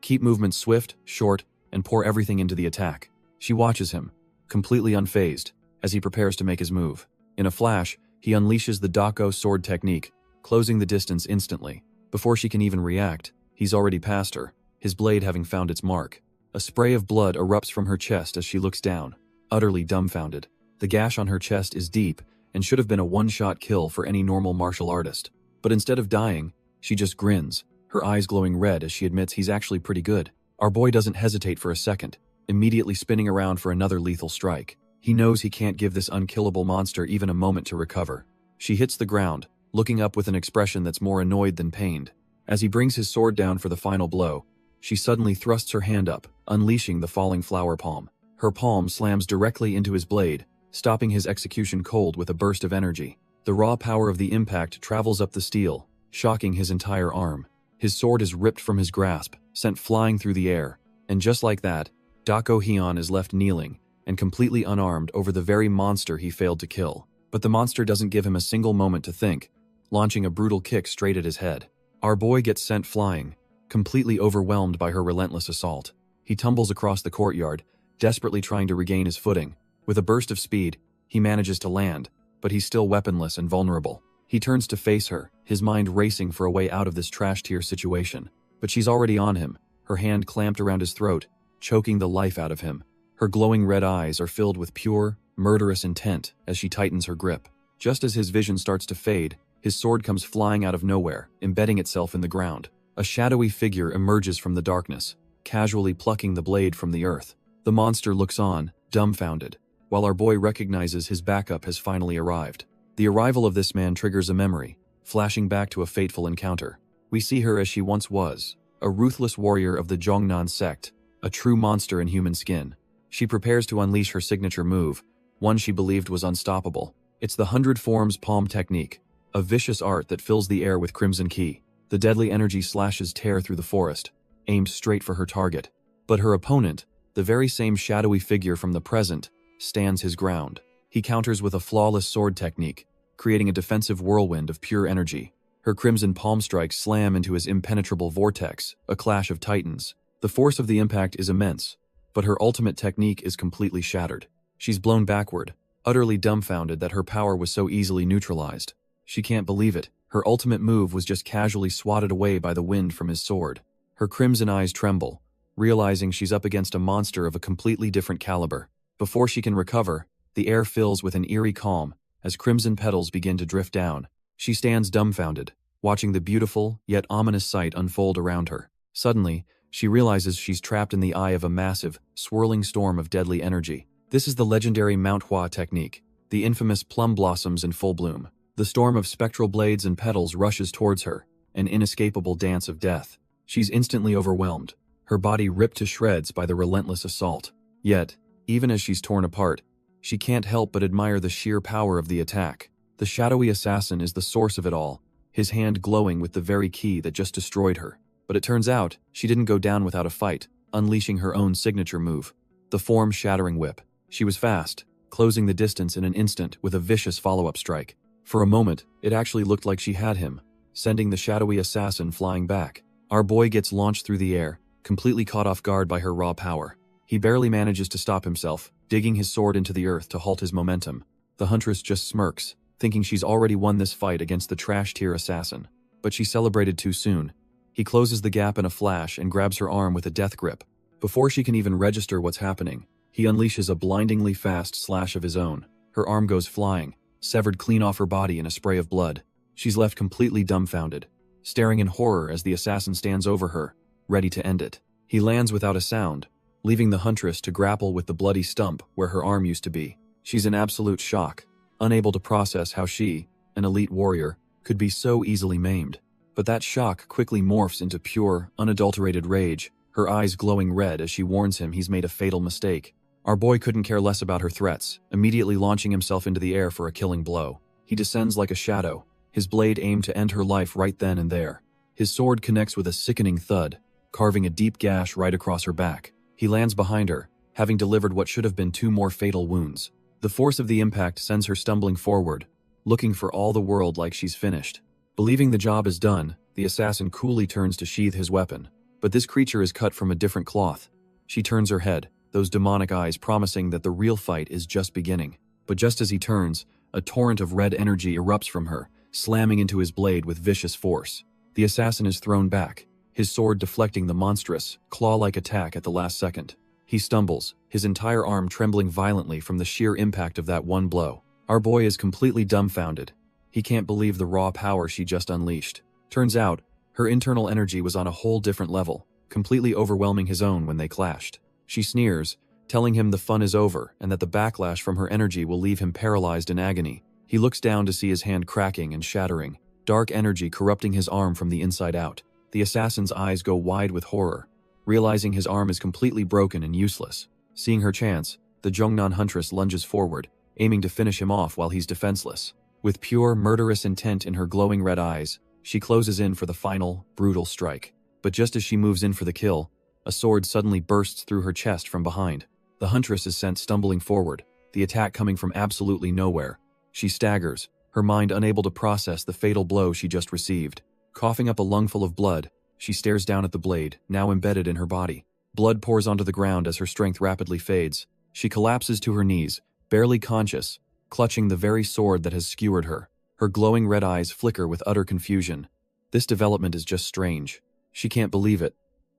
Keep movements swift, short, and pour everything into the attack. She watches him, completely unfazed, as he prepares to make his move. In a flash, he unleashes the Dako sword technique, closing the distance instantly. Before she can even react, he's already past her, his blade having found its mark. A spray of blood erupts from her chest as she looks down, utterly dumbfounded. The gash on her chest is deep and should have been a one-shot kill for any normal martial artist. But instead of dying, she just grins, her eyes glowing red as she admits he's actually pretty good. Our boy doesn't hesitate for a second, immediately spinning around for another lethal strike. He knows he can't give this unkillable monster even a moment to recover. She hits the ground, looking up with an expression that's more annoyed than pained. As he brings his sword down for the final blow, she suddenly thrusts her hand up, unleashing the falling flower palm. Her palm slams directly into his blade, stopping his execution cold with a burst of energy. The raw power of the impact travels up the steel, shocking his entire arm. His sword is ripped from his grasp, sent flying through the air, and just like that, Dako Hyun is left kneeling and completely unarmed over the very monster he failed to kill. But the monster doesn't give him a single moment to think, launching a brutal kick straight at his head. Our boy gets sent flying, completely overwhelmed by her relentless assault. He tumbles across the courtyard, desperately trying to regain his footing. With a burst of speed, he manages to land, but he's still weaponless and vulnerable. He turns to face her, his mind racing for a way out of this trash-tier situation. But she's already on him, her hand clamped around his throat, choking the life out of him. Her glowing red eyes are filled with pure, murderous intent as she tightens her grip. Just as his vision starts to fade, His sword comes flying out of nowhere, embedding itself in the ground. A shadowy figure emerges from the darkness, casually plucking the blade from the earth. The monster looks on, dumbfounded, while our boy recognizes his backup has finally arrived. The arrival of this man triggers a memory, flashing back to a fateful encounter. We see her as she once was, a ruthless warrior of the Jongnan sect, a true monster in human skin. She prepares to unleash her signature move, one she believed was unstoppable. It's the 100 Forms Palm technique, a vicious art that fills the air with crimson ki. The deadly energy slashes tear through the forest, aimed straight for her target. But her opponent, the very same shadowy figure from the present, stands his ground. He counters with a flawless sword technique, creating a defensive whirlwind of pure energy. Her crimson palm strikes slam into his impenetrable vortex, a clash of titans. The force of the impact is immense, but her ultimate technique is completely shattered. She's blown backward, utterly dumbfounded that her power was so easily neutralized. She can't believe it. Her ultimate move was just casually swatted away by the wind from his sword. Her crimson eyes tremble, realizing she's up against a monster of a completely different caliber. Before she can recover, the air fills with an eerie calm as crimson petals begin to drift down. She stands dumbfounded, watching the beautiful yet ominous sight unfold around her. Suddenly, she realizes she's trapped in the eye of a massive, swirling storm of deadly energy. This is the legendary Manhwa technique, the infamous plum blossoms in full bloom. The storm of spectral blades and petals rushes towards her, an inescapable dance of death. She's instantly overwhelmed, her body ripped to shreds by the relentless assault. Yet, even as she's torn apart, she can't help but admire the sheer power of the attack. The shadowy assassin is the source of it all, his hand glowing with the very key that just destroyed her. But it turns out, she didn't go down without a fight, unleashing her own signature move, the form-shattering whip. She was fast, closing the distance in an instant with a vicious follow-up strike. For a moment, it actually looked like she had him, sending the shadowy assassin flying back. Our boy gets launched through the air, completely caught off guard by her raw power. He barely manages to stop himself, digging his sword into the earth to halt his momentum. The huntress just smirks, thinking she's already won this fight against the trash-tier assassin. But she celebrated too soon. He closes the gap in a flash and grabs her arm with a death grip. Before she can even register what's happening, he unleashes a blindingly fast slash of his own. Her arm goes flying, severed clean off her body in a spray of blood. She's left completely dumbfounded, staring in horror as the assassin stands over her, ready to end it. He lands without a sound, leaving the huntress to grapple with the bloody stump where her arm used to be. She's in absolute shock, unable to process how she, an elite warrior, could be so easily maimed. But that shock quickly morphs into pure, unadulterated rage, her eyes glowing red as she warns him he's made a fatal mistake. Our boy couldn't care less about her threats, immediately launching himself into the air for a killing blow. He descends like a shadow, his blade aimed to end her life right then and there. His sword connects with a sickening thud, carving a deep gash right across her back. He lands behind her, having delivered what should have been 2 more fatal wounds. The force of the impact sends her stumbling forward, looking for all the world like she's finished. Believing the job is done, the assassin coolly turns to sheath his weapon. But this creature is cut from a different cloth. She turns her head, those demonic eyes promising that the real fight is just beginning. But just as he turns, a torrent of red energy erupts from her, slamming into his blade with vicious force. The assassin is thrown back, his sword deflecting the monstrous, claw-like attack at the last second. He stumbles, his entire arm trembling violently from the sheer impact of that one blow. Our boy is completely dumbfounded. He can't believe the raw power she just unleashed. Turns out, her internal energy was on a whole different level, completely overwhelming his own when they clashed. She sneers, telling him the fun is over and that the backlash from her energy will leave him paralyzed in agony. He looks down to see his hand cracking and shattering, dark energy corrupting his arm from the inside out. The assassin's eyes go wide with horror, realizing his arm is completely broken and useless. Seeing her chance, the Jongnan huntress lunges forward, aiming to finish him off while he's defenseless. With pure, murderous intent in her glowing red eyes, she closes in for the final, brutal strike. But just as she moves in for the kill, a sword suddenly bursts through her chest from behind. The huntress is sent stumbling forward, the attack coming from absolutely nowhere. She staggers, her mind unable to process the fatal blow she just received. Coughing up a lungful of blood, she stares down at the blade, now embedded in her body. Blood pours onto the ground as her strength rapidly fades. She collapses to her knees, barely conscious, clutching the very sword that has skewered her. Her glowing red eyes flicker with utter confusion. This development is just strange. She can't believe it.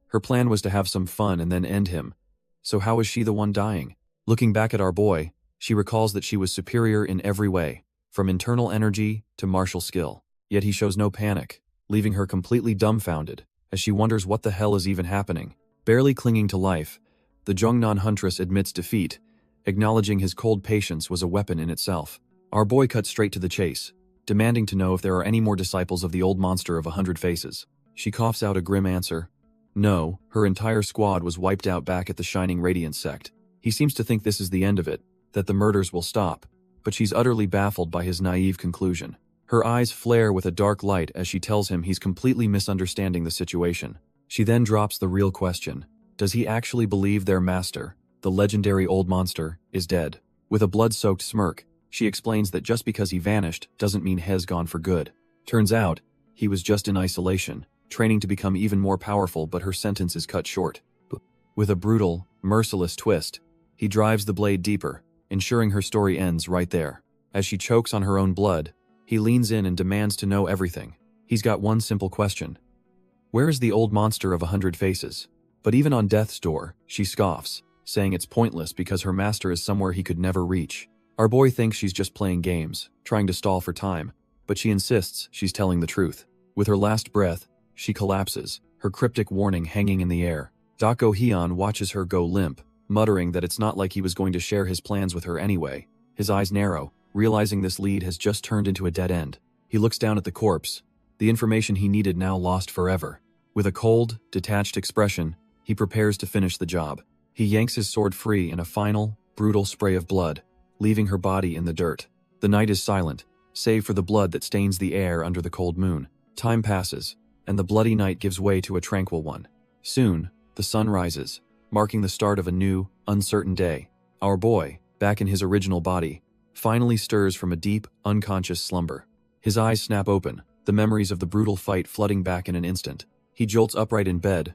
Her plan was to have some fun and then end him. So how is she the one dying? Looking back at our boy, she recalls that she was superior in every way, from internal energy to martial skill. yet he shows no panic, leaving her completely dumbfounded as she wonders what the hell is even happening. Barely clinging to life, the Jongnon huntress admits defeat, acknowledging his cold patience was a weapon in itself. Our boy cuts straight to the chase, demanding to know if there are any more disciples of the old monster of 100 faces. She coughs out a grim answer. No, her entire squad was wiped out back at the Shining Radiance sect. He seems to think this is the end of it, that the murders will stop, but she's utterly baffled by his naive conclusion. Her eyes flare with a dark light as she tells him he's completely misunderstanding the situation. She then drops the real question. Does he actually believe their master, the legendary old monster, is dead? With a blood-soaked smirk, she explains that just because he vanished doesn't mean he's gone for good. Turns out, he was just in isolation, training to become even more powerful, but her sentence is cut short. With a brutal, merciless twist, he drives the blade deeper, ensuring her story ends right there. As she chokes on her own blood, he leans in and demands to know everything. He's got one simple question. Where is the old monster of 100 faces? But even on death's door, she scoffs, saying it's pointless because her master is somewhere he could never reach. Our boy thinks she's just playing games, trying to stall for time, but she insists she's telling the truth. With her last breath, she collapses, her cryptic warning hanging in the air. Dako Hyun watches her go limp, muttering that it's not like he was going to share his plans with her anyway. His eyes narrow, realizing this lead has just turned into a dead end. He looks down at the corpse, the information he needed now lost forever. With a cold, detached expression, he prepares to finish the job. He yanks his sword free in a final, brutal spray of blood, leaving her body in the dirt. The night is silent, save for the blood that stains the air under the cold moon. Time passes, and the bloody night gives way to a tranquil one. Soon, the sun rises, marking the start of a new, uncertain day. Our boy, back in his original body, finally stirs from a deep, unconscious slumber. His eyes snap open, the memories of the brutal fight flooding back in an instant. He jolts upright in bed,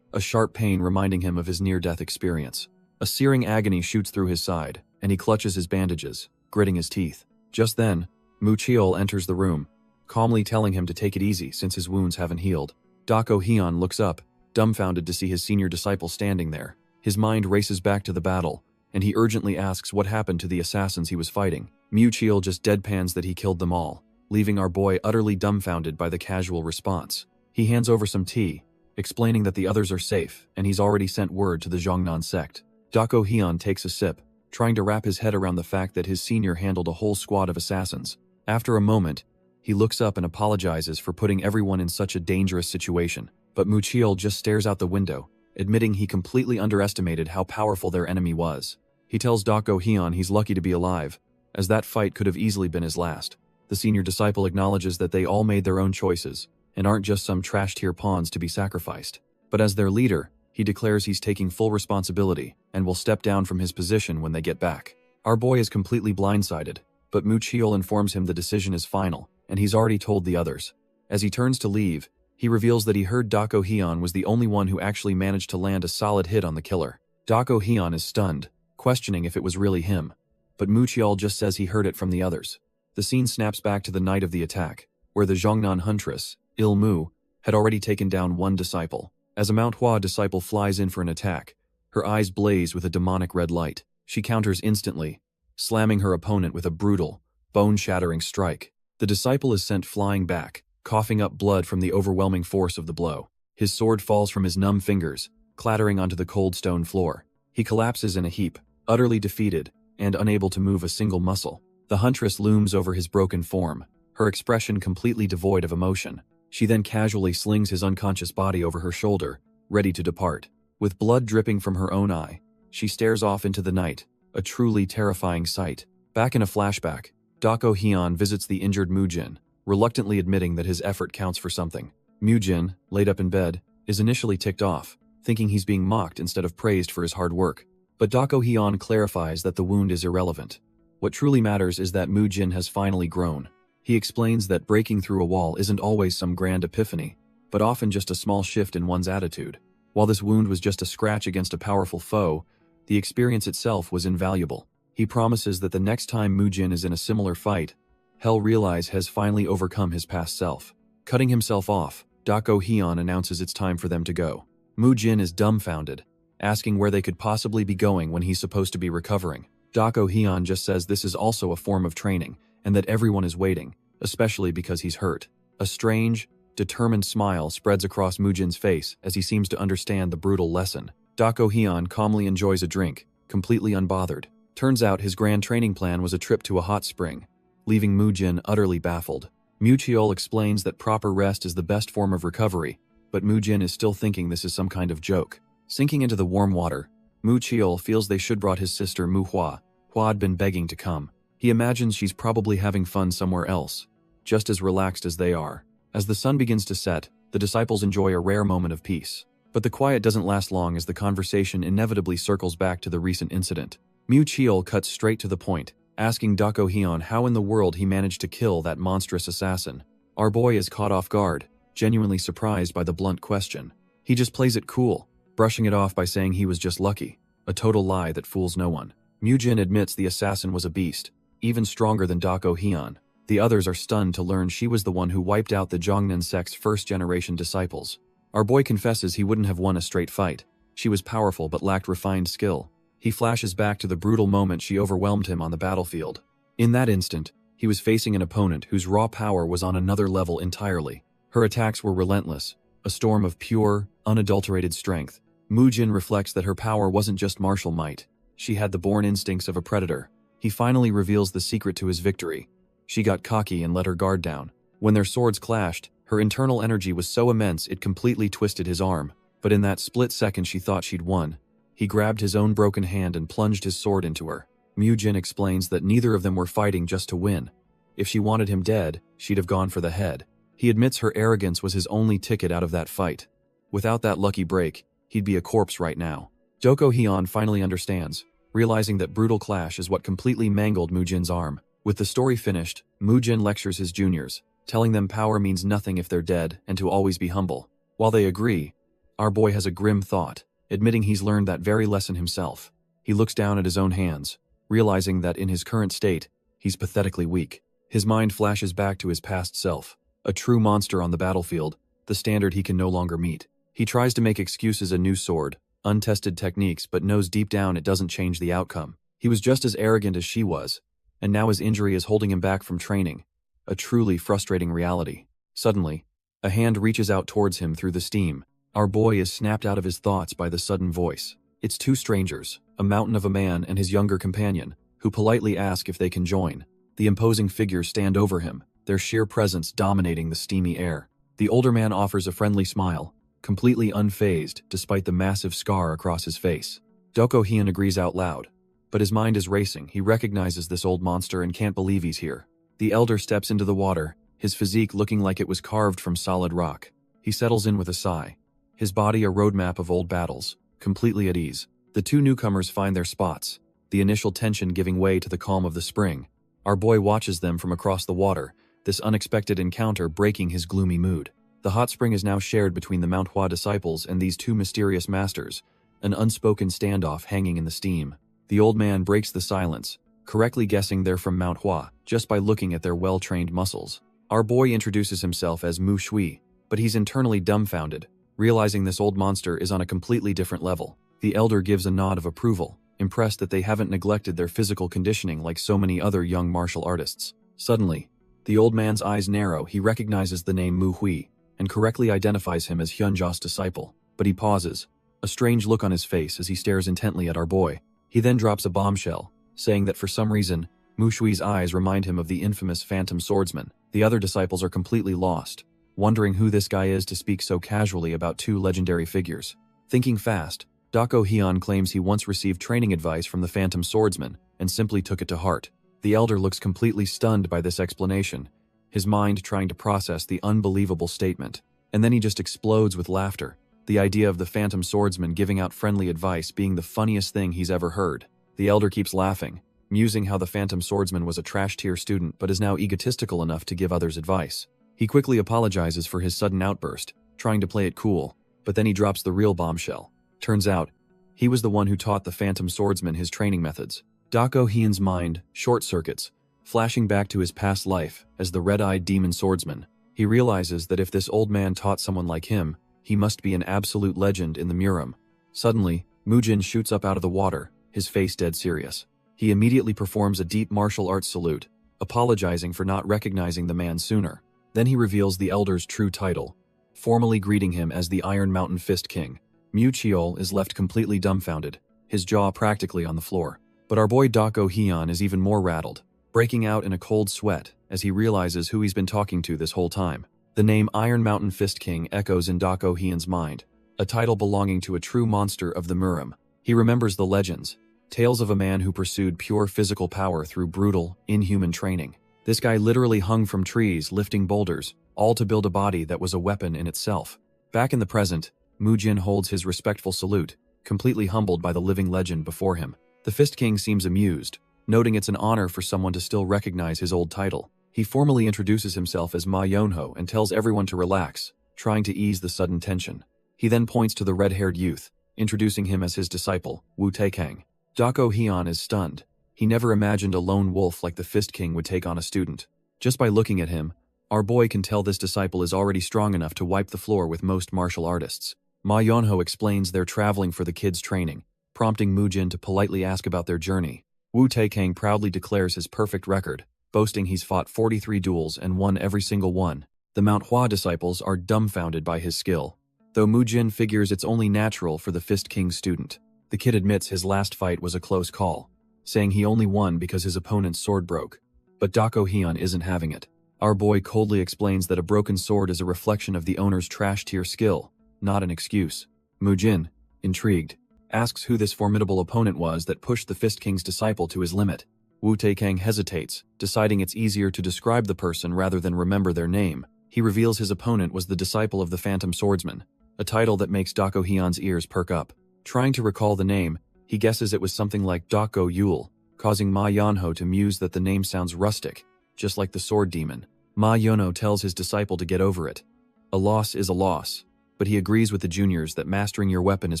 a sharp pain reminding him of his near-death experience. A searing agony shoots through his side, and he clutches his bandages, gritting his teeth. Just then, Mu Cheol enters the room, calmly telling him to take it easy since his wounds haven't healed. Dako Hyun looks up, dumbfounded to see his senior disciple standing there. His mind races back to the battle, and he urgently asks what happened to the assassins he was fighting. Mu Cheol just deadpans that he killed them all, leaving our boy utterly dumbfounded by the casual response. He hands over some tea, explaining that the others are safe, and he's already sent word to the Jongnon sect. Dako Hyun takes a sip, trying to wrap his head around the fact that his senior handled a whole squad of assassins. After a moment, he looks up and apologizes for putting everyone in such a dangerous situation. But Mu Cheol just stares out the window, admitting he completely underestimated how powerful their enemy was. He tells Dako Hyun he's lucky to be alive, as that fight could have easily been his last. The senior disciple acknowledges that they all made their own choices, and aren't just some trash-tier pawns to be sacrificed. But as their leader, he declares he's taking full responsibility and will step down from his position when they get back. Our boy is completely blindsided, but Mu Cheol informs him the decision is final, and he's already told the others. As he turns to leave, he reveals that he heard Dako Hyun was the only one who actually managed to land a solid hit on the killer. Dako Hyun is stunned, questioning if it was really him, but Mu Cheol just says he heard it from the others. The scene snaps back to the night of the attack, where the Jongnon huntress, Il-mu, had already taken down one disciple. As a Manhwa disciple flies in for an attack, her eyes blaze with a demonic red light. She counters instantly, slamming her opponent with a brutal, bone-shattering strike. The disciple is sent flying back, coughing up blood from the overwhelming force of the blow. His sword falls from his numb fingers, clattering onto the cold stone floor. He collapses in a heap, utterly defeated, and unable to move a single muscle. The huntress looms over his broken form, her expression completely devoid of emotion. She then casually slings his unconscious body over her shoulder, ready to depart. With blood dripping from her own eye, she stares off into the night, a truly terrifying sight. Back in a flashback, Dako Hyun visits the injured Mu-jin, reluctantly admitting that his effort counts for something. Mu-jin, laid up in bed, is initially ticked off, thinking he's being mocked instead of praised for his hard work. But Dako Hyun clarifies that the wound is irrelevant. What truly matters is that Mu-jin has finally grown. He explains that breaking through a wall isn't always some grand epiphany, but often just a small shift in one's attitude. While this wound was just a scratch against a powerful foe, the experience itself was invaluable. He promises that the next time Mu-jin is in a similar fight, he'll realize has finally overcome his past self. Cutting himself off, Dako Hyun announces it's time for them to go. Mu-jin is dumbfounded, asking where they could possibly be going when he's supposed to be recovering. Dako Hyun just says this is also a form of training, and that everyone is waiting, especially because he's hurt. A strange, determined smile spreads across Mujin's face as he seems to understand the brutal lesson. Dako Hyun calmly enjoys a drink, completely unbothered. Turns out his grand training plan was a trip to a hot spring, leaving Mujin utterly baffled. Mucheol explains that proper rest is the best form of recovery, but Mujin is still thinking this is some kind of joke. Sinking into the warm water, Mucheol feels they should brought his sister Manhwa, who had been begging to come. He imagines she's probably having fun somewhere else, just as relaxed as they are. As the sun begins to set, the disciples enjoy a rare moment of peace. But the quiet doesn't last long as the conversation inevitably circles back to the recent incident. Mucheol cuts straight to the point, asking Dako Hyun how in the world he managed to kill that monstrous assassin. Our boy is caught off guard, genuinely surprised by the blunt question. He just plays it cool, brushing it off by saying he was just lucky, a total lie that fools no one. Mujin admits the assassin was a beast, even stronger than Dako Hyun. The others are stunned to learn she was the one who wiped out the Jongnan sect's first-generation disciples. Our boy confesses he wouldn't have won a straight fight. She was powerful but lacked refined skill. He flashes back to the brutal moment she overwhelmed him on the battlefield. In that instant, he was facing an opponent whose raw power was on another level entirely. Her attacks were relentless, a storm of pure, unadulterated strength. Mujin reflects that her power wasn't just martial might. She had the born instincts of a predator. He finally reveals the secret to his victory. She got cocky and let her guard down. When their swords clashed, her internal energy was so immense it completely twisted his arm. But in that split second she thought she'd won. He grabbed his own broken hand and plunged his sword into her. Mujin explains that neither of them were fighting just to win. If she wanted him dead, she'd have gone for the head. He admits her arrogance was his only ticket out of that fight. Without that lucky break, he'd be a corpse right now. Dako Hyun finally understands, realizing that brutal clash is what completely mangled Mujin's arm. With the story finished, Mujin lectures his juniors, telling them power means nothing if they're dead and to always be humble. While they agree, our boy has a grim thought, admitting he's learned that very lesson himself. He looks down at his own hands, realizing that in his current state, he's pathetically weak. His mind flashes back to his past self, a true monster on the battlefield, the standard he can no longer meet. He tries to make excuses, a new sword, untested techniques, but knows deep down it doesn't change the outcome. He was just as arrogant as she was, and now his injury is holding him back from training, a truly frustrating reality. Suddenly, a hand reaches out towards him through the steam. Our boy is snapped out of his thoughts by the sudden voice. It's two strangers, a mountain of a man and his younger companion, who politely ask if they can join. The imposing figures stand over him, their sheer presence dominating the steamy air. The older man offers a friendly smile, completely unfazed despite the massive scar across his face. Dako Hyun agrees out loud, but his mind is racing. He recognizes this old monster and can't believe he's here. The elder steps into the water, his physique looking like it was carved from solid rock. He settles in with a sigh, his body a roadmap of old battles, completely at ease. The two newcomers find their spots, the initial tension giving way to the calm of the spring. Our boy watches them from across the water, this unexpected encounter breaking his gloomy mood. The hot spring is now shared between the Manhwa disciples and these two mysterious masters, an unspoken standoff hanging in the steam. The old man breaks the silence, correctly guessing they're from Manhwa just by looking at their well-trained muscles. Our boy introduces himself as Mu Shui, but he's internally dumbfounded, realizing this old monster is on a completely different level. The elder gives a nod of approval, impressed that they haven't neglected their physical conditioning like so many other young martial artists. Suddenly, the old man's eyes narrow. He recognizes the name Mu Hui and correctly identifies him as Hyunja's disciple. But he pauses, a strange look on his face as he stares intently at our boy. He then drops a bombshell, saying that for some reason, Mu Shui's eyes remind him of the infamous Phantom Swordsman. The other disciples are completely lost, wondering who this guy is to speak so casually about two legendary figures. Thinking fast, Dako Hyun claims he once received training advice from the Phantom Swordsman and simply took it to heart. The elder looks completely stunned by this explanation, his mind trying to process the unbelievable statement. And then he just explodes with laughter, the idea of the Phantom Swordsman giving out friendly advice being the funniest thing he's ever heard. The elder keeps laughing, musing how the Phantom Swordsman was a trash-tier student but is now egotistical enough to give others advice. He quickly apologizes for his sudden outburst, trying to play it cool, but then he drops the real bombshell. Turns out, he was the one who taught the Phantom Swordsman his training methods. Dako Hyun's mind short-circuits, flashing back to his past life as the red-eyed demon swordsman. He realizes that if this old man taught someone like him, he must be an absolute legend in the Murim. Suddenly, Mujin shoots up out of the water, his face dead serious. He immediately performs a deep martial arts salute, apologizing for not recognizing the man sooner. Then he reveals the elder's true title, formally greeting him as the Iron Mountain Fist King. Mu-cheol is left completely dumbfounded, his jaw practically on the floor. But our boy Dako Hyun is even more rattled, breaking out in a cold sweat as he realizes who he's been talking to this whole time. The name Iron Mountain Fist King echoes in Dako Hyun's mind, a title belonging to a true monster of the Murim. He remembers the legends, tales of a man who pursued pure physical power through brutal, inhuman training. This guy literally hung from trees, lifting boulders, all to build a body that was a weapon in itself. Back in the present, Mu-jin holds his respectful salute, completely humbled by the living legend before him. The Fist King seems amused, noting it's an honor for someone to still recognize his old title. He formally introduces himself as Ma Yonho and tells everyone to relax, trying to ease the sudden tension. He then points to the red-haired youth, introducing him as his disciple, Wu Taekang. Dako Hyun is stunned. He never imagined a lone wolf like the Fist King would take on a student. Just by looking at him, our boy can tell this disciple is already strong enough to wipe the floor with most martial artists. Ma Yonho explains they're traveling for the kids' training, prompting Mu-jin to politely ask about their journey. Wu Taekang proudly declares his perfect record, boasting he's fought 43 duels and won every single one. The Manhwa disciples are dumbfounded by his skill, though Mu-jin figures it's only natural for the Fist King's student. The kid admits his last fight was a close call, saying he only won because his opponent's sword broke. But Dako Hyun isn't having it. Our boy coldly explains that a broken sword is a reflection of the owner's trash-tier skill, not an excuse. Mu-jin, intrigued, asks who this formidable opponent was that pushed the Fist King's disciple to his limit. Wu Taekang hesitates, deciding it's easier to describe the person rather than remember their name. He reveals his opponent was the disciple of the Phantom Swordsman, a title that makes Dako Hyun's ears perk up. Trying to recall the name, he guesses it was something like Dako Yul, causing Ma Yonho to muse that the name sounds rustic, just like the sword demon. Ma Yonho tells his disciple to get over it. A loss is a loss, but he agrees with the juniors that mastering your weapon is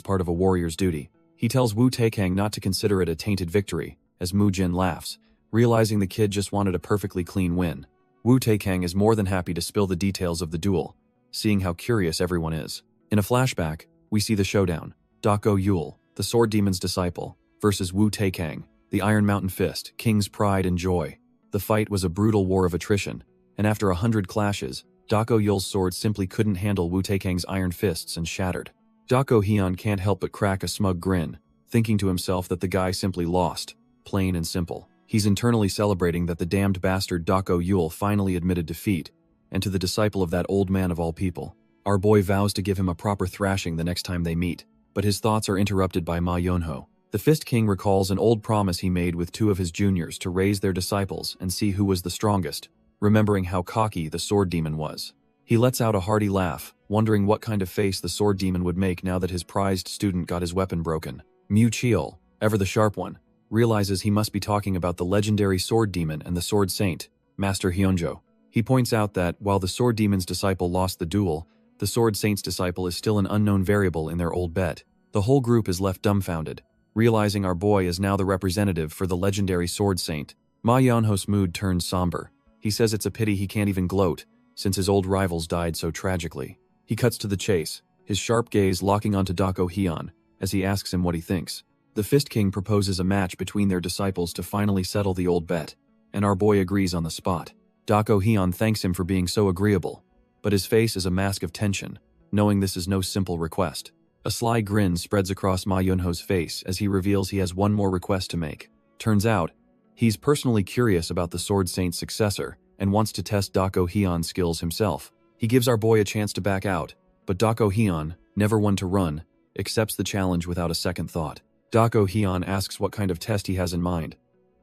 part of a warrior's duty. He tells Wu Taekang not to consider it a tainted victory, as Mu-jin laughs, realizing the kid just wanted a perfectly clean win. Wu Taekang is more than happy to spill the details of the duel, seeing how curious everyone is. In a flashback, we see the showdown. Dako Yul, the sword demon's disciple, versus Wu Taekang, the Iron Mountain Fist, King's pride and joy. The fight was a brutal war of attrition, and after 100 clashes, Dako Yul's sword simply couldn't handle Wu Taekang's iron fists and shattered. Dako Hyun can't help but crack a smug grin, thinking to himself that the guy simply lost, plain and simple. He's internally celebrating that the damned bastard Dako Yul finally admitted defeat, and to the disciple of that old man of all people, our boy vows to give him a proper thrashing the next time they meet. But his thoughts are interrupted by Ma Yonho. The Fist King recalls an old promise he made with two of his juniors to raise their disciples and see who was the strongest, remembering how cocky the sword demon was. He lets out a hearty laugh, wondering what kind of face the sword demon would make now that his prized student got his weapon broken. Mu-cheol, ever the sharp one, realizes he must be talking about the legendary sword demon and the sword saint, Master Hyunjo. He points out that, while the sword demon's disciple lost the duel, the sword saint's disciple is still an unknown variable in their old bet. The whole group is left dumbfounded, realizing our boy is now the representative for the legendary sword saint. Ma Yonho's mood turns somber. He says it's a pity he can't even gloat, since his old rivals died so tragically. He cuts to the chase, his sharp gaze locking onto Dako Hyun, as he asks him what he thinks. The Fist King proposes a match between their disciples to finally settle the old bet, and our boy agrees on the spot. Dako Hyun thanks him for being so agreeable, but his face is a mask of tension, knowing this is no simple request. A sly grin spreads across Ma Yonho's face as he reveals he has one more request to make. Turns out, he's personally curious about the Sword Saint's successor and wants to test Dako Hyun's skills himself. He gives our boy a chance to back out, but Dako Hyun, never one to run, accepts the challenge without a second thought. Dako Hyun asks what kind of test he has in mind,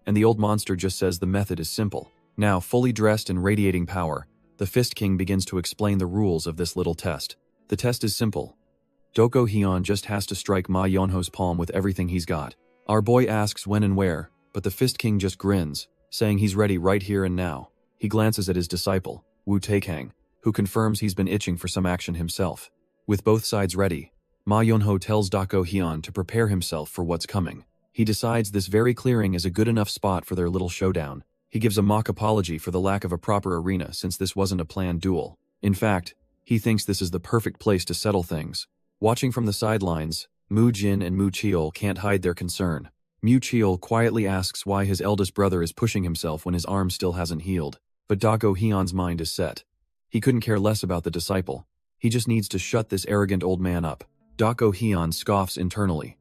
and the old monster just says the method is simple. Now, fully dressed and radiating power, the Fist King begins to explain the rules of this little test. The test is simple. Dako Hyun just has to strike Ma Yonho's palm with everything he's got. Our boy asks when and where, but the Fist King just grins, saying he's ready right here and now. He glances at his disciple, Wu Taekang, who confirms he's been itching for some action himself. With both sides ready, Ma Yonho tells Dako Hyun to prepare himself for what's coming. He decides this very clearing is a good enough spot for their little showdown. He gives a mock apology for the lack of a proper arena since this wasn't a planned duel. In fact, he thinks this is the perfect place to settle things. Watching from the sidelines, Mu-jin and Mu-cheol can't hide their concern. Mu Cheol quietly asks why his eldest brother is pushing himself when his arm still hasn't healed, but Dako Hyun's mind is set. He couldn't care less about the disciple. He just needs to shut this arrogant old man up. Dako Hyun scoffs internally.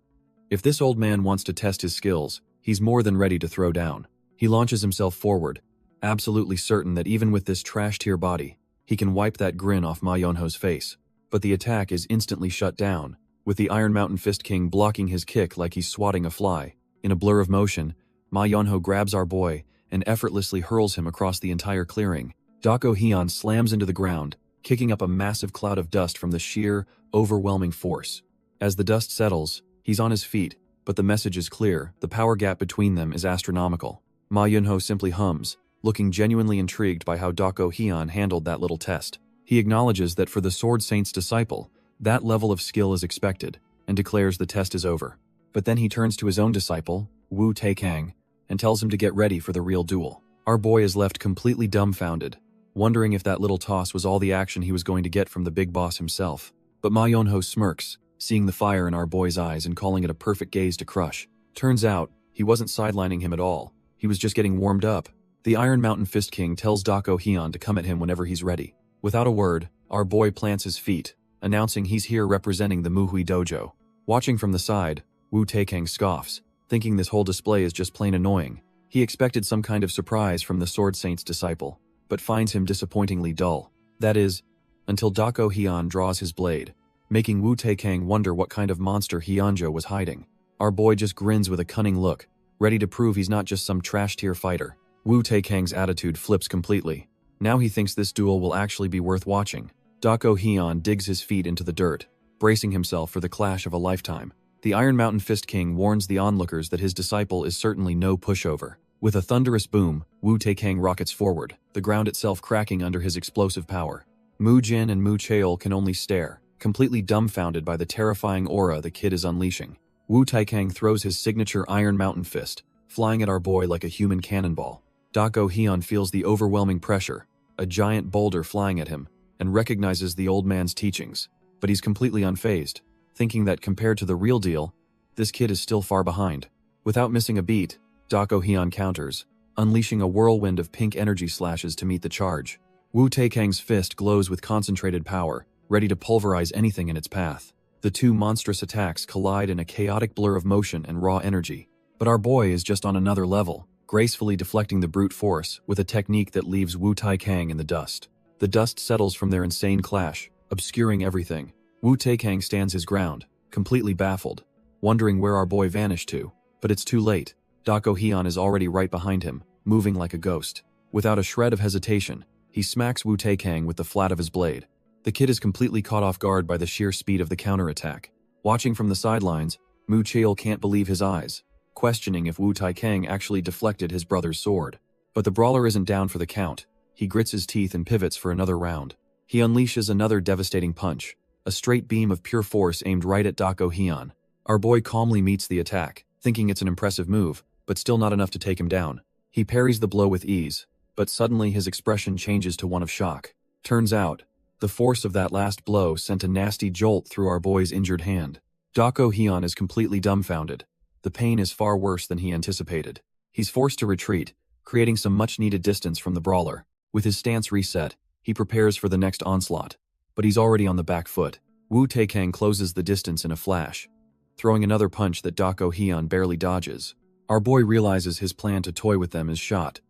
If this old man wants to test his skills, he's more than ready to throw down. He launches himself forward, absolutely certain that even with this trash-tier body, he can wipe that grin off Ma Yonho's face. But the attack is instantly shut down, with the Iron Mountain Fist King blocking his kick like he's swatting a fly. In a blur of motion, Ma Yonho grabs our boy and effortlessly hurls him across the entire clearing. Dako Hyun slams into the ground, kicking up a massive cloud of dust from the sheer, overwhelming force. As the dust settles, he's on his feet, but the message is clear: the power gap between them is astronomical. Ma Yonho simply hums, looking genuinely intrigued by how Dako Hyun handled that little test. He acknowledges that for the Sword Saint's disciple, that level of skill is expected, and declares the test is over. But then he turns to his own disciple, Wu Taekang, and tells him to get ready for the real duel. Our boy is left completely dumbfounded, wondering if that little toss was all the action he was going to get from the big boss himself. But Ma Yonho smirks, seeing the fire in our boy's eyes and calling it a perfect gaze to crush. Turns out, he wasn't sidelining him at all. He was just getting warmed up. The Iron Mountain Fist King tells Dako Hyun to come at him whenever he's ready. Without a word, our boy plants his feet, announcing he's here representing the Muhui Dojo. Watching from the side, Wu Taekang scoffs, thinking this whole display is just plain annoying. He expected some kind of surprise from the Sword Saint's disciple, but finds him disappointingly dull. That is, until Dako Hyun draws his blade, making Wu Taekang wonder what kind of monster Hyunjo was hiding. Our boy just grins with a cunning look, ready to prove he's not just some trash-tier fighter. Wu Taekang's attitude flips completely. Now he thinks this duel will actually be worth watching. Dako Hyun digs his feet into the dirt, bracing himself for the clash of a lifetime. The Iron Mountain Fist King warns the onlookers that his disciple is certainly no pushover. With a thunderous boom, Wu Taekang rockets forward, the ground itself cracking under his explosive power. Mu Jin and Mu Cheol can only stare, completely dumbfounded by the terrifying aura the kid is unleashing. Wu Taekang throws his signature Iron Mountain Fist, flying at our boy like a human cannonball. Dako Hyun feels the overwhelming pressure, a giant boulder flying at him, and recognizes the old man's teachings. But he's completely unfazed, thinking that compared to the real deal, this kid is still far behind. Without missing a beat, Dako Hyun counters, unleashing a whirlwind of pink energy slashes to meet the charge. Wu Taekang's fist glows with concentrated power, ready to pulverize anything in its path. The two monstrous attacks collide in a chaotic blur of motion and raw energy. But our boy is just on another level, gracefully deflecting the brute force with a technique that leaves Wu Taekang in the dust. The dust settles from their insane clash, obscuring everything. Wu Taekang stands his ground, completely baffled, wondering where our boy vanished to. But it's too late. Dako Hyun is already right behind him, moving like a ghost. Without a shred of hesitation, he smacks Wu Taekang with the flat of his blade. The kid is completely caught off guard by the sheer speed of the counterattack. Watching from the sidelines, Mu Cheol can't believe his eyes, questioning if Wu Taekang actually deflected his brother's sword. But the brawler isn't down for the count. He grits his teeth and pivots for another round. He unleashes another devastating punch, a straight beam of pure force aimed right at Dako Hyun. Our boy calmly meets the attack, thinking it's an impressive move, but still not enough to take him down. He parries the blow with ease, but suddenly his expression changes to one of shock. Turns out, the force of that last blow sent a nasty jolt through our boy's injured hand. Dako Hyun is completely dumbfounded. The pain is far worse than he anticipated. He's forced to retreat, creating some much-needed distance from the brawler. With his stance reset, he prepares for the next onslaught, but he's already on the back foot. Wu Taekang closes the distance in a flash, throwing another punch that Dako Hyun barely dodges. Our boy realizes his plan to toy with them is shot.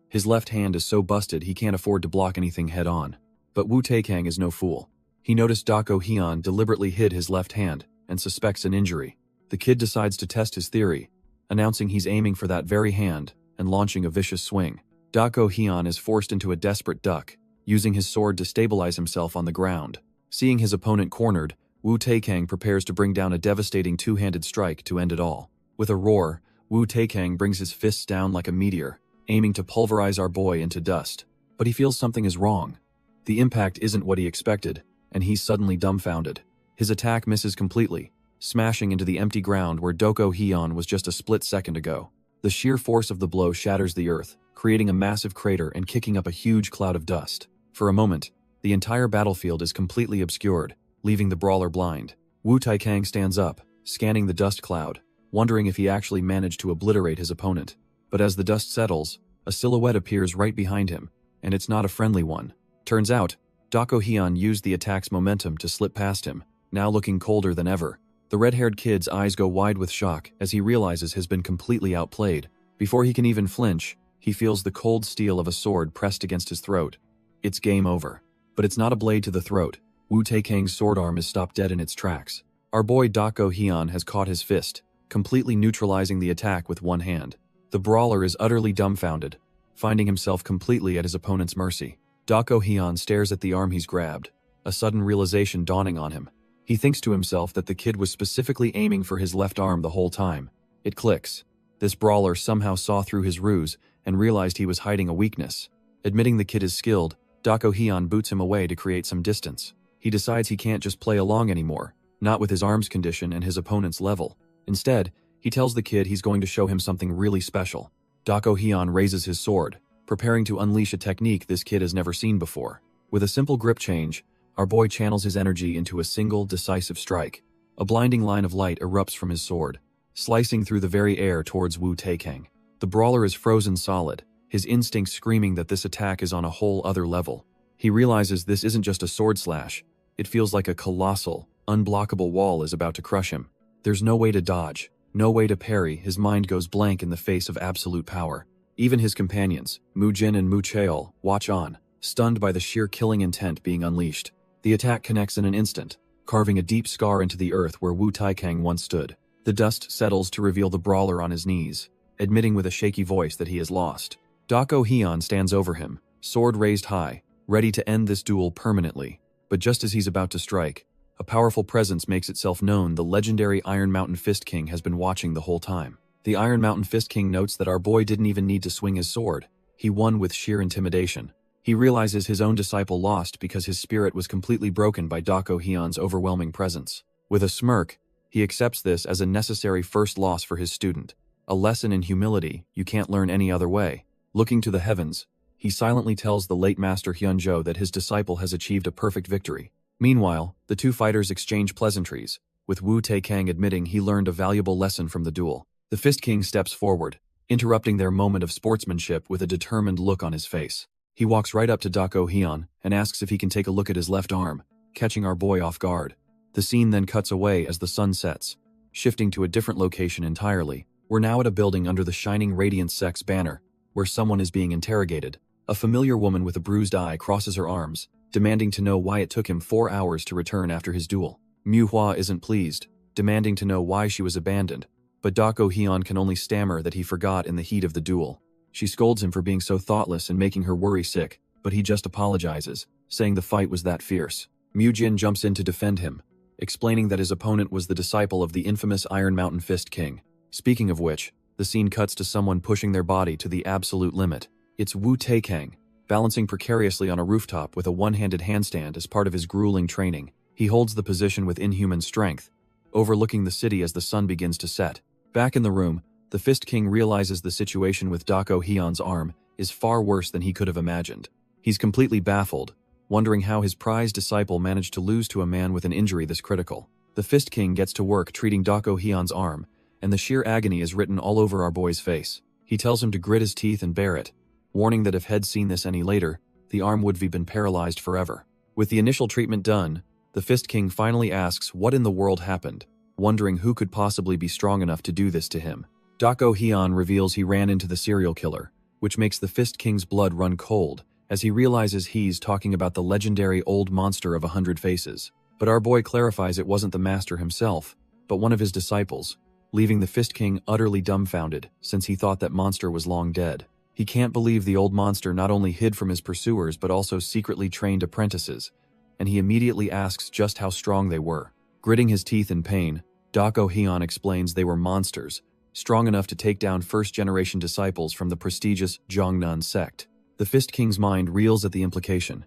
His left hand is so busted he can't afford to block anything head-on. But Wu Taekang is no fool. He noticed Dako Hyun deliberately hid his left hand and suspects an injury. The kid decides to test his theory, announcing he's aiming for that very hand and launching a vicious swing. Dako Hyun is forced into a desperate duck, using his sword to stabilize himself on the ground. Seeing his opponent cornered, Wu Taekang prepares to bring down a devastating two-handed strike to end it all. With a roar, Wu Taekang brings his fists down like a meteor, aiming to pulverize our boy into dust. But he feels something is wrong. The impact isn't what he expected, and he's suddenly dumbfounded. His attack misses completely, smashing into the empty ground where Dako Hyun was just a split second ago. The sheer force of the blow shatters the earth, creating a massive crater and kicking up a huge cloud of dust. For a moment, the entire battlefield is completely obscured, leaving the brawler blind. Wu Taekang stands up, scanning the dust cloud, wondering if he actually managed to obliterate his opponent. But as the dust settles, a silhouette appears right behind him, and it's not a friendly one. Turns out, Dako Hyun used the attack's momentum to slip past him, now looking colder than ever. The red-haired kid's eyes go wide with shock as he realizes he's been completely outplayed. Before he can even flinch, he feels the cold steel of a sword pressed against his throat. It's game over. But it's not a blade to the throat. Wu Taekang's sword arm is stopped dead in its tracks. Our boy Dako Hyun has caught his fist, completely neutralizing the attack with one hand. The brawler is utterly dumbfounded, finding himself completely at his opponent's mercy. Dako Hyun stares at the arm he's grabbed, a sudden realization dawning on him. He thinks to himself that the kid was specifically aiming for his left arm the whole time. It clicks. This brawler somehow saw through his ruse and realized he was hiding a weakness. Admitting the kid is skilled, Dako Hyun boots him away to create some distance. He decides he can't just play along anymore, not with his arm's condition and his opponent's level. Instead, he tells the kid he's going to show him something really special. Dako Hyun raises his sword, preparing to unleash a technique this kid has never seen before. With a simple grip change, our boy channels his energy into a single, decisive strike. A blinding line of light erupts from his sword, slicing through the very air towards Wu Taekang. The brawler is frozen solid, his instincts screaming that this attack is on a whole other level. He realizes this isn't just a sword slash, it feels like a colossal, unblockable wall is about to crush him. There's no way to dodge, no way to parry. His mind goes blank in the face of absolute power. Even his companions, Mu Jin and Mu Cheol, watch on, stunned by the sheer killing intent being unleashed. The attack connects in an instant, carving a deep scar into the earth where Wu Taekang once stood. The dust settles to reveal the brawler on his knees, admitting with a shaky voice that he is lost. Dako Hyun stands over him, sword raised high, ready to end this duel permanently. But just as he's about to strike, a powerful presence makes itself known. The legendary Iron Mountain Fist King has been watching the whole time. The Iron Mountain Fist King notes that our boy didn't even need to swing his sword. He won with sheer intimidation. He realizes his own disciple lost because his spirit was completely broken by Dako Hyun's overwhelming presence. With a smirk, he accepts this as a necessary first loss for his student. A lesson in humility you can't learn any other way. Looking to the heavens, he silently tells the late master Hyunjo that his disciple has achieved a perfect victory. Meanwhile, the two fighters exchange pleasantries, with Wu Taekang admitting he learned a valuable lesson from the duel. The Fist King steps forward, interrupting their moment of sportsmanship with a determined look on his face. He walks right up to Dako Hyun and asks if he can take a look at his left arm, catching our boy off guard. The scene then cuts away as the sun sets, shifting to a different location entirely. We're now at a building under the Shining Radiant Sex banner, where someone is being interrogated. A familiar woman with a bruised eye crosses her arms, demanding to know why it took him 4 hours to return after his duel. Manhwa isn't pleased, demanding to know why she was abandoned, but Dako Hyun can only stammer that he forgot in the heat of the duel. She scolds him for being so thoughtless and making her worry sick, but he just apologizes, saying the fight was that fierce. Mu Jin jumps in to defend him, explaining that his opponent was the disciple of the infamous Iron Mountain Fist King. Speaking of which, the scene cuts to someone pushing their body to the absolute limit. It's Wu Taekang, balancing precariously on a rooftop with a one-handed handstand as part of his grueling training. He holds the position with inhuman strength, overlooking the city as the sun begins to set. Back in the room, the Fist King realizes the situation with Dako Hyun's arm is far worse than he could have imagined. He's completely baffled, wondering how his prized disciple managed to lose to a man with an injury this critical. The Fist King gets to work treating Dako Hyun's arm, and the sheer agony is written all over our boy's face. He tells him to grit his teeth and bear it, warning that if he'd seen this any later, the arm would have been paralyzed forever. With the initial treatment done, the Fist King finally asks what in the world happened, wondering who could possibly be strong enough to do this to him. Dako Hyun reveals he ran into the serial killer, which makes the Fist King's blood run cold, as he realizes he's talking about the legendary old monster of 100 faces. But our boy clarifies it wasn't the master himself, but one of his disciples, leaving the Fist King utterly dumbfounded, since he thought that monster was long dead. He can't believe the old monster not only hid from his pursuers but also secretly trained apprentices, and he immediately asks just how strong they were. Gritting his teeth in pain, Dako Hyun explains they were monsters, strong enough to take down first-generation disciples from the prestigious Jongnon sect. The Fist King's mind reels at the implication.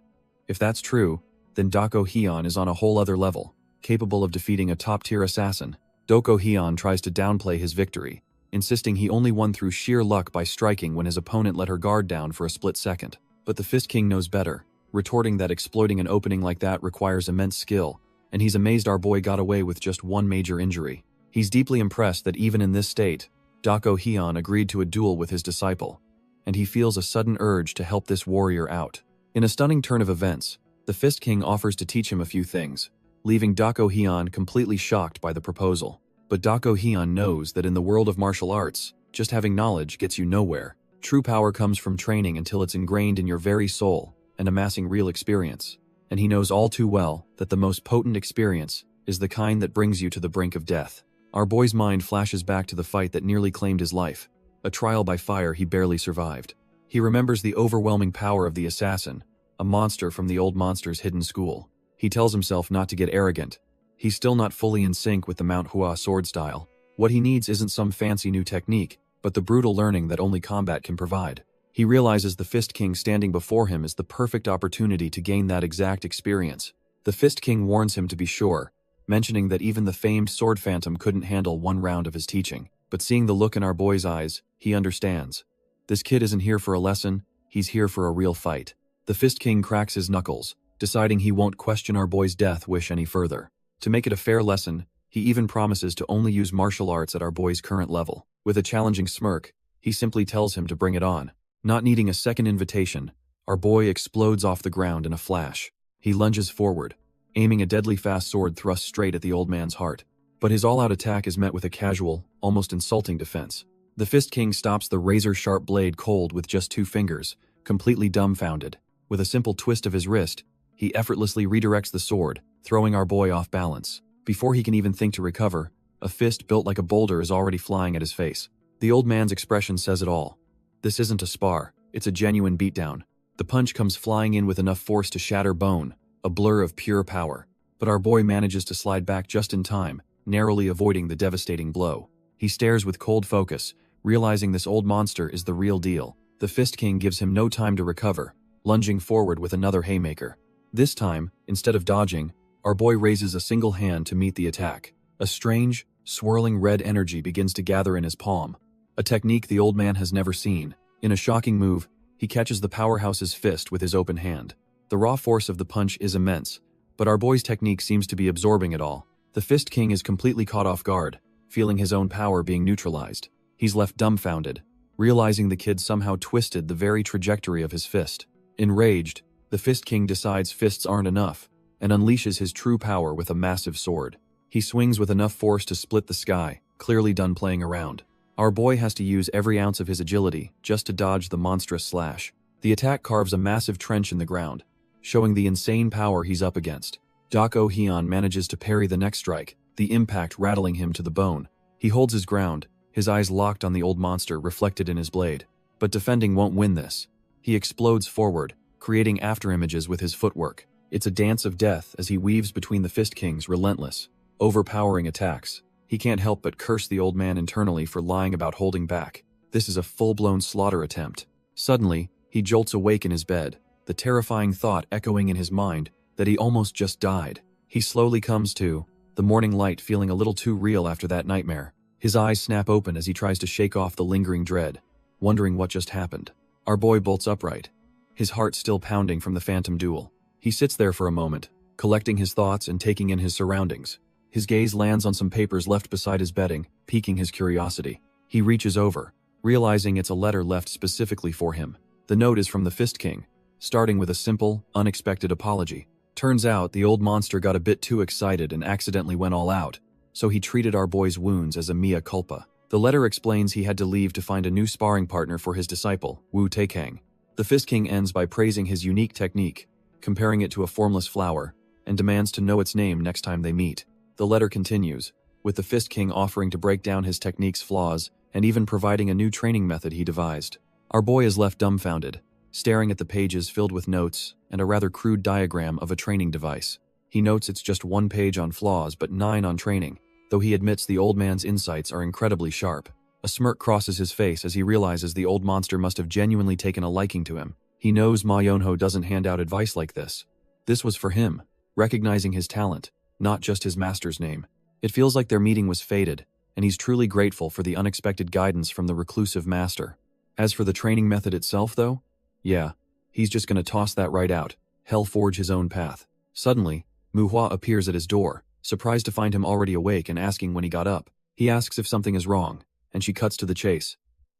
If that's true, then Dako Hyun is on a whole other level, capable of defeating a top-tier assassin. Dako Hyun tries to downplay his victory, insisting he only won through sheer luck by striking when his opponent let her guard down for a split second. But the Fist King knows better, retorting that exploiting an opening like that requires immense skill, and he's amazed our boy got away with just one major injury. He's deeply impressed that even in this state, Dako Hyun agreed to a duel with his disciple, and he feels a sudden urge to help this warrior out. In a stunning turn of events, the Fist King offers to teach him a few things, leaving Dako Hyun completely shocked by the proposal. But Dako Hyun knows that in the world of martial arts, just having knowledge gets you nowhere. True power comes from training until it's ingrained in your very soul and amassing real experience. And he knows all too well that the most potent experience is the kind that brings you to the brink of death. Our boy's mind flashes back to the fight that nearly claimed his life, a trial by fire he barely survived. He remembers the overwhelming power of the assassin, a monster from the old monster's hidden school. He tells himself not to get arrogant. He's still not fully in sync with the Manhwa sword style. What he needs isn't some fancy new technique, but the brutal learning that only combat can provide. He realizes the Fist King standing before him is the perfect opportunity to gain that exact experience. The Fist King warns him to be sure, mentioning that even the famed Sword Phantom couldn't handle one round of his teaching. But seeing the look in our boy's eyes, he understands. This kid isn't here for a lesson, he's here for a real fight. The Fist King cracks his knuckles, deciding he won't question our boy's death wish any further. To make it a fair lesson, he even promises to only use martial arts at our boy's current level. With a challenging smirk, he simply tells him to bring it on. Not needing a second invitation, our boy explodes off the ground in a flash. He lunges forward, aiming a deadly fast sword thrust straight at the old man's heart. But his all-out attack is met with a casual, almost insulting defense. The Fist King stops the razor-sharp blade cold with just 2 fingers, completely dumbfounded. With a simple twist of his wrist, he effortlessly redirects the sword, throwing our boy off balance. Before he can even think to recover, a fist built like a boulder is already flying at his face. The old man's expression says it all. This isn't a spar, it's a genuine beatdown. The punch comes flying in with enough force to shatter bone, a blur of pure power. But our boy manages to slide back just in time, narrowly avoiding the devastating blow. He stares with cold focus, realizing this old monster is the real deal. The Fist King gives him no time to recover, lunging forward with another haymaker. This time, instead of dodging, our boy raises a single hand to meet the attack. A strange, swirling red energy begins to gather in his palm, a technique the old man has never seen. In a shocking move, he catches the powerhouse's fist with his open hand. The raw force of the punch is immense, but our boy's technique seems to be absorbing it all. The Fist King is completely caught off guard, feeling his own power being neutralized. He's left dumbfounded, realizing the kid somehow twisted the very trajectory of his fist. Enraged, the Fist King decides fists aren't enough, and unleashes his true power with a massive sword. He swings with enough force to split the sky, clearly done playing around. Our boy has to use every ounce of his agility just to dodge the monstrous slash. The attack carves a massive trench in the ground, showing the insane power he's up against. Dako Hyun manages to parry the next strike, the impact rattling him to the bone. He holds his ground, his eyes locked on the old monster reflected in his blade. But defending won't win this. He explodes forward, creating afterimages with his footwork. It's a dance of death as he weaves between the Fist King's relentless, overpowering attacks. He can't help but curse the old man internally for lying about holding back. This is a full-blown slaughter attempt. Suddenly, he jolts awake in his bed, the terrifying thought echoing in his mind that he almost just died. He slowly comes to, the morning light feeling a little too real after that nightmare. His eyes snap open as he tries to shake off the lingering dread, wondering what just happened. Our boy bolts upright, his heart still pounding from the phantom duel. He sits there for a moment, collecting his thoughts and taking in his surroundings. His gaze lands on some papers left beside his bedding, piquing his curiosity. He reaches over, realizing it's a letter left specifically for him. The note is from the Fist King, starting with a simple, unexpected apology. Turns out the old monster got a bit too excited and accidentally went all out, so he treated our boy's wounds as a mea culpa. The letter explains he had to leave to find a new sparring partner for his disciple, Wu Taekang. The Fist King ends by praising his unique technique, comparing it to a formless flower, and demands to know its name next time they meet. The letter continues, with the Fist King offering to break down his technique's flaws and even providing a new training method he devised. Our boy is left dumbfounded, staring at the pages filled with notes and a rather crude diagram of a training device. He notes it's just 1 page on flaws but 9 on training, though he admits the old man's insights are incredibly sharp. A smirk crosses his face as he realizes the old monster must have genuinely taken a liking to him. He knows Ma Yonho doesn't hand out advice like this. This was for him, recognizing his talent, not just his master's name. It feels like their meeting was fated, and he's truly grateful for the unexpected guidance from the reclusive master. As for the training method itself though, yeah, he's just gonna toss that right out, hell forge his own path. Suddenly, Manhwa appears at his door, surprised to find him already awake and asking when he got up. He asks if something is wrong, and she cuts to the chase.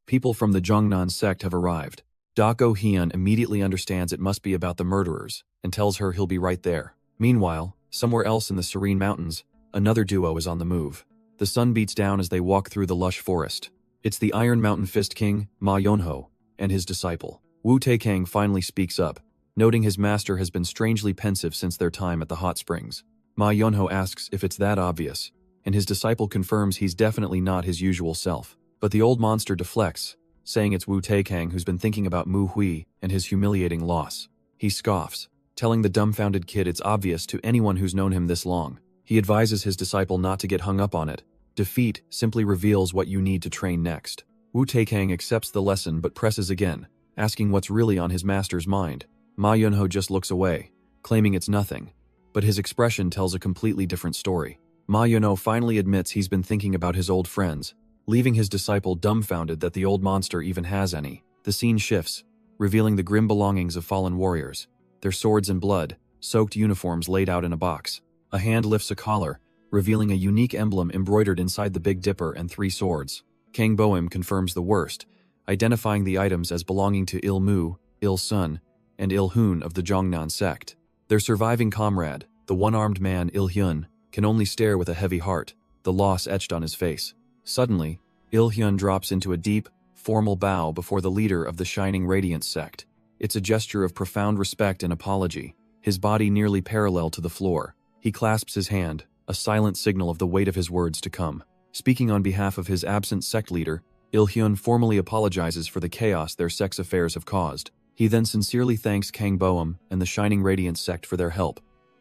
People from the Jongnan sect have arrived. Dako Hyun immediately understands it must be about the murderers, and tells her he'll be right there. Meanwhile, somewhere else in the Serene Mountains, another duo is on the move. The sun beats down as they walk through the lush forest. It's the Iron Mountain Fist King, Ma Yonho, and his disciple. Wu Taekang finally speaks up, noting his master has been strangely pensive since their time at the hot springs. Ma Yonho asks if it's that obvious, and his disciple confirms he's definitely not his usual self. But the old monster deflects, saying it's Wu Taekang who's been thinking about Mu Hui and his humiliating loss. He scoffs, telling the dumbfounded kid it's obvious to anyone who's known him this long. He advises his disciple not to get hung up on it. Defeat simply reveals what you need to train next. Wu Taekang accepts the lesson but presses again, asking what's really on his master's mind. Ma Yunho just looks away, claiming it's nothing, but his expression tells a completely different story. Ma Yunho finally admits he's been thinking about his old friends, leaving his disciple dumbfounded that the old monster even has any. The scene shifts, revealing the grim belongings of fallen warriors, their swords and blood-soaked uniforms laid out in a box. A hand lifts a collar, revealing a unique emblem embroidered inside the Big Dipper and 3 swords. Kang Boim confirms the worst, identifying the items as belonging to Il Mu, Il Sun, and Il Hun of the Jongnan sect. Their surviving comrade, the one-armed man Il Hyun, can only stare with a heavy heart, the loss etched on his face. Suddenly, Il Hyun drops into a deep, formal bow before the leader of the Shining Radiance sect. It's a gesture of profound respect and apology, his body nearly parallel to the floor. He clasps his hand, a silent signal of the weight of his words to come. Speaking on behalf of his absent sect leader, Il Hyun formally apologizes for the chaos their sect's affairs have caused. He then sincerely thanks Kang Boim and the Shining Radiance sect for their help,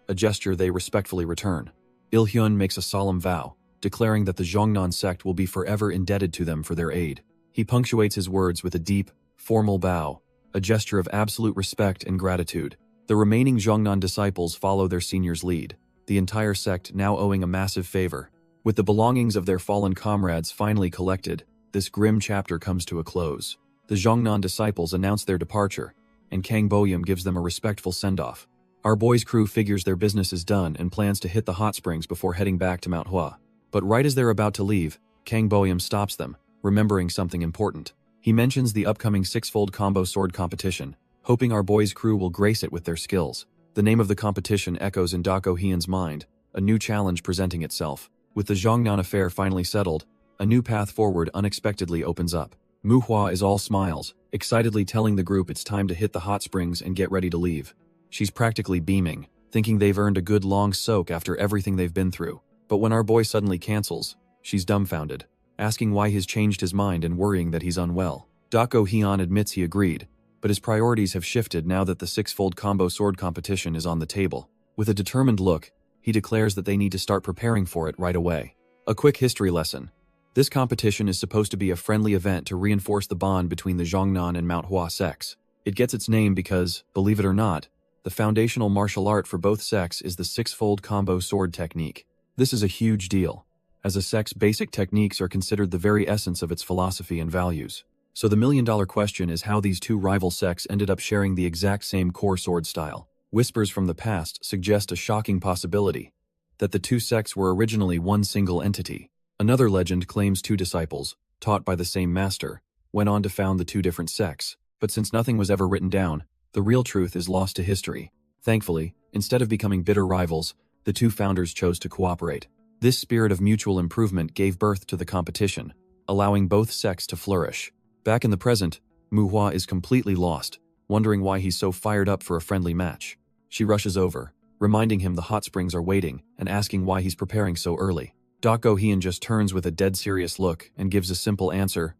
a gesture they respectfully return. Il Hyun makes a solemn vow, declaring that the Jongnan sect will be forever indebted to them for their aid. He punctuates his words with a deep, formal bow, a gesture of absolute respect and gratitude. The remaining Jongnan disciples follow their senior's lead, the entire sect now owing a massive favor. With the belongings of their fallen comrades finally collected, this grim chapter comes to a close. The Jongnan disciples announce their departure, and Kang Boyum gives them a respectful send-off. Our boy's crew figures their business is done and plans to hit the hot springs before heading back to Manhwa. But right as they're about to leave, Kang Boyum stops them, remembering something important. He mentions the upcoming 6-fold combo sword competition, hoping our boy's crew will grace it with their skills. The name of the competition echoes in Dako Hyun's mind, a new challenge presenting itself. With the Jongnan affair finally settled, a new path forward unexpectedly opens up. Manhwa is all smiles, excitedly telling the group it's time to hit the hot springs and get ready to leave. She's practically beaming, thinking they've earned a good long soak after everything they've been through. But when our boy suddenly cancels, she's dumbfounded, asking why he's changed his mind and worrying that he's unwell. Dako Hyun admits he agreed, but his priorities have shifted now that the 6-fold combo sword competition is on the table. With a determined look, he declares that they need to start preparing for it right away. A quick history lesson. This competition is supposed to be a friendly event to reinforce the bond between the Jongnan and Manhwa sects. It gets its name because, believe it or not, the foundational martial art for both sects is the 6-fold combo sword technique. This is a huge deal, as a sect's basic techniques are considered the very essence of its philosophy and values. So the million-dollar question is how these two rival sects ended up sharing the exact same core sword style. Whispers from the past suggest a shocking possibility, that the two sects were originally one single entity. Another legend claims 2 disciples, taught by the same master, went on to found the 2 different sects, but since nothing was ever written down, the real truth is lost to history. Thankfully, instead of becoming bitter rivals, the 2 founders chose to cooperate. This spirit of mutual improvement gave birth to the competition, allowing both sects to flourish. Back in the present, Manhwa is completely lost, wondering why he's so fired up for a friendly match. She rushes over, reminding him the hot springs are waiting and asking why he's preparing so early. Dako Hyun just turns with a dead serious look and gives a simple answer,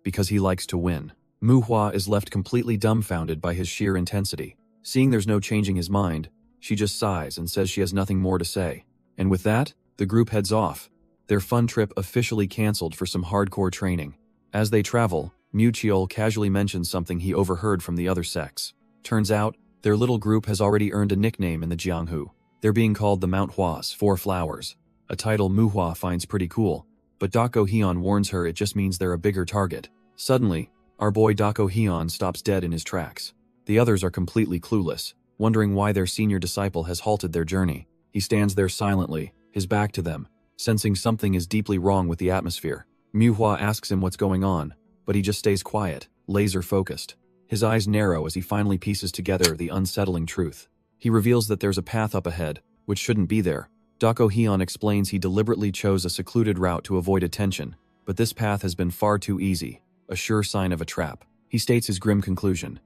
because he likes to win. Manhwa is left completely dumbfounded by his sheer intensity. Seeing there's no changing his mind, she just sighs and says she has nothing more to say. And with that, the group heads off, their fun trip officially cancelled for some hardcore training. As they travel, Mu Cheol casually mentions something he overheard from the other sects. Turns out, their little group has already earned a nickname in the Jianghu. They're being called the Manhwa's 4 Flowers, a title Manhwa finds pretty cool, but Dako Hyun warns her it just means they're a bigger target. Suddenly, our boy Dako Hyun stops dead in his tracks. The others are completely clueless, wondering why their senior disciple has halted their journey. He stands there silently, his back to them, sensing something is deeply wrong with the atmosphere. Manhwa asks him what's going on, but he just stays quiet, laser-focused. His eyes narrow as he finally pieces together the unsettling truth. He reveals that there's a path up ahead, which shouldn't be there. Dako Hyun explains he deliberately chose a secluded route to avoid attention, but this path has been far too easy, a sure sign of a trap. He states his grim conclusion.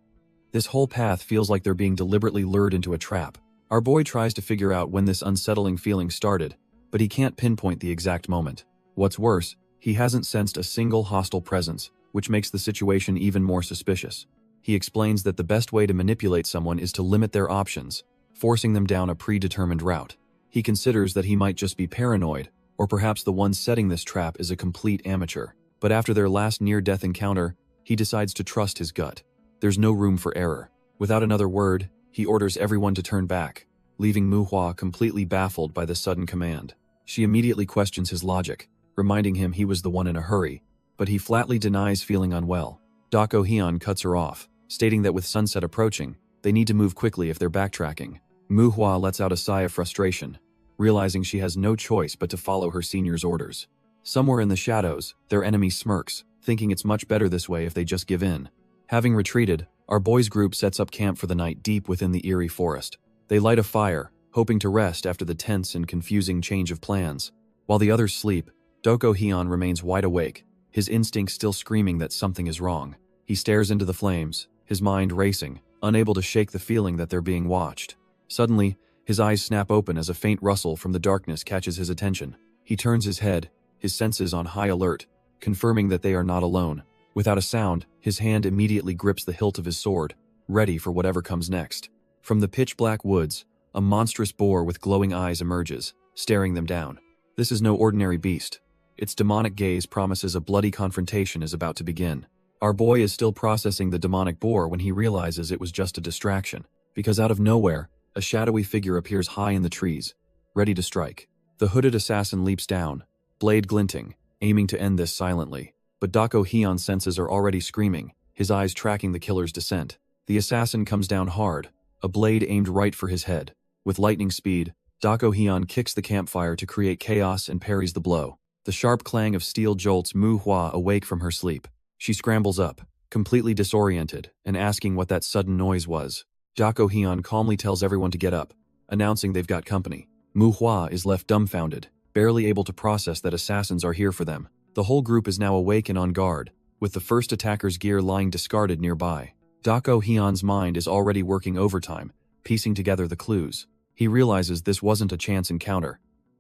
This whole path feels like they're being deliberately lured into a trap. Our boy tries to figure out when this unsettling feeling started, but he can't pinpoint the exact moment. What's worse, he hasn't sensed a single hostile presence, which makes the situation even more suspicious. He explains that the best way to manipulate someone is to limit their options, forcing them down a predetermined route. He considers that he might just be paranoid, or perhaps the one setting this trap is a complete amateur. But after their last near-death encounter, he decides to trust his gut. There's no room for error. Without another word, he orders everyone to turn back, leaving Manhwa completely baffled by the sudden command. She immediately questions his logic, reminding him he was the one in a hurry, but he flatly denies feeling unwell. Dako Hyun cuts her off, stating that with sunset approaching, they need to move quickly if they're backtracking. Manhwa lets out a sigh of frustration, realizing she has no choice but to follow her senior's orders. Somewhere in the shadows, their enemy smirks, thinking it's much better this way if they just give in. Having retreated, our boys' group sets up camp for the night deep within the eerie forest. They light a fire, hoping to rest after the tense and confusing change of plans. While the others sleep, Dako Hyun remains wide awake, his instincts still screaming that something is wrong. He stares into the flames, his mind racing, unable to shake the feeling that they're being watched. Suddenly, his eyes snap open as a faint rustle from the darkness catches his attention. He turns his head, his senses on high alert, confirming that they are not alone. Without a sound, his hand immediately grips the hilt of his sword, ready for whatever comes next. From the pitch-black woods, a monstrous boar with glowing eyes emerges, staring them down. This is no ordinary beast. Its demonic gaze promises a bloody confrontation is about to begin. Our boy is still processing the demonic boar when he realizes it was just a distraction, because out of nowhere, a shadowy figure appears high in the trees, ready to strike. The hooded assassin leaps down, blade glinting, aiming to end this silently. But Dako Hyun's senses are already screaming, his eyes tracking the killer's descent. The assassin comes down hard, a blade aimed right for his head. With lightning speed, Dako Hyun kicks the campfire to create chaos and parries the blow. The sharp clang of steel jolts Manhwa awake from her sleep. She scrambles up, completely disoriented, and asking what that sudden noise was. Dako Hyun calmly tells everyone to get up, announcing they've got company. Manhwa is left dumbfounded, barely able to process that assassins are here for them. The whole group is now awake and on guard, with the first attacker's gear lying discarded nearby. Dako Hyun's mind is already working overtime, piecing together the clues. He realizes this wasn't a chance encounter.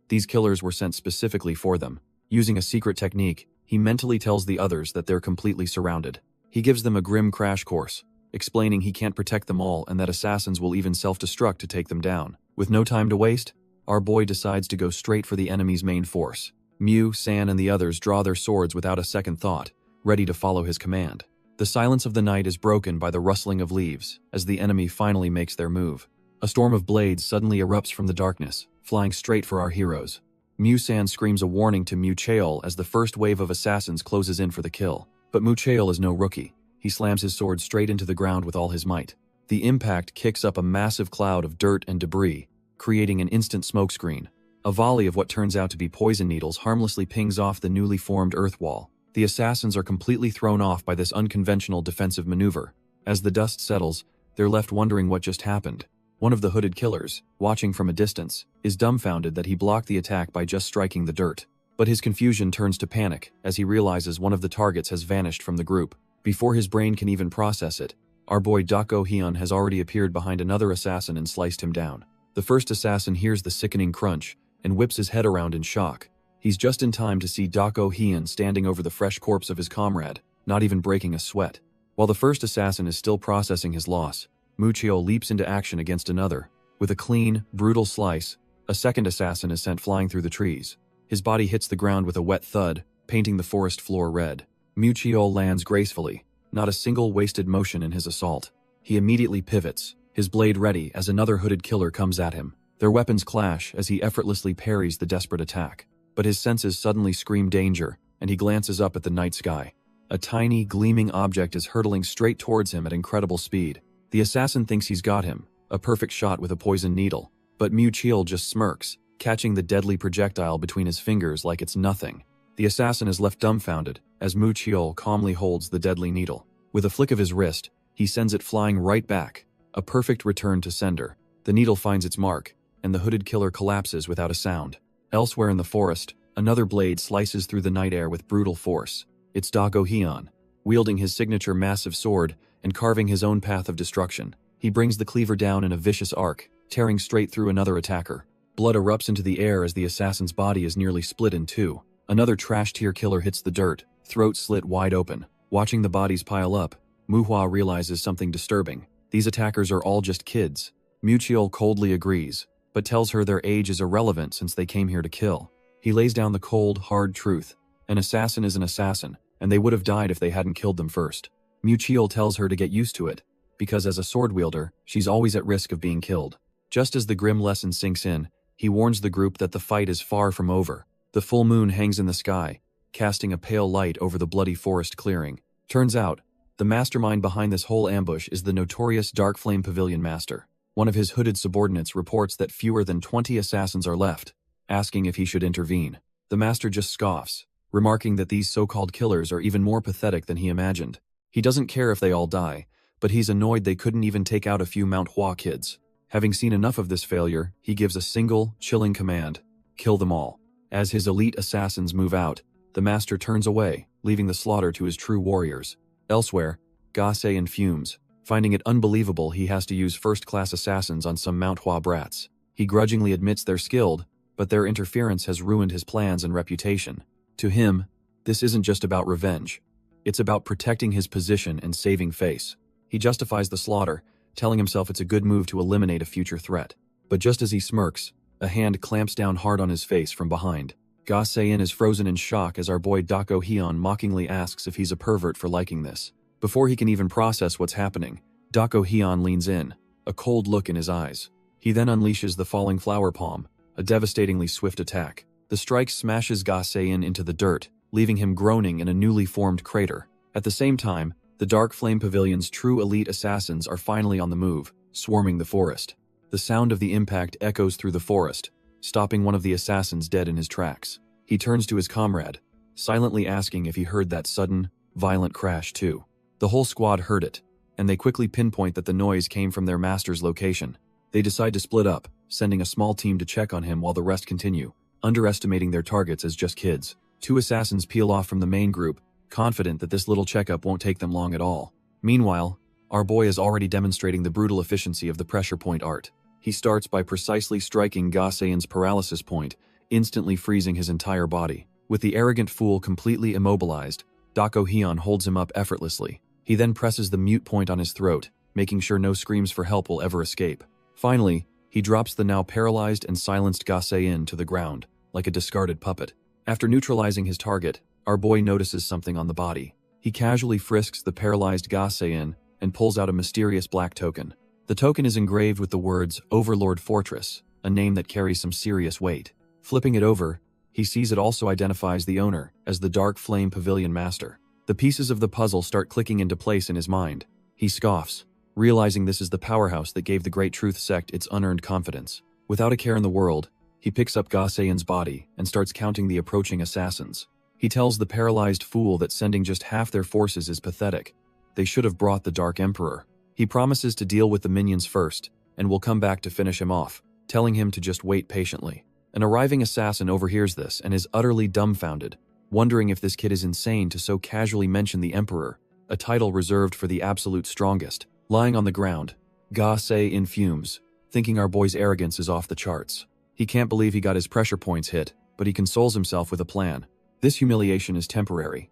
These killers were sent specifically for them. Using a secret technique, he mentally tells the others that they're completely surrounded. He gives them a grim crash course, explaining he can't protect them all and that assassins will even self-destruct to take them down. With no time to waste, our boy decides to go straight for the enemy's main force. Mew, San, and the others draw their swords without a second thought, ready to follow his command. The silence of the night is broken by the rustling of leaves, as the enemy finally makes their move. A storm of blades suddenly erupts from the darkness, flying straight for our heroes. Mew San screams a warning to Mew Chaeol as the first wave of assassins closes in for the kill. But Mew Chaeol is no rookie. He slams his sword straight into the ground with all his might. The impact kicks up a massive cloud of dirt and debris, creating an instant smokescreen. A volley of what turns out to be poison needles harmlessly pings off the newly formed earth wall. The assassins are completely thrown off by this unconventional defensive maneuver. As the dust settles, they're left wondering what just happened. One of the hooded killers, watching from a distance, is dumbfounded that he blocked the attack by just striking the dirt. But his confusion turns to panic as he realizes one of the targets has vanished from the group. Before his brain can even process it, our boy Dako Hyun has already appeared behind another assassin and sliced him down. The first assassin hears the sickening crunch and whips his head around in shock. He's just in time to see Dako Hyun standing over the fresh corpse of his comrade, not even breaking a sweat. While the first assassin is still processing his loss, Mew Chaeol leaps into action against another. With a clean, brutal slice, a second assassin is sent flying through the trees. His body hits the ground with a wet thud, painting the forest floor red. Mew Chaeol lands gracefully, not a single wasted motion in his assault. He immediately pivots, his blade ready as another hooded killer comes at him. Their weapons clash as he effortlessly parries the desperate attack. But his senses suddenly scream danger, and he glances up at the night sky. A tiny, gleaming object is hurtling straight towards him at incredible speed. The assassin thinks he's got him, a perfect shot with a poison needle. But Mew Chaeol just smirks, catching the deadly projectile between his fingers like it's nothing. The assassin is left dumbfounded as Mu Chiol calmly holds the deadly needle. With a flick of his wrist, he sends it flying right back. A perfect return to sender. The needle finds its mark, and the hooded killer collapses without a sound. Elsewhere in the forest, another blade slices through the night air with brutal force. It's Dako Hyun, wielding his signature massive sword and carving his own path of destruction. He brings the cleaver down in a vicious arc, tearing straight through another attacker. Blood erupts into the air as the assassin's body is nearly split in two. Another trash-tier killer hits the dirt, throat slit wide open. Watching the bodies pile up, Manhwa realizes something disturbing. These attackers are all just kids. Mu Chiol coldly agrees, but tells her their age is irrelevant since they came here to kill. He lays down the cold, hard truth. An assassin is an assassin, and they would have died if they hadn't killed them first. Mu Chiol tells her to get used to it, because as a sword wielder, she's always at risk of being killed. Just as the grim lesson sinks in, he warns the group that the fight is far from over. The full moon hangs in the sky, casting a pale light over the bloody forest clearing. Turns out, the mastermind behind this whole ambush is the notorious Dark Flame Pavilion Master. One of his hooded subordinates reports that fewer than 20 assassins are left, asking if he should intervene. The master just scoffs, remarking that these so-called killers are even more pathetic than he imagined. He doesn't care if they all die, but he's annoyed they couldn't even take out a few Manhwa kids. Having seen enough of this failure, he gives a single, chilling command: kill them all. As his elite assassins move out, the master turns away, leaving the slaughter to his true warriors. Elsewhere, Gasein fumes, finding it unbelievable he has to use first-class assassins on some Manhwa brats. He grudgingly admits they're skilled, but their interference has ruined his plans and reputation. To him, this isn't just about revenge. It's about protecting his position and saving face. He justifies the slaughter, telling himself it's a good move to eliminate a future threat. But just as he smirks, a hand clamps down hard on his face from behind. Gasein is frozen in shock as our boy Dako Hyun mockingly asks if he's a pervert for liking this. Before he can even process what's happening, Dako Hyun leans in, a cold look in his eyes. He then unleashes the falling flower palm, a devastatingly swift attack. The strike smashes Gasein into the dirt, leaving him groaning in a newly formed crater. At the same time, the Dark Flame Pavilion's true elite assassins are finally on the move, swarming the forest. The sound of the impact echoes through the forest, stopping one of the assassins dead in his tracks. He turns to his comrade, silently asking if he heard that sudden, violent crash too. The whole squad heard it, and they quickly pinpoint that the noise came from their master's location. They decide to split up, sending a small team to check on him while the rest continue, underestimating their targets as just kids. Two assassins peel off from the main group, confident that this little checkup won't take them long at all. Meanwhile, our boy is already demonstrating the brutal efficiency of the pressure point art. He starts by precisely striking Gasein's paralysis point, instantly freezing his entire body. With the arrogant fool completely immobilized, Dako Hyun holds him up effortlessly. He then presses the mute point on his throat, making sure no screams for help will ever escape. Finally, he drops the now paralyzed and silenced Gasein to the ground, like a discarded puppet. After neutralizing his target, our boy notices something on the body. He casually frisks the paralyzed Gasein and pulls out a mysterious black token. The token is engraved with the words Overlord Fortress, a name that carries some serious weight. Flipping it over, he sees it also identifies the owner as the Dark Flame Pavilion Master. The pieces of the puzzle start clicking into place in his mind. He scoffs, realizing this is the powerhouse that gave the Great Truth Sect its unearned confidence. Without a care in the world, he picks up Gasein's body and starts counting the approaching assassins. He tells the paralyzed fool that sending just half their forces is pathetic. They should have brought the Dark Emperor. He promises to deal with the minions first, and will come back to finish him off, telling him to just wait patiently. An arriving assassin overhears this and is utterly dumbfounded, wondering if this kid is insane to so casually mention the Emperor, a title reserved for the absolute strongest. Lying on the ground, Gasein fumes, thinking our boy's arrogance is off the charts. He can't believe he got his pressure points hit, but he consoles himself with a plan. This humiliation is temporary.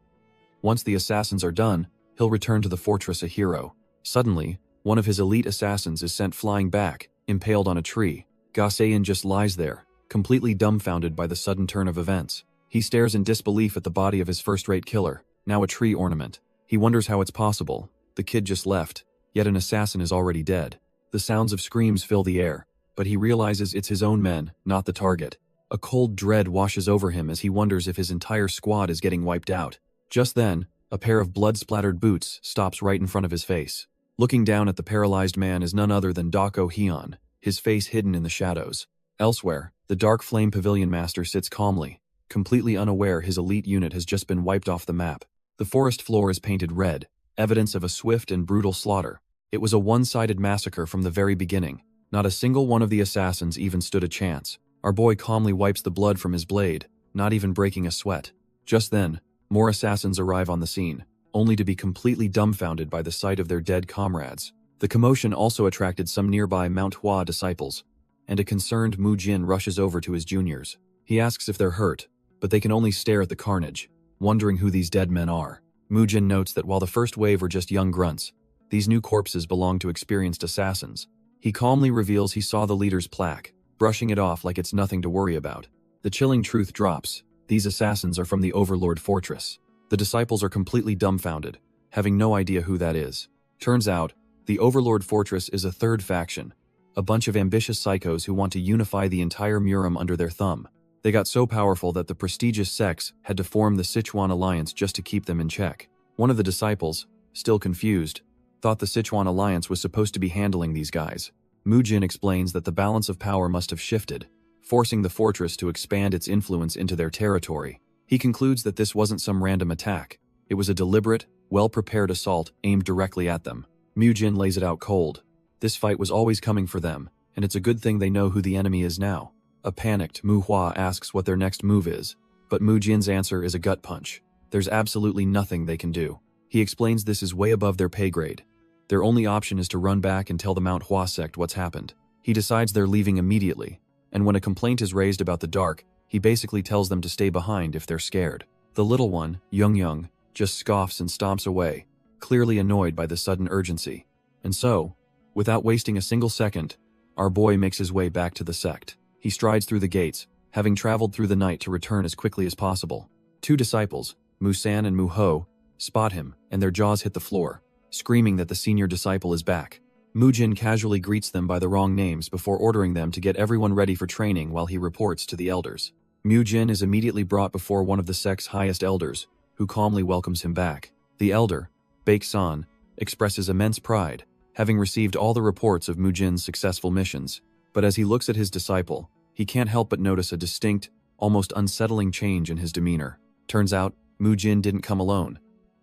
Once the assassins are done, he'll return to the fortress a hero. Suddenly, one of his elite assassins is sent flying back, impaled on a tree. Gasein just lies there, completely dumbfounded by the sudden turn of events. He stares in disbelief at the body of his first-rate killer, now a tree ornament. He wonders how it's possible. The kid just left, yet an assassin is already dead. The sounds of screams fill the air, but he realizes it's his own men, not the target. A cold dread washes over him as he wonders if his entire squad is getting wiped out. Just then, a pair of blood-splattered boots stops right in front of his face. Looking down at the paralyzed man is none other than Dako Hyun, his face hidden in the shadows. Elsewhere, the Dark Flame Pavilion Master sits calmly, completely unaware his elite unit has just been wiped off the map. The forest floor is painted red, evidence of a swift and brutal slaughter. It was a one-sided massacre from the very beginning. Not a single one of the assassins even stood a chance. Our boy calmly wipes the blood from his blade, not even breaking a sweat. Just then, more assassins arrive on the scene, only to be completely dumbfounded by the sight of their dead comrades. The commotion also attracted some nearby Manhwa disciples, and a concerned Mu Jin rushes over to his juniors. He asks if they're hurt, but they can only stare at the carnage, wondering who these dead men are. Mu Jin notes that while the first wave were just young grunts, these new corpses belong to experienced assassins. He calmly reveals he saw the leader's plaque, brushing it off like it's nothing to worry about. The chilling truth drops. These assassins are from the Overlord Fortress. The disciples are completely dumbfounded, having no idea who that is. Turns out, the Overlord Fortress is a third faction, a bunch of ambitious psychos who want to unify the entire Murim under their thumb. They got so powerful that the prestigious sects had to form the Sichuan Alliance just to keep them in check. One of the disciples, still confused, thought the Sichuan Alliance was supposed to be handling these guys. Mu Jin explains that the balance of power must have shifted, forcing the fortress to expand its influence into their territory. He concludes that this wasn't some random attack. It was a deliberate, well-prepared assault aimed directly at them. Mu Jin lays it out cold. This fight was always coming for them, and it's a good thing they know who the enemy is now. A panicked Mu Hua asks what their next move is, but Mu Jin's answer is a gut punch. There's absolutely nothing they can do. He explains this is way above their pay grade. Their only option is to run back and tell the Manhwa sect what's happened. He decides they're leaving immediately, and when a complaint is raised about the dark, he basically tells them to stay behind if they're scared. The little one, Young, just scoffs and stomps away, clearly annoyed by the sudden urgency. And so, without wasting a single second, our boy makes his way back to the sect. He strides through the gates, having traveled through the night to return as quickly as possible. Two disciples, Mu San and Mu Ho, spot him, and their jaws hit the floor, screaming that the senior disciple is back. Mu Jin casually greets them by the wrong names before ordering them to get everyone ready for training while he reports to the elders. Mu Jin is immediately brought before one of the sect's highest elders, who calmly welcomes him back. The elder, Baek San, expresses immense pride, having received all the reports of Mu Jin's successful missions. But as he looks at his disciple, he can't help but notice a distinct, almost unsettling change in his demeanor. Turns out, Mu Jin didn't come alone.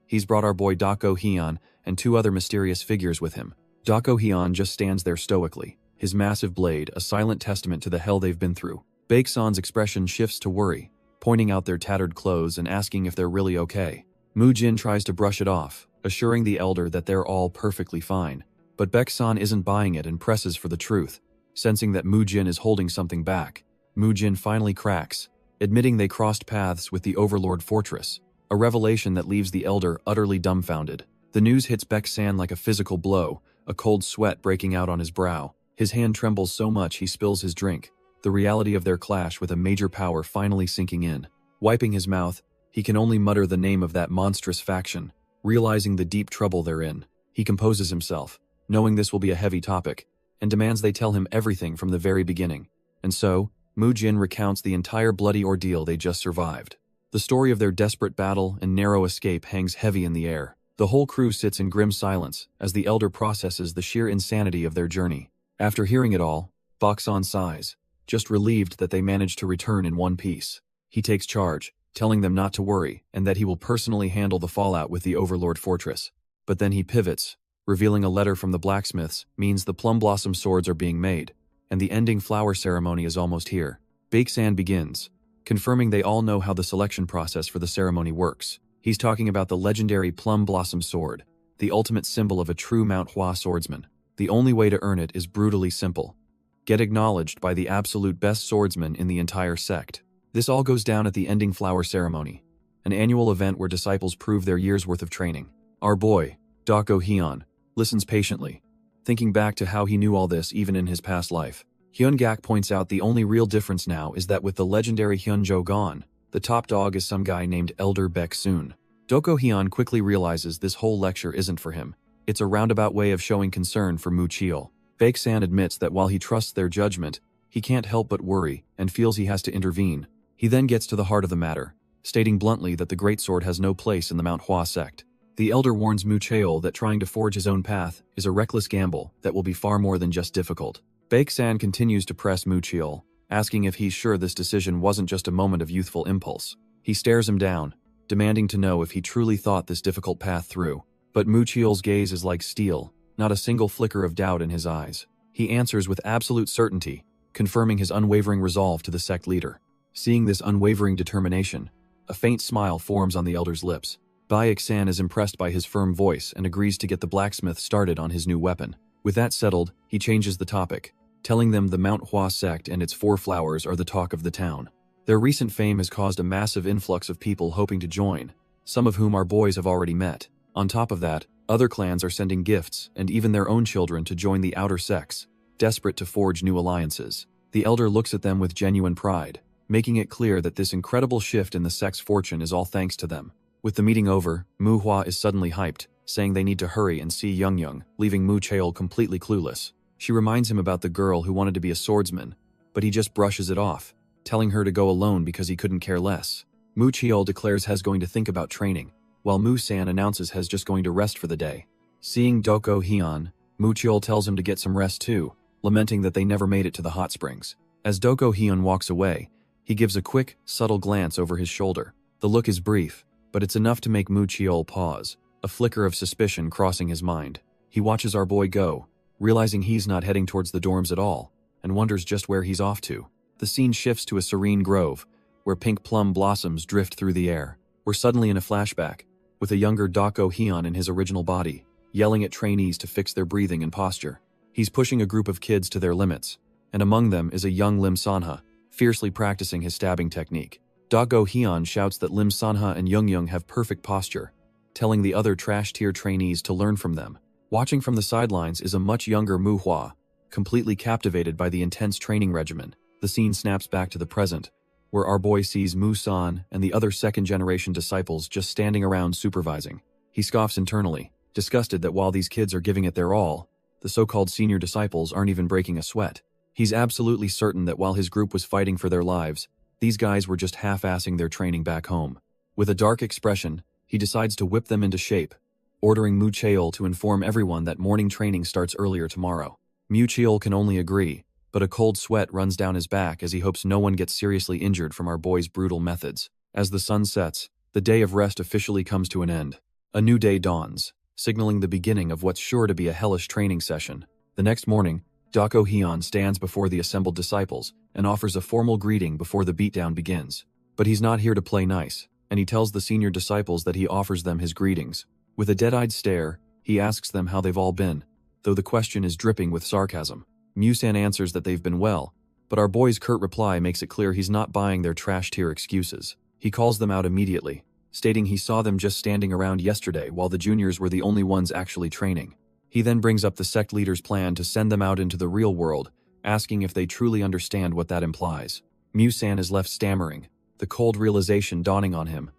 He's brought our boy Dako Hyun and two other mysterious figures with him. Dako Hyun just stands there stoically, his massive blade a silent testament to the hell they've been through. Baek San's expression shifts to worry, pointing out their tattered clothes and asking if they're really okay. Mu Jin tries to brush it off, assuring the elder that they're all perfectly fine. But Baek San isn't buying it and presses for the truth. Sensing that Mu Jin is holding something back, Mu Jin finally cracks, admitting they crossed paths with the Overlord Fortress, a revelation that leaves the elder utterly dumbfounded. The news hits Baek San like a physical blow, a cold sweat breaking out on his brow. His hand trembles so much he spills his drink, the reality of their clash with a major power finally sinking in. Wiping his mouth, he can only mutter the name of that monstrous faction, realizing the deep trouble they're in. He composes himself, knowing this will be a heavy topic, and demands they tell him everything from the very beginning. And so, Mu Jin recounts the entire bloody ordeal they just survived. The story of their desperate battle and narrow escape hangs heavy in the air. The whole crew sits in grim silence as the elder processes the sheer insanity of their journey. After hearing it all, Baek San sighs, just relieved that they managed to return in one piece. He takes charge, telling them not to worry and that he will personally handle the fallout with the Overlord Fortress. But then he pivots, revealing a letter from the blacksmiths means the plum blossom swords are being made, and the ending flower ceremony is almost here. Baek San begins, confirming they all know how the selection process for the ceremony works. He's talking about the legendary plum blossom sword, the ultimate symbol of a true Manhwa swordsman. The only way to earn it is brutally simple. Get acknowledged by the absolute best swordsman in the entire sect. This all goes down at the ending flower ceremony, an annual event where disciples prove their year's worth of training. Our boy, Dako Hyun, listens patiently, thinking back to how he knew all this even in his past life. Hyun-gak points out the only real difference now is that with the legendary Hyunjo gone, the top dog is some guy named Elder Baek Soon. Dako Hyun quickly realizes this whole lecture isn't for him. It's a roundabout way of showing concern for Mu Cheol. Baek San admits that while he trusts their judgment, he can't help but worry and feels he has to intervene. He then gets to the heart of the matter, stating bluntly that the greatsword has no place in the Manhwa sect. The elder warns Mu Cheol that trying to forge his own path is a reckless gamble that will be far more than just difficult. Baek San continues to press Mu Cheol, asking if he's sure this decision wasn't just a moment of youthful impulse. He stares him down, demanding to know if he truly thought this difficult path through. But Mu Cheol's gaze is like steel, not a single flicker of doubt in his eyes. He answers with absolute certainty, confirming his unwavering resolve to the sect leader. Seeing this unwavering determination, a faint smile forms on the elder's lips. Baek-san is impressed by his firm voice and agrees to get the blacksmith started on his new weapon. With that settled, he changes the topic, telling them the Manhwa sect and its 4 flowers are the talk of the town. Their recent fame has caused a massive influx of people hoping to join, some of whom our boys have already met. On top of that, other clans are sending gifts and even their own children to join the outer sects, desperate to forge new alliances. The elder looks at them with genuine pride, making it clear that this incredible shift in the sect's fortune is all thanks to them. With the meeting over, Manhwa is suddenly hyped, saying they need to hurry and see Young, leaving Mu Cheol completely clueless. She reminds him about the girl who wanted to be a swordsman, but he just brushes it off, telling her to go alone because he couldn't care less. Mu Cheol declares He's going to think about training, while Mu-san announces He's just going to rest for the day. Seeing Doko Hyun, Mu Cheol tells him to get some rest too, lamenting that they never made it to the hot springs. As Doko Hyun walks away, he gives a quick, subtle glance over his shoulder. The look is brief, but it's enough to make Mu Cheol pause, a flicker of suspicion crossing his mind. He watches our boy go, realizing he's not heading towards the dorms at all, and wonders just where he's off to. The scene shifts to a serene grove, where pink plum blossoms drift through the air. We're suddenly in a flashback, with a younger Doko Hyun in his original body, yelling at trainees to fix their breathing and posture. He's pushing a group of kids to their limits, and among them is a young Lim Sanha, fiercely practicing his stabbing technique. Doko Hyun shouts that Lim Sanha and Young have perfect posture, telling the other trash-tier trainees to learn from them. Watching from the sidelines is a much younger Manhwa, completely captivated by the intense training regimen. The scene snaps back to the present, where our boy sees Mu-san and the other second-generation disciples just standing around supervising. He scoffs internally, disgusted that while these kids are giving it their all, the so-called senior disciples aren't even breaking a sweat. He's absolutely certain that while his group was fighting for their lives, these guys were just half-assing their training back home. With a dark expression, he decides to whip them into shape, ordering Mu Cheol to inform everyone that morning training starts earlier tomorrow. Mu Cheol can only agree, but a cold sweat runs down his back as he hopes no one gets seriously injured from our boy's brutal methods. As the sun sets, the day of rest officially comes to an end. A new day dawns, signaling the beginning of what's sure to be a hellish training session. The next morning, Doko Hyun stands before the assembled disciples and offers a formal greeting before the beatdown begins. But he's not here to play nice, and he tells the senior disciples that he offers them his greetings. With a dead-eyed stare, he asks them how they've all been, though the question is dripping with sarcasm. Mu-san answers that they've been well, but our boy's curt reply makes it clear he's not buying their trash-tier excuses. He calls them out immediately, stating he saw them just standing around yesterday while the juniors were the only ones actually training. He then brings up the sect leader's plan to send them out into the real world, asking if they truly understand what that implies. Mu-san is left stammering, the cold realization dawning on him.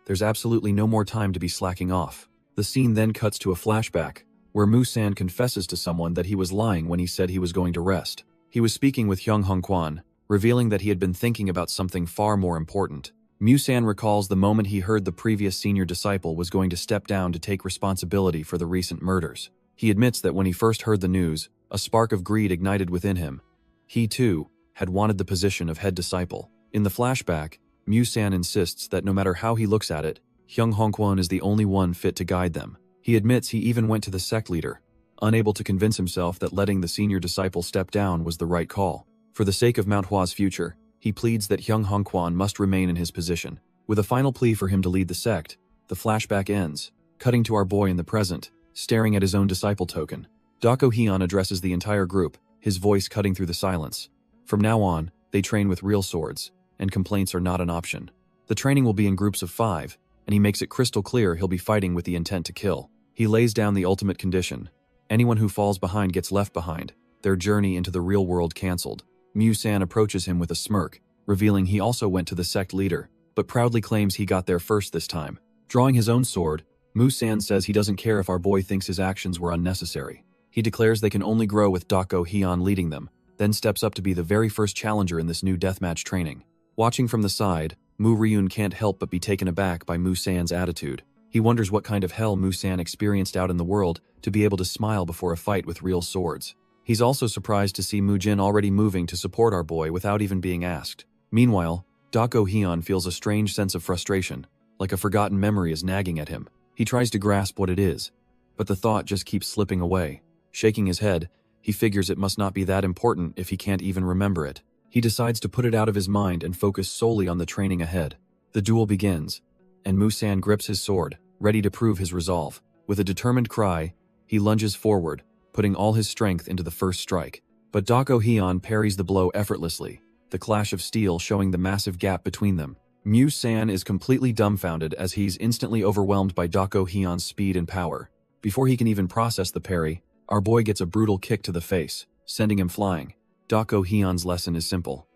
There's absolutely no more time to be slacking off. The scene then cuts to a flashback, where Mu-san confesses to someone that he was lying when he said he was going to rest. He was speaking with Hyung Hong-kwan, revealing that he had been thinking about something far more important. Mu-san recalls the moment he heard the previous senior disciple was going to step down to take responsibility for the recent murders. He admits that when he first heard the news, a spark of greed ignited within him. He, too, had wanted the position of head disciple. In the flashback, Mu-san insists that no matter how he looks at it, Hyung Hong-kwan is the only one fit to guide them. He admits he even went to the sect leader, unable to convince himself that letting the senior disciple step down was the right call. For the sake of Manhwa's future, he pleads that Hyung Hong-kwan must remain in his position. With a final plea for him to lead the sect, the flashback ends, cutting to our boy in the present, staring at his own disciple token. Doko Hyun addresses the entire group, his voice cutting through the silence. From now on, they train with real swords, and complaints are not an option. The training will be in groups of 5, and he makes it crystal clear he'll be fighting with the intent to kill. He lays down the ultimate condition. Anyone who falls behind gets left behind, their journey into the real world cancelled. Mu-san approaches him with a smirk, revealing he also went to the sect leader, but proudly claims he got there first this time. Drawing his own sword, Mu-san says he doesn't care if our boy thinks his actions were unnecessary. He declares they can only grow with Doko Hyun leading them, then steps up to be the very first challenger in this new deathmatch training. Watching from the side, Mu Ryun can't help but be taken aback by Mu-san's attitude. He wonders what kind of hell Mu-san experienced out in the world to be able to smile before a fight with real swords. He's also surprised to see Mujin already moving to support our boy without even being asked. Meanwhile, Dako Hyun feels a strange sense of frustration, like a forgotten memory is nagging at him. He tries to grasp what it is, but the thought just keeps slipping away. Shaking his head, he figures it must not be that important if he can't even remember it. He decides to put it out of his mind and focus solely on the training ahead. The duel begins, and Musan grips his sword, ready to prove his resolve. With a determined cry, he lunges forward, putting all his strength into the first strike. But Dako Hyun parries the blow effortlessly, the clash of steel showing the massive gap between them. Musan is completely dumbfounded as he's instantly overwhelmed by Dako Hyun's speed and power. Before he can even process the parry, our boy gets a brutal kick to the face, sending him flying. Dako Hyun's lesson is simple.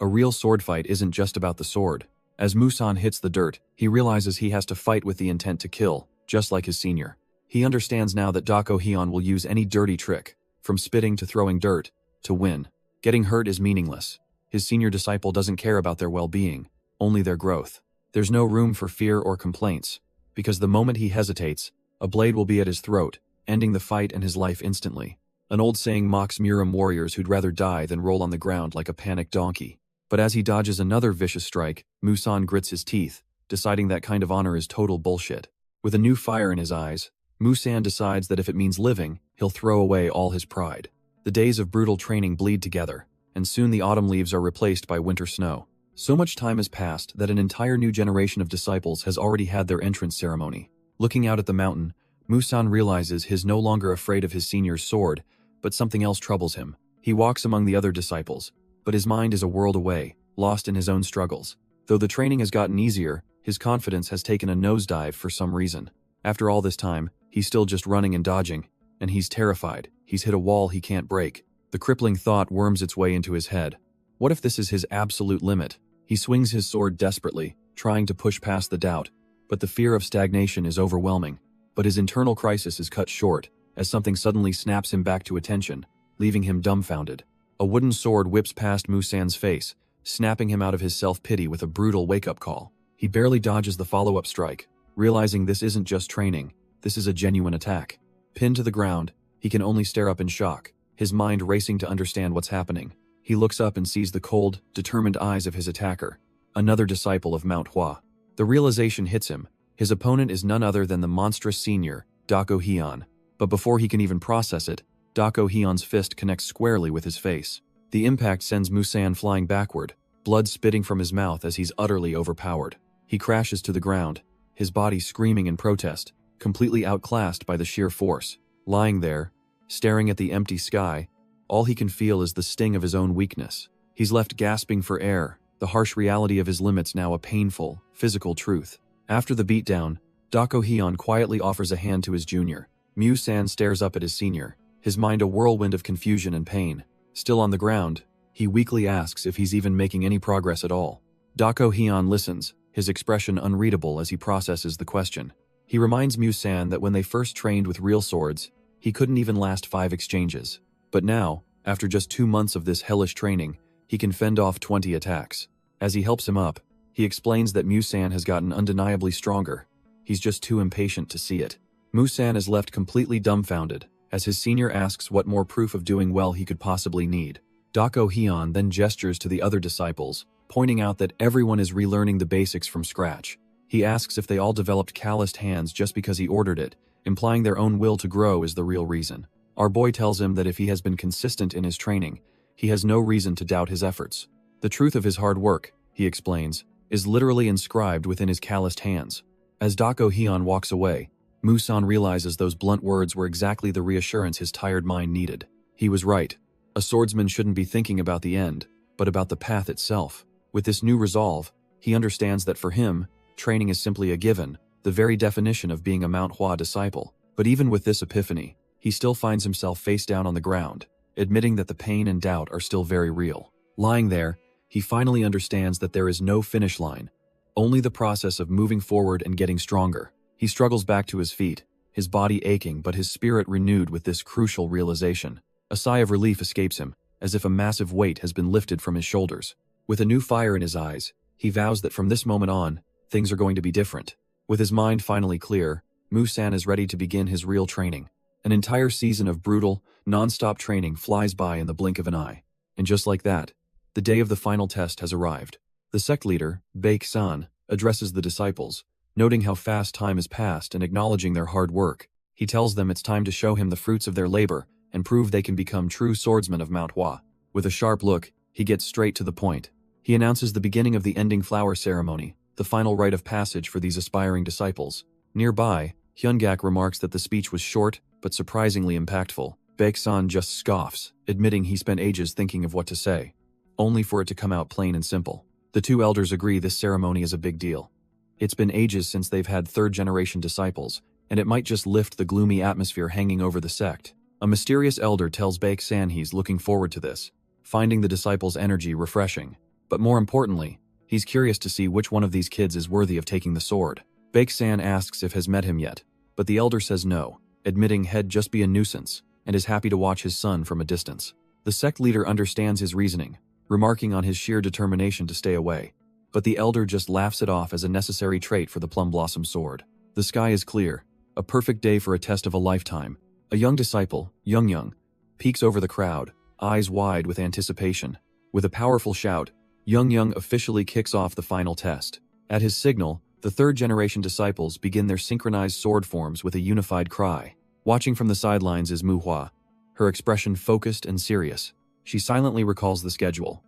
A real sword fight isn't just about the sword. As Musan hits the dirt, he realizes he has to fight with the intent to kill, just like his senior. He understands now that Dako Hyun will use any dirty trick, from spitting to throwing dirt, to win. Getting hurt is meaningless. His senior disciple doesn't care about their well-being, only their growth. There's no room for fear or complaints, because the moment he hesitates, a blade will be at his throat, ending the fight and his life instantly. An old saying mocks Muram warriors who'd rather die than roll on the ground like a panicked donkey. But as he dodges another vicious strike, Musan grits his teeth, deciding that kind of honor is total bullshit. With a new fire in his eyes, Musan decides that if it means living, he'll throw away all his pride. The days of brutal training bleed together, and soon the autumn leaves are replaced by winter snow. So much time has passed that an entire new generation of disciples has already had their entrance ceremony. Looking out at the mountain, Musan realizes he's no longer afraid of his senior's sword, but something else troubles him. He walks among the other disciples, but his mind is a world away, lost in his own struggles. Though the training has gotten easier, his confidence has taken a nosedive for some reason. After all this time, he's still just running and dodging, and he's terrified. He's hit a wall he can't break. The crippling thought worms its way into his head. What if this is his absolute limit? He swings his sword desperately, trying to push past the doubt, but the fear of stagnation is overwhelming. But his internal crisis is cut short, as something suddenly snaps him back to attention, leaving him dumbfounded. A wooden sword whips past Musan's face, snapping him out of his self-pity with a brutal wake-up call. He barely dodges the follow-up strike, realizing this isn't just training, this is a genuine attack. Pinned to the ground, he can only stare up in shock, his mind racing to understand what's happening. He looks up and sees the cold, determined eyes of his attacker, another disciple of Manhwa. The realization hits him. His opponent is none other than the monstrous senior, Dako Hyun. But before he can even process it, Dako Hyun's fist connects squarely with his face. The impact sends Musan flying backward, blood spitting from his mouth as he's utterly overpowered. He crashes to the ground, his body screaming in protest, completely outclassed by the sheer force. Lying there, staring at the empty sky, all he can feel is the sting of his own weakness. He's left gasping for air, the harsh reality of his limits now a painful, physical truth. After the beatdown, Dako Hyun quietly offers a hand to his junior. Musan stares up at his senior, his mind a whirlwind of confusion and pain. Still on the ground, he weakly asks if he's even making any progress at all. Dako Hyun listens, his expression unreadable as he processes the question. He reminds Musan that when they first trained with real swords, he couldn't even last 5 exchanges. But now, after just 2 months of this hellish training, he can fend off 20 attacks. As he helps him up, he explains that Musan has gotten undeniably stronger. He's just too impatient to see it. Musan is left completely dumbfounded, as his senior asks what more proof of doing well he could possibly need. Dako Hyun then gestures to the other disciples, pointing out that everyone is relearning the basics from scratch. He asks if they all developed calloused hands just because he ordered it, implying their own will to grow is the real reason. Our boy tells him that if he has been consistent in his training, he has no reason to doubt his efforts. The truth of his hard work, he explains, is literally inscribed within his calloused hands. As Dako Hyun walks away, Musan realizes those blunt words were exactly the reassurance his tired mind needed. He was right. A swordsman shouldn't be thinking about the end, but about the path itself. With this new resolve, he understands that for him, training is simply a given, the very definition of being a Manhwa disciple. But even with this epiphany, he still finds himself face down on the ground, admitting that the pain and doubt are still very real. Lying there, he finally understands that there is no finish line, only the process of moving forward and getting stronger. He struggles back to his feet, his body aching but his spirit renewed with this crucial realization. A sigh of relief escapes him, as if a massive weight has been lifted from his shoulders. With a new fire in his eyes, he vows that from this moment on, things are going to be different. With his mind finally clear, Musan is ready to begin his real training. An entire season of brutal, non-stop training flies by in the blink of an eye. And just like that, the day of the final test has arrived. The sect leader, Baek-san, addresses the disciples, noting how fast time has passed and acknowledging their hard work. He tells them it's time to show him the fruits of their labor and prove they can become true swordsmen of Manhwa. With a sharp look, he gets straight to the point. He announces the beginning of the ending flower ceremony, the final rite of passage for these aspiring disciples. Nearby, Hyungak remarks that the speech was short but surprisingly impactful. Baek-san just scoffs, admitting he spent ages thinking of what to say, only for it to come out plain and simple. The two elders agree this ceremony is a big deal. It's been ages since they've had third-generation disciples, and it might just lift the gloomy atmosphere hanging over the sect. A mysterious elder tells Baek-san he's looking forward to this, finding the disciples' energy refreshing. But more importantly, he's curious to see which one of these kids is worthy of taking the sword. Baek-san asks if has met him yet, but the elder says no, admitting he'd just be a nuisance, and is happy to watch his son from a distance. The sect leader understands his reasoning, remarking on his sheer determination to stay away. But the elder just laughs it off as a necessary trait for the plum blossom sword. The sky is clear, a perfect day for a test of a lifetime. A young disciple, Young, peeks over the crowd, eyes wide with anticipation. With a powerful shout, Young officially kicks off the final test. At his signal, the third-generation disciples begin their synchronized sword forms with a unified cry. Watching from the sidelines is Manhwa, her expression focused and serious. She silently recalls the schedule.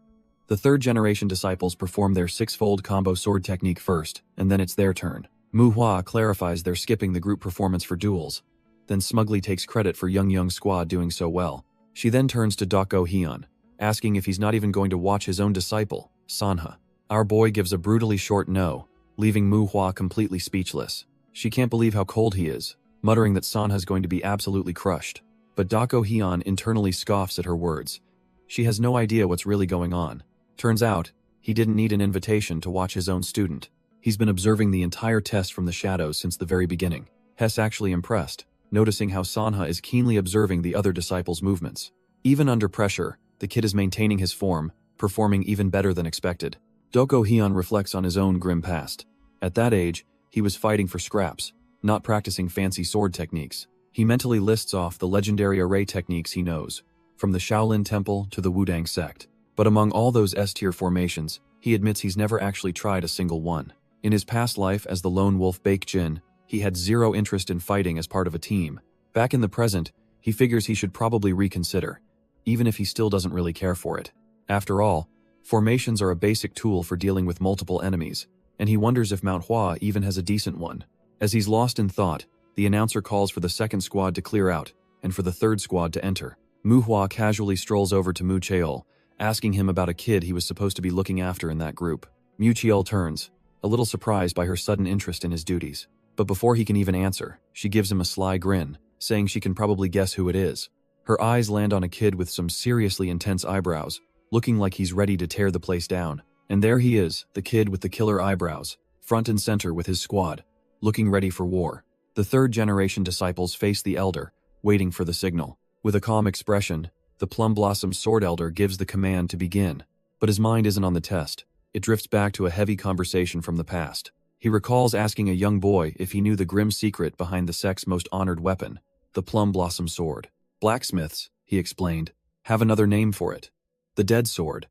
The third-generation disciples perform their six-fold combo sword technique first, and then it's their turn. Manhwa clarifies they're skipping the group performance for duels, then smugly takes credit for Young's squad doing so well. She then turns to Doko Hyun, asking if he's not even going to watch his own disciple, Sanha. Our boy gives a brutally short no, leaving Manhwa completely speechless. She can't believe how cold he is, muttering that Sanha's going to be absolutely crushed. But Doko Hyun internally scoffs at her words. She has no idea what's really going on. Turns out, he didn't need an invitation to watch his own student. He's been observing the entire test from the shadows since the very beginning. Hess actually impressed, noticing how Sanha is keenly observing the other disciples' movements. Even under pressure, the kid is maintaining his form, performing even better than expected. Doko Hyun reflects on his own grim past. At that age, he was fighting for scraps, not practicing fancy sword techniques. He mentally lists off the legendary array techniques he knows, from the Shaolin Temple to the Wudang sect. But among all those S-tier formations, he admits he's never actually tried a single one. In his past life as the lone wolf Baek-jin, he had zero interest in fighting as part of a team. Back in the present, he figures he should probably reconsider, even if he still doesn't really care for it. After all, formations are a basic tool for dealing with multiple enemies, and he wonders if Manhwa even has a decent one. As he's lost in thought, the announcer calls for the second squad to clear out, and for the third squad to enter. Manhwa casually strolls over to Mu Cheol, asking him about a kid he was supposed to be looking after in that group. Mu Cheol turns, a little surprised by her sudden interest in his duties. But before he can even answer, she gives him a sly grin, saying she can probably guess who it is. Her eyes land on a kid with some seriously intense eyebrows, looking like he's ready to tear the place down. And there he is, the kid with the killer eyebrows, front and center with his squad, looking ready for war. The third-generation disciples face the elder, waiting for the signal. With a calm expression, the Plum Blossom Sword Elder gives the command to begin. But his mind isn't on the test. It drifts back to a heavy conversation from the past. He recalls asking a young boy if he knew the grim secret behind the sect's most honored weapon, the Plum Blossom Sword. Blacksmiths, he explained, have another name for it. The Dead Sword.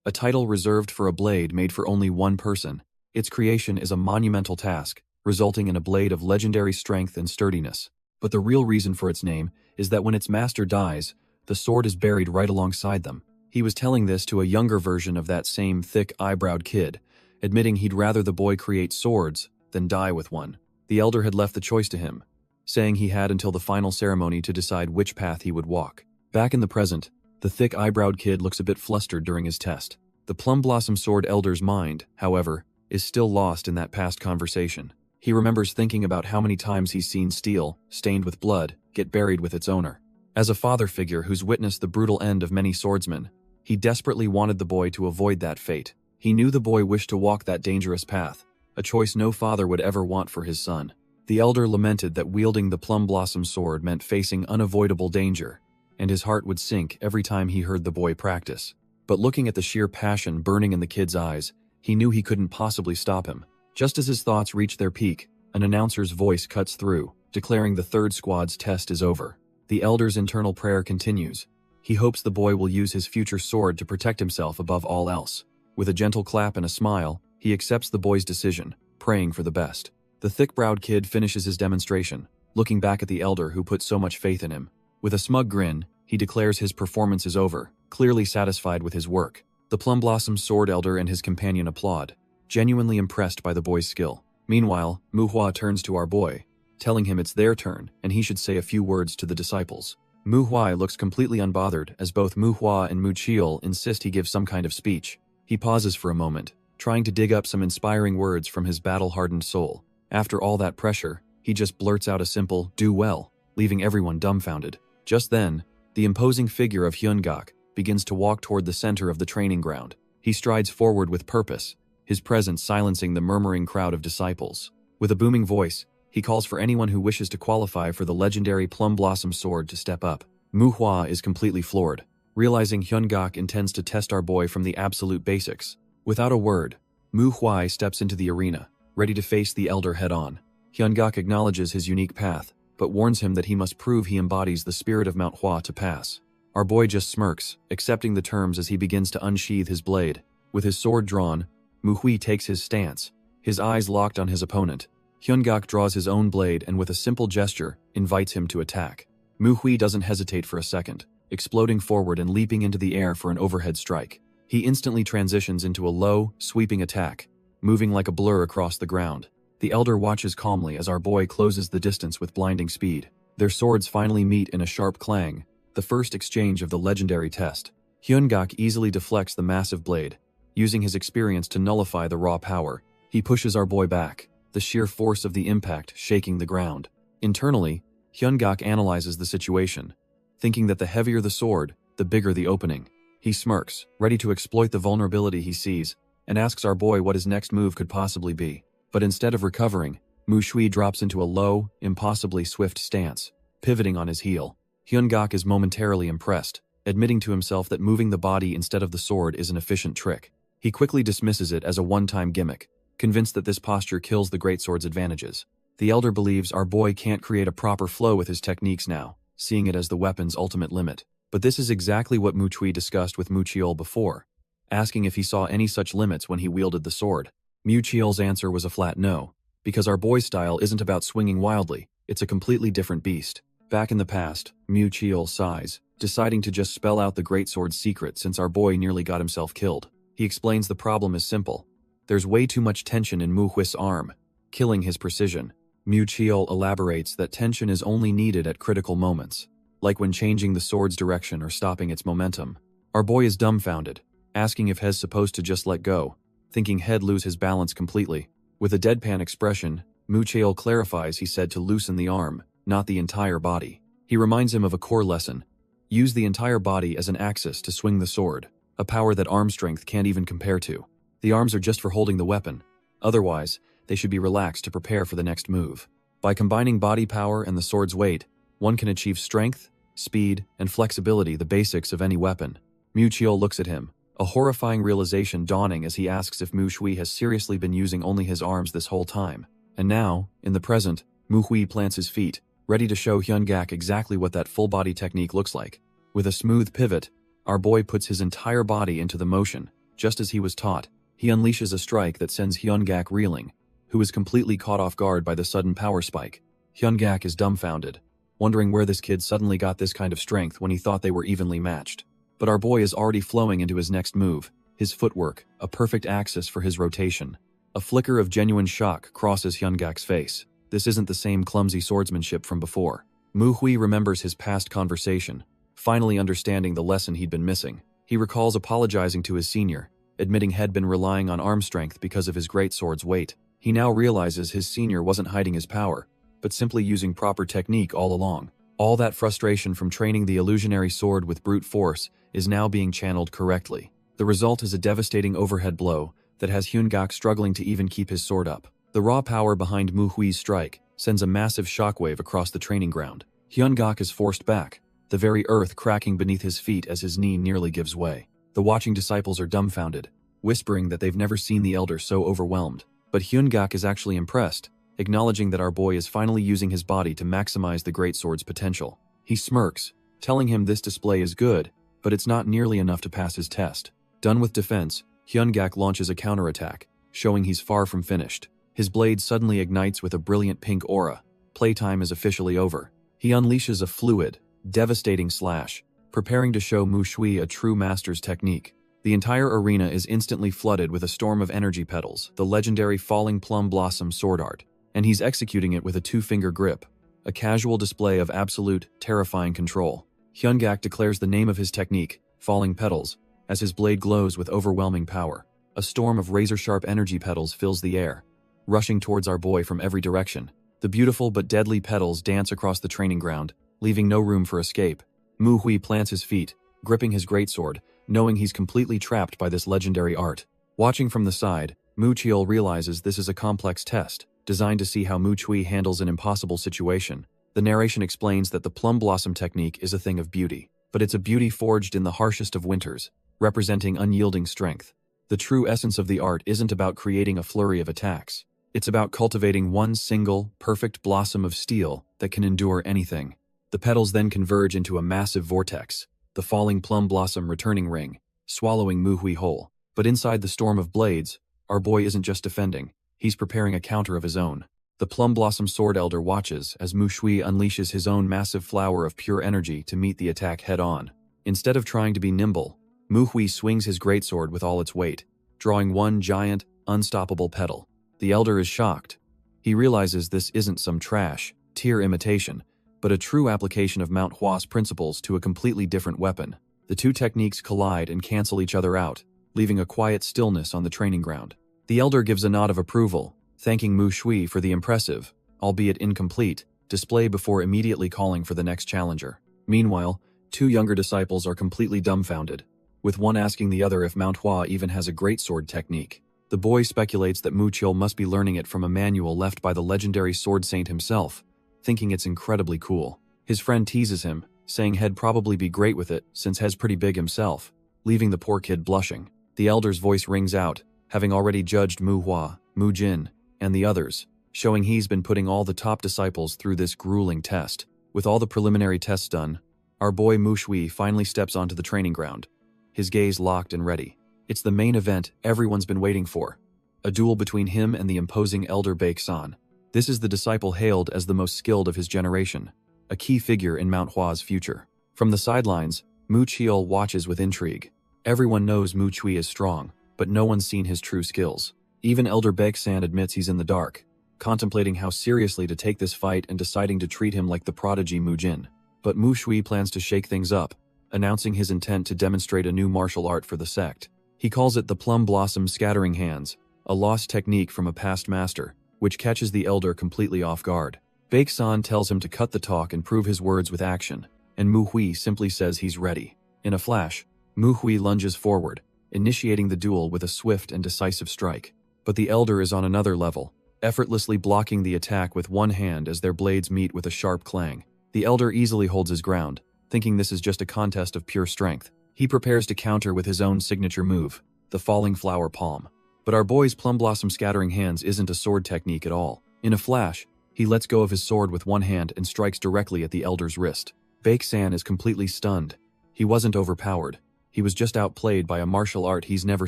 A title reserved for a blade made for only one person. Its creation is a monumental task, resulting in a blade of legendary strength and sturdiness. But the real reason for its name is that when its master dies, the sword is buried right alongside them. He was telling this to a younger version of that same thick, eyebrowed kid, admitting he'd rather the boy create swords than die with one. The elder had left the choice to him, saying he had until the final ceremony to decide which path he would walk. Back in the present, the thick, eyebrowed kid looks a bit flustered during his test. The Plum Blossom Sword Elder's mind, however, is still lost in that past conversation. He remembers thinking about how many times he's seen steel, stained with blood, get buried with its owner. As a father figure who's witnessed the brutal end of many swordsmen, he desperately wanted the boy to avoid that fate. He knew the boy wished to walk that dangerous path, a choice no father would ever want for his son. The elder lamented that wielding the Plum Blossom Sword meant facing unavoidable danger, and his heart would sink every time he heard the boy practice. But looking at the sheer passion burning in the kid's eyes, he knew he couldn't possibly stop him. Just as his thoughts reached their peak, an announcer's voice cuts through, declaring the third squad's test is over. The elder's internal prayer continues. He hopes the boy will use his future sword to protect himself above all else. With a gentle clap and a smile, he accepts the boy's decision, praying for the best. The thick-browed kid finishes his demonstration, looking back at the elder who put so much faith in him. With a smug grin, he declares his performance is over, clearly satisfied with his work. The Plum Blossom Sword Elder and his companion applaud, genuinely impressed by the boy's skill. Meanwhile, Manhwa turns to our boy, telling him it's their turn and he should say a few words to the disciples. Manhwa looks completely unbothered as both Manhwa and Mucheol insist he give some kind of speech. He pauses for a moment, trying to dig up some inspiring words from his battle-hardened soul. After all that pressure, he just blurts out a simple, "Do well," leaving everyone dumbfounded. Just then, the imposing figure of Hyungak begins to walk toward the center of the training ground. He strides forward with purpose, his presence silencing the murmuring crowd of disciples. With a booming voice, he calls for anyone who wishes to qualify for the legendary Plum Blossom Sword to step up. Manhwa is completely floored, realizing Hyungak intends to test our boy from the absolute basics. Without a word, Manhwa steps into the arena, ready to face the elder head-on. Hyungak acknowledges his unique path, but warns him that he must prove he embodies the spirit of Manhwa to pass. Our boy just smirks, accepting the terms as he begins to unsheathe his blade. With his sword drawn, Manhwa takes his stance, his eyes locked on his opponent. Hyungak draws his own blade and with a simple gesture, invites him to attack. Manhwa doesn't hesitate for a second, exploding forward and leaping into the air for an overhead strike. He instantly transitions into a low, sweeping attack, moving like a blur across the ground. The elder watches calmly as our boy closes the distance with blinding speed. Their swords finally meet in a sharp clang, the first exchange of the legendary test. Hyungak easily deflects the massive blade, using his experience to nullify the raw power. He pushes our boy back, the sheer force of the impact shaking the ground. Internally, Hyungak analyzes the situation, thinking that the heavier the sword, the bigger the opening. He smirks, ready to exploit the vulnerability he sees, and asks our boy what his next move could possibly be. But instead of recovering, Manhwa drops into a low, impossibly swift stance, pivoting on his heel. Hyungak is momentarily impressed, admitting to himself that moving the body instead of the sword is an efficient trick. He quickly dismisses it as a one-time gimmick, convinced that this posture kills the greatsword's advantages. The elder believes our boy can't create a proper flow with his techniques now, seeing it as the weapon's ultimate limit. But this is exactly what Manhwa discussed with Mucheol before, asking if he saw any such limits when he wielded the sword. Mucheol's answer was a flat no, because our boy's style isn't about swinging wildly, it's a completely different beast. Back in the past, Mucheol sighs, deciding to just spell out the greatsword's secret since our boy nearly got himself killed. He explains the problem is simple. There's way too much tension in Manhwa's arm, killing his precision. Mucheol elaborates that tension is only needed at critical moments, like when changing the sword's direction or stopping its momentum. Our boy is dumbfounded, asking if he's supposed to just let go, thinking he'd lose his balance completely. With a deadpan expression, Mucheol clarifies he said to loosen the arm, not the entire body. He reminds him of a core lesson. Use the entire body as an axis to swing the sword, a power that arm strength can't even compare to. The arms are just for holding the weapon. Otherwise, they should be relaxed to prepare for the next move. By combining body power and the sword's weight, one can achieve strength, speed, and flexibility, the basics of any weapon. Mucheol looks at him, a horrifying realization dawning as he asks if Manhwa has seriously been using only his arms this whole time. And now, in the present, Manhwa plants his feet, ready to show Hyungak exactly what that full-body technique looks like. With a smooth pivot, our boy puts his entire body into the motion, just as he was taught. He unleashes a strike that sends Hyungak reeling, who is completely caught off guard by the sudden power spike. Hyungak is dumbfounded, wondering where this kid suddenly got this kind of strength when he thought they were evenly matched. But our boy is already flowing into his next move, his footwork, a perfect axis for his rotation. A flicker of genuine shock crosses Hyungak's face. This isn't the same clumsy swordsmanship from before. Manhwa remembers his past conversation, finally understanding the lesson he'd been missing. He recalls apologizing to his senior, admitting he'd been relying on arm strength because of his greatsword's weight. He now realizes his senior wasn't hiding his power, but simply using proper technique all along. All that frustration from training the illusionary sword with brute force is now being channeled correctly. The result is a devastating overhead blow that has Hyungak struggling to even keep his sword up. The raw power behind Manhwa's strike sends a massive shockwave across the training ground. Hyungak is forced back, the very earth cracking beneath his feet as his knee nearly gives way. The watching disciples are dumbfounded, whispering that they've never seen the elder so overwhelmed. But Hyungak is actually impressed, acknowledging that our boy is finally using his body to maximize the greatsword's potential. He smirks, telling him this display is good, but it's not nearly enough to pass his test. Done with defense, Hyungak launches a counterattack, showing he's far from finished. His blade suddenly ignites with a brilliant pink aura. Playtime is officially over. He unleashes a fluid, devastating slash, preparing to show Mu Shui a true master's technique. The entire arena is instantly flooded with a storm of energy petals, the legendary Falling Plum Blossom sword art, and he's executing it with a two-finger grip, a casual display of absolute, terrifying control. Hyungak declares the name of his technique, Falling Petals, as his blade glows with overwhelming power. A storm of razor-sharp energy petals fills the air, rushing towards our boy from every direction. The beautiful but deadly petals dance across the training ground, leaving no room for escape. Mu Hui plants his feet, gripping his greatsword, knowing he's completely trapped by this legendary art. Watching from the side, Mu Chiol realizes this is a complex test, designed to see how Mu Chui handles an impossible situation. The narration explains that the plum blossom technique is a thing of beauty, but it's a beauty forged in the harshest of winters, representing unyielding strength. The true essence of the art isn't about creating a flurry of attacks. It's about cultivating one single, perfect blossom of steel that can endure anything. The petals then converge into a massive vortex, the falling plum blossom returning ring, swallowing Mu Hui whole. But inside the storm of blades, our boy isn't just defending, he's preparing a counter of his own. The plum blossom sword elder watches as Mu Shui unleashes his own massive flower of pure energy to meet the attack head-on. Instead of trying to be nimble, Mu Hui swings his greatsword with all its weight, drawing one giant, unstoppable petal. The elder is shocked. He realizes this isn't some trash, tier imitation, but a true application of Manhwa's principles to a completely different weapon. The two techniques collide and cancel each other out, leaving a quiet stillness on the training ground. The elder gives a nod of approval, thanking Mu Shui for the impressive, albeit incomplete, display before immediately calling for the next challenger. Meanwhile, two younger disciples are completely dumbfounded, with one asking the other if Manhwa even has a greatsword technique. The boy speculates that Mu Chiol must be learning it from a manual left by the legendary sword saint himself, thinking it's incredibly cool. His friend teases him, saying he'd probably be great with it since he's pretty big himself, leaving the poor kid blushing. The elder's voice rings out, having already judged Mu Hua, Mu Jin, and the others, showing he's been putting all the top disciples through this grueling test. With all the preliminary tests done, our boy Mu Shui finally steps onto the training ground, his gaze locked and ready. It's the main event everyone's been waiting for, a duel between him and the imposing elder Baek-san. This is the disciple hailed as the most skilled of his generation, a key figure in Manhwa's future. From the sidelines, Mu Chiol watches with intrigue. Everyone knows Mu Chui is strong, but no one's seen his true skills. Even Elder Baek-san admits he's in the dark, contemplating how seriously to take this fight and deciding to treat him like the prodigy Mu Jin. But Mu Shui plans to shake things up, announcing his intent to demonstrate a new martial art for the sect. He calls it the Plum Blossom Scattering Hands, a lost technique from a past master, which catches the elder completely off guard. Baek-san tells him to cut the talk and prove his words with action, and Mu Hui simply says he's ready. In a flash, Mu Hui lunges forward, initiating the duel with a swift and decisive strike. But the elder is on another level, effortlessly blocking the attack with one hand as their blades meet with a sharp clang. The elder easily holds his ground, thinking this is just a contest of pure strength. He prepares to counter with his own signature move, the Falling Flower Palm. But our boy's Plum Blossom Scattering Hands isn't a sword technique at all. In a flash, he lets go of his sword with one hand and strikes directly at the elder's wrist. Baek-san is completely stunned. He wasn't overpowered. He was just outplayed by a martial art he's never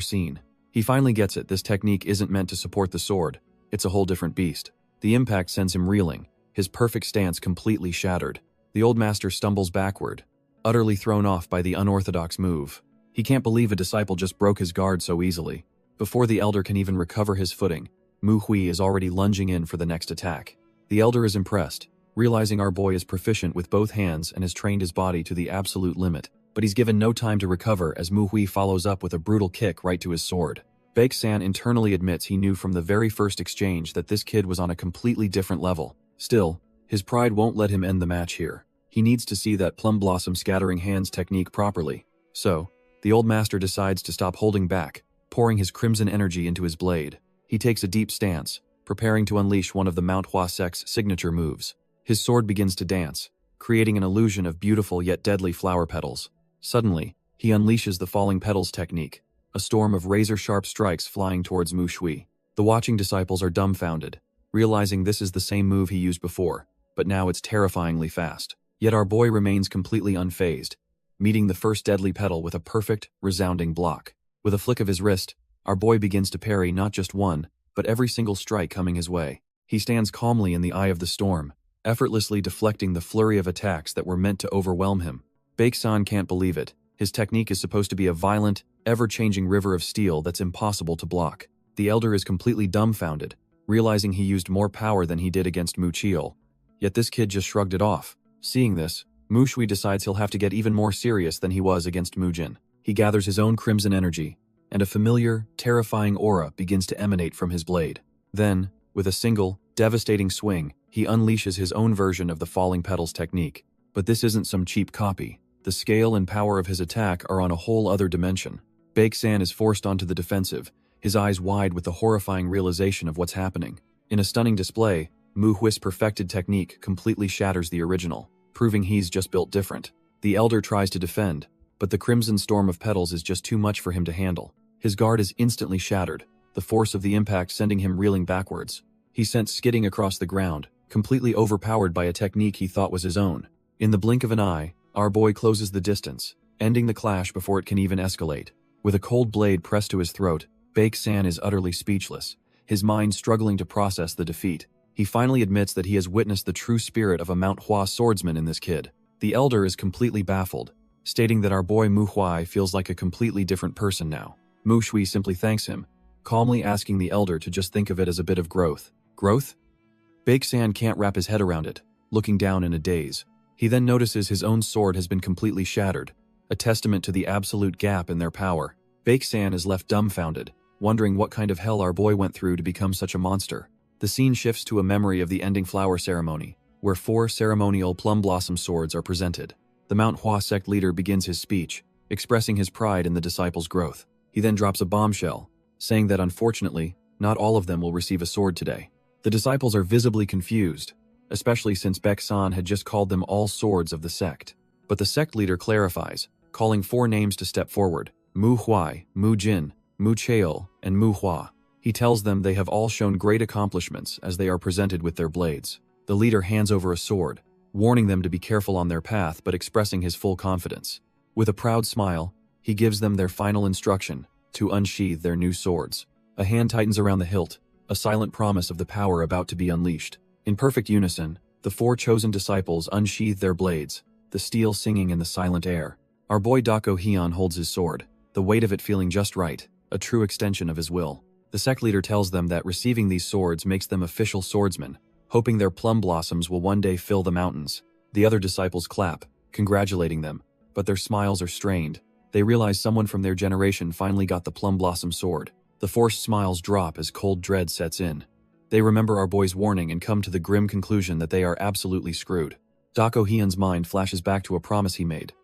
seen. He finally gets it. This technique isn't meant to support the sword. It's a whole different beast. The impact sends him reeling, his perfect stance completely shattered. The old master stumbles backward, utterly thrown off by the unorthodox move. He can't believe a disciple just broke his guard so easily. Before the elder can even recover his footing, Mu Hui is already lunging in for the next attack. The elder is impressed, realizing our boy is proficient with both hands and has trained his body to the absolute limit. But he's given no time to recover as Mu Hui follows up with a brutal kick right to his sword. Baek-san internally admits he knew from the very first exchange that this kid was on a completely different level. Still, his pride won't let him end the match here. He needs to see that Plum Blossom Scattering Hands technique properly. So, the old master decides to stop holding back, pouring his crimson energy into his blade. He takes a deep stance, preparing to unleash one of the Manhwa sect's signature moves. His sword begins to dance, creating an illusion of beautiful yet deadly flower petals. Suddenly, he unleashes the Falling Petals technique, a storm of razor-sharp strikes flying towards Mu Shui. The watching disciples are dumbfounded, realizing this is the same move he used before, but now it's terrifyingly fast. Yet our boy remains completely unfazed, meeting the first deadly petal with a perfect, resounding block. With a flick of his wrist, our boy begins to parry not just one, but every single strike coming his way. He stands calmly in the eye of the storm, effortlessly deflecting the flurry of attacks that were meant to overwhelm him. Baek-san can't believe it. His technique is supposed to be a violent, ever-changing river of steel that's impossible to block. The elder is completely dumbfounded, realizing he used more power than he did against Mu Chiol. Yet this kid just shrugged it off. Seeing this, Mu Shui decides he'll have to get even more serious than he was against Mu Jin. He gathers his own crimson energy, and a familiar, terrifying aura begins to emanate from his blade. Then, with a single, devastating swing, he unleashes his own version of the falling petals technique. But this isn't some cheap copy. The scale and power of his attack are on a whole other dimension. Baek-san is forced onto the defensive, his eyes wide with the horrifying realization of what's happening. In a stunning display, Mu Hui's perfected technique completely shatters the original, proving he's just built different. The elder tries to defend, but the crimson storm of petals is just too much for him to handle. His guard is instantly shattered, the force of the impact sending him reeling backwards. He's sent skidding across the ground, completely overpowered by a technique he thought was his own. In the blink of an eye, our boy closes the distance, ending the clash before it can even escalate. With a cold blade pressed to his throat, Baek-san is utterly speechless, his mind struggling to process the defeat. He finally admits that he has witnessed the true spirit of a Manhwa swordsman in this kid. The elder is completely baffled, stating that our boy Mu Hui feels like a completely different person now. Mu Shui simply thanks him, calmly asking the elder to just think of it as a bit of growth. Growth? Baek-san can't wrap his head around it, looking down in a daze. He then notices his own sword has been completely shattered, a testament to the absolute gap in their power. Baek-san is left dumbfounded, wondering what kind of hell our boy went through to become such a monster. The scene shifts to a memory of the ending flower ceremony, where 4 ceremonial plum blossom swords are presented. The Manhwa sect leader begins his speech, expressing his pride in the disciples' growth. He then drops a bombshell, saying that unfortunately, not all of them will receive a sword today. The disciples are visibly confused, especially since Baek-san had just called them all swords of the sect. But the sect leader clarifies, calling 4 names to step forward: Mu Hui, Mu Jin, Mu Chiol, and Mu Hua. He tells them they have all shown great accomplishments as they are presented with their blades. The leader hands over a sword, warning them to be careful on their path but expressing his full confidence. With a proud smile, he gives them their final instruction, to unsheathe their new swords. A hand tightens around the hilt, a silent promise of the power about to be unleashed. In perfect unison, the 4 chosen disciples unsheathe their blades, the steel singing in the silent air. Our boy Dako Hyun holds his sword, the weight of it feeling just right, a true extension of his will. The sect leader tells them that receiving these swords makes them official swordsmen, hoping their plum blossoms will one day fill the mountains. The other disciples clap, congratulating them, but their smiles are strained. They realize someone from their generation finally got the plum blossom sword. The forced smiles drop as cold dread sets in. They remember our boy's warning and come to the grim conclusion that they are absolutely screwed. Dako Hyun's mind flashes back to a promise he made.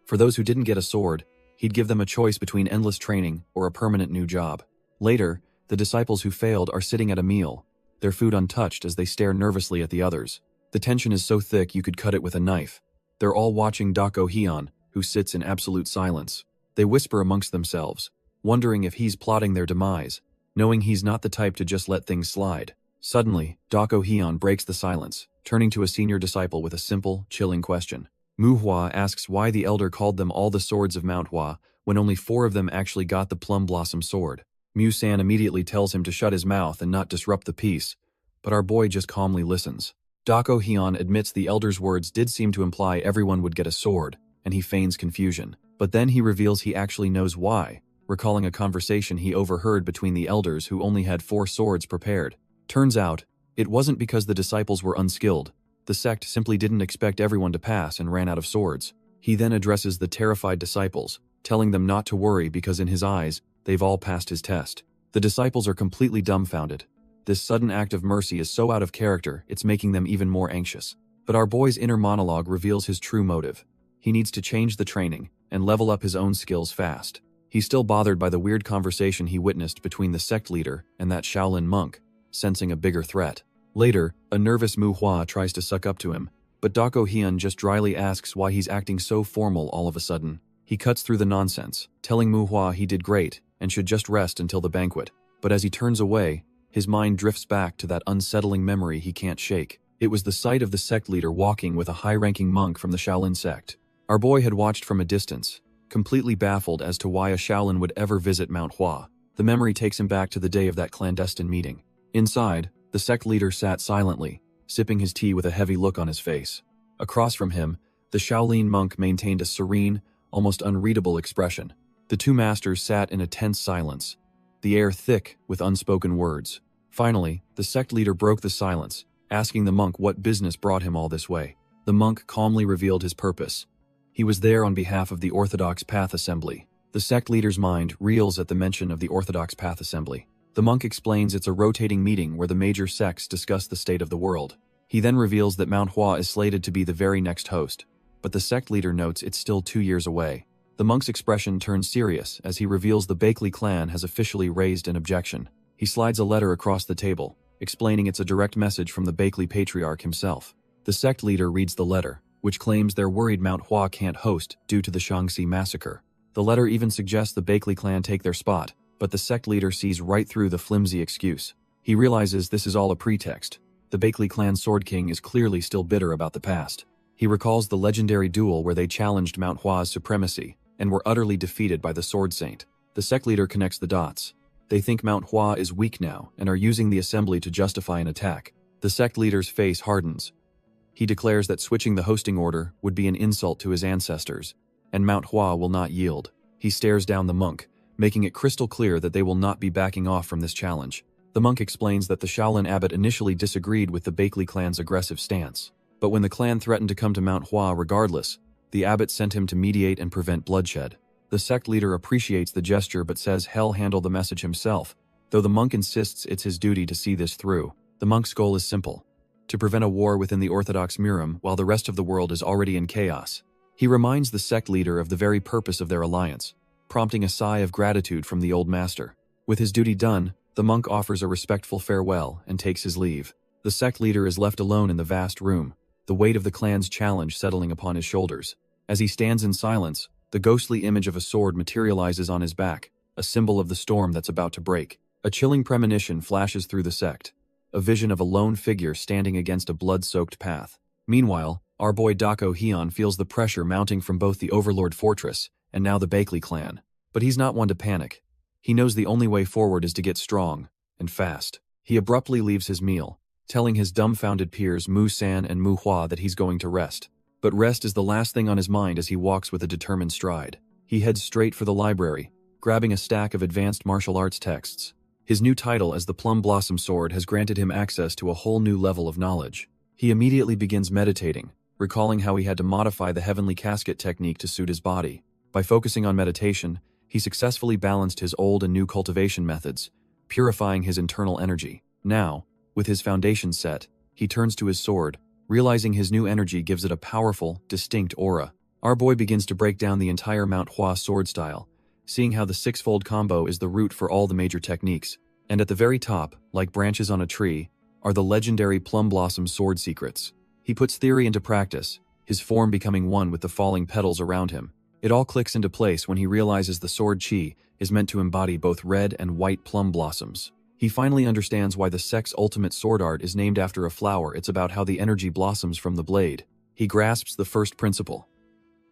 For those who didn't get a sword, he'd give them a choice between endless training or a permanent new job. Later, the disciples who failed are sitting at a meal, their food untouched as they stare nervously at the others. The tension is so thick you could cut it with a knife. They're all watching Dako Hyun, who sits in absolute silence. They whisper amongst themselves, wondering if he's plotting their demise, knowing he's not the type to just let things slide. Suddenly, Dako Hyun breaks the silence, turning to a senior disciple with a simple, chilling question. Mu Hua asks why the elder called them all the swords of Manhwa when only 4 of them actually got the plum blossom sword. Mu-san immediately tells him to shut his mouth and not disrupt the peace, but our boy just calmly listens. Dako Hyun admits the elder's words did seem to imply everyone would get a sword, and he feigns confusion. But then he reveals he actually knows why, recalling a conversation he overheard between the elders who only had 4 swords prepared. Turns out, it wasn't because the disciples were unskilled. The sect simply didn't expect everyone to pass and ran out of swords. He then addresses the terrified disciples, telling them not to worry because in his eyes, they've all passed his test. The disciples are completely dumbfounded. This sudden act of mercy is so out of character, it's making them even more anxious. But our boy's inner monologue reveals his true motive. He needs to change the training and level up his own skills fast. He's still bothered by the weird conversation he witnessed between the sect leader and that Shaolin monk, sensing a bigger threat. Later, a nervous Mu Hua tries to suck up to him, but Dako Hyun just dryly asks why he's acting so formal all of a sudden. He cuts through the nonsense, telling Mu Hua he did great and should just rest until the banquet. But as he turns away, his mind drifts back to that unsettling memory he can't shake. It was the sight of the sect leader walking with a high-ranking monk from the Shaolin sect. Our boy had watched from a distance, completely baffled as to why a Shaolin would ever visit Manhwa. The memory takes him back to the day of that clandestine meeting. Inside, the sect leader sat silently, sipping his tea with a heavy look on his face. Across from him, the Shaolin monk maintained a serene, almost unreadable expression. The two masters sat in a tense silence, the air thick with unspoken words. Finally, the sect leader broke the silence, asking the monk what business brought him all this way. The monk calmly revealed his purpose. He was there on behalf of the Orthodox Path Assembly. The sect leader's mind reels at the mention of the Orthodox Path Assembly. The monk explains it's a rotating meeting where the major sects discuss the state of the world. He then reveals that Manhwa is slated to be the very next host, but the sect leader notes it's still 2 years away. The monk's expression turns serious as he reveals the Bakley clan has officially raised an objection. He slides a letter across the table, explaining it's a direct message from the Bakley patriarch himself. The sect leader reads the letter, which claims they're worried Manhwa can't host due to the Shaanxi massacre. The letter even suggests the Bakley clan take their spot, but the sect leader sees right through the flimsy excuse. He realizes this is all a pretext. The Bakley clan Sword King is clearly still bitter about the past. He recalls the legendary duel where they challenged Manhwa's supremacy and were utterly defeated by the Sword Saint. The sect leader connects the dots. They think Manhwa is weak now and are using the assembly to justify an attack. The sect leader's face hardens. He declares that switching the hosting order would be an insult to his ancestors, and Manhwa will not yield. He stares down the monk, making it crystal clear that they will not be backing off from this challenge. The monk explains that the Shaolin abbot initially disagreed with the Bakley clan's aggressive stance, but when the clan threatened to come to Manhwa regardless, the abbot sent him to mediate and prevent bloodshed. The sect leader appreciates the gesture but says he'll handle the message himself, though the monk insists it's his duty to see this through. The monk's goal is simple: to prevent a war within the Orthodox Murim while the rest of the world is already in chaos. He reminds the sect leader of the very purpose of their alliance, prompting a sigh of gratitude from the old master. With his duty done, the monk offers a respectful farewell and takes his leave. The sect leader is left alone in the vast room, the weight of the clan's challenge settling upon his shoulders. As he stands in silence, the ghostly image of a sword materializes on his back, a symbol of the storm that's about to break. A chilling premonition flashes through the sect, a vision of a lone figure standing against a blood-soaked path. Meanwhile, our boy Dako Hyun feels the pressure mounting from both the Overlord Fortress and now the Bakley clan. But he's not one to panic. He knows the only way forward is to get strong, and fast. He abruptly leaves his meal, telling his dumbfounded peers Mu-san and Mu-hua that he's going to rest. But rest is the last thing on his mind as he walks with a determined stride. He heads straight for the library, grabbing a stack of advanced martial arts texts. His new title as the Plum Blossom Sword has granted him access to a whole new level of knowledge. He immediately begins meditating, recalling how he had to modify the heavenly casket technique to suit his body. By focusing on meditation, he successfully balanced his old and new cultivation methods, purifying his internal energy. Now, with his foundation set, he turns to his sword, realizing his new energy gives it a powerful, distinct aura. Our boy begins to break down the entire Manhwa sword style, seeing how the six-fold combo is the root for all the major techniques. And at the very top, like branches on a tree, are the legendary Plum Blossom sword secrets. He puts theory into practice, his form becoming one with the falling petals around him. It all clicks into place when he realizes the sword chi is meant to embody both red and white plum blossoms. He finally understands why the sect's ultimate sword art is named after a flower. It's about how the energy blossoms from the blade. He grasps the first principle: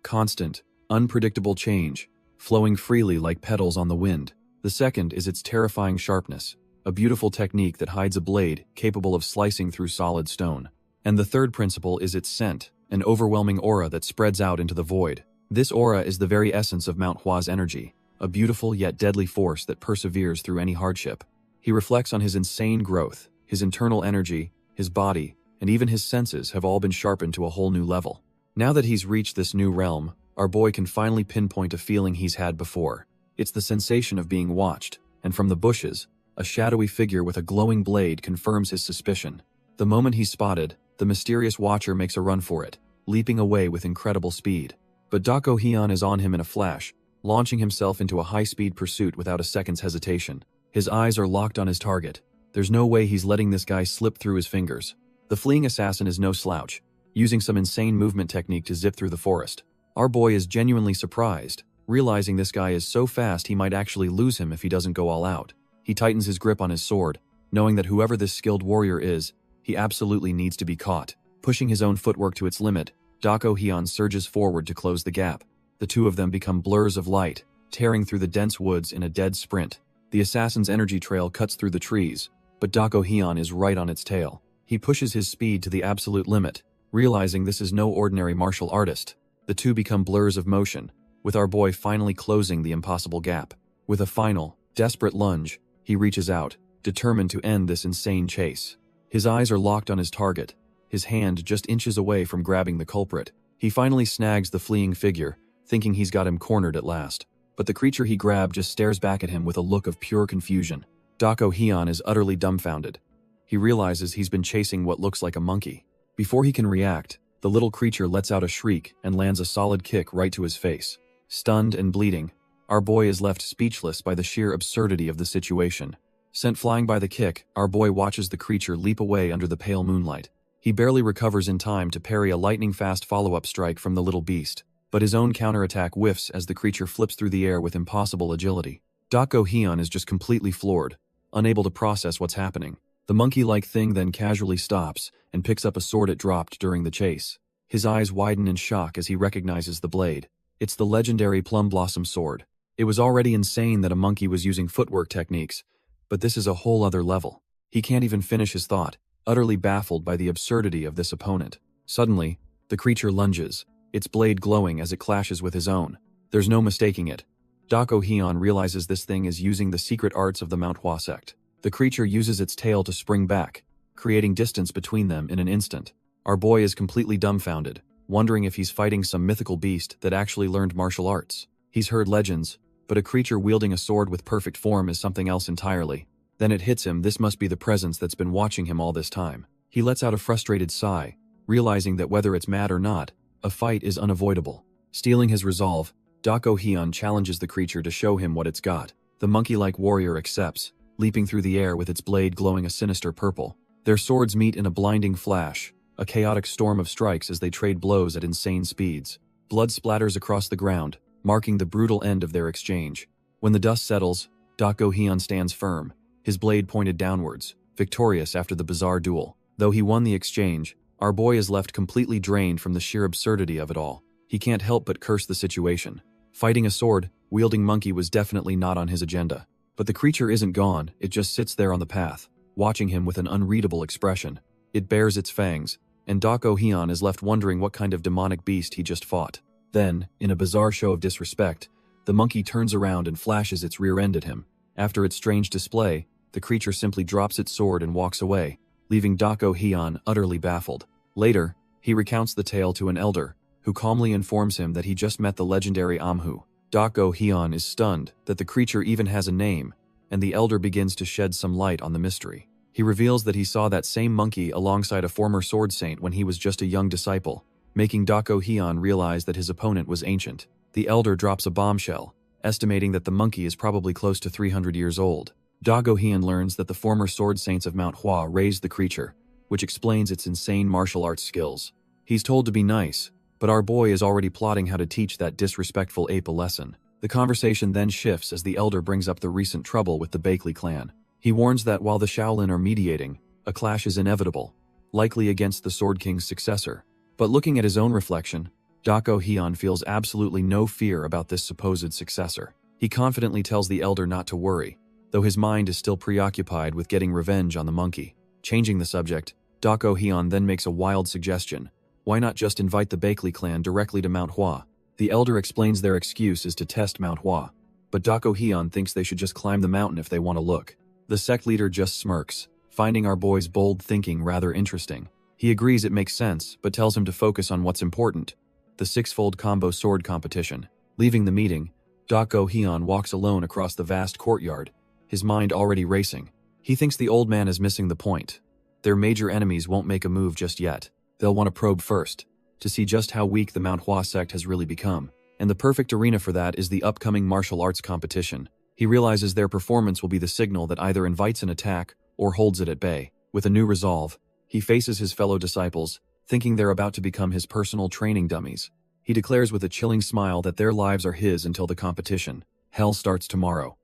constant, unpredictable change, flowing freely like petals on the wind. The second is its terrifying sharpness, a beautiful technique that hides a blade capable of slicing through solid stone. And the third principle is its scent, an overwhelming aura that spreads out into the void. This aura is the very essence of Manhwa's energy, a beautiful yet deadly force that perseveres through any hardship. He reflects on his insane growth. His internal energy, his body, and even his senses have all been sharpened to a whole new level. Now that he's reached this new realm, our boy can finally pinpoint a feeling he's had before. It's the sensation of being watched, and from the bushes, a shadowy figure with a glowing blade confirms his suspicion. The moment he's spotted, the mysterious watcher makes a run for it, leaping away with incredible speed. But Dako Hyun is on him in a flash, launching himself into a high-speed pursuit without a second's hesitation. His eyes are locked on his target. There's no way he's letting this guy slip through his fingers. The fleeing assassin is no slouch, using some insane movement technique to zip through the forest. Our boy is genuinely surprised, realizing this guy is so fast he might actually lose him if he doesn't go all out. He tightens his grip on his sword, knowing that whoever this skilled warrior is, He absolutely needs to be caught. Pushing his own footwork to its limit, Dako Hyun surges forward to close the gap. The two of them become blurs of light, tearing through the dense woods in a dead sprint. The assassin's energy trail cuts through the trees, but Dako Hyun is right on its tail. He pushes his speed to the absolute limit, realizing this is no ordinary martial artist. The two become blurs of motion, with our boy finally closing the impossible gap. With a final, desperate lunge, he reaches out, determined to end this insane chase. His eyes are locked on his target, his hand just inches away from grabbing the culprit. He finally snags the fleeing figure, thinking he's got him cornered at last. But the creature he grabbed just stares back at him with a look of pure confusion. Dako Hyun is utterly dumbfounded. He realizes he's been chasing what looks like a monkey. Before he can react, the little creature lets out a shriek and lands a solid kick right to his face. Stunned and bleeding, our boy is left speechless by the sheer absurdity of the situation. Sent flying by the kick, our boy watches the creature leap away under the pale moonlight. He barely recovers in time to parry a lightning-fast follow-up strike from the little beast, but his own counterattack whiffs as the creature flips through the air with impossible agility. Dako Hyun is just completely floored, unable to process what's happening. The monkey-like thing then casually stops and picks up a sword it dropped during the chase. His eyes widen in shock as he recognizes the blade. It's the legendary Plum Blossom sword. It was already insane that a monkey was using footwork techniques, but this is a whole other level. He can't even finish his thought, utterly baffled by the absurdity of this opponent. Suddenly, the creature lunges, its blade glowing as it clashes with his own. There's no mistaking it. Dako Hyun realizes this thing is using the secret arts of the Manhwa sect. The creature uses its tail to spring back, creating distance between them in an instant. Our boy is completely dumbfounded, wondering if he's fighting some mythical beast that actually learned martial arts. He's heard legends, but a creature wielding a sword with perfect form is something else entirely. Then it hits him, this must be the presence that's been watching him all this time. He lets out a frustrated sigh, realizing that whether it's mad or not, a fight is unavoidable. Stealing his resolve, Dako Hyun challenges the creature to show him what it's got. The monkey-like warrior accepts, leaping through the air with its blade glowing a sinister purple. Their swords meet in a blinding flash, a chaotic storm of strikes as they trade blows at insane speeds. Blood splatters across the ground, marking the brutal end of their exchange. When the dust settles, Dako Hyun stands firm, his blade pointed downwards, victorious after the bizarre duel. Though he won the exchange, our boy is left completely drained from the sheer absurdity of it all. He can't help but curse the situation. Fighting a sword-wielding monkey was definitely not on his agenda. But the creature isn't gone, it just sits there on the path, watching him with an unreadable expression. It bares its fangs, and Dako Hyun is left wondering what kind of demonic beast he just fought. Then, in a bizarre show of disrespect, the monkey turns around and flashes its rear end at him. After its strange display, the creature simply drops its sword and walks away, leaving Dako Hyun utterly baffled. Later, he recounts the tale to an elder, who calmly informs him that he just met the legendary Amhu. Dako Hyun is stunned that the creature even has a name, and the elder begins to shed some light on the mystery. He reveals that he saw that same monkey alongside a former sword saint when he was just a young disciple, making Dako Hyun realize that his opponent was ancient. The elder drops a bombshell, estimating that the monkey is probably close to 300 years old. Dako Hyun learns that the former sword saints of Manhwa raised the creature, which explains its insane martial arts skills. He's told to be nice, but our boy is already plotting how to teach that disrespectful ape a lesson. The conversation then shifts as the elder brings up the recent trouble with the Bakley clan. He warns that while the Shaolin are mediating, a clash is inevitable, likely against the Sword King's successor. But looking at his own reflection, Dako Hyun feels absolutely no fear about this supposed successor. He confidently tells the elder not to worry, though his mind is still preoccupied with getting revenge on the monkey. Changing the subject, Dako Hyun then makes a wild suggestion. Why not just invite the Bakley clan directly to Manhwa? The elder explains their excuse is to test Manhwa, but Dako Hyun thinks they should just climb the mountain if they want to look. The sect leader just smirks, finding our boy's bold thinking rather interesting. He agrees it makes sense, but tells him to focus on what's important, the six-fold combo sword competition. Leaving the meeting, Dako Hyun walks alone across the vast courtyard, his mind already racing. He thinks the old man is missing the point. Their major enemies won't make a move just yet. They'll want to probe first, to see just how weak the Manhwa sect has really become. And the perfect arena for that is the upcoming martial arts competition. He realizes their performance will be the signal that either invites an attack or holds it at bay. With a new resolve, he faces his fellow disciples, thinking they're about to become his personal training dummies. He declares with a chilling smile that their lives are his until the competition. Hell starts tomorrow.